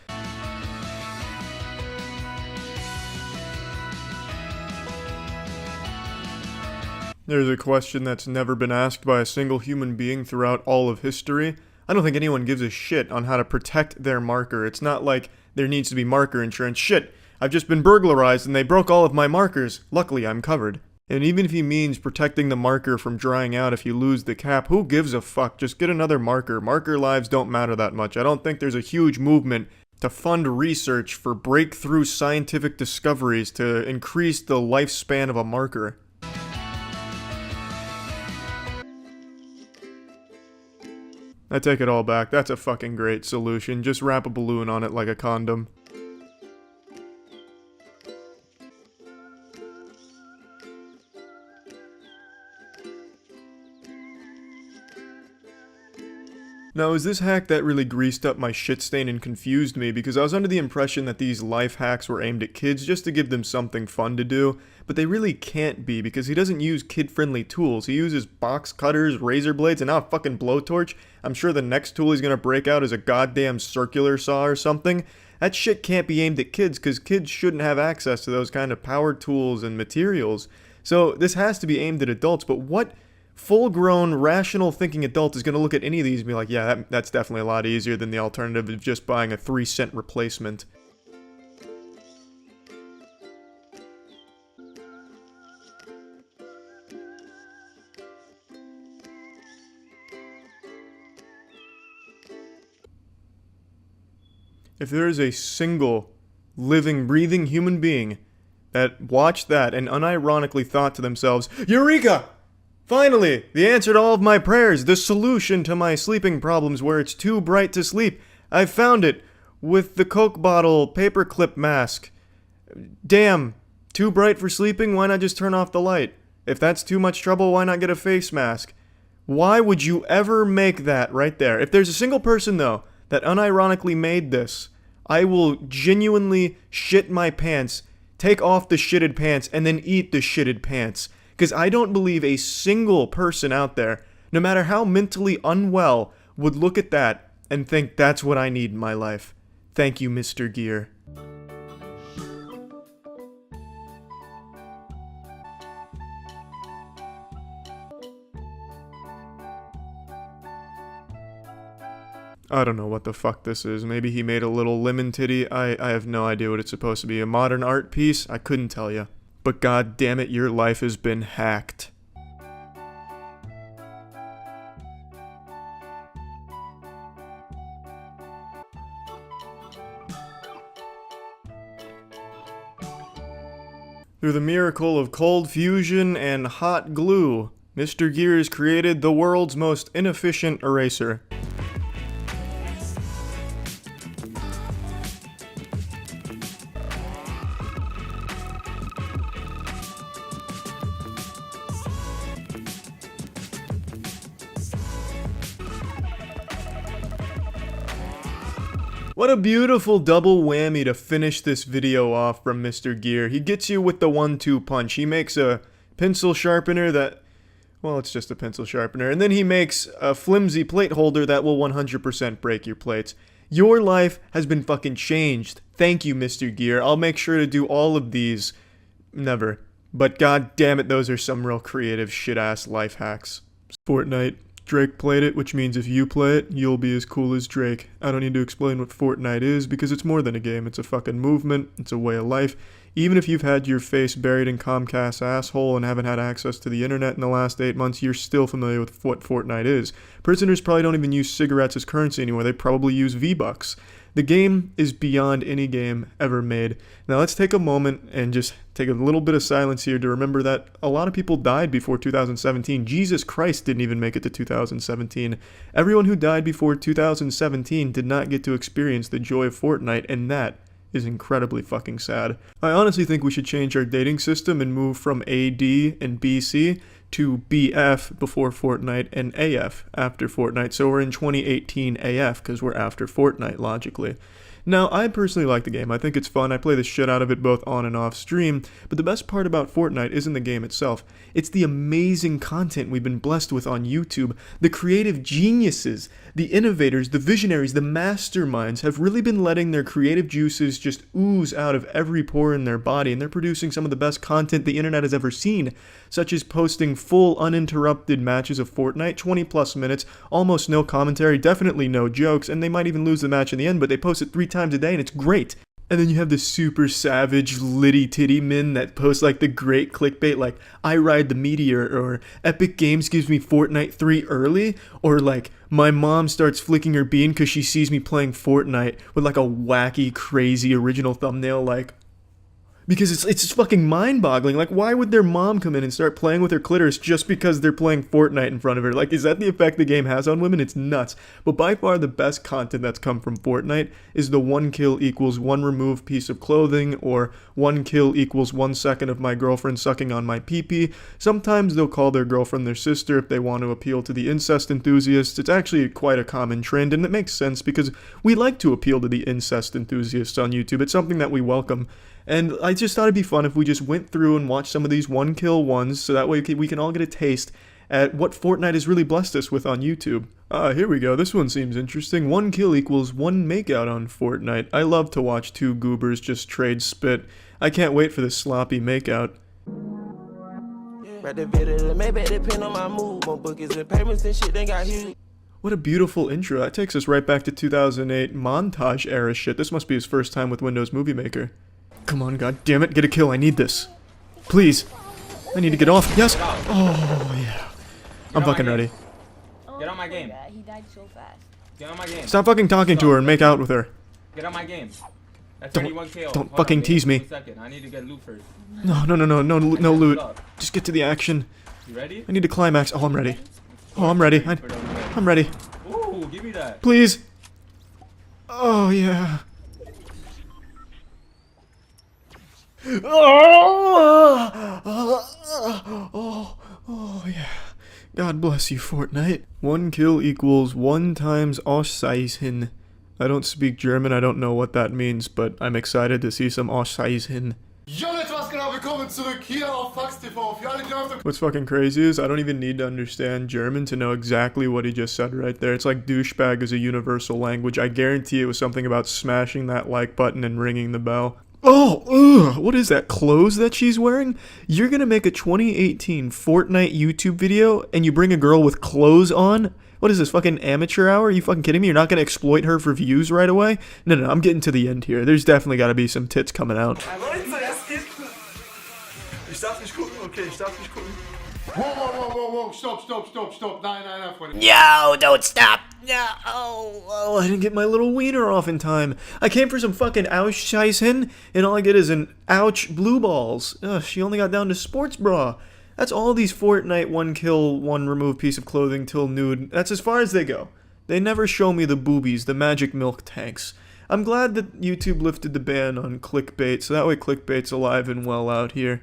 There's a question that's never been asked by a single human being throughout all of history. I don't think anyone gives a shit on how to protect their marker. It's not like there needs to be marker insurance. Shit! I've just been burglarized and they broke all of my markers. Luckily, I'm covered. And even if he means protecting the marker from drying out if you lose the cap, who gives a fuck? Just get another marker. Marker lives don't matter that much. I don't think there's a huge movement to fund research for breakthrough scientific discoveries to increase the lifespan of a marker. I take it all back. That's a fucking great solution. Just wrap a balloon on it like a condom. Now, it was this hack that really greased up my shit stain and confused me, because I was under the impression that these life hacks were aimed at kids just to give them something fun to do, but they really can't be, because he doesn't use kid-friendly tools. He uses box cutters, razor blades, and now a fucking blowtorch. I'm sure the next tool he's gonna break out is a goddamn circular saw or something. That shit can't be aimed at kids, because kids shouldn't have access to those kind of power tools and materials. So this has to be aimed at adults, but what full-grown, rational thinking adult is going to look at any of these and be like, yeah, that's definitely a lot easier than the alternative of just buying a 3-cent replacement. If there is a single living, breathing human being that watched that and unironically thought to themselves, Eureka! Finally, the answer to all of my prayers, the solution to my sleeping problems where it's too bright to sleep. I've found it with the Coke bottle paperclip mask. Damn, too bright for sleeping? Why not just turn off the light? If that's too much trouble, why not get a face mask? Why would you ever make that right there? If there's a single person, though, that unironically made this, I will genuinely shit my pants, take off the shitted pants, and then eat the shitted pants. Because I don't believe a single person out there, no matter how mentally unwell, would look at that and think that's what I need in my life. Thank you, Mr. Gear. I don't know what the fuck this is. Maybe he made a little lemon titty. I have no idea what it's supposed to be. A modern art piece? I couldn't tell you. But god damn it, your life has been hacked. Through the miracle of cold fusion and hot glue, Mr. Gears created the world's most inefficient eraser. What a beautiful double whammy to finish this video off from Mr. Gear. He gets you with the 1-2 punch. He makes a pencil sharpener that, well, it's just a pencil sharpener. And then he makes a flimsy plate holder that will 100% break your plates. Your life has been fucking changed. Thank you, Mr. Gear. I'll make sure to do all of these. Never. But god damn it, those are some real creative shit-ass life hacks. Fortnite. Drake played it, which means if you play it, you'll be as cool as Drake. I don't need to explain what Fortnite is, because it's more than a game. It's a fucking movement. It's a way of life. Even if you've had your face buried in Comcast's asshole and haven't had access to the internet in the last 8 months, you're still familiar with what Fortnite is. Prisoners probably don't even use cigarettes as currency anymore. They probably use V-Bucks. The game is beyond any game ever made. Now let's take a moment and just take a little bit of silence here to remember that a lot of people died before 2017. Jesus Christ didn't even make it to 2017. Everyone who died before 2017 did not get to experience the joy of Fortnite, and that is incredibly fucking sad. I honestly think we should change our dating system and move from AD and BC to BF before Fortnite and AF after Fortnite. So we're in 2018 AF because we're after Fortnite, logically. Now, I personally like the game. I think it's fun. I play the shit out of it both on and off stream. But the best part about Fortnite isn't the game itself. It's the amazing content we've been blessed with on YouTube. The creative geniuses, the innovators, the visionaries, the masterminds have really been letting their creative juices just ooze out of every pore in their body. And they're producing some of the best content the internet has ever seen, such as posting full uninterrupted matches of Fortnite, 20 plus minutes, almost no commentary, definitely no jokes, and they might even lose the match in the end, but they post it 3 times a day and it's great. And then you have the super savage litty titty men that post like the great clickbait like I ride the meteor, or Epic Games gives me Fortnite 3 early, or like my mom starts flicking her bean because she sees me playing Fortnite, with like a wacky crazy original thumbnail like Because it's just fucking mind-boggling. Like, why would their mom come in and start playing with her clitoris just because they're playing Fortnite in front of her? Like, is that the effect the game has on women? It's nuts. But by far the best content that's come from Fortnite is the 1 kill equals 1 removed piece of clothing, or 1 kill equals 1 second of my girlfriend sucking on my pee-pee. Sometimes they'll call their girlfriend their sister if they want to appeal to the incest enthusiasts. It's actually quite a common trend, and it makes sense because we like to appeal to the incest enthusiasts on YouTube. It's something that we welcome. And I just thought it'd be fun if we just went through and watched some of these 1 kill ones, so that way we can all get a taste at what Fortnite has really blessed us with on YouTube. Here we go. This one seems interesting. 1 kill equals 1 makeout on Fortnite. I love to watch 2 goobers just trade spit. I can't wait for this sloppy makeout. What a beautiful intro. That takes us right back to 2008 montage era shit. This must be his first time with Windows Movie Maker. Come on, god damn it, get a kill. I need this. Please. I need to get off. Yes. Oh, yeah. I'm fucking ready. Get on my game. He died so fast. Get on my game. Stop fucking talking to her and make out with her. Get on my game. That's Don't- 31 KO. don't fucking tease me. 1 second. I need to get loot first. No loot. Just get to the action. You ready? I need to climax. Oh, I'm ready. Oh, I'm ready. I'm ready. Ooh, give me that. Please. Oh, yeah. Oh, yeah. God bless you, Fortnite. 1 kill equals 1 times Auszeichnung. I don't speak German, I don't know what that means, but I'm excited to see some Auszeichnung. Jo Leute, was genau? Willkommen zurück hier auf Fax TV. Für alle, die auf der What's fucking crazy is I don't even need to understand German to know exactly what he just said right there. It's like douchebag is a universal language. I guarantee it was something about smashing that like button and ringing the bell. Oh, ugh, what is that, clothes that she's wearing? You're gonna make a 2018 Fortnite YouTube video and you bring a girl with clothes on? What is this, fucking amateur hour? Are you fucking kidding me? You're not gonna exploit her for views right away? No, I'm getting to the end here. There's definitely gotta be some tits coming out. Ich darf nicht gucken, okay, ich darf nicht gucken. Whoa, stop. Nein, Freunde. No, don't stop. No. Oh, I didn't get my little wiener off in time. I came for some fucking Auszeichnung, and all I get is an ouch blue balls. Ugh, she only got down to sports bra. That's all these Fortnite 1 kill, 1 remove piece of clothing till nude. That's as far as they go. They never show me the boobies, the magic milk tanks. I'm glad that YouTube lifted the ban on clickbait, so that way clickbait's alive and well out here.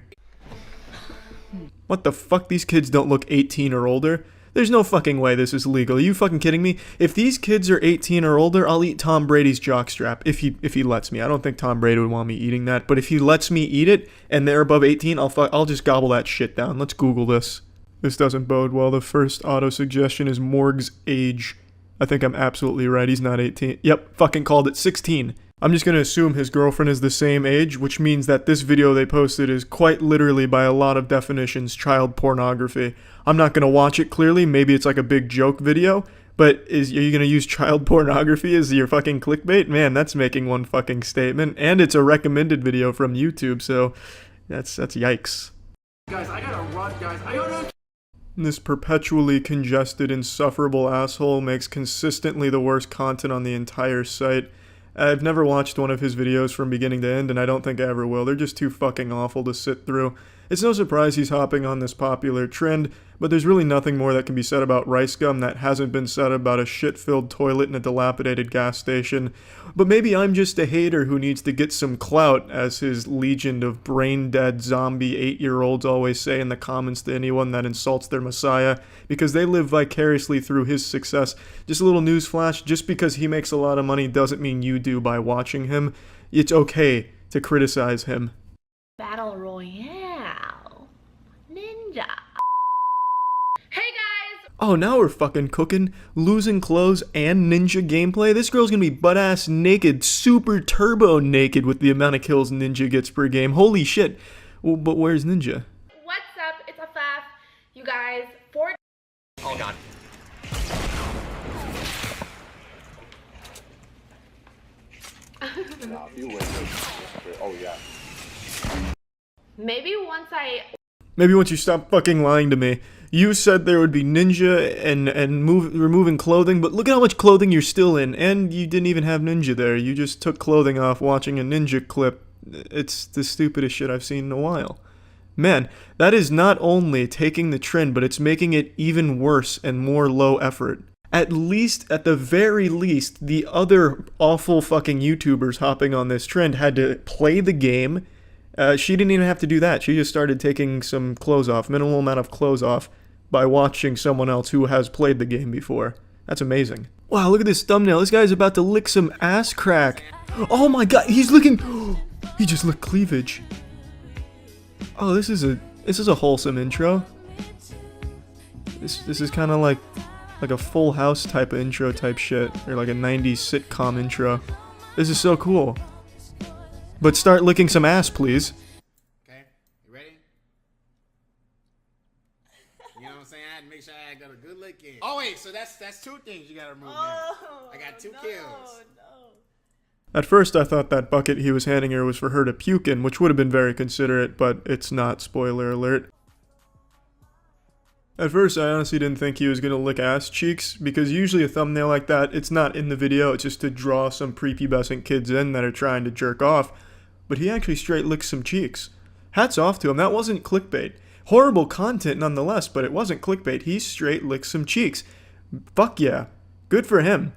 What the fuck? These kids don't look 18 or older? There's no fucking way this is legal. Are you fucking kidding me? If these kids are 18 or older, I'll eat Tom Brady's jockstrap. If he lets me. I don't think Tom Brady would want me eating that, but if he lets me eat it and they're above 18, I'll just gobble that shit down. Let's Google this. This doesn't bode well. The first auto suggestion is Morg's age. I think I'm absolutely right. He's not 18. Yep, fucking called it 16. I'm just gonna assume his girlfriend is the same age, which means that this video they posted is quite literally, by a lot of definitions, child pornography. I'm not gonna watch it clearly, maybe it's like a big joke video, but are you gonna use child pornography as your fucking clickbait? Man, that's making one fucking statement, and it's a recommended video from YouTube, so that's yikes. Guys, I gotta run, guys. I gotta... This perpetually congested, insufferable asshole makes consistently the worst content on the entire site. I've never watched one of his videos from beginning to end, and I don't think I ever will. They're just too fucking awful to sit through. It's no surprise he's hopping on this popular trend, but there's really nothing more that can be said about Ricegum that hasn't been said about a shit-filled toilet in a dilapidated gas station. But maybe I'm just a hater who needs to get some clout, as his legion of brain-dead zombie 8-year-olds always say in the comments to anyone that insults their messiah, because they live vicariously through his success. Just a little newsflash, just because he makes a lot of money doesn't mean you do by watching him. It's okay to criticize him. Battle Royale. Ninja. Hey guys! Oh, now we're fucking cooking. Losing clothes and ninja gameplay. This girl's gonna be butt-ass naked, super turbo naked with the amount of kills Ninja gets per game. Holy shit. Well, but where's Ninja? What's up? It's a faff. You guys, Oh god. Oh yeah. Maybe Maybe once you stop fucking lying to me. You said there would be Ninja and removing clothing, but look at how much clothing you're still in, and you didn't even have Ninja there. You just took clothing off watching a Ninja clip. It's the stupidest shit I've seen in a while. Man, that is not only taking the trend, but it's making it even worse and more low effort. At the very least, the other awful fucking YouTubers hopping on this trend had to play the game. She didn't even have to do that. She just started taking some clothes off, minimal amount of clothes off, by watching someone else who has played the game before. That's amazing. Wow, look at this thumbnail. This guy's about to lick some ass crack. Oh my god, he's licking... He just licked cleavage. Oh, this is a wholesome intro. This is kind of like a Full House type of intro type shit, or like a 90s sitcom intro. This is so cool. But start licking some ass, please. Okay, you ready? You know what I'm saying? I had to make sure I got a good lick in. Oh wait, so that's two things you gotta remove now. I got two kills. At first, I thought that bucket he was handing her was for her to puke in, which would have been very considerate, but it's not, spoiler alert. At first, I honestly didn't think he was gonna lick ass cheeks, because usually a thumbnail like that, it's not in the video, it's just to draw some prepubescent kids in that are trying to jerk off, but he actually straight licks some cheeks. Hats off to him, that wasn't clickbait. Horrible content nonetheless, but it wasn't clickbait, he straight licked some cheeks. Fuck yeah, good for him.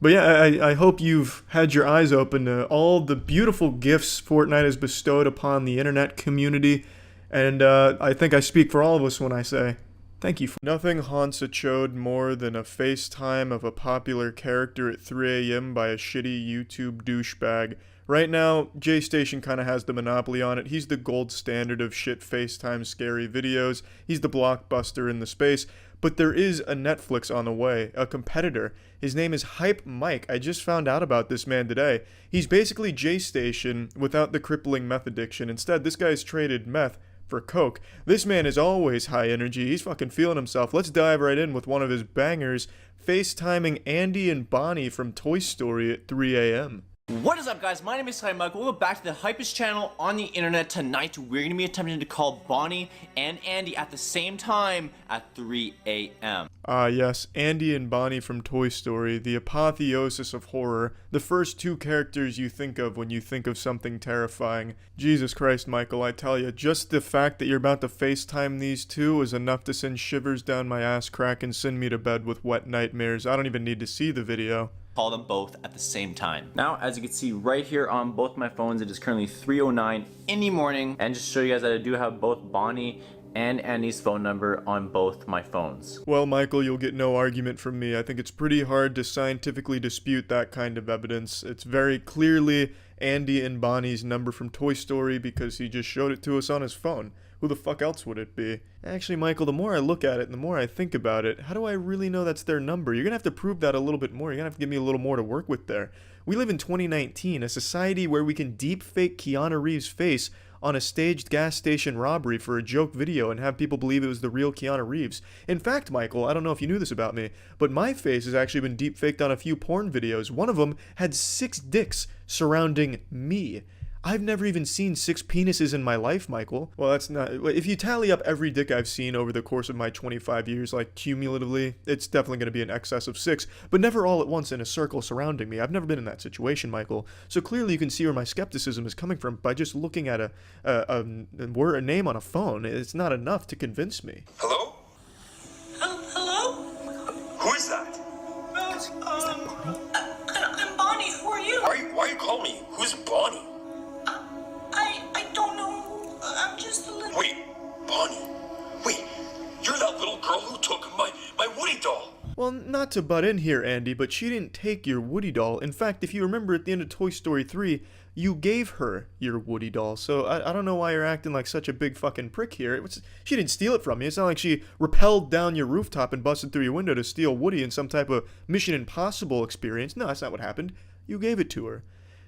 But yeah, I hope you've had your eyes open to all the beautiful gifts Fortnite has bestowed upon the internet community, and I think I speak for all of us when I say, thank you. Nothing haunts a chode more than a FaceTime of a popular character at 3 a.m. by a shitty YouTube douchebag. Right now, J-Station kinda has the monopoly on it. He's the gold standard of shit FaceTime scary videos. He's the blockbuster in the space. But there is a Netflix on the way, a competitor. His name is Hype Mike. I just found out about this man today. He's basically J-Station without the crippling meth addiction. Instead, this guy's traded meth for coke. This man is always high energy. He's fucking feeling himself. Let's dive right in with one of his bangers, FaceTiming Andy and Bonnie from Toy Story at 3 a.m. What is up, guys? My name is Hype Mike. Welcome back to the hypest channel on the internet. Tonight, we're going to be attempting to call Bonnie and Andy at the same time at 3 a.m. Ah yes, Andy and Bonnie from Toy Story, the apotheosis of horror, the first two characters you think of when you think of something terrifying. Jesus Christ, Michael, I tell you, just the fact that you're about to FaceTime these two is enough to send shivers down my ass crack and send me to bed with wet nightmares. I don't even need to see the video. Call them both at the same time. Now, as you can see right here on both my phones, it is currently 3:09 in the morning. And just to show you guys that I do have both Bonnie and Andy's phone number on both my phones. Well, Michael, you'll get no argument from me. I think it's pretty hard to scientifically dispute that kind of evidence. It's very clearly Andy and Bonnie's number from Toy Story because he just showed it to us on his phone. Who the fuck else would it be? Actually, Michael, the more I look at it and the more I think about it, how do I really know that's their number? You're gonna have to prove that a little bit more. You're gonna have to give me a little more to work with there. We live in 2019, a society where we can deep fake Keanu Reeves' face on a staged gas station robbery for a joke video and have people believe it was the real Keanu Reeves. In fact, Michael, I don't know if you knew this about me, but my face has actually been deep faked on a few porn videos. One of them had 6 dicks surrounding me. I've never even seen 6 penises in my life, Michael. Well, that's not... If you tally up every dick I've seen over the course of my 25 years, like, cumulatively, it's definitely going to be in excess of 6, but never all at once in a circle surrounding me. I've never been in that situation, Michael. So clearly you can see where my skepticism is coming from by just looking at a name on a phone. It's not enough to convince me. Hello? Hello? Who is that? I'm Bonnie. Who are you? Why are you calling me? Who's Bonnie? I don't know. I'm just a little... Wait, Bonnie. Wait, you're that little girl who took my Woody doll. Well, not to butt in here, Andy, but she didn't take your Woody doll. In fact, if you remember at the end of Toy Story 3, you gave her your Woody doll. So I don't know why you're acting like such a big fucking prick here. She didn't steal it from you. It's not like she rappelled down your rooftop and busted through your window to steal Woody in some type of Mission Impossible experience. No, that's not what happened. You gave it to her.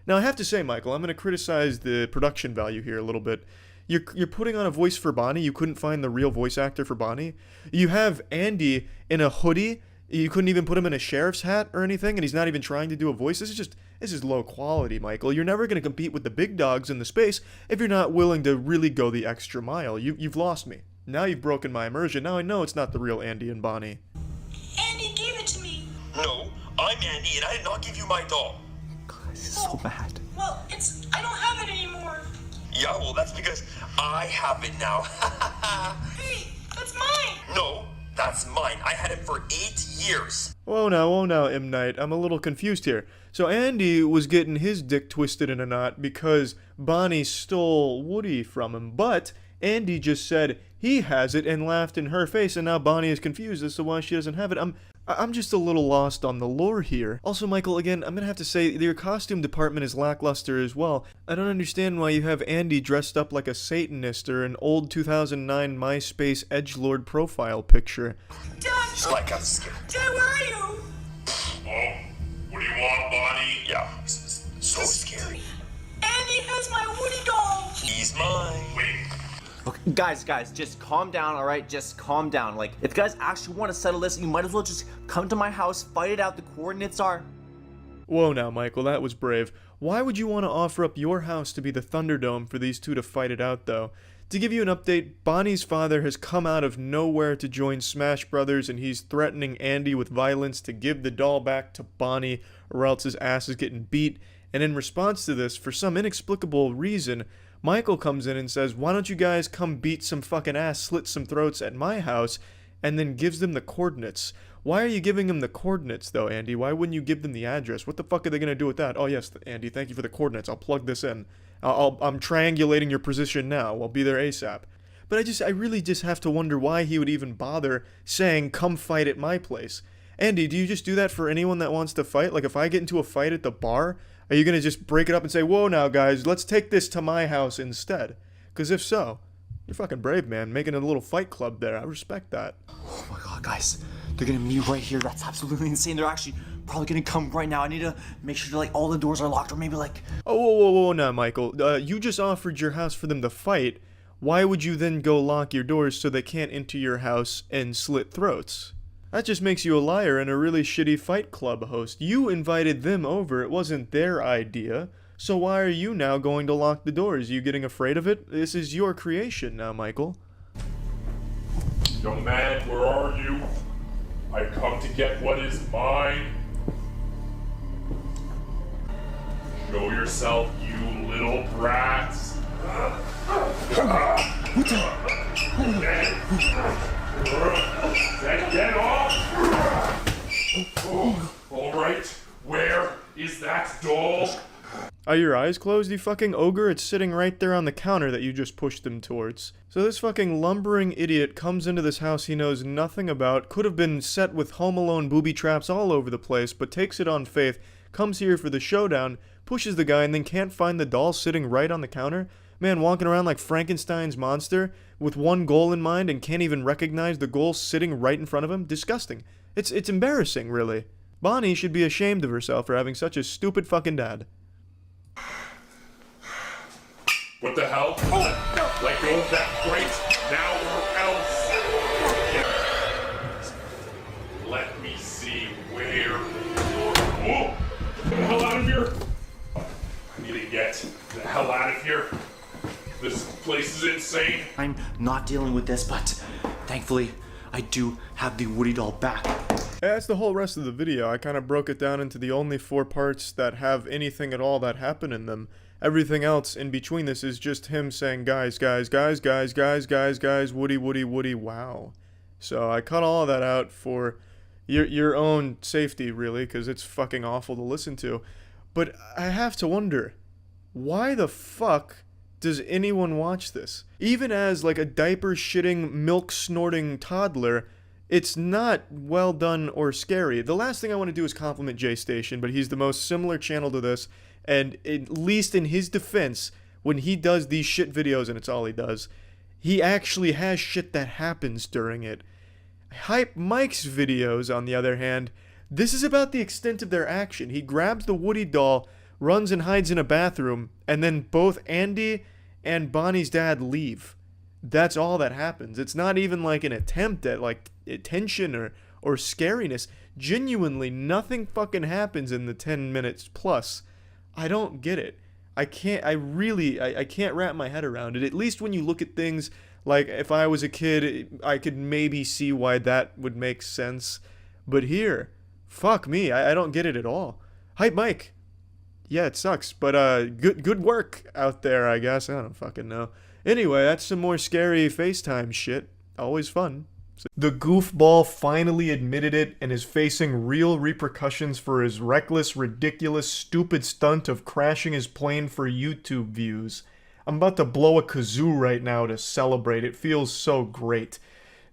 Now, I have to say, Michael, I'm going to criticize the production value here a little bit. You're putting on a voice for Bonnie. You couldn't find the real voice actor for Bonnie. You have Andy in a hoodie. You couldn't even put him in a sheriff's hat or anything, and he's not even trying to do a voice. This is low quality, Michael. You're never going to compete with the big dogs in the space if you're not willing to really go the extra mile. You've lost me. Now you've broken my immersion. Now I know it's not the real Andy and Bonnie. Andy gave it to me. No, I'm Andy and I did not give you my doll. This is so bad. Well, I don't have it anymore. Yeah, well, that's because I have it now. Hey, that's mine! No, that's mine. I had it for 8 years. Whoa now, M. Night. I'm a little confused here. So Andy was getting his dick twisted in a knot because Bonnie stole Woody from him, but Andy just said he has it and laughed in her face, and now Bonnie is confused as to why she doesn't have it. I'm just a little lost on the lore here. Also, Michael, again, I'm gonna have to say, your costume department is lackluster as well. I don't understand why you have Andy dressed up like a Satanist or an old 2009 MySpace edgelord profile picture. It's like I'm scared. Dad, where are you? Oh, what do you want, Bonnie? Yeah, so scary. Andy has my Woody doll! He's mine. Wait. Okay, guys, just calm down, alright? Just calm down. Like, if you guys actually want to settle this, you might as well just come to my house, fight it out. The coordinates are... Whoa now, Michael, that was brave. Why would you want to offer up your house to be the Thunderdome for these two to fight it out, though? To give you an update, Bonnie's father has come out of nowhere to join Smash Brothers, and he's threatening Andy with violence to give the doll back to Bonnie, or else his ass is getting beat. And in response to this, for some inexplicable reason, Michael comes in and says, why don't you guys come beat some fucking ass, slit some throats at my house, and then gives them the coordinates. Why are you giving them the coordinates, though, Andy? Why wouldn't you give them the address? What the fuck are they going to do with that? Oh, yes, Andy, thank you for the coordinates. I'll plug this in. I'm triangulating your position now. I'll be there ASAP. But I really just have to wonder why he would even bother saying, come fight at my place. Andy, do you just do that for anyone that wants to fight? Like, if I get into a fight at the bar, are you going to just break it up and say, whoa now, guys, let's take this to my house instead? Because if so, you're fucking brave, man. Making a little fight club there. I respect that. Oh my god, guys. They're gonna meet right here. That's absolutely insane. They're actually probably gonna come right now. I need to make sure like all the doors are locked, or maybe like... Oh, whoa now, Michael. You just offered your house for them to fight. Why would you then go lock your doors so they can't enter your house and slit throats? That just makes you a liar and a really shitty fight club host. You invited them over. It wasn't their idea. So why are you now going to lock the doors? You getting afraid of it? This is your creation now, Michael. Young man, where are you? I've come to get what is mine. Show yourself, you little brats. Get off! Oh, all right, where is that doll? Are your eyes closed, you fucking ogre? It's sitting right there on the counter that you just pushed them towards. So this fucking lumbering idiot comes into this house he knows nothing about, could have been set with Home Alone booby traps all over the place, but takes it on faith, comes here for the showdown, pushes the guy, and then can't find the doll sitting right on the counter? Man, walking around like Frankenstein's monster, with one goal in mind, and can't even recognize the goal sitting right in front of him? Disgusting. It's embarrassing, really. Bonnie should be ashamed of herself for having such a stupid fucking dad. What the hell? Oh, no. Let go of that crate now or else. Let me see where. Oh, get the hell out of here! I need to get the hell out of here. This place is insane. I'm not dealing with this, but thankfully I do have the Woody doll back. Yeah, that's the whole rest of the video. I kind of broke it down into the only 4 parts that have anything at all that happen in them. Everything else in between this is just him saying, guys, Woody, wow. So I cut all of that out for your own safety, really, because it's fucking awful to listen to. But I have to wonder, why the fuck does anyone watch this? Even as like a diaper-shitting, milk-snorting toddler, it's not well done or scary. The last thing I want to do is compliment J-Station, but he's the most similar channel to this. And at least in his defense, when he does these shit videos, and it's all he does, he actually has shit that happens during it. Hype Mike's videos, on the other hand, this is about the extent of their action. He grabs the Woody doll, runs and hides in a bathroom, and then both Andy and Bonnie's dad leave. That's all that happens. It's not even like an attempt at like tension or scariness. Genuinely, nothing fucking happens in the 10 minutes plus. I don't get it. I can't wrap my head around it. At least when you look at things like if I was a kid, I could maybe see why that would make sense. But here, fuck me, I don't get it at all. Hype Mike, yeah, it sucks. But good work out there, I guess. I don't fucking know. Anyway, that's some more scary FaceTime shit. Always fun. The goofball finally admitted it and is facing real repercussions for his reckless, ridiculous, stupid stunt of crashing his plane for YouTube views. I'm about to blow a kazoo right now to celebrate. It feels so great.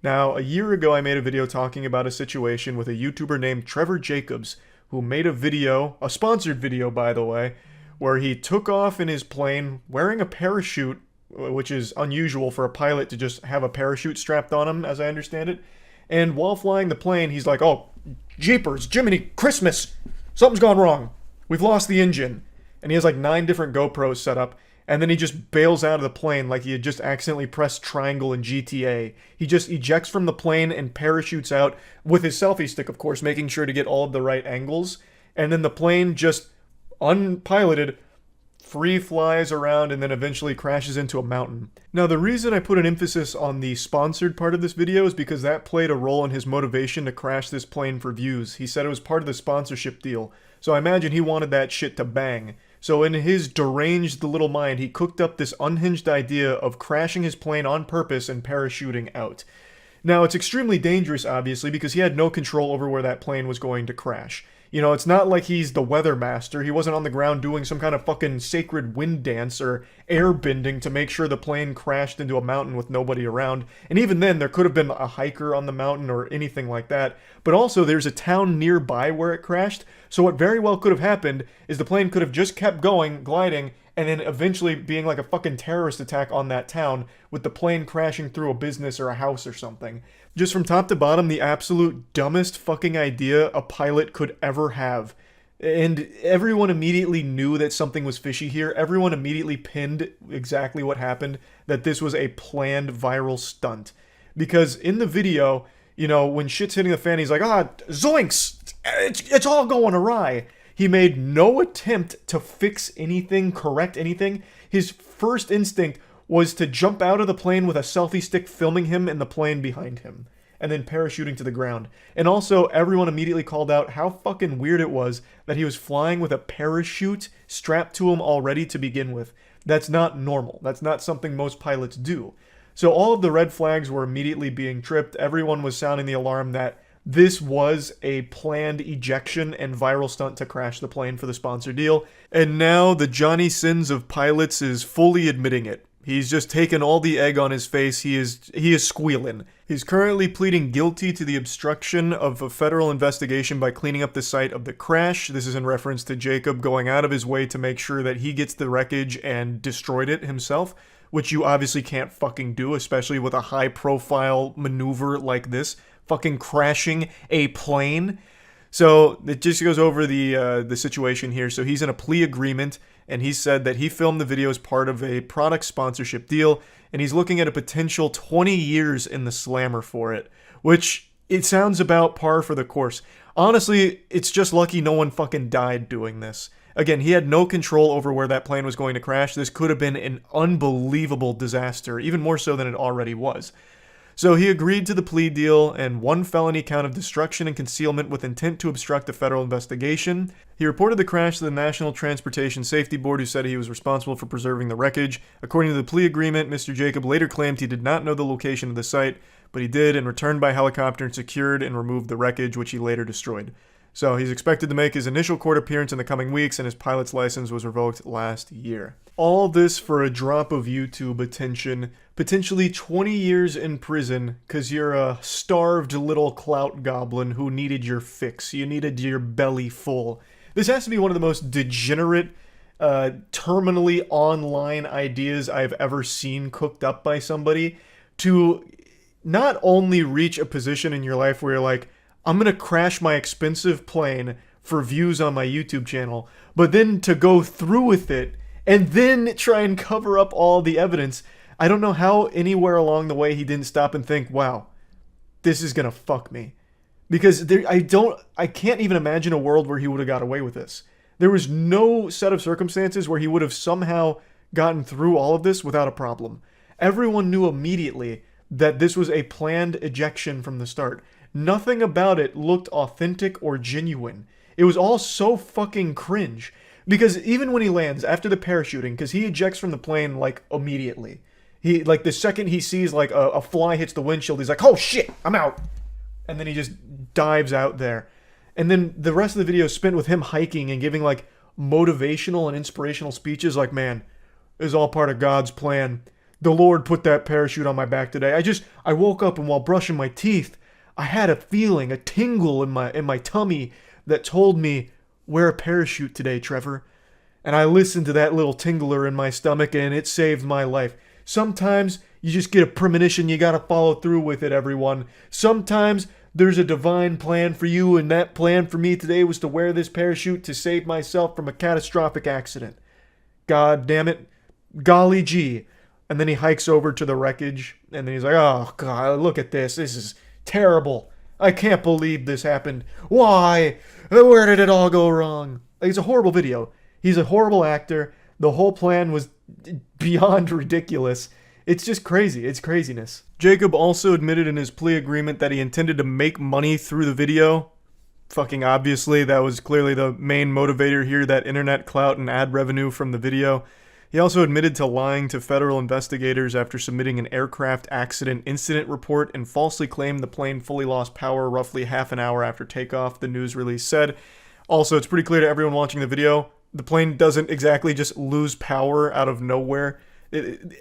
Now, a year ago I made a video talking about a situation with a YouTuber named Trevor Jacobs, who made a video, a sponsored video by the way, where he took off in his plane wearing a parachute, which is unusual for a pilot to just have a parachute strapped on him, as I understand it. And while flying the plane, he's like, oh, jeepers, Jiminy, Christmas, something's gone wrong. We've lost the engine. And he has like 9 different GoPros set up. And then he just bails out of the plane like he had just accidentally pressed triangle in GTA. He just ejects from the plane and parachutes out with his selfie stick, of course, making sure to get all of the right angles. And then the plane just unpiloted free flies around and then eventually crashes into a mountain. Now, the reason I put an emphasis on the sponsored part of this video is because that played a role in his motivation to crash this plane for views. He said it was part of the sponsorship deal. So I imagine he wanted that shit to bang. So in his deranged little mind, he cooked up this unhinged idea of crashing his plane on purpose and parachuting out. Now, it's extremely dangerous, obviously, because he had no control over where that plane was going to crash. You know, it's not like he's the weather master. He wasn't on the ground doing some kind of fucking sacred wind dance or air bending to make sure the plane crashed into a mountain with nobody around. And even then, there could have been a hiker on the mountain or anything like that. But also, there's a town nearby where it crashed. So what very well could have happened is the plane could have just kept going, gliding, and then eventually being like a fucking terrorist attack on that town with the plane crashing through a business or a house or something. Just from top to bottom, the absolute dumbest fucking idea a pilot could ever have. And everyone immediately knew that something was fishy here. Everyone immediately pinned exactly what happened, that this was a planned viral stunt. Because in the video, you know, when shit's hitting the fan, he's like, zoinks! It's all going awry. He made no attempt to fix anything, correct anything. His first instinct was to jump out of the plane with a selfie stick filming him and the plane behind him, and then parachuting to the ground. And also, everyone immediately called out how fucking weird it was that he was flying with a parachute strapped to him already to begin with. That's not normal. That's not something most pilots do. So all of the red flags were immediately being tripped. Everyone was sounding the alarm that this was a planned ejection and viral stunt to crash the plane for the sponsor deal. And now the Johnny Sins of pilots is fully admitting it. He's just taken all the egg on his face. He is squealing. He's currently pleading guilty to the obstruction of a federal investigation by cleaning up the site of the crash. This is in reference to Jacob going out of his way to make sure that he gets the wreckage and destroyed it himself, which you obviously can't fucking do, especially with a high-profile maneuver like this, fucking crashing a plane. So it just goes over the situation here. So he's in a plea agreement, and he said that he filmed the video as part of a product sponsorship deal, and he's looking at a potential 20 years in the slammer for it, which it sounds about par for the course. Honestly, it's just lucky no one fucking died doing this. Again, he had no control over where that plane was going to crash. This could have been an unbelievable disaster, even more so than it already was. So he agreed to the plea deal and 1 felony count of destruction and concealment with intent to obstruct a federal investigation. He reported the crash to the National Transportation Safety Board, who said he was responsible for preserving the wreckage. According to the plea agreement, Mr. Jacob later claimed he did not know the location of the site, but he did and returned by helicopter and secured and removed the wreckage, which he later destroyed. So he's expected to make his initial court appearance in the coming weeks, and his pilot's license was revoked last year. All this for a drop of YouTube attention, potentially 20 years in prison, because you're a starved little clout goblin who needed your fix. You needed your belly full. This has to be one of the most degenerate, terminally online ideas I've ever seen cooked up by somebody, to not only reach a position in your life where you're like, I'm gonna crash my expensive plane for views on my YouTube channel, but then to go through with it and then try and cover up all the evidence. I don't know how anywhere along the way he didn't stop and think, wow, this is gonna fuck me. Because I can't even imagine a world where he would have got away with this. There was no set of circumstances where he would have somehow gotten through all of this without a problem. Everyone knew immediately that this was a planned ejection from the start. Nothing about it looked authentic or genuine. It was all so fucking cringe. Because even when he lands, after the parachuting, because he ejects from the plane, like, immediately. He, like, the second he sees, like, a fly hits the windshield, he's like, oh shit, I'm out. And then he just dives out there. And then the rest of the video is spent with him hiking and giving, like, motivational and inspirational speeches like, man, it was all part of God's plan. The Lord put that parachute on my back today. I woke up and while brushing my teeth, I had a feeling, a tingle in my tummy that told me, wear a parachute today, Trevor. And I listened to that little tingler in my stomach and it saved my life. Sometimes you just get a premonition, you gotta follow through with it, everyone. Sometimes there's a divine plan for you, and that plan for me today was to wear this parachute to save myself from a catastrophic accident. God damn it. Golly gee. And then he hikes over to the wreckage, and then he's like, oh God, look at this. This is terrible. I can't believe this happened. Why? Where did it all go wrong? Like, it's a horrible video. He's a horrible actor. The whole plan was beyond ridiculous. It's just crazy. It's craziness. Jacob also admitted in his plea agreement that he intended to make money through the video. Fucking obviously, that was clearly the main motivator here, that internet clout and ad revenue from the video. He also admitted to lying to federal investigators after submitting an aircraft accident incident report and falsely claimed the plane fully lost power roughly half an hour after takeoff, the news release said. Also, it's pretty clear to everyone watching the video, the plane doesn't exactly just lose power out of nowhere.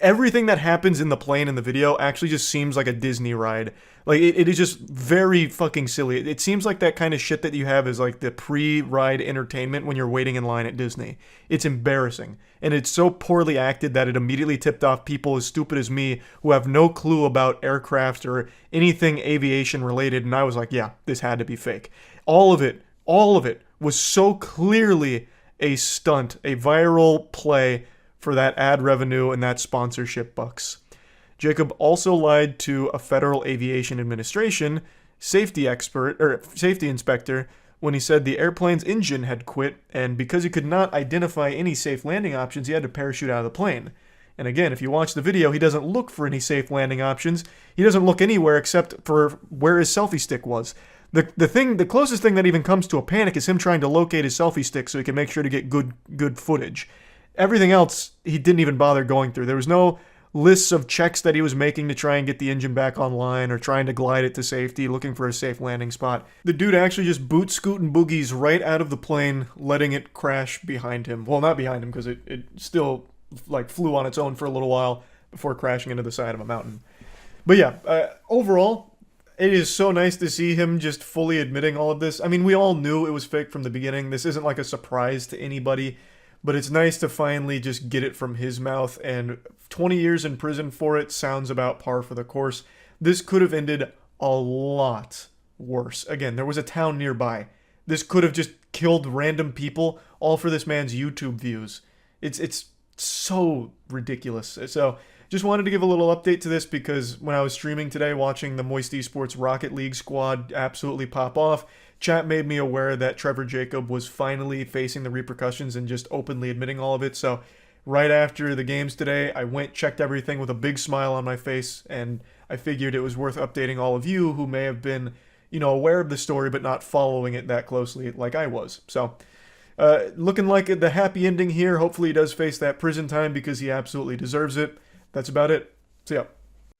Everything that happens in the plane in the video actually just seems like a Disney ride. Like, it is just very fucking silly. It seems like that kind of shit that you have is like the pre-ride entertainment when you're waiting in line at Disney. It's embarrassing. And it's so poorly acted that it immediately tipped off people as stupid as me who have no clue about aircraft or anything aviation related. And I was like, yeah, this had to be fake. All of it was so clearly a stunt, a viral play for that ad revenue and that sponsorship bucks. Jacob also lied to a Federal Aviation Administration safety inspector when he said the airplane's engine had quit, and because he could not identify any safe landing options, he had to parachute out of the plane. And again, if you watch the video, he doesn't look for any safe landing options. He doesn't look anywhere except for where his selfie stick was. The closest thing that even comes to a panic is him trying to locate his selfie stick so he can make sure to get good footage. Everything else, he didn't even bother going through. There was no lists of checks that he was making to try and get the engine back online or trying to glide it to safety, looking for a safe landing spot. The dude actually just boot scooting boogies right out of the plane, letting it crash behind him. Well, not behind him, because it still like flew on its own for a little while before crashing into the side of a mountain. But yeah, overall, it is so nice to see him just fully admitting all of this. I mean, we all knew it was fake from the beginning. This isn't like a surprise to anybody. But it's nice to finally just get it from his mouth, and 20 years in prison for it sounds about par for the course. This could have ended a lot worse. Again, there was a town nearby. This could have just killed random people, all for this man's YouTube views. It's so ridiculous. So, just wanted to give a little update to this because when I was streaming today, watching the Moist Esports Rocket League squad absolutely pop off, chat made me aware that Trevor Jacob was finally facing the repercussions and just openly admitting all of it. So right after the games today, I went, checked everything with a big smile on my face, and I figured it was worth updating all of you who may have been, aware of the story but not following it that closely like I was. So looking like the happy ending here. Hopefully he does face that prison time because he absolutely deserves it. That's about it. See ya.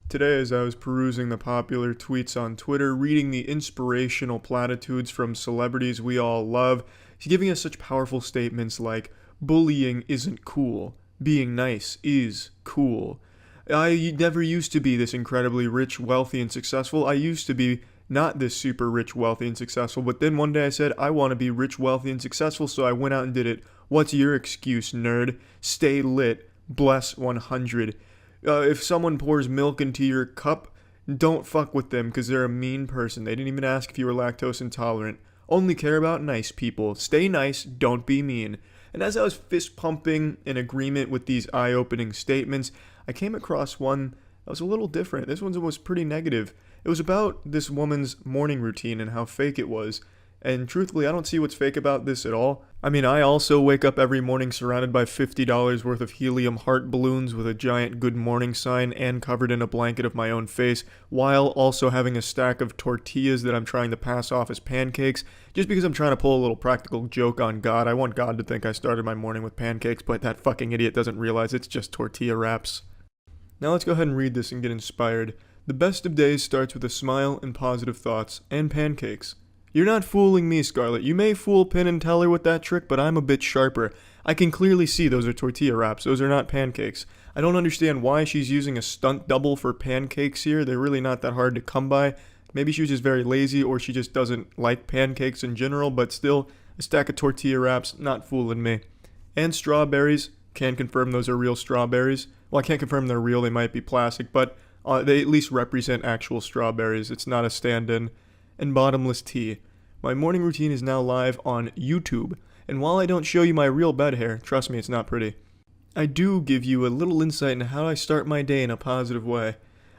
Today, as I was perusing the popular tweets on Twitter, reading the inspirational platitudes from celebrities we all love, he's giving us such powerful statements like, bullying isn't cool, being nice is cool. I never used to be this incredibly rich, wealthy, and successful. I used to be not this super rich, wealthy, and successful, but then one day I said, I want to be rich, wealthy, and successful, so I went out and did it. What's your excuse, nerd? Stay lit. Bless 100. If someone pours milk into your cup, don't fuck with them because they're a mean person. They didn't even ask if you were lactose intolerant. Only care about nice people. Stay nice, don't be mean. And as I was fist pumping in agreement with these eye-opening statements, I came across one that was a little different. This one was pretty negative. It was about this woman's morning routine and how fake it was. And truthfully, I don't see what's fake about this at all. I mean, I also wake up every morning surrounded by $50 worth of helium heart balloons with a giant good morning sign and covered in a blanket of my own face, while also having a stack of tortillas that I'm trying to pass off as pancakes, just because I'm trying to pull a little practical joke on God. I want God to think I started my morning with pancakes, but that fucking idiot doesn't realize it's just tortilla wraps. Now let's go ahead and read this and get inspired. The best of days starts with a smile and positive thoughts, and pancakes. You're not fooling me, Scarlett. You may fool Penn and Teller with that trick, but I'm a bit sharper. I can clearly see those are tortilla wraps. Those are not pancakes. I don't understand why she's using a stunt double for pancakes here. They're really not that hard to come by. Maybe she was just very lazy, or she just doesn't like pancakes in general, but still, a stack of tortilla wraps, not fooling me. And strawberries. Can confirm those are real strawberries. Well, I can't confirm they're real. They might be plastic, but they at least represent actual strawberries. It's not a stand-in. And bottomless tea. My morning routine is now live on YouTube, and while I don't show you my real bed hair, trust me, it's not pretty, I do give you a little insight into how I start my day in a positive way.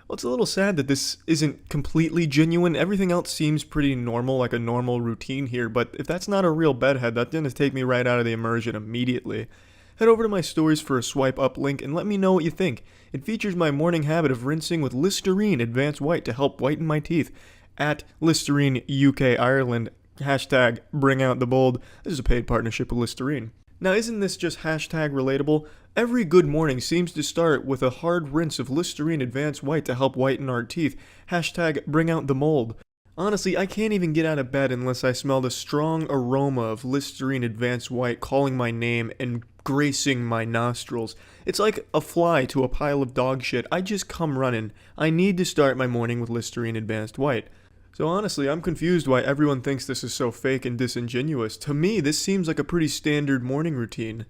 Well, it's a little sad that this isn't completely genuine. Everything else seems pretty normal, like a normal routine here, but if that's not a real bedhead, that didn't take me right out of the immersion immediately. Head over to my stories for a swipe up link and let me know what you think. It features my morning habit of rinsing with Listerine Advanced White to help whiten my teeth. At Listerine UK Ireland, hashtag bring out the bold. This is a paid partnership with Listerine. Now, isn't this just hashtag relatable? Every good morning seems to start with a hard rinse of Listerine Advanced White to help whiten our teeth. Hashtag bring out the mold. Honestly, I can't even get out of bed unless I smell the strong aroma of Listerine Advanced White calling my name and gracing my nostrils. It's like a fly to a pile of dog shit. I just come running. I need to start my morning with Listerine Advanced White. So honestly, I'm confused why everyone thinks this is so fake and disingenuous. To me, this seems like a pretty standard morning routine.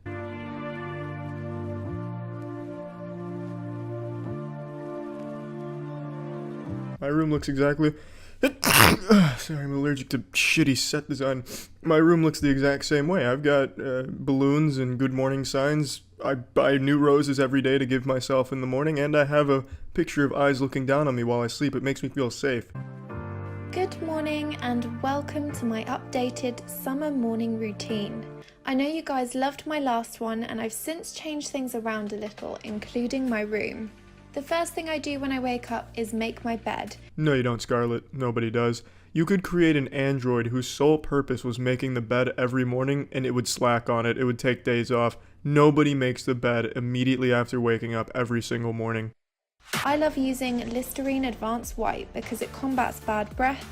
My room looks exactly... Sorry, I'm allergic to shitty set design. My room looks the exact same way. I've got balloons and good morning signs. I buy new roses every day to give myself in the morning, and I have a picture of eyes looking down on me while I sleep. It makes me feel safe. Good morning and welcome to my updated summer morning routine. I know you guys loved my last one and I've since changed things around a little, including my room. The first thing I do when I wake up is make my bed. No, you don't, Scarlett. Nobody does. You could create an android whose sole purpose was making the bed every morning and it would slack on it. It would take days off. Nobody makes the bed immediately after waking up every single morning. I love using Listerine Advanced White because it combats bad breath,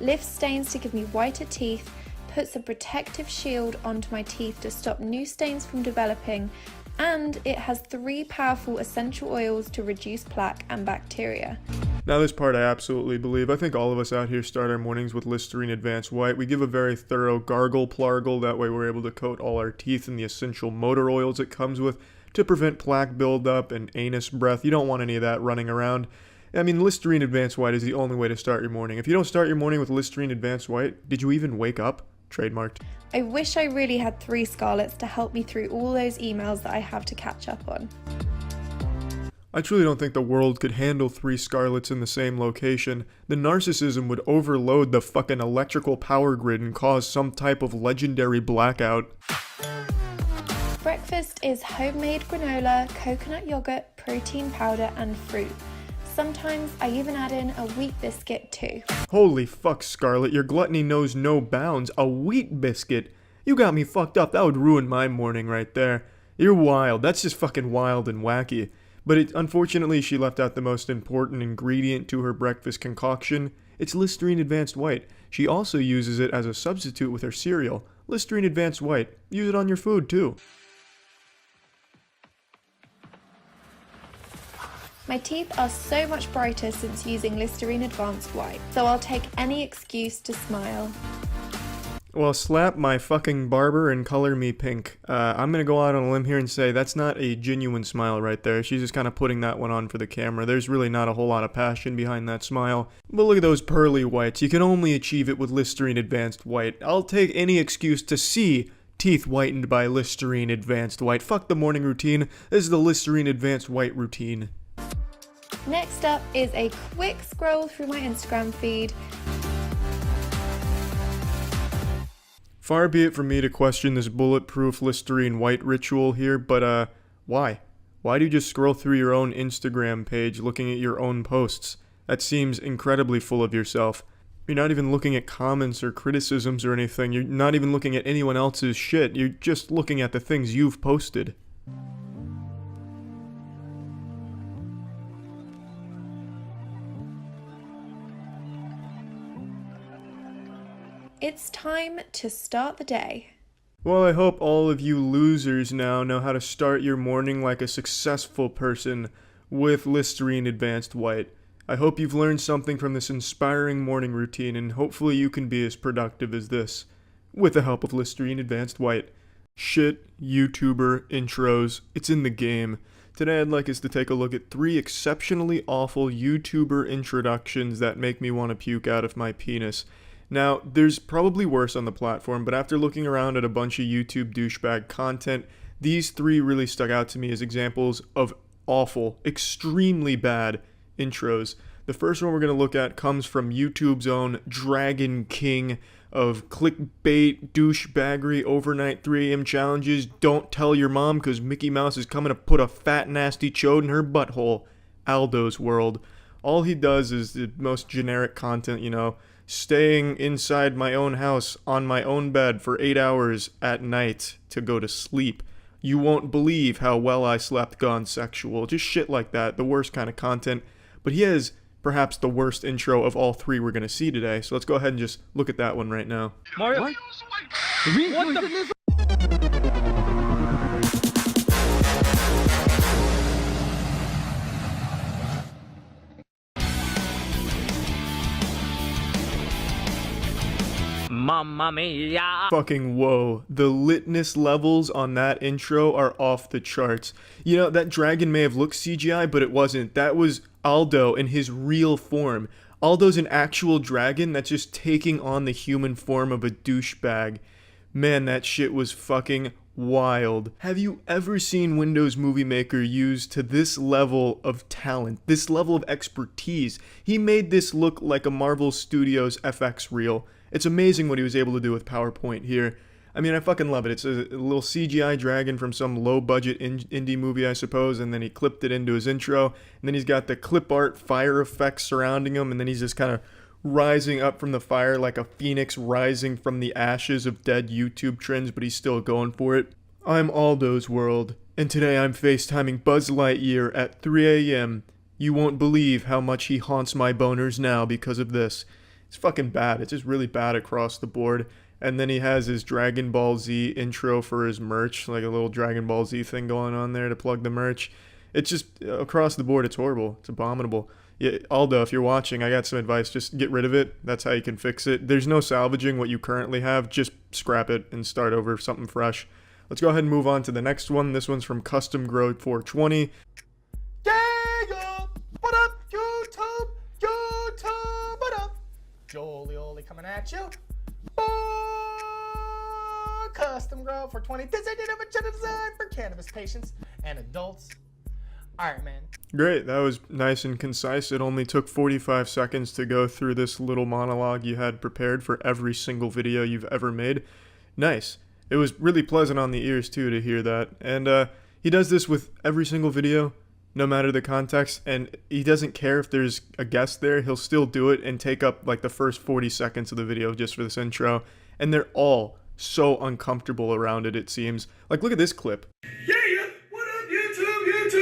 lifts stains to give me whiter teeth, puts a protective shield onto my teeth to stop new stains from developing, and it has 3 powerful essential oils to reduce plaque and bacteria. Now this part I absolutely believe. I think all of us out here start our mornings with Listerine Advanced White. We give a very thorough gargle plargle, that way we're able to coat all our teeth in the essential motor oils it comes with to prevent plaque buildup and anus breath. You don't want any of that running around. I mean, Listerine Advanced White is the only way to start your morning. If you don't start your morning with Listerine Advanced White, did you even wake up? Trademarked. I wish I really had 3 Scarletts to help me through all those emails that I have to catch up on. I truly don't think the world could handle 3 Scarletts in the same location. The narcissism would overload the fucking electrical power grid and cause some type of legendary blackout. Breakfast is homemade granola, coconut yogurt, protein powder and fruit. Sometimes I even add in a wheat biscuit too. Holy fuck, Scarlett, your gluttony knows no bounds. A wheat biscuit? You got me fucked up. That would ruin my morning right there. You're wild. That's just fucking wild and wacky. But unfortunately, she left out the most important ingredient to her breakfast concoction. It's Listerine Advanced White. She also uses it as a substitute with her cereal. Listerine Advanced White. Use it on your food too. My teeth are so much brighter since using Listerine Advanced White, so I'll take any excuse to smile. Well, slap my fucking barber and color me pink. I'm gonna go out on a limb here and say that's not a genuine smile right there. She's just kind of putting that one on for the camera. There's really not a whole lot of passion behind that smile. But look at those pearly whites. You can only achieve it with Listerine Advanced White. I'll take any excuse to see teeth whitened by Listerine Advanced White. Fuck the morning routine. This is the Listerine Advanced White routine. Next up is a quick scroll through my Instagram feed. Far be it from me to question this bulletproof Listerine white ritual here, but why? Why do you just scroll through your own Instagram page looking at your own posts? That seems incredibly full of yourself. You're not even looking at comments or criticisms or anything. You're not even looking at anyone else's shit. You're just looking at the things you've posted. It's time to start the day. Well, I hope all of you losers now know how to start your morning like a successful person with Listerine Advanced White. I hope you've learned something from this inspiring morning routine, and hopefully you can be as productive as this, with the help of Listerine Advanced White. Shit, YouTuber intros, it's in the game. Today I'd like us to take a look at 3 exceptionally awful YouTuber introductions that make me want to puke out of my penis. Now, there's probably worse on the platform, but after looking around at a bunch of YouTube douchebag content, these 3 really stuck out to me as examples of awful, extremely bad intros. The first one we're going to look at comes from YouTube's own Dragon King of clickbait, douchebaggery, overnight 3 AM challenges, don't tell your mom because Mickey Mouse is coming to put a fat nasty chode in her butthole, Aldo's World. All he does is the most generic content, you know, staying inside my own house on my own bed for 8 hours at night to go to sleep. You won't believe how well I slept gone sexual. Just shit like that, the worst kind of content. But he has perhaps the worst intro of all 3 we're going to see today, so let's go ahead and just look at that one right now. Mario? What the? Mamma mia! Fucking whoa. The litness levels on that intro are off the charts. You know, that dragon may have looked CGI, but it wasn't. That was Aldo in his real form. Aldo's an actual dragon that's just taking on the human form of a douchebag. Man, that shit was fucking wild. Have you ever seen Windows Movie Maker used to this level of talent, this level of expertise? He made this look like a Marvel Studios FX reel. It's amazing what he was able to do with PowerPoint here. I mean, I fucking love it. It's a little CGI dragon from some low-budget indie movie, I suppose, and then he clipped it into his intro, and then he's got the clip art fire effects surrounding him, and then he's just kind of rising up from the fire like a phoenix rising from the ashes of dead YouTube trends, but he's still going for it. I'm Aldo's World, and today I'm FaceTiming Buzz Lightyear at 3 AM. You won't believe how much he haunts my boners now because of this. It's fucking bad. It's just really bad across the board. And then he has his Dragon Ball Z intro for his merch, like a little Dragon Ball Z thing going on there to plug the merch. It's just, across the board, it's horrible. It's abominable. Yeah, Aldo, if you're watching, I got some advice. Just get rid of it. That's how you can fix it. There's no salvaging what you currently have. Just scrap it and start over something fresh. Let's go ahead and move on to the next one. This one's from Custom Grow 420. Yeah, what up, YouTube? YouTube, what up? Jolie coming at you. Custom Grow 420. This idea of a channel design for cannabis patients and adults. Alright, man. Great, that was nice and concise. It only took 45 seconds to go through this little monologue you had prepared for every single video you've ever made. Nice. It was really pleasant on the ears, too, to hear that. And he does this with every single video, no matter the context, and he doesn't care if there's a guest there. He'll still do it and take up, like, the first 40 seconds of the video just for this intro. And they're all so uncomfortable around it, it seems. Like, look at this clip. Yeah, what up, YouTube?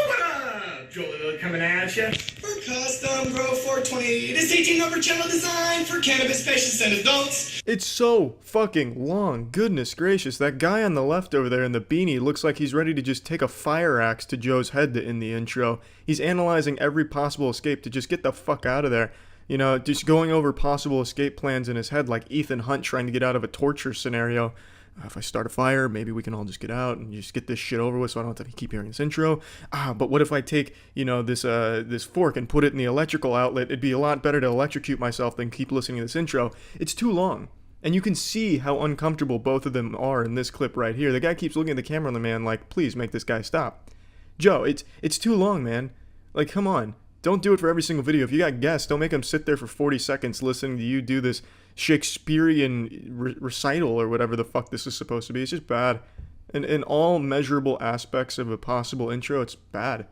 What up? Jolie coming at you. For Custom Grow 420. This 18-number channel design for cannabis patients and adults. It's so fucking long. Goodness gracious. That guy on the left over there in the beanie looks like he's ready to just take a fire axe to Joe's head to end the intro. He's analyzing every possible escape to just get the fuck out of there. You know, just going over possible escape plans in his head like Ethan Hunt trying to get out of a torture scenario. If I start a fire, maybe we can all just get out and just get this shit over with so I don't have to keep hearing this intro. But what if I take, you know, this fork and put it in the electrical outlet? It'd be a lot better to electrocute myself than keep listening to this intro. It's too long. And you can see how uncomfortable both of them are in this clip right here. The guy keeps looking at the camera on the man like, please make this guy stop. Joe, it's too long, man. Like, come on. Don't do it for every single video. If you got guests, don't make them sit there for 40 seconds listening to you do this Shakespearean recital or whatever the fuck this is supposed to be. It's just bad. And in all measurable aspects of a possible intro, it's bad.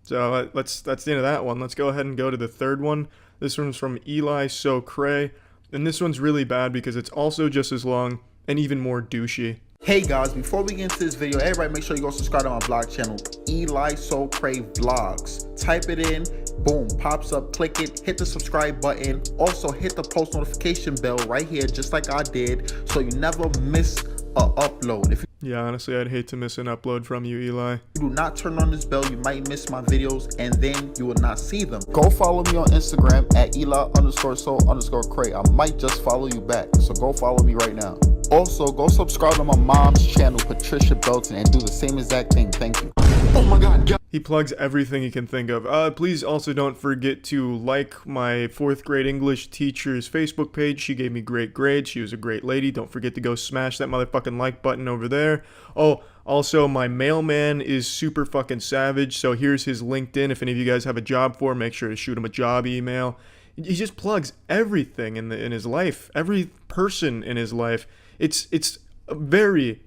So that's the end of that one. Let's go ahead and go to the third one. This one's from Eli So Cray. And this one's really bad because it's also just as long and even more douchey. Hey guys, before we get into this video, everybody make sure you go subscribe to my vlog channel, Eli So Cray Vlogs. Type it in, boom, pops up, click it, hit the subscribe button. Also hit the post notification bell right here, just like I did, so you never miss a upload. Yeah, honestly, I'd hate to miss an upload from you, Eli. If you do not turn on this bell, you might miss my videos and then you will not see them. Go follow me on Instagram at Eli_so_Cray. I might just follow you back, so go follow me right now. Also, go subscribe to my mom's channel, Patricia Belton, and do the same exact thing. Thank you. Oh my God. He plugs everything he can think of. Please also don't forget to like my 4th grade English teacher's Facebook page. She gave me great grades. She was a great lady. Don't forget to go smash that motherfucking like button over there. Oh, also, my mailman is super fucking savage, so here's his LinkedIn. If any of you guys have a job for him, make sure to shoot him a job email. He just plugs everything in his life, every person in his life. It's very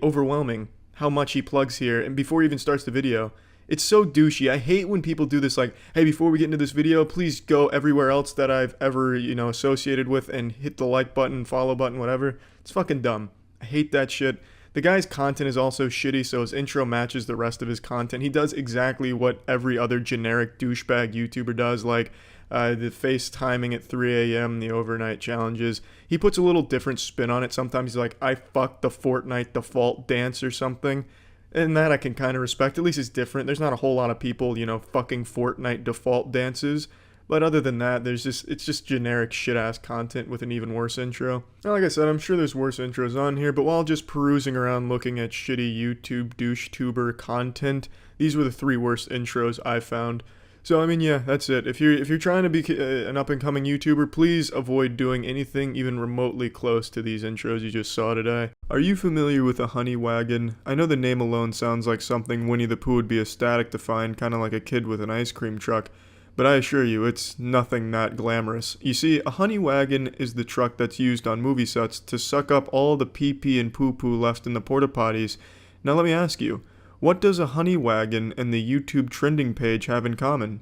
overwhelming how much he plugs here, and before he even starts the video. It's so douchey. I hate when people do this, like, hey, before we get into this video, please go everywhere else that I've ever, associated with and hit the like button, follow button, whatever. It's fucking dumb. I hate that shit. The guy's content is also shitty, so his intro matches the rest of his content. He does exactly what every other generic douchebag YouTuber does, like the face timing at 3 a.m., the overnight challenges. He puts a little different spin on it. Sometimes he's like, I fucked the Fortnite default dance or something. And that I can kind of respect. At least it's different. There's not a whole lot of people, fucking Fortnite default dances. But other than that, it's just generic shit-ass content with an even worse intro. Now, like I said, I'm sure there's worse intros on here, but while just perusing around looking at shitty YouTube DoucheTuber content, these were the 3 worst intros I found. So, I mean, yeah, that's it. If you're trying to be an up-and-coming YouTuber, please avoid doing anything even remotely close to these intros you just saw today. Are you familiar with a honey wagon? I know the name alone sounds like something Winnie the Pooh would be ecstatic to find, kind of like a kid with an ice cream truck. But I assure you, it's nothing that glamorous. You see, a honey wagon is the truck that's used on movie sets to suck up all the pee-pee and poo-poo left in the porta potties. Now let me ask you, what does a honey wagon and the YouTube trending page have in common?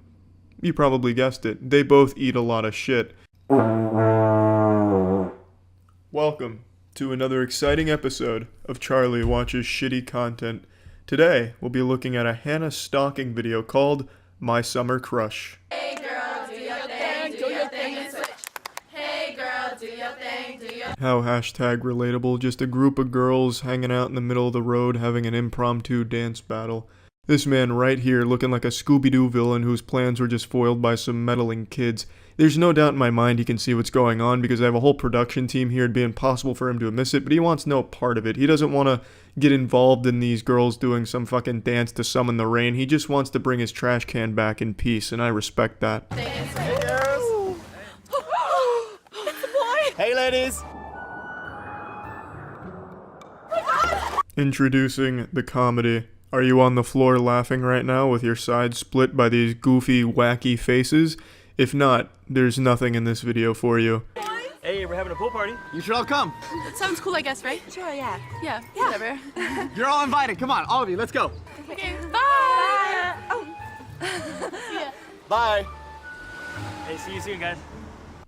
You probably guessed it. They both eat a lot of shit. Welcome to another exciting episode of Charlie Watches Shitty Content. Today, we'll be looking at a Hannah stalking video called My Summer Crush. Hey girl, do your thing and switch. Hey girl, do your thing, How hashtag relatable, just a group of girls hanging out in the middle of the road having an impromptu dance battle. This man right here looking like a Scooby-Doo villain whose plans were just foiled by some meddling kids. There's no doubt in my mind he can see what's going on because I have a whole production team here. It'd be impossible for him to miss it, but he wants no part of it. He doesn't want to get involved in these girls doing some fucking dance to summon the rain. He just wants to bring his trash can back in peace, and I respect that. Hey, ladies. Introducing the comedy. Are you on the floor laughing right now with your sides split by these goofy, wacky faces? If not, there's nothing in this video for you. Hey, we're having a pool party. You should all come. That sounds cool, I guess, right? Sure, yeah. Yeah, whatever. You're all invited. Come on, all of you. Let's go. Okay, bye! See ya. Bye. Hey, see you soon, guys.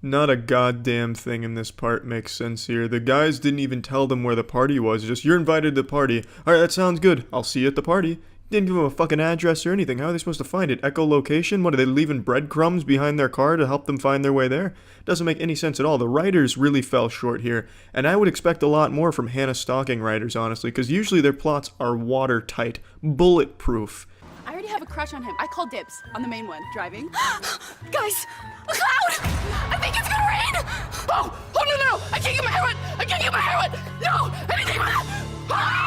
Not a goddamn thing in this part makes sense here. The guys didn't even tell them where the party was. Just, you're invited to the party. Alright, that sounds good. I'll see you at the party. Didn't give them a fucking address or anything. How are they supposed to find it? Echolocation? What, are they leaving breadcrumbs behind their car to help them find their way there? Doesn't make any sense at all. The writers really fell short here. And I would expect a lot more from Hannah stalking writers, honestly, because usually their plots are watertight, bulletproof. I already have a crush on him. I called dibs on the main one. Driving. Guys, a cloud! I think it's gonna rain! Oh no! I can't get my hair wet! I can't get my hair wet! No! Anything but that!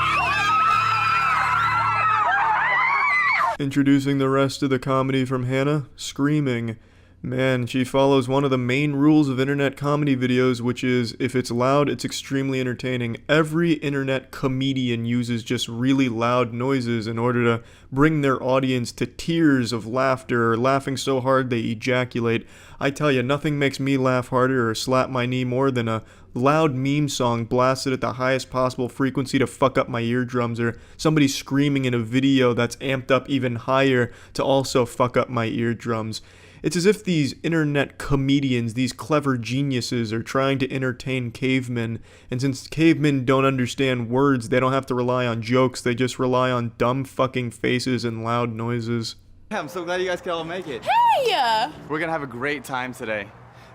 Introducing the rest of the comedy from Hannah, screaming. Man, she follows one of the main rules of internet comedy videos, which is if it's loud, it's extremely entertaining. Every internet comedian uses just really loud noises in order to bring their audience to tears of laughter or laughing so hard they ejaculate. I tell you, nothing makes me laugh harder or slap my knee more than a loud meme song blasted at the highest possible frequency to fuck up my eardrums, or somebody screaming in a video that's amped up even higher to also fuck up my eardrums. It's as if these internet comedians, these clever geniuses, are trying to entertain cavemen, and since cavemen don't understand words, they don't have to rely on jokes, they just rely on dumb fucking faces and loud noises. I'm so glad you guys could all make it. Hey! We're gonna have a great time today.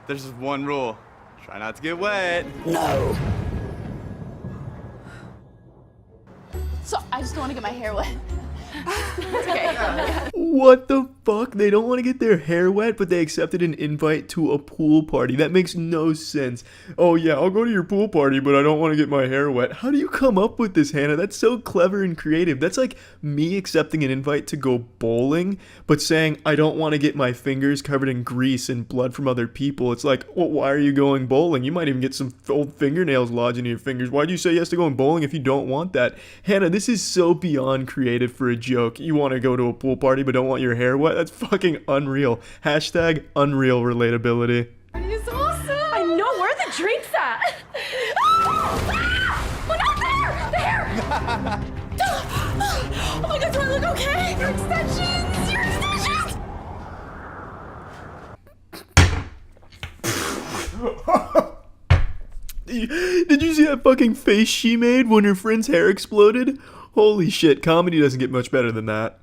There's just one rule. Try not to get wet. No. So, I just don't want to get my hair wet. It's okay. What the fuck? They don't want to get their hair wet, but they accepted an invite to a pool party. That makes no sense. Oh yeah, I'll go to your pool party, but I don't want to get my hair wet. How do you come up with this, Hannah? That's so clever and creative. That's like me accepting an invite to go bowling, but saying I don't want to get my fingers covered in grease and blood from other people. It's like, well, why are you going bowling? You might even get some old fingernails lodged into your fingers. Why do you say yes to going bowling if you don't want that? Hannah, this is so beyond creative for a joke. You want to go to a pool party but don't want your hair wet? That's fucking unreal. Hashtag unreal relatability. It's awesome. I know. Where are the drinks at? Oh, not there! The hair! Oh my god, do I look okay? Your extensions! Your extensions! Did you see that fucking face she made when her friend's hair exploded? Holy shit, comedy doesn't get much better than that.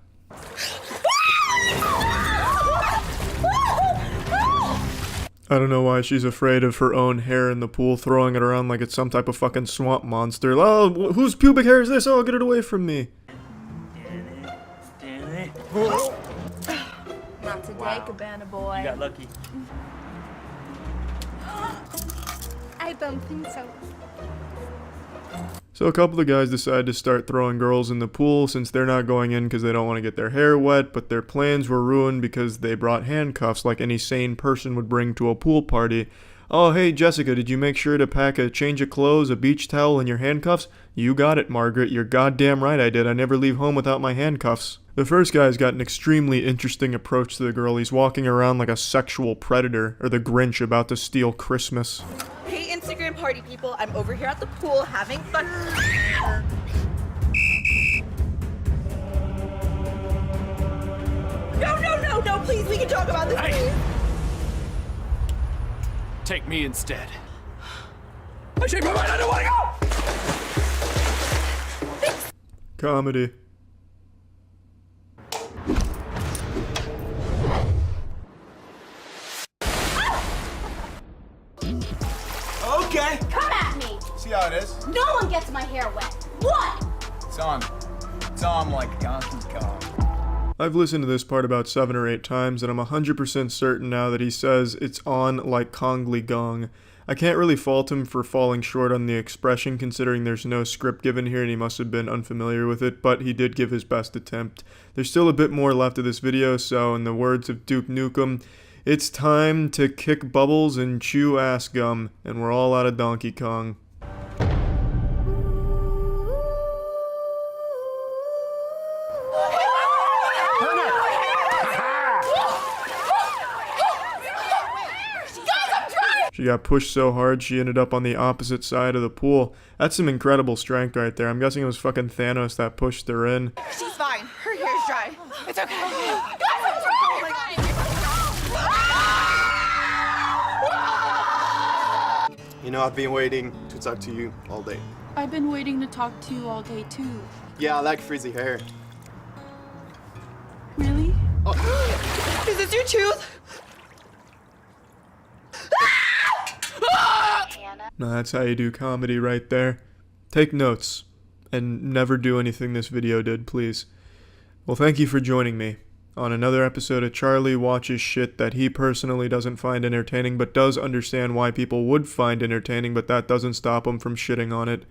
I don't know why she's afraid of her own hair in the pool, throwing it around like it's some type of fucking swamp monster. Oh, whose pubic hair is this? Oh, get it away from me. Not today, Cabana boy. You got lucky. I don't think so. So a couple of guys decide to start throwing girls in the pool since they're not going in because they don't want to get their hair wet, but their plans were ruined because they brought handcuffs like any sane person would bring to a pool party. Oh, hey, Jessica, did you make sure to pack a change of clothes, a beach towel, and your handcuffs? You got it, Margaret. You're goddamn right I did. I never leave home without my handcuffs. The first guy's got an extremely interesting approach to the girl. He's walking around like a sexual predator, or the Grinch about to steal Christmas. Hey, Instagram party people. I'm over here at the pool having fun. No, please, we can talk about this, please. Take me instead. I changed my mind, I don't want to go! Comedy. Okay. Come at me! See how it is? No one gets my hair wet. What? It's on like Donkey Kong. I've listened to this part about 7 or 8 times, and I'm 100% certain now that he says it's on like Kongli Gong. I can't really fault him for falling short on the expression considering there's no script given here and he must have been unfamiliar with it, but he did give his best attempt. There's still a bit more left of this video, so in the words of Duke Nukem, it's time to kick bubbles and chew ass gum, and we're all out of Donkey Kong. She got pushed so hard she ended up on the opposite side of the pool. That's some incredible strength right there. I'm guessing it was fucking Thanos that pushed her in. She's fine. Her hair's dry. It's okay. You know, I've been waiting to talk to you all day. I've been waiting to talk to you all day, too. Yeah, I like frizzy hair. Really? Oh. Is this your tooth? Now that's how you do comedy right there. Take notes, and never do anything this video did, please. Well, thank you for joining me on another episode of Charlie Watches Shit that he personally doesn't find entertaining, but does understand why people would find entertaining, but that doesn't stop him from shitting on it.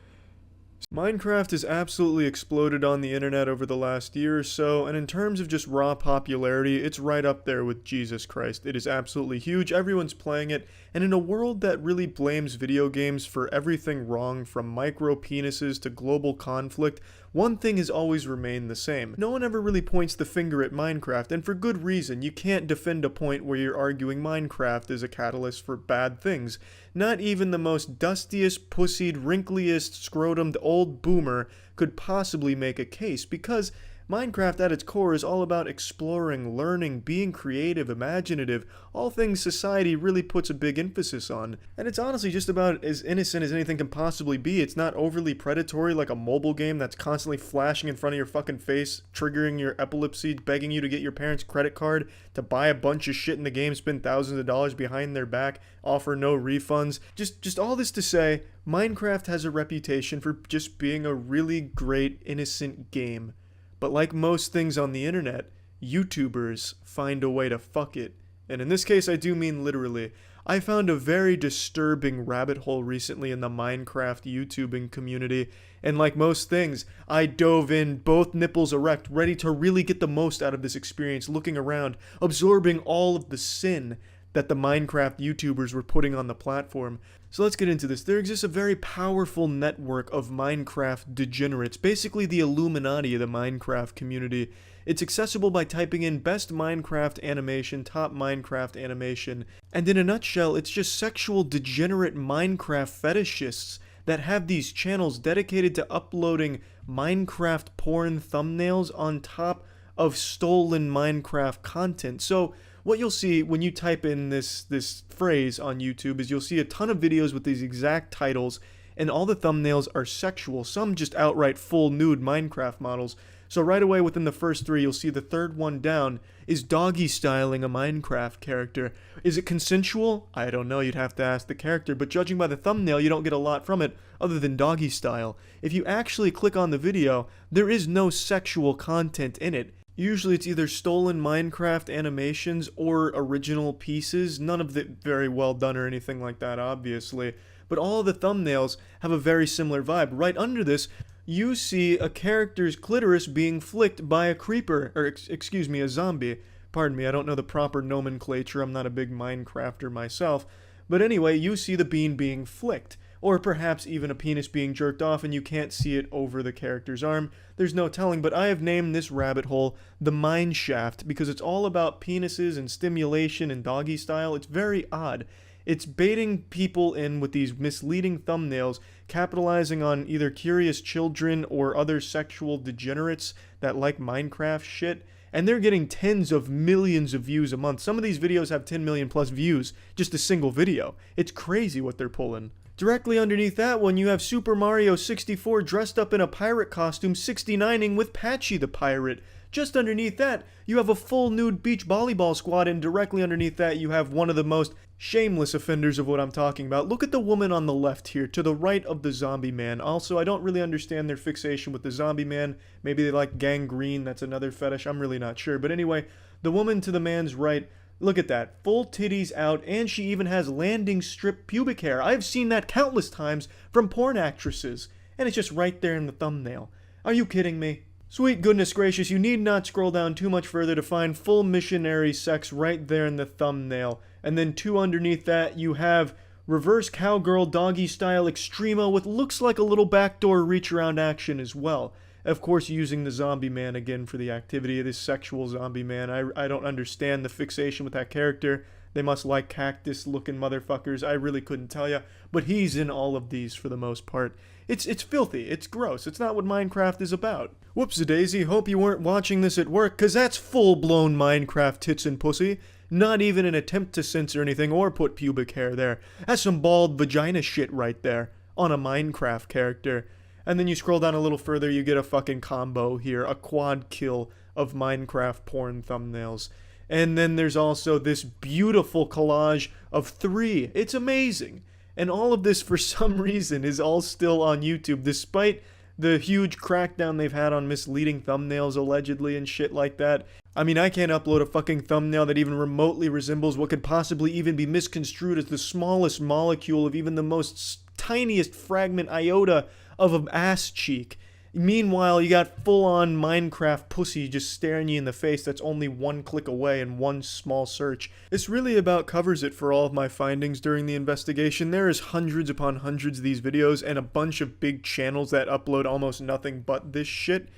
Minecraft has absolutely exploded on the internet over the last year or so, and in terms of just raw popularity, it's right up there with Jesus Christ. It is absolutely huge, everyone's playing it, and in a world that really blames video games for everything wrong from micro penises to global conflict, one thing has always remained the same. No one ever really points the finger at Minecraft, and for good reason. You can't defend a point where you're arguing Minecraft is a catalyst for bad things. Not even the most dustiest, pussied, wrinkliest, scrotumed old boomer could possibly make a case, because Minecraft at its core is all about exploring, learning, being creative, imaginative, all things society really puts a big emphasis on. And it's honestly just about as innocent as anything can possibly be. It's not overly predatory like a mobile game that's constantly flashing in front of your fucking face, triggering your epilepsy, begging you to get your parents' credit card, to buy a bunch of shit in the game, spend thousands of dollars behind their back, offer no refunds. Just all this to say, Minecraft has a reputation for just being a really great, innocent game. But like most things on the internet, YouTubers find a way to fuck it. And in this case, I do mean literally. I found a very disturbing rabbit hole recently in the Minecraft YouTubing community, and like most things, I dove in, both nipples erect, ready to really get the most out of this experience, looking around, absorbing all of the sin that the Minecraft YouTubers were putting on the platform. So let's get into this. There exists a very powerful network of Minecraft degenerates, basically the Illuminati of the Minecraft community. It's accessible by typing in best Minecraft animation, top Minecraft animation, and in a nutshell, it's just sexual degenerate Minecraft fetishists that have these channels dedicated to uploading Minecraft porn thumbnails on top of stolen Minecraft content. So what you'll see when you type in this phrase on YouTube is you'll see a ton of videos with these exact titles, and all the thumbnails are sexual, some just outright full nude Minecraft models. So right away within the first three, you'll see the third one down is doggy styling a Minecraft character. Is it consensual? I don't know, you'd have to ask the character, but judging by the thumbnail, you don't get a lot from it other than doggy style. If you actually click on the video, there is no sexual content in it. Usually it's either stolen Minecraft animations or original pieces, none of it very well done or anything like that, obviously. But all of the thumbnails have a very similar vibe. Right under this, you see a character's clitoris being flicked by a creeper, or excuse me, a zombie. Pardon me, I don't know the proper nomenclature, I'm not a big Minecrafter myself. But anyway, you see the bean being flicked. Or perhaps even a penis being jerked off and you can't see it over the character's arm. There's no telling, but I have named this rabbit hole the Mine Shaft because it's all about penises and stimulation and doggy style. It's very odd. It's baiting people in with these misleading thumbnails, capitalizing on either curious children or other sexual degenerates that like Minecraft shit. And they're getting tens of millions of views a month. Some of these videos have 10 million plus views, just a single video. It's crazy what they're pulling. Directly underneath that one, you have Super Mario 64 dressed up in a pirate costume 69ing with Patchy the Pirate. Just underneath that, you have a full nude beach volleyball squad, and directly underneath that, you have one of the most shameless offenders of what I'm talking about. Look at the woman on the left here, to the right of the zombie man. Also, I don't really understand their fixation with the zombie man. Maybe they like gangrene, that's another fetish, I'm really not sure. But anyway, the woman to the man's right, look at that, full titties out, and she even has landing strip pubic hair. I've seen that countless times from porn actresses, and it's just right there in the thumbnail. Are you kidding me? Sweet goodness gracious, you need not scroll down too much further to find full missionary sex right there in the thumbnail. And then two underneath that, you have reverse cowgirl doggy style extremo with looks like a little backdoor reach around action as well. Of course, using the zombie man again for the activity of this sexual zombie man. I don't understand the fixation with that character. They must like cactus-looking motherfuckers. I really couldn't tell ya. But he's in all of these for the most part. It's filthy. It's gross. It's not what Minecraft is about. Whoops-a-daisy. Hope you weren't watching this at work, because that's full-blown Minecraft tits and pussy. Not even an attempt to censor anything or put pubic hair there. That's some bald vagina shit right there. On a Minecraft character. And then you scroll down a little further, you get a fucking combo here, a quad kill of Minecraft porn thumbnails. And then there's also this beautiful collage of 3. It's amazing. And all of this, for some reason, is all still on YouTube, despite the huge crackdown they've had on misleading thumbnails, allegedly, and shit like that. I mean, I can't upload a fucking thumbnail that even remotely resembles what could possibly even be misconstrued as the smallest molecule of even the most tiniest fragment iota of an ass cheek. Meanwhile, you got full-on Minecraft pussy just staring you in the face that's only one click away in one small search. This really about covers it for all of my findings during the investigation. There is hundreds upon hundreds of these videos and a bunch of big channels that upload almost nothing but this shit.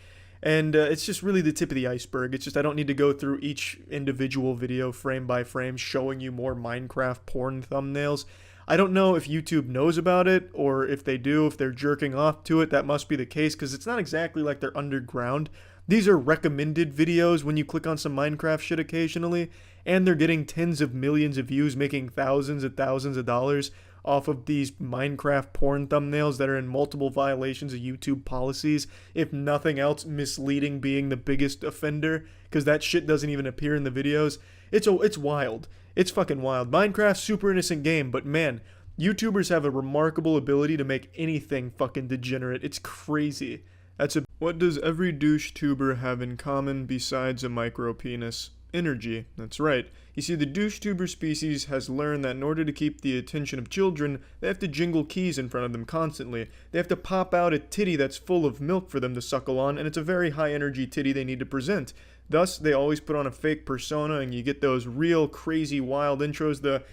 And it's just really the tip of the iceberg. It's just I don't need to go through each individual video frame by frame showing you more Minecraft porn thumbnails. I don't know if YouTube knows about it, or if they do, if they're jerking off to it. That must be the case, because it's not exactly like they're underground. These are recommended videos when you click on some Minecraft shit occasionally, and they're getting tens of millions of views, making thousands and thousands of dollars off of these Minecraft porn thumbnails that are in multiple violations of YouTube policies, if nothing else, misleading being the biggest offender, because that shit doesn't even appear in the videos. It's wild. It's fucking wild. Minecraft's super innocent game, but man, YouTubers have a remarkable ability to make anything fucking degenerate. It's crazy. What does every DoucheTuber have in common besides a micro penis? Energy. That's right. You see, the DoucheTuber species has learned that in order to keep the attention of children, they have to jingle keys in front of them constantly. They have to pop out a titty that's full of milk for them to suckle on, and it's a very high energy titty they need to present. Thus, they always put on a fake persona, and you get those real crazy wild intros, the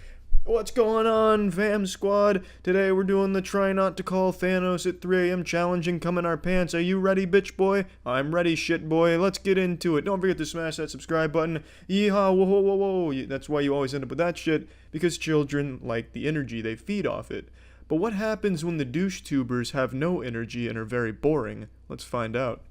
"What's going on, fam squad? Today we're doing the try not to call Thanos at 3 a.m. challenge and come in our pants. Are you ready, bitch boy? I'm ready, shit boy. Let's get into it. Don't forget to smash that subscribe button. Yeehaw, whoa, whoa, whoa, whoa." That's why you always end up with that shit, because children like the energy. They feed off it. But what happens when the DoucheTubers have no energy and are very boring? Let's find out.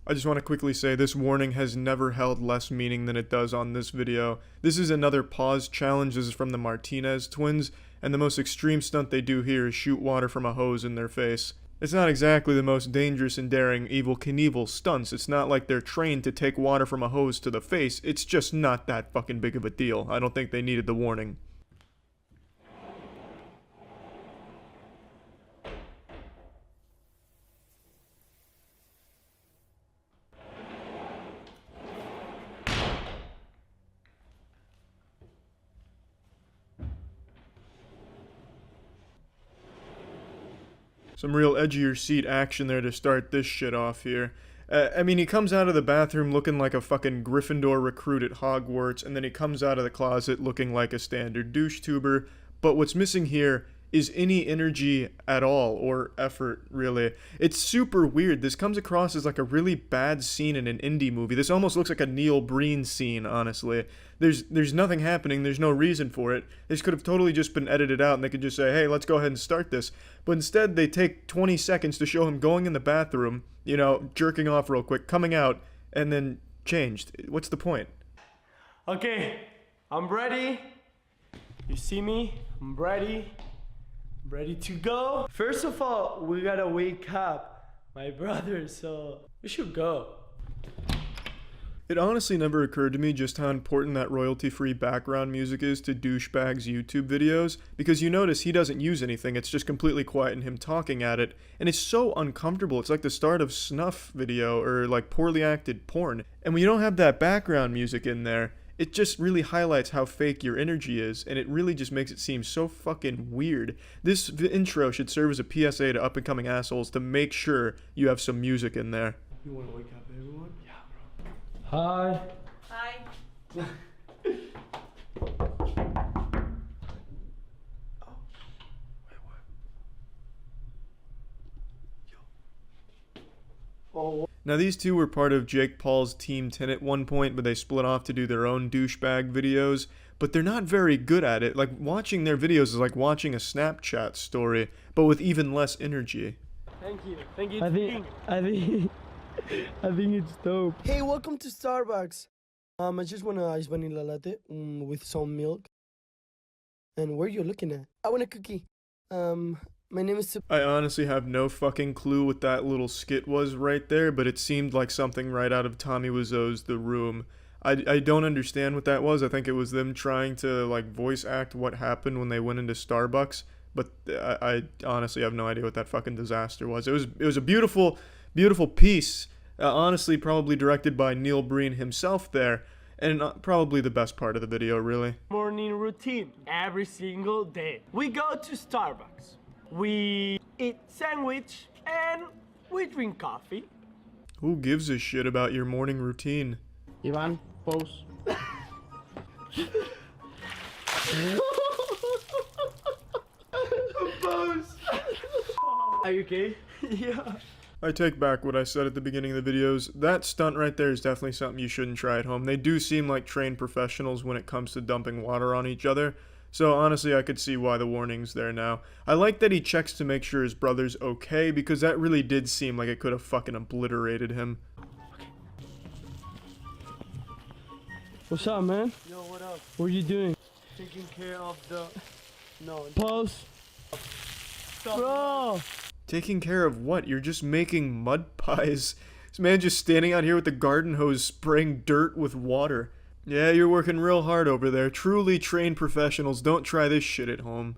I just want to quickly say this warning has never held less meaning than it does on this video. This is another pause challenge. This is from the Martinez twins, and the most extreme stunt they do here is shoot water from a hose in their face. It's not exactly the most dangerous and daring Evel Knievel stunts. It's not like they're trained to take water from a hose to the face. It's just not that fucking big of a deal. I don't think they needed the warning. Some real edge-of-your-seat action there to start this shit off here. I mean, he comes out of the bathroom looking like a fucking Gryffindor recruit at Hogwarts, and then he comes out of the closet looking like a standard DoucheTuber. But what's missing here is any energy at all, or effort, really. It's super weird. This comes across as like a really bad scene in an indie movie. This almost looks like a Neil Breen scene, honestly. There's nothing happening. There's no reason for it. This could have totally just been edited out, and they could just say, hey, let's go ahead and start this. But instead, they take 20 seconds to show him going in the bathroom, you know, jerking off real quick, coming out, and then changed. What's the point? Okay, I'm ready. You see me? I'm ready. Ready to go? First of all, we gotta wake up my brother, so we should go. It honestly never occurred to me just how important that royalty-free background music is to Douchebag's YouTube videos, because you notice he doesn't use anything. It's just completely quiet and him talking at it, and it's so uncomfortable. It's like the start of snuff video or like poorly acted porn. And when you don't have that background music in there, it just really highlights how fake your energy is, and it really just makes it seem so fucking weird. This intro should serve as a PSA to up-and-coming assholes to make sure you have some music in there. You wanna wake up everyone? Yeah, bro. Hi. Hi. Oh. Now these two were part of Jake Paul's Team 10 at one point, but they split off to do their own douchebag videos, but they're not very good at it. Like, watching their videos is like watching a Snapchat story, but with even less energy. Thank you. Thank you. I think it's dope. Hey, welcome to Starbucks. I just want an iced vanilla latte with some milk. And where you looking at? I want a cookie. My name is... I honestly have no fucking clue what that little skit was right there, but it seemed like something right out of Tommy Wiseau's The Room. I don't understand what that was. I think it was them trying to like voice act what happened when they went into Starbucks, but I honestly have no idea what that fucking disaster was. It was a beautiful, beautiful piece, honestly probably directed by Neil Breen himself there. and probably the best part of the video, really. Morning routine every single day. We go to Starbucks. We eat sandwich and we drink coffee. Who gives a shit about your morning routine? Ivan, pose. Are you okay? Yeah. I take back what I said at the beginning of the videos. That stunt right there is definitely something you shouldn't try at home. They do seem like trained professionals when it comes to dumping water on each other. So honestly, I could see why the warning's there now. I like that he checks to make sure his brother's okay, because that really did seem like it could have fucking obliterated him. What's up, man? Yo, what up? What are you doing? Taking care of the... No. Pause. Stop. Bro! Taking care of what? You're just making mud pies. This man just standing out here with the garden hose spraying dirt with water. Yeah, you're working real hard over there. Truly trained professionals. Don't try this shit at home.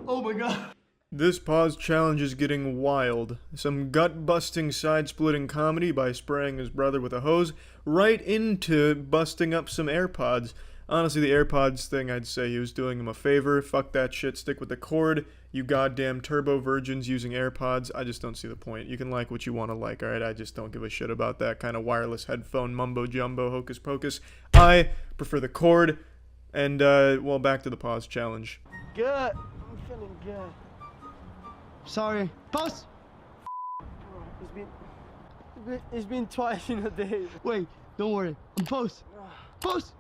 Oh my god. This pause challenge is getting wild. Some gut-busting, side-splitting comedy by spraying his brother with a hose right into busting up some AirPods. Honestly, the AirPods thing, I'd say he was doing him a favor. Fuck that shit, stick with the cord. You goddamn turbo virgins using AirPods. I just don't see the point. You can like what you want to like, alright? I just don't give a shit about that kind of wireless headphone mumbo-jumbo hocus pocus. I prefer the cord. And, well, back to the pause challenge. Good. I'm feeling good. Sorry. Pause! It's been twice in a day. Wait, don't worry. Pause. Pause!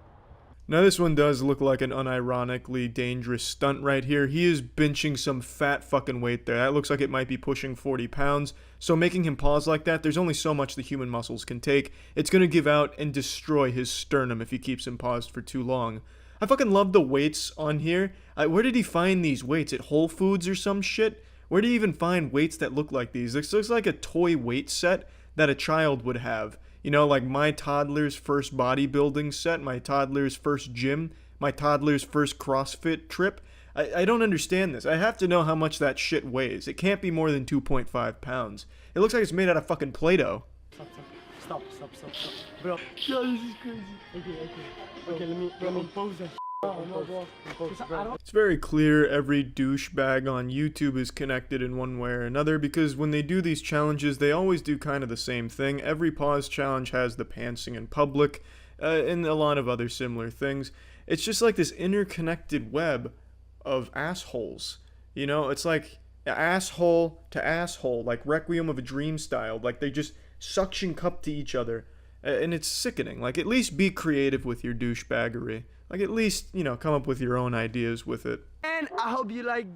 Now this one does look like an unironically dangerous stunt right here. He is benching some fat fucking weight there. That looks like it might be pushing 40 pounds. So making him pause like that, there's only so much the human muscles can take. It's gonna give out and destroy his sternum if he keeps him paused for too long. I fucking love the weights on here. Where did he find these weights? At Whole Foods or some shit? Where do you even find weights that look like these? This looks like a toy weight set that a child would have. You know, like my toddler's first bodybuilding set, my toddler's first gym, my toddler's first CrossFit trip. I don't understand this. I have to know how much that shit weighs. It can't be more than 2.5 pounds. It looks like it's made out of fucking Play-Doh. Stop. Bro, yo, this is crazy. Okay, let me pose that. It's very clear every douchebag on YouTube is connected in one way or another, because when they do these challenges, they always do kind of the same thing. Every pause challenge has the pantsing in public, and a lot of other similar things. It's just like this interconnected web of assholes. You know, it's like asshole to asshole, like Requiem of a Dream style. Like they just suction cup to each other, and it's sickening. Like, at least be creative with your douchebaggery. Like, at least, you know, come up with your own ideas with it. And I hope you like...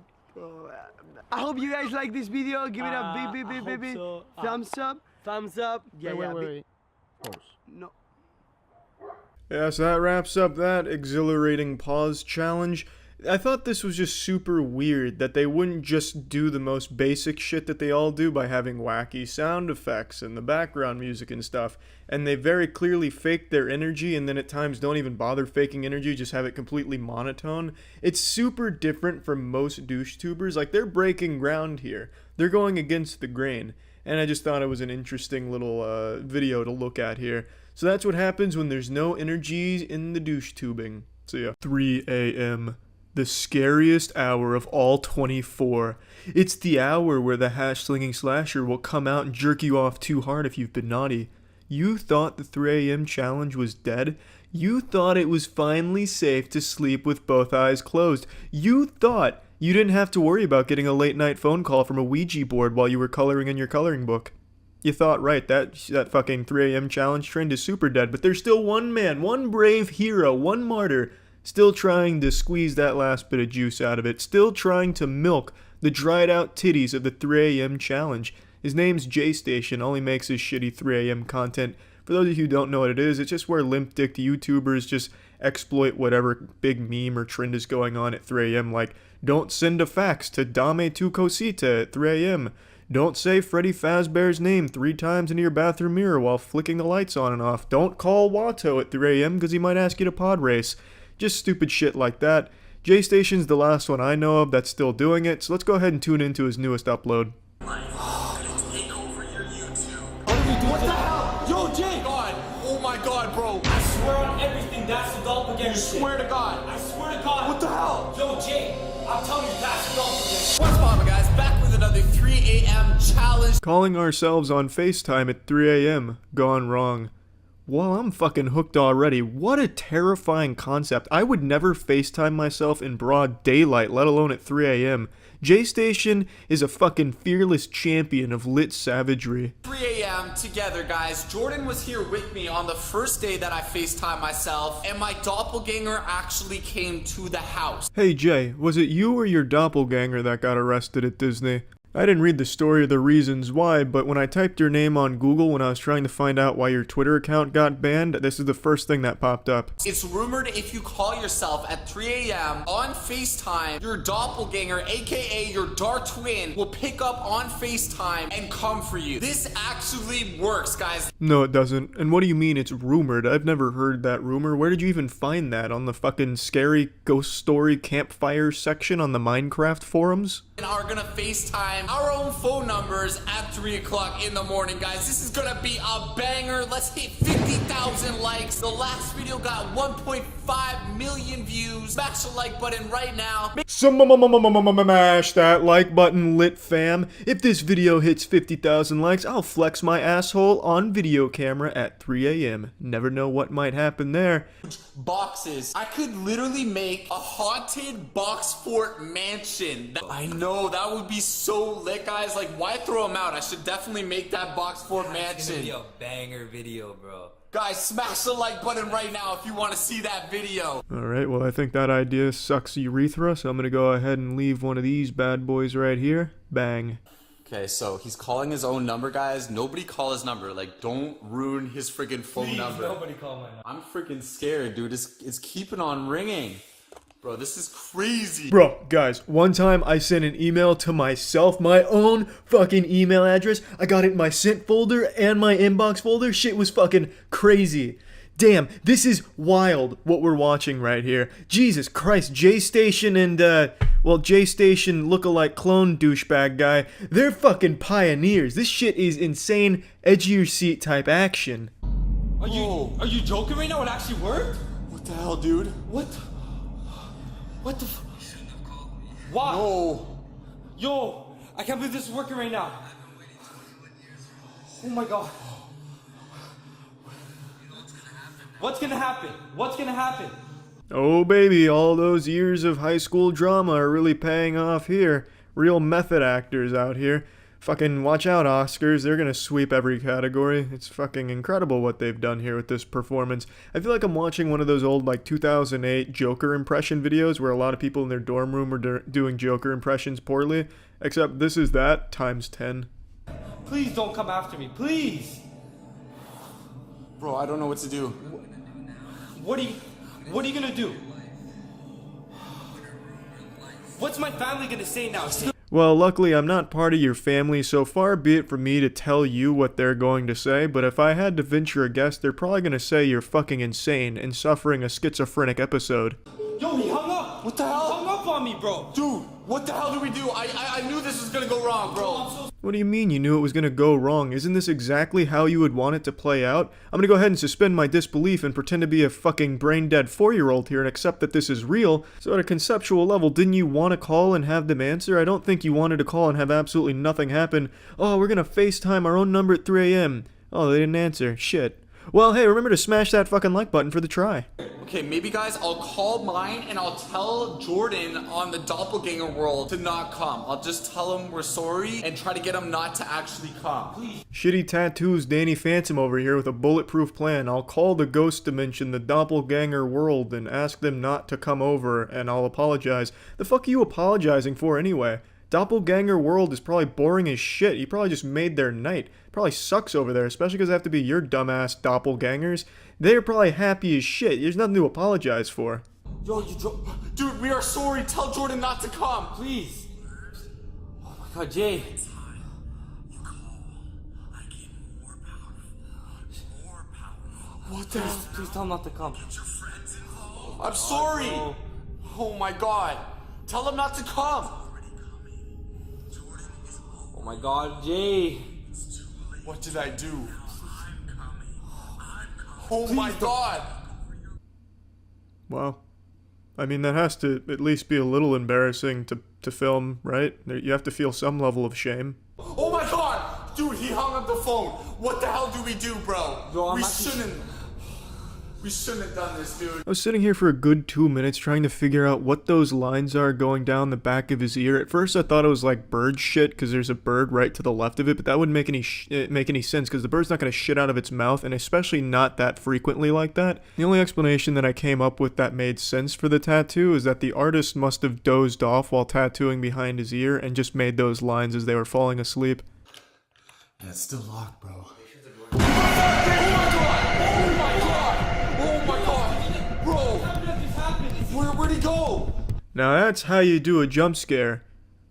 I hope you guys like this video. Give it a big thumbs up. Thumbs up. Yeah, wait. Pause. No. Yeah, so that wraps up that exhilarating pause challenge. I thought this was just super weird that they wouldn't just do the most basic shit that they all do by having wacky sound effects and the background music and stuff, and they very clearly fake their energy and then at times don't even bother faking energy, just have it completely monotone. It's super different from most DoucheTubers. Like, they're breaking ground here. They're going against the grain, and I just thought it was an interesting little video to look at here. So that's what happens when there's no energy in the douche-tubing. So yeah, 3 a.m. The scariest hour of all 24. It's the hour where the hash-slinging slasher will come out and jerk you off too hard if you've been naughty. You thought the 3 a.m. challenge was dead? You thought it was finally safe to sleep with both eyes closed? You thought you didn't have to worry about getting a late-night phone call from a Ouija board while you were coloring in your coloring book? You thought right, that fucking 3 a.m. challenge trend is super dead, but there's still one man, one brave hero, one martyr, still trying to squeeze that last bit of juice out of it, still trying to milk the dried out titties of the 3 a.m. challenge. His name's J-Station, all he makes is shitty 3 a.m. content. For those of you who don't know what it is, it's just where limp-dicked YouTubers just exploit whatever big meme or trend is going on at 3 a.m. Like, don't send a fax to Dame tu cosita at 3 a.m. Don't say Freddy Fazbear's name 3 times into your bathroom mirror while flicking the lights on and off. Don't call Watto at 3 a.m. because he might ask you to pod race. Just stupid shit like that. J-Station's the last one I know of that's still doing it, so let's go ahead and tune into his newest upload. What the hell? Yo, Jay! God. Oh my god, bro. I swear on everything, that's the doppelganger. You swear to God. I swear to God. What the hell? Yo, Jay, I'm telling you, that's the doppelganger. What's poppin', guys? Back with another 3 a.m. challenge. Calling ourselves on FaceTime at 3 a.m. Gone wrong. Well, I'm fucking hooked already. What a terrifying concept. I would never FaceTime myself in broad daylight, let alone at 3 a.m. J-Station is a fucking fearless champion of lit savagery. 3 a.m. together, guys. Jordan was here with me on the first day that I FaceTime myself, and my doppelganger actually came to the house. Hey Jay, was it you or your doppelganger that got arrested at Disney? I didn't read the story or the reasons why, but when I typed your name on Google when I was trying to find out why your Twitter account got banned, this is the first thing that popped up. It's rumored if you call yourself at 3 a.m. on FaceTime, your doppelganger, aka your dark twin, will pick up on FaceTime and come for you. This actually works, guys. No, it doesn't. And what do you mean it's rumored? I've never heard that rumor. Where did you even find that? On the fucking scary ghost story campfire section on the Minecraft forums? And are gonna FaceTime our own phone numbers at 3 o'clock in the morning, guys. This is gonna be a banger. Let's hit 50,000 likes. The last video got 1.5 million views. Smash the like button right now. Smash that like button, lit fam. If this video hits 50,000 likes, I'll flex my asshole on video camera at 3 a.m. Never know what might happen there. Boxes. I could literally make a haunted box fort mansion. I know, that would be so lit, guys. Like, why throw them out? I should definitely make that box fort mansion. It's gonna be a banger video, bro. Guys, smash the like button right now if you want to see that video. Alright, well I think that idea sucks urethra, so I'm gonna go ahead and leave one of these bad boys right here. Bang. Okay, so he's calling his own number, guys. Nobody call his number. Like, don't ruin his freaking phone number. Nobody call my number. I'm freaking scared, dude. It's keeping on ringing. Bro, this is crazy. Bro, guys, one time I sent an email to myself, my own fucking email address. I got it in my sent folder and my inbox folder. Shit was fucking crazy. Damn, this is wild what we're watching right here. Jesus Christ, J-Station and, J-Station lookalike clone douchebag guy, they're fucking pioneers. This shit is insane, edge of your seat type action. Are you joking right now? It actually worked? What the hell, dude? What the Why? No. Yo, I can't believe this is working right now. Oh my god. What's gonna happen? What's gonna happen? Oh baby, all those years of high school drama are really paying off here. Real method actors out here. Fucking watch out, Oscars. They're gonna sweep every category. It's fucking incredible what they've done here with this performance. I feel like I'm watching one of those old, 2008 Joker impression videos where a lot of people in their dorm room are doing Joker impressions poorly. Except this is that times 10. Please don't come after me. Please. Bro, I don't know what to do. What are you gonna do? What's my family gonna say now? Well, luckily I'm not part of your family, so far be it from me to tell you what they're going to say, but if I had to venture a guess, they're probably going to say you're fucking insane and suffering a schizophrenic episode. Yo, he hung up! What the hell? He hung up on me, bro! Dude, what the hell did we do? I knew this was gonna go wrong, bro. What do you mean you knew it was going to go wrong? Isn't this exactly how you would want it to play out? I'm going to go ahead and suspend my disbelief and pretend to be a fucking brain-dead 4-year-old here and accept that this is real. So at a conceptual level, didn't you want to call and have them answer? I don't think you wanted to call and have absolutely nothing happen. Oh, we're going to FaceTime our own number at 3 a.m. Oh, they didn't answer. Shit. Well, hey, remember to smash that fucking like button for the try. Okay, maybe guys, I'll call mine and I'll tell Jordan on the doppelganger world to not come. I'll just tell him we're sorry and try to get him not to actually come. Please. Shitty tattoos Danny Phantom over here with a bulletproof plan. I'll call the ghost dimension, the doppelganger world, and ask them not to come over, and I'll apologize. The fuck are you apologizing for anyway? Doppelganger world is probably boring as shit. You probably just made their night. Probably sucks over there, especially because they have to be your dumbass doppelgangers. They're probably happy as shit. There's nothing to apologize for. Yo, dude, we are sorry. Tell Jordan not to come. Please. Oh my god, Jay. What the hell? Please tell him not to come. I'm sorry. Oh my god. Tell him not to come. Oh my god, Jay. What did I do? Oh my god. Wow. I mean, that has to at least be a little embarrassing to film, right? You have to feel some level of shame. Oh my god! Dude, he hung up the phone. What the hell do we do, bro? We shouldn't have done this, dude. I was sitting here for a good 2 minutes trying to figure out what those lines are going down the back of his ear. At first I thought it was like bird shit because there's a bird right to the left of it, but that wouldn't make any sense because the bird's not going to shit out of its mouth, and especially not that frequently like that. The only explanation that I came up with that made sense for the tattoo is that the artist must have dozed off while tattooing behind his ear and just made those lines as they were falling asleep. Yeah, it's still locked, bro. Where'd he go? Now that's how you do a jump scare.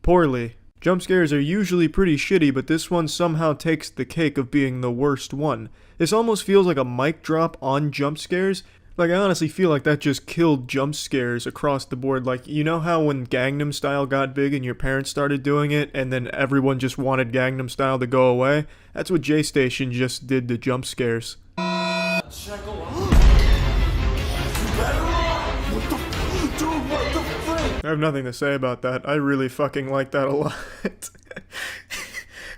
Poorly. Jump scares are usually pretty shitty, but this one somehow takes the cake of being the worst one. This almost feels like a mic drop on jump scares. Like, I honestly feel like that just killed jump scares across the board. Like, you know how when Gangnam Style got big and your parents started doing it, and then everyone just wanted Gangnam Style to go away? That's what J-Station just did to jump scares. I have nothing to say about that. I really fucking like that a lot.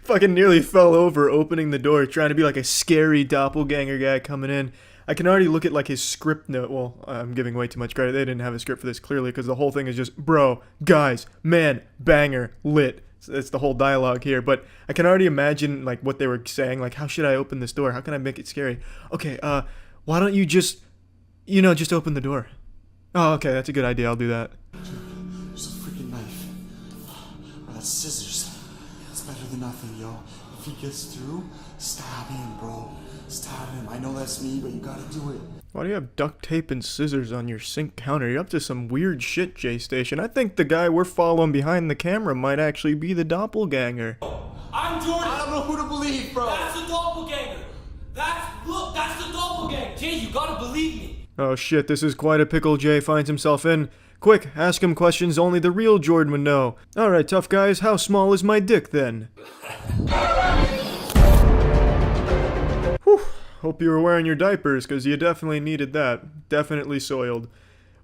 Fucking nearly fell over opening the door, trying to be like a scary doppelganger guy coming in. I can already look at like his script note. Well, I'm giving way too much credit. They didn't have a script for this clearly because the whole thing is just, bro, guys, man, banger, lit. It's the whole dialogue here, but I can already imagine like what they were saying. Like, how should I open this door? How can I make it scary? Okay, why don't you just, just open the door? Oh, okay, that's a good idea. I'll do that. There's a freaking knife. Or that's scissors. It's better than nothing, yo. If he gets through, stab him, bro. Stab him. I know that's me, but you gotta do it. Why do you have duct tape and scissors on your sink counter? You're up to some weird shit, J-Station. I think the guy we're following behind the camera might actually be the doppelganger. I'm Jordan. I don't know who to believe, bro. That's the doppelganger. That's the doppelganger. Jay, you gotta believe me. Oh shit, this is quite a pickle Jay finds himself in. Quick, ask him questions only the real Jordan would know. Alright, tough guys, how small is my dick then? Whew, hope you were wearing your diapers, because you definitely needed that. Definitely soiled.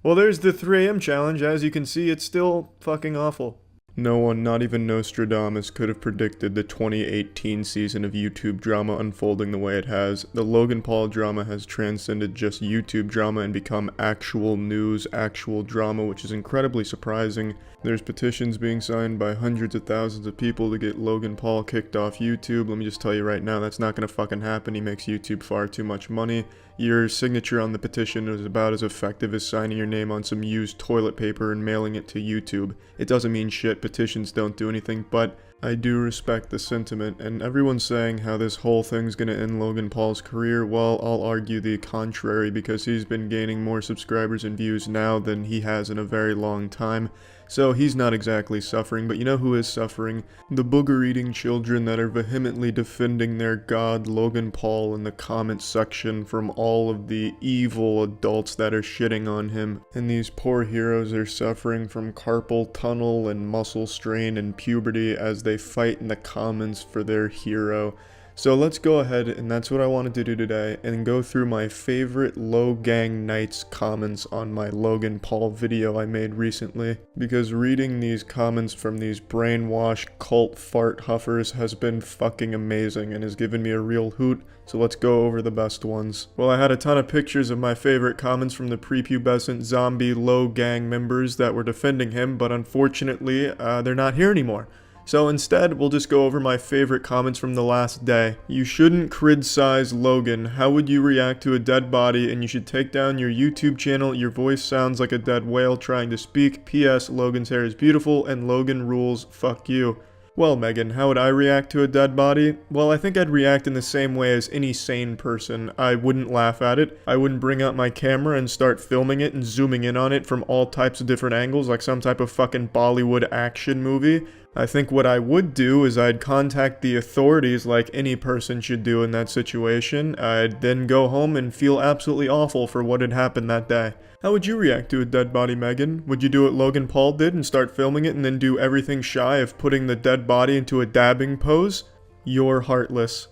Well, there's the 3 AM challenge. As you can see, it's still fucking awful. No one, not even Nostradamus, could have predicted the 2018 season of YouTube drama unfolding the way it has. The Logan Paul drama has transcended just YouTube drama and become actual news, actual drama, which is incredibly surprising. There's petitions being signed by hundreds of thousands of people to get Logan Paul kicked off YouTube. Let me just tell you right now, that's not gonna fucking happen. He makes YouTube far too much money. Your signature on the petition is about as effective as signing your name on some used toilet paper and mailing it to YouTube. It doesn't mean shit, petitions don't do anything, but I do respect the sentiment, and everyone's saying how this whole thing's gonna end Logan Paul's career. Well, I'll argue the contrary because he's been gaining more subscribers and views now than he has in a very long time. So he's not exactly suffering, but you know who is suffering? The booger-eating children that are vehemently defending their god Logan Paul in the comments section from all of the evil adults that are shitting on him. And these poor heroes are suffering from carpal tunnel and muscle strain and puberty as they fight in the comments for their hero. So let's go ahead, and that's what I wanted to do today, and go through my favorite Logang Knights comments on my Logan Paul video I made recently. Because reading these comments from these brainwashed cult fart huffers has been fucking amazing and has given me a real hoot. So let's go over the best ones. Well, I had a ton of pictures of my favorite comments from the prepubescent zombie Logang members that were defending him, but unfortunately, they're not here anymore. So instead, we'll just go over my favorite comments from the last day. You shouldn't criticize Logan. How would you react to a dead body? And you should take down your YouTube channel. Your voice sounds like a dead whale trying to speak. P.S. Logan's hair is beautiful and Logan rules. Fuck you. Well, Megan, how would I react to a dead body? Well, I think I'd react in the same way as any sane person. I wouldn't laugh at it. I wouldn't bring out my camera and start filming it and zooming in on it from all types of different angles like some type of fucking Bollywood action movie. I think what I would do is I'd contact the authorities like any person should do in that situation. I'd then go home and feel absolutely awful for what had happened that day. How would you react to a dead body, Megan? Would you do what Logan Paul did and start filming it and then do everything shy of putting the dead body into a dabbing pose? You're heartless.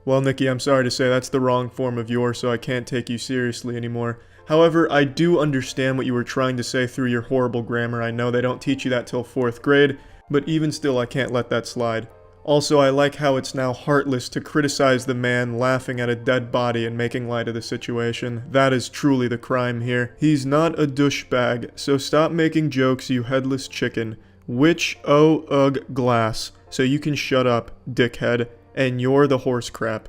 Well, Nikki, I'm sorry to say that's the wrong form of you're, so I can't take you seriously anymore. However, I do understand what you were trying to say through your horrible grammar. I know they don't teach you that till 4th grade, but even still, I can't let that slide. Also, I like how it's now heartless to criticize the man laughing at a dead body and making light of the situation. That is truly the crime here. He's not a douchebag, so stop making jokes, you headless chicken. Glass. So you can shut up, dickhead, and you're the horse crap.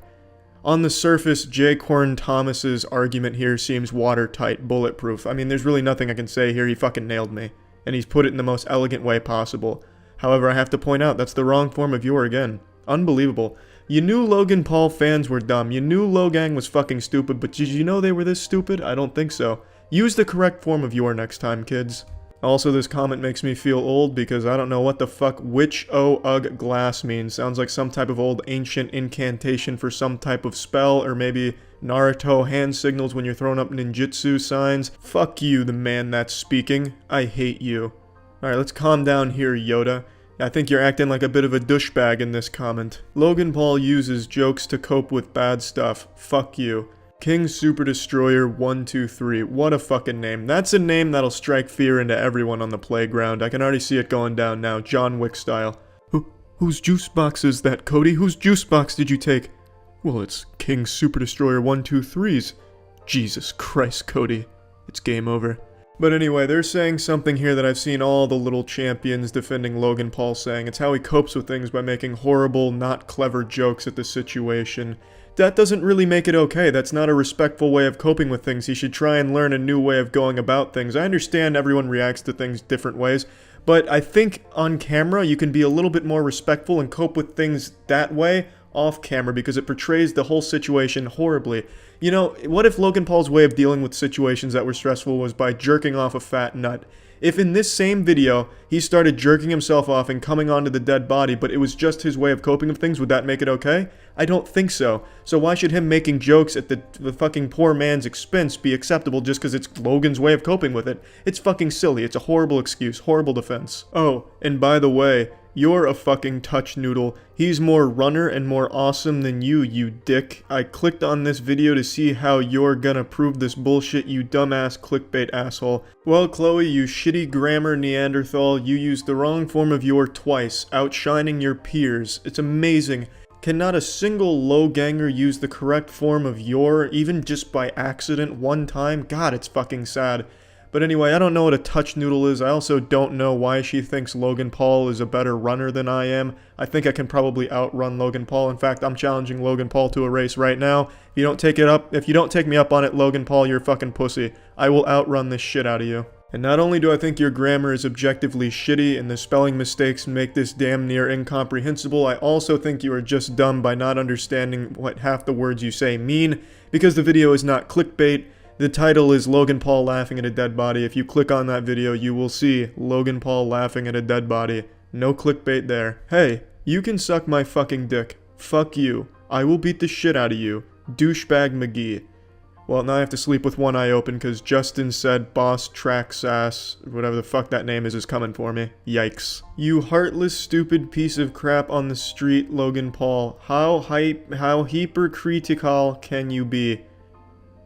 On the surface, J. Corn Thomas's argument here seems watertight, bulletproof. I mean, there's really nothing I can say here. He fucking nailed me. And he's put it in the most elegant way possible. However, I have to point out, that's the wrong form of you're again. Unbelievable. You knew Logan Paul fans were dumb. You knew Logang was fucking stupid, but did you know they were this stupid? I don't think so. Use the correct form of you're next time, kids. Also, this comment makes me feel old because I don't know what the fuck glass means. Sounds like some type of old ancient incantation for some type of spell, or maybe Naruto hand signals when you're throwing up ninjutsu signs. Fuck you, the man that's speaking. I hate you. Alright, let's calm down here, Yoda. I think you're acting like a bit of a douchebag in this comment. Logan Paul uses jokes to cope with bad stuff. Fuck you. King Super Destroyer 123. What a fucking name. That's a name that'll strike fear into everyone on the playground. I can already see it going down now, John Wick style. Whose juice box is that, Cody? Whose juice box did you take? Well, it's King Super Destroyer 123's. Jesus Christ, Cody. It's game over. But anyway, they're saying something here that I've seen all the little champions defending Logan Paul saying. It's how he copes with things by making horrible, not clever jokes at the situation. That doesn't really make it okay. That's not a respectful way of coping with things. He should try and learn a new way of going about things. I understand everyone reacts to things different ways, but I think on camera you can be a little bit more respectful and cope with things that way off camera because it portrays the whole situation horribly. You know, what if Logan Paul's way of dealing with situations that were stressful was by jerking off a fat nut? If in this same video, he started jerking himself off and coming onto the dead body, but it was just his way of coping with things, would that make it okay? I don't think so. So why should him making jokes at the fucking poor man's expense be acceptable just because it's Logan's way of coping with it? It's fucking silly. It's a horrible excuse. Horrible defense. Oh, and by the way, you're a fucking touch noodle. He's more runner and more awesome than you dick. I clicked on this video to see how you're gonna prove this bullshit, you dumbass clickbait asshole. Well, Chloe, you shitty grammar Neanderthal, you used the wrong form of your twice, outshining your peers. It's amazing. Cannot a single Loganger use the correct form of your, even just by accident one time? God, it's fucking sad. But anyway, I don't know what a touch noodle is. I also don't know why she thinks Logan Paul is a better runner than I am. I think I can probably outrun Logan Paul. In fact, I'm challenging Logan Paul to a race right now. If you don't take me up on it, Logan Paul, you're a fucking pussy. I will outrun this shit out of you. And not only do I think your grammar is objectively shitty and the spelling mistakes make this damn near incomprehensible, I also think you are just dumb by not understanding what half the words you say mean, because the video is not clickbait. The title is Logan Paul laughing at a dead body. If you click on that video, you will see Logan Paul laughing at a dead body. No clickbait there. Hey, you can suck my fucking dick. Fuck you. I will beat the shit out of you. Douchebag McGee. Well, now I have to sleep with one eye open because Justin said boss track sass, whatever the fuck that name is coming for me. Yikes. You heartless stupid piece of crap on the street, Logan Paul. How hypercritical can you be?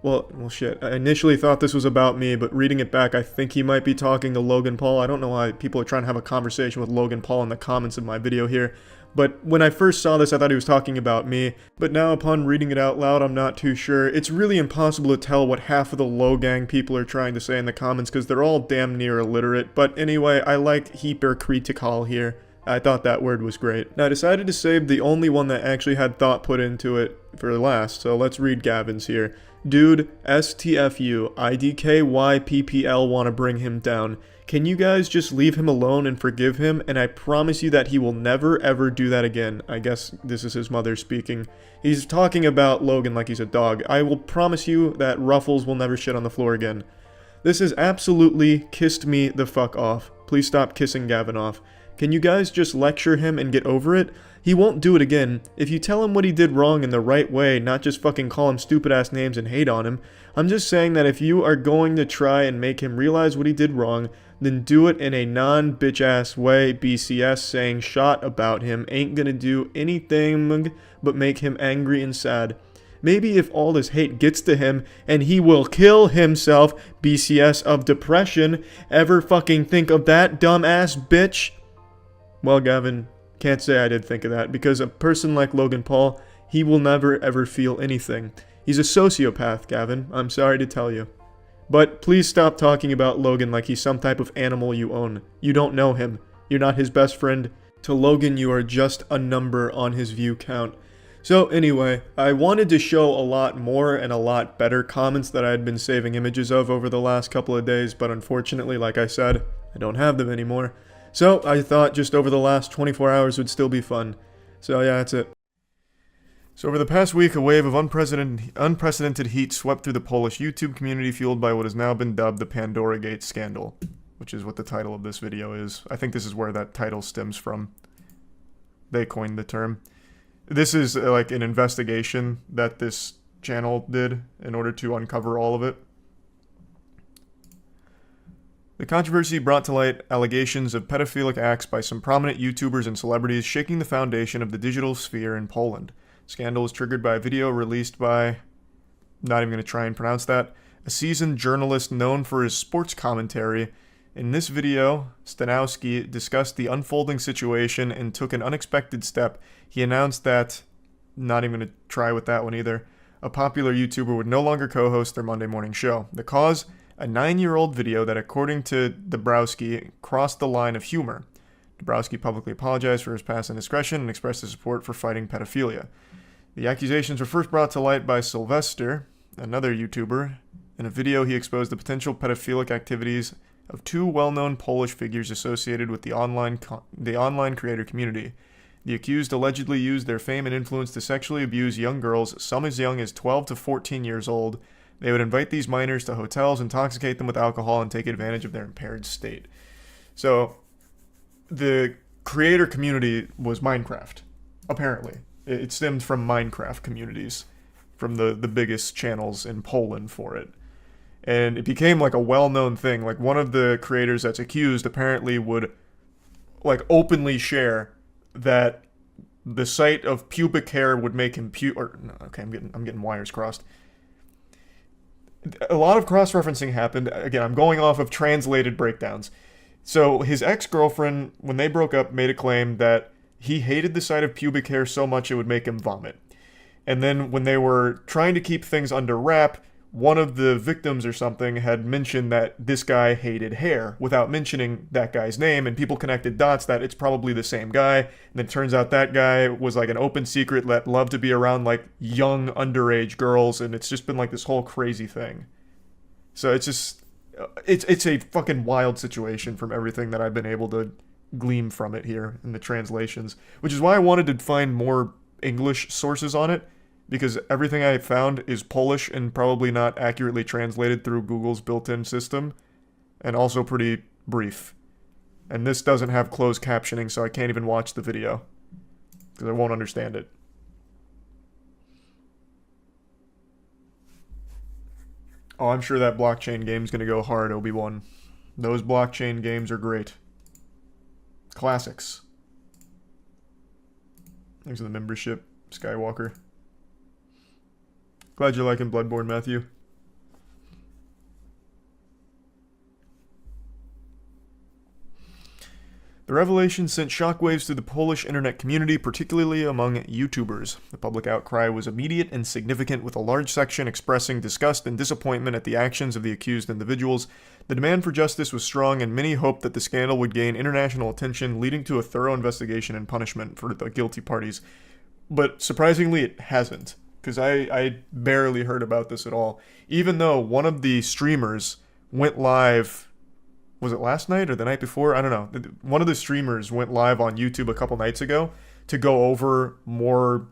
Well, shit. I initially thought this was about me, but reading it back, I think he might be talking to Logan Paul. I don't know why people are trying to have a conversation with Logan Paul in the comments of my video here. But when I first saw this, I thought he was talking about me. But now upon reading it out loud, I'm not too sure. It's really impossible to tell what half of the Logang people are trying to say in the comments because they're all damn near illiterate. But anyway, I like hypercritical here. I thought that word was great. Now I decided to save the only one that actually had thought put into it for last. So let's read Gavin's here. Dude, STFU, IDKYPPL wanna bring him down. Can you guys just leave him alone and forgive him? And I promise you that he will never ever do that again. I guess this is his mother speaking. He's talking about Logan like he's a dog. I will promise you that Ruffles will never shit on the floor again. This has absolutely kissed me the fuck off. Please stop kissing Gavin off. Can you guys just lecture him and get over it? He won't do it again. If you tell him what he did wrong in the right way, not just fucking call him stupid ass names and hate on him. I'm just saying that if you are going to try and make him realize what he did wrong, then do it in a non-bitch ass way. BCS saying shot about him ain't gonna do anything but make him angry and sad. Maybe if all this hate gets to him and he will kill himself, BCS of depression, ever fucking think of that dumbass bitch? Well, Gavin, can't say I did think of that, because a person like Logan Paul, he will never ever feel anything. He's a sociopath, Gavin, I'm sorry to tell you. But please stop talking about Logan like he's some type of animal you own. You don't know him. You're not his best friend. To Logan, you are just a number on his view count. So anyway, I wanted to show a lot more and a lot better comments that I had been saving images of over the last couple of days, but unfortunately, like I said, I don't have them anymore. So I thought just over the last 24 hours would still be fun. So yeah, that's it. So over the past week, a wave of unprecedented heat swept through the Polish YouTube community, fueled by what has now been dubbed the Pandora Gate scandal, which is what the title of this video is. I think this is where that title stems from. They coined the term. This is like an investigation that this channel did in order to uncover all of it. The controversy brought to light allegations of pedophilic acts by some prominent YouTubers and celebrities, shaking the foundation of the digital sphere in Poland. Scandal was triggered by a video released by, not even going to try and pronounce that, a seasoned journalist known for his sports commentary. In this video, Stanowski discussed the unfolding situation and took an unexpected step. He announced that, not even going to try with that one either, a popular YouTuber would no longer co-host their Monday morning show. The cause? A 9-year-old video that, according to Dabrowski, crossed the line of humor. Dabrowski publicly apologized for his past indiscretion and expressed his support for fighting pedophilia. The accusations were first brought to light by Sylvester, another YouTuber. In a video, he exposed the potential pedophilic activities of two well-known Polish figures associated with the online creator community. The accused allegedly used their fame and influence to sexually abuse young girls, some as young as 12 to 14 years old. They would invite these minors to hotels, intoxicate them with alcohol, and take advantage of their impaired state. So, the creator community was Minecraft, apparently. It stemmed from Minecraft communities, from the biggest channels in Poland for it. And it became like a well-known thing. Like, one of the creators that's accused apparently would like openly share that the sight of pubic hair would make him okay, I'm getting wires crossed. A lot of cross-referencing happened. Again, I'm going off of translated breakdowns. So his ex-girlfriend, when they broke up, made a claim that he hated the sight of pubic hair so much it would make him vomit. And then when they were trying to keep things under wrap, one of the victims or something had mentioned that this guy hated hair without mentioning that guy's name, and people connected dots that it's probably the same guy. And then it turns out that guy was like an open secret that loved to be around like young underage girls, and it's just been like this whole crazy thing. So it's just, it's a fucking wild situation from everything that I've been able to glean from it here in the translations, which is why I wanted to find more English sources on it, because everything I found is Polish and probably not accurately translated through Google's built-in system, and also pretty brief. And this doesn't have closed captioning, so I can't even watch the video, because I won't understand it. Oh, I'm sure that blockchain game's gonna go hard, Obi-Wan. Those blockchain games are great. Classics. Thanks for the membership, Skywalker. Glad you're liking Bloodborne, Matthew. The revelation sent shockwaves through the Polish internet community, particularly among YouTubers. The public outcry was immediate and significant, with a large section expressing disgust and disappointment at the actions of the accused individuals. The demand for justice was strong, and many hoped that the scandal would gain international attention, leading to a thorough investigation and punishment for the guilty parties. But surprisingly, it hasn't, because I barely heard about this at all. Even though one of the streamers went live, was it last night or the night before? I don't know. One of the streamers went live on YouTube a couple nights ago to go over more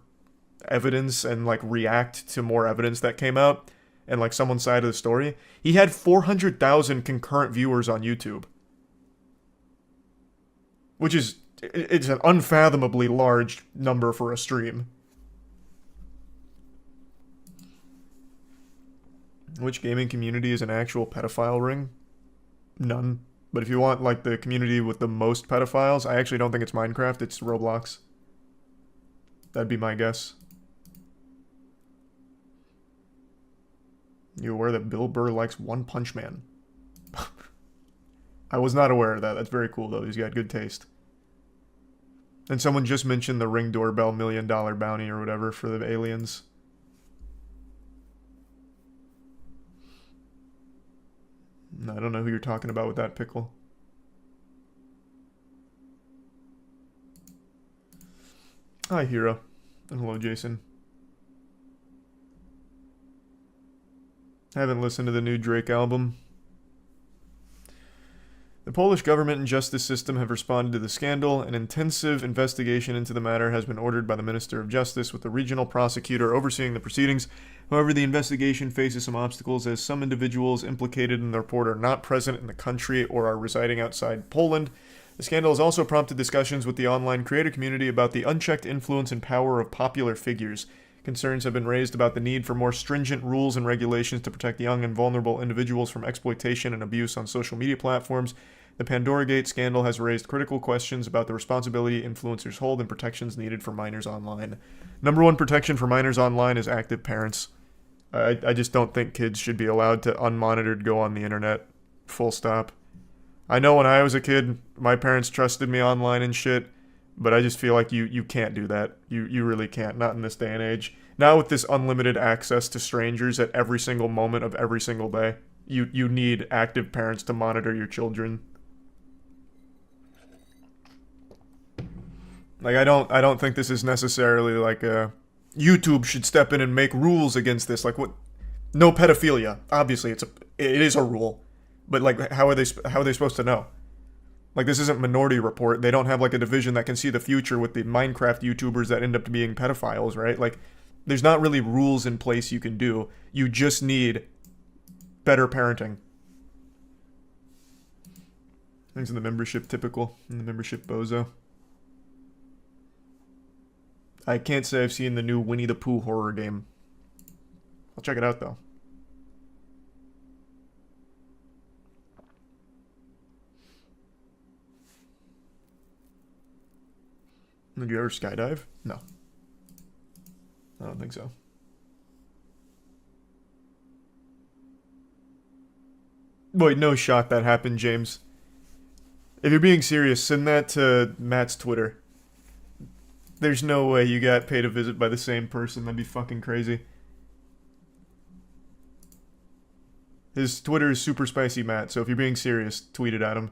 evidence and like react to more evidence that came out and like someone's side of the story. He had 400,000 concurrent viewers on YouTube, Which is, it's an unfathomably large number for a stream. Which gaming community is an actual pedophile ring? None. But if you want, like, the community with the most pedophiles, I actually don't think it's Minecraft, it's Roblox. That'd be my guess. You aware that Bill Burr likes One Punch Man? I was not aware of that. That's very cool, though. He's got good taste. And someone just mentioned the Ring Doorbell $1 million bounty or whatever for the aliens. I don't know who you're talking about with that pickle. Hi, Hero. And hello, Jason. Haven't listened to the new Drake album. The Polish government and justice system have responded to the scandal. An intensive investigation into the matter has been ordered by the Minister of Justice, with the regional prosecutor overseeing the proceedings. However, the investigation faces some obstacles, as some individuals implicated in the report are not present in the country or are residing outside Poland. The scandal has also prompted discussions with the online creator community about the unchecked influence and power of popular figures. Concerns have been raised about the need for more stringent rules and regulations to protect young and vulnerable individuals from exploitation and abuse on social media platforms. The Pandora Gate scandal has raised critical questions about the responsibility influencers hold and protections needed for minors online. Number one protection for minors online is active parents. I just don't think kids should be allowed to unmonitored go on the internet. Full stop. I know when I was a kid, my parents trusted me online and shit, but I just feel like you can't do that. You really can't. Not in this day and age. Now with this unlimited access to strangers at every single moment of every single day, you need active parents to monitor your children. Like, I don't think this is necessarily like a... YouTube should step in and make rules against this. Like, what? No pedophilia. Obviously, it is a rule. But, like, how are they supposed to know? Like, this isn't Minority Report. They don't have, like, a division that can see the future with the Minecraft YouTubers that end up being pedophiles, right? Like, there's not really rules in place you can do. You just need better parenting. Thanks in the membership, typical. In the membership, bozo. I can't say I've seen the new Winnie the Pooh horror game. I'll check it out, though. Did you ever skydive? No. I don't think so. Wait, no shot that happened, James. If you're being serious, send that to Matt's Twitter. There's no way you got paid a visit by the same person. That'd be fucking crazy. His Twitter is Super Spicy Matt, so if you're being serious, tweet it at him.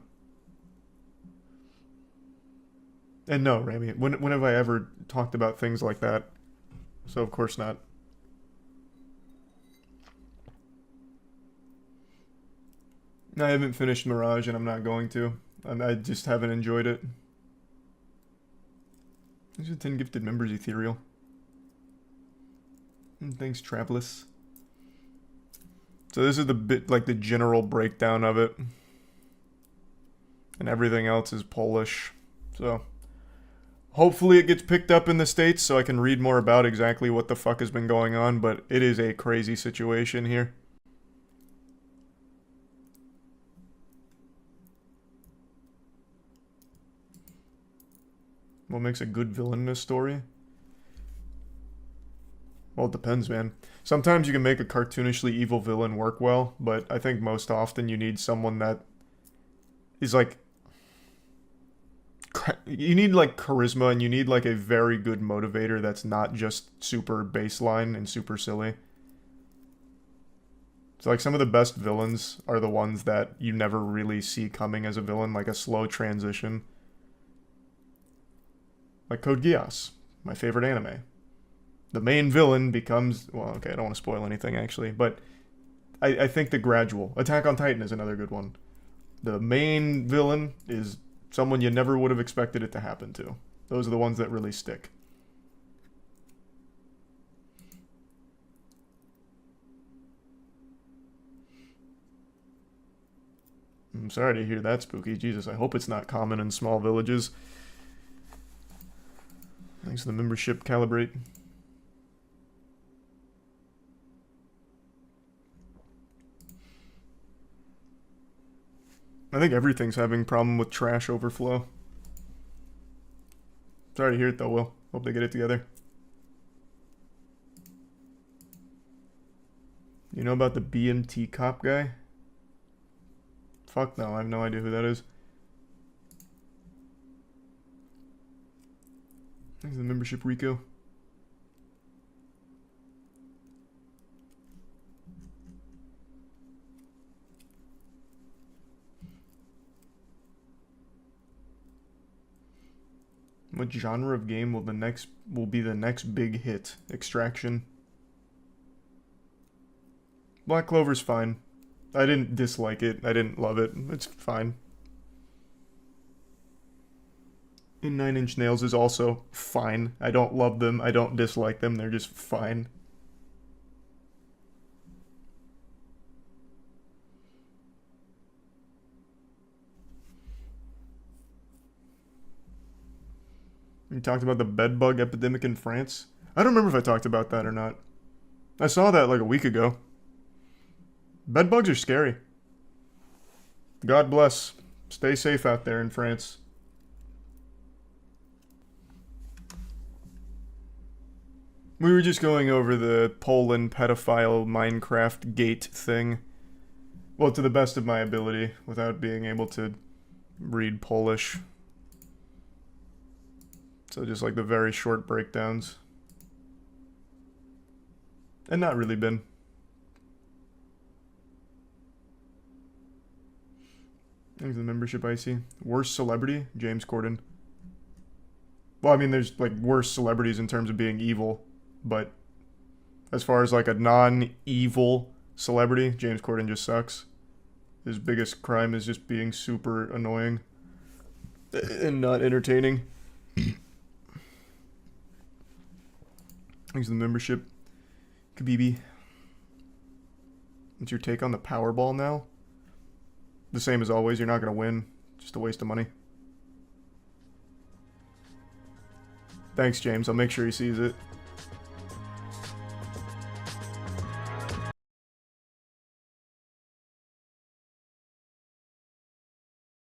And no, Rami, when have I ever talked about things like that? So of course not. I haven't finished Mirage and I'm not going to. I just haven't enjoyed it. These are 10 gifted members, Ethereal. And thanks, Travelus. So this is the bit, like, the general breakdown of it. And everything else is Polish. So hopefully it gets picked up in the States so I can read more about exactly what the fuck has been going on, but it is a crazy situation here. What makes a good villain in a story? Well, it depends, man. Sometimes you can make a cartoonishly evil villain work well, but I think most often you need someone that is like... You need, like, charisma, and you need, like, a very good motivator that's not just super baseline and super silly. So, like, some of the best villains are the ones that you never really see coming as a villain, like a slow transition. Like Code Geass, my favorite anime. The main villain becomes... Well, okay, I don't want to spoil anything, actually, but I think the gradual... Attack on Titan is another good one. The main villain is someone you never would have expected it to happen to. Those are the ones that really stick. sorry to hear that, Spooky. Jesus, I hope it's not common in small villages. Thanks for the membership, Calibrate. I think everything's having problem with trash overflow. Sorry to hear it though, Will. Hope they get it together. You know about the BMT cop guy? Fuck no, I have no idea who that is. Thanks for the membership, Rico. What genre of game will be the next big hit? Extraction. Black Clover's fine. I didn't dislike it. I didn't love it. It's fine. And 9 Inch Nails is also fine. I don't love them. I don't dislike them. They're just fine. We talked about the bedbug epidemic in France. I don't remember if I talked about that or not. I saw that like a week ago. Bedbugs are scary. God bless. Stay safe out there in France. We were just going over the Poland pedophile Minecraft gate thing. Well, to the best of my ability, without being able to read Polish. So just like the very short breakdowns. And not really been. Thanks for the membership, Icy. Worst celebrity? James Corden. Well, I mean, there's like worse celebrities in terms of being evil. But as far as like a non-evil celebrity, James Corden just sucks. His biggest crime is just being super annoying. And not entertaining. Thanks for the membership, Kabibi. What's your take on the Powerball now? The same as always, you're not going to win. Just a waste of money. Thanks, James. I'll make sure he sees it.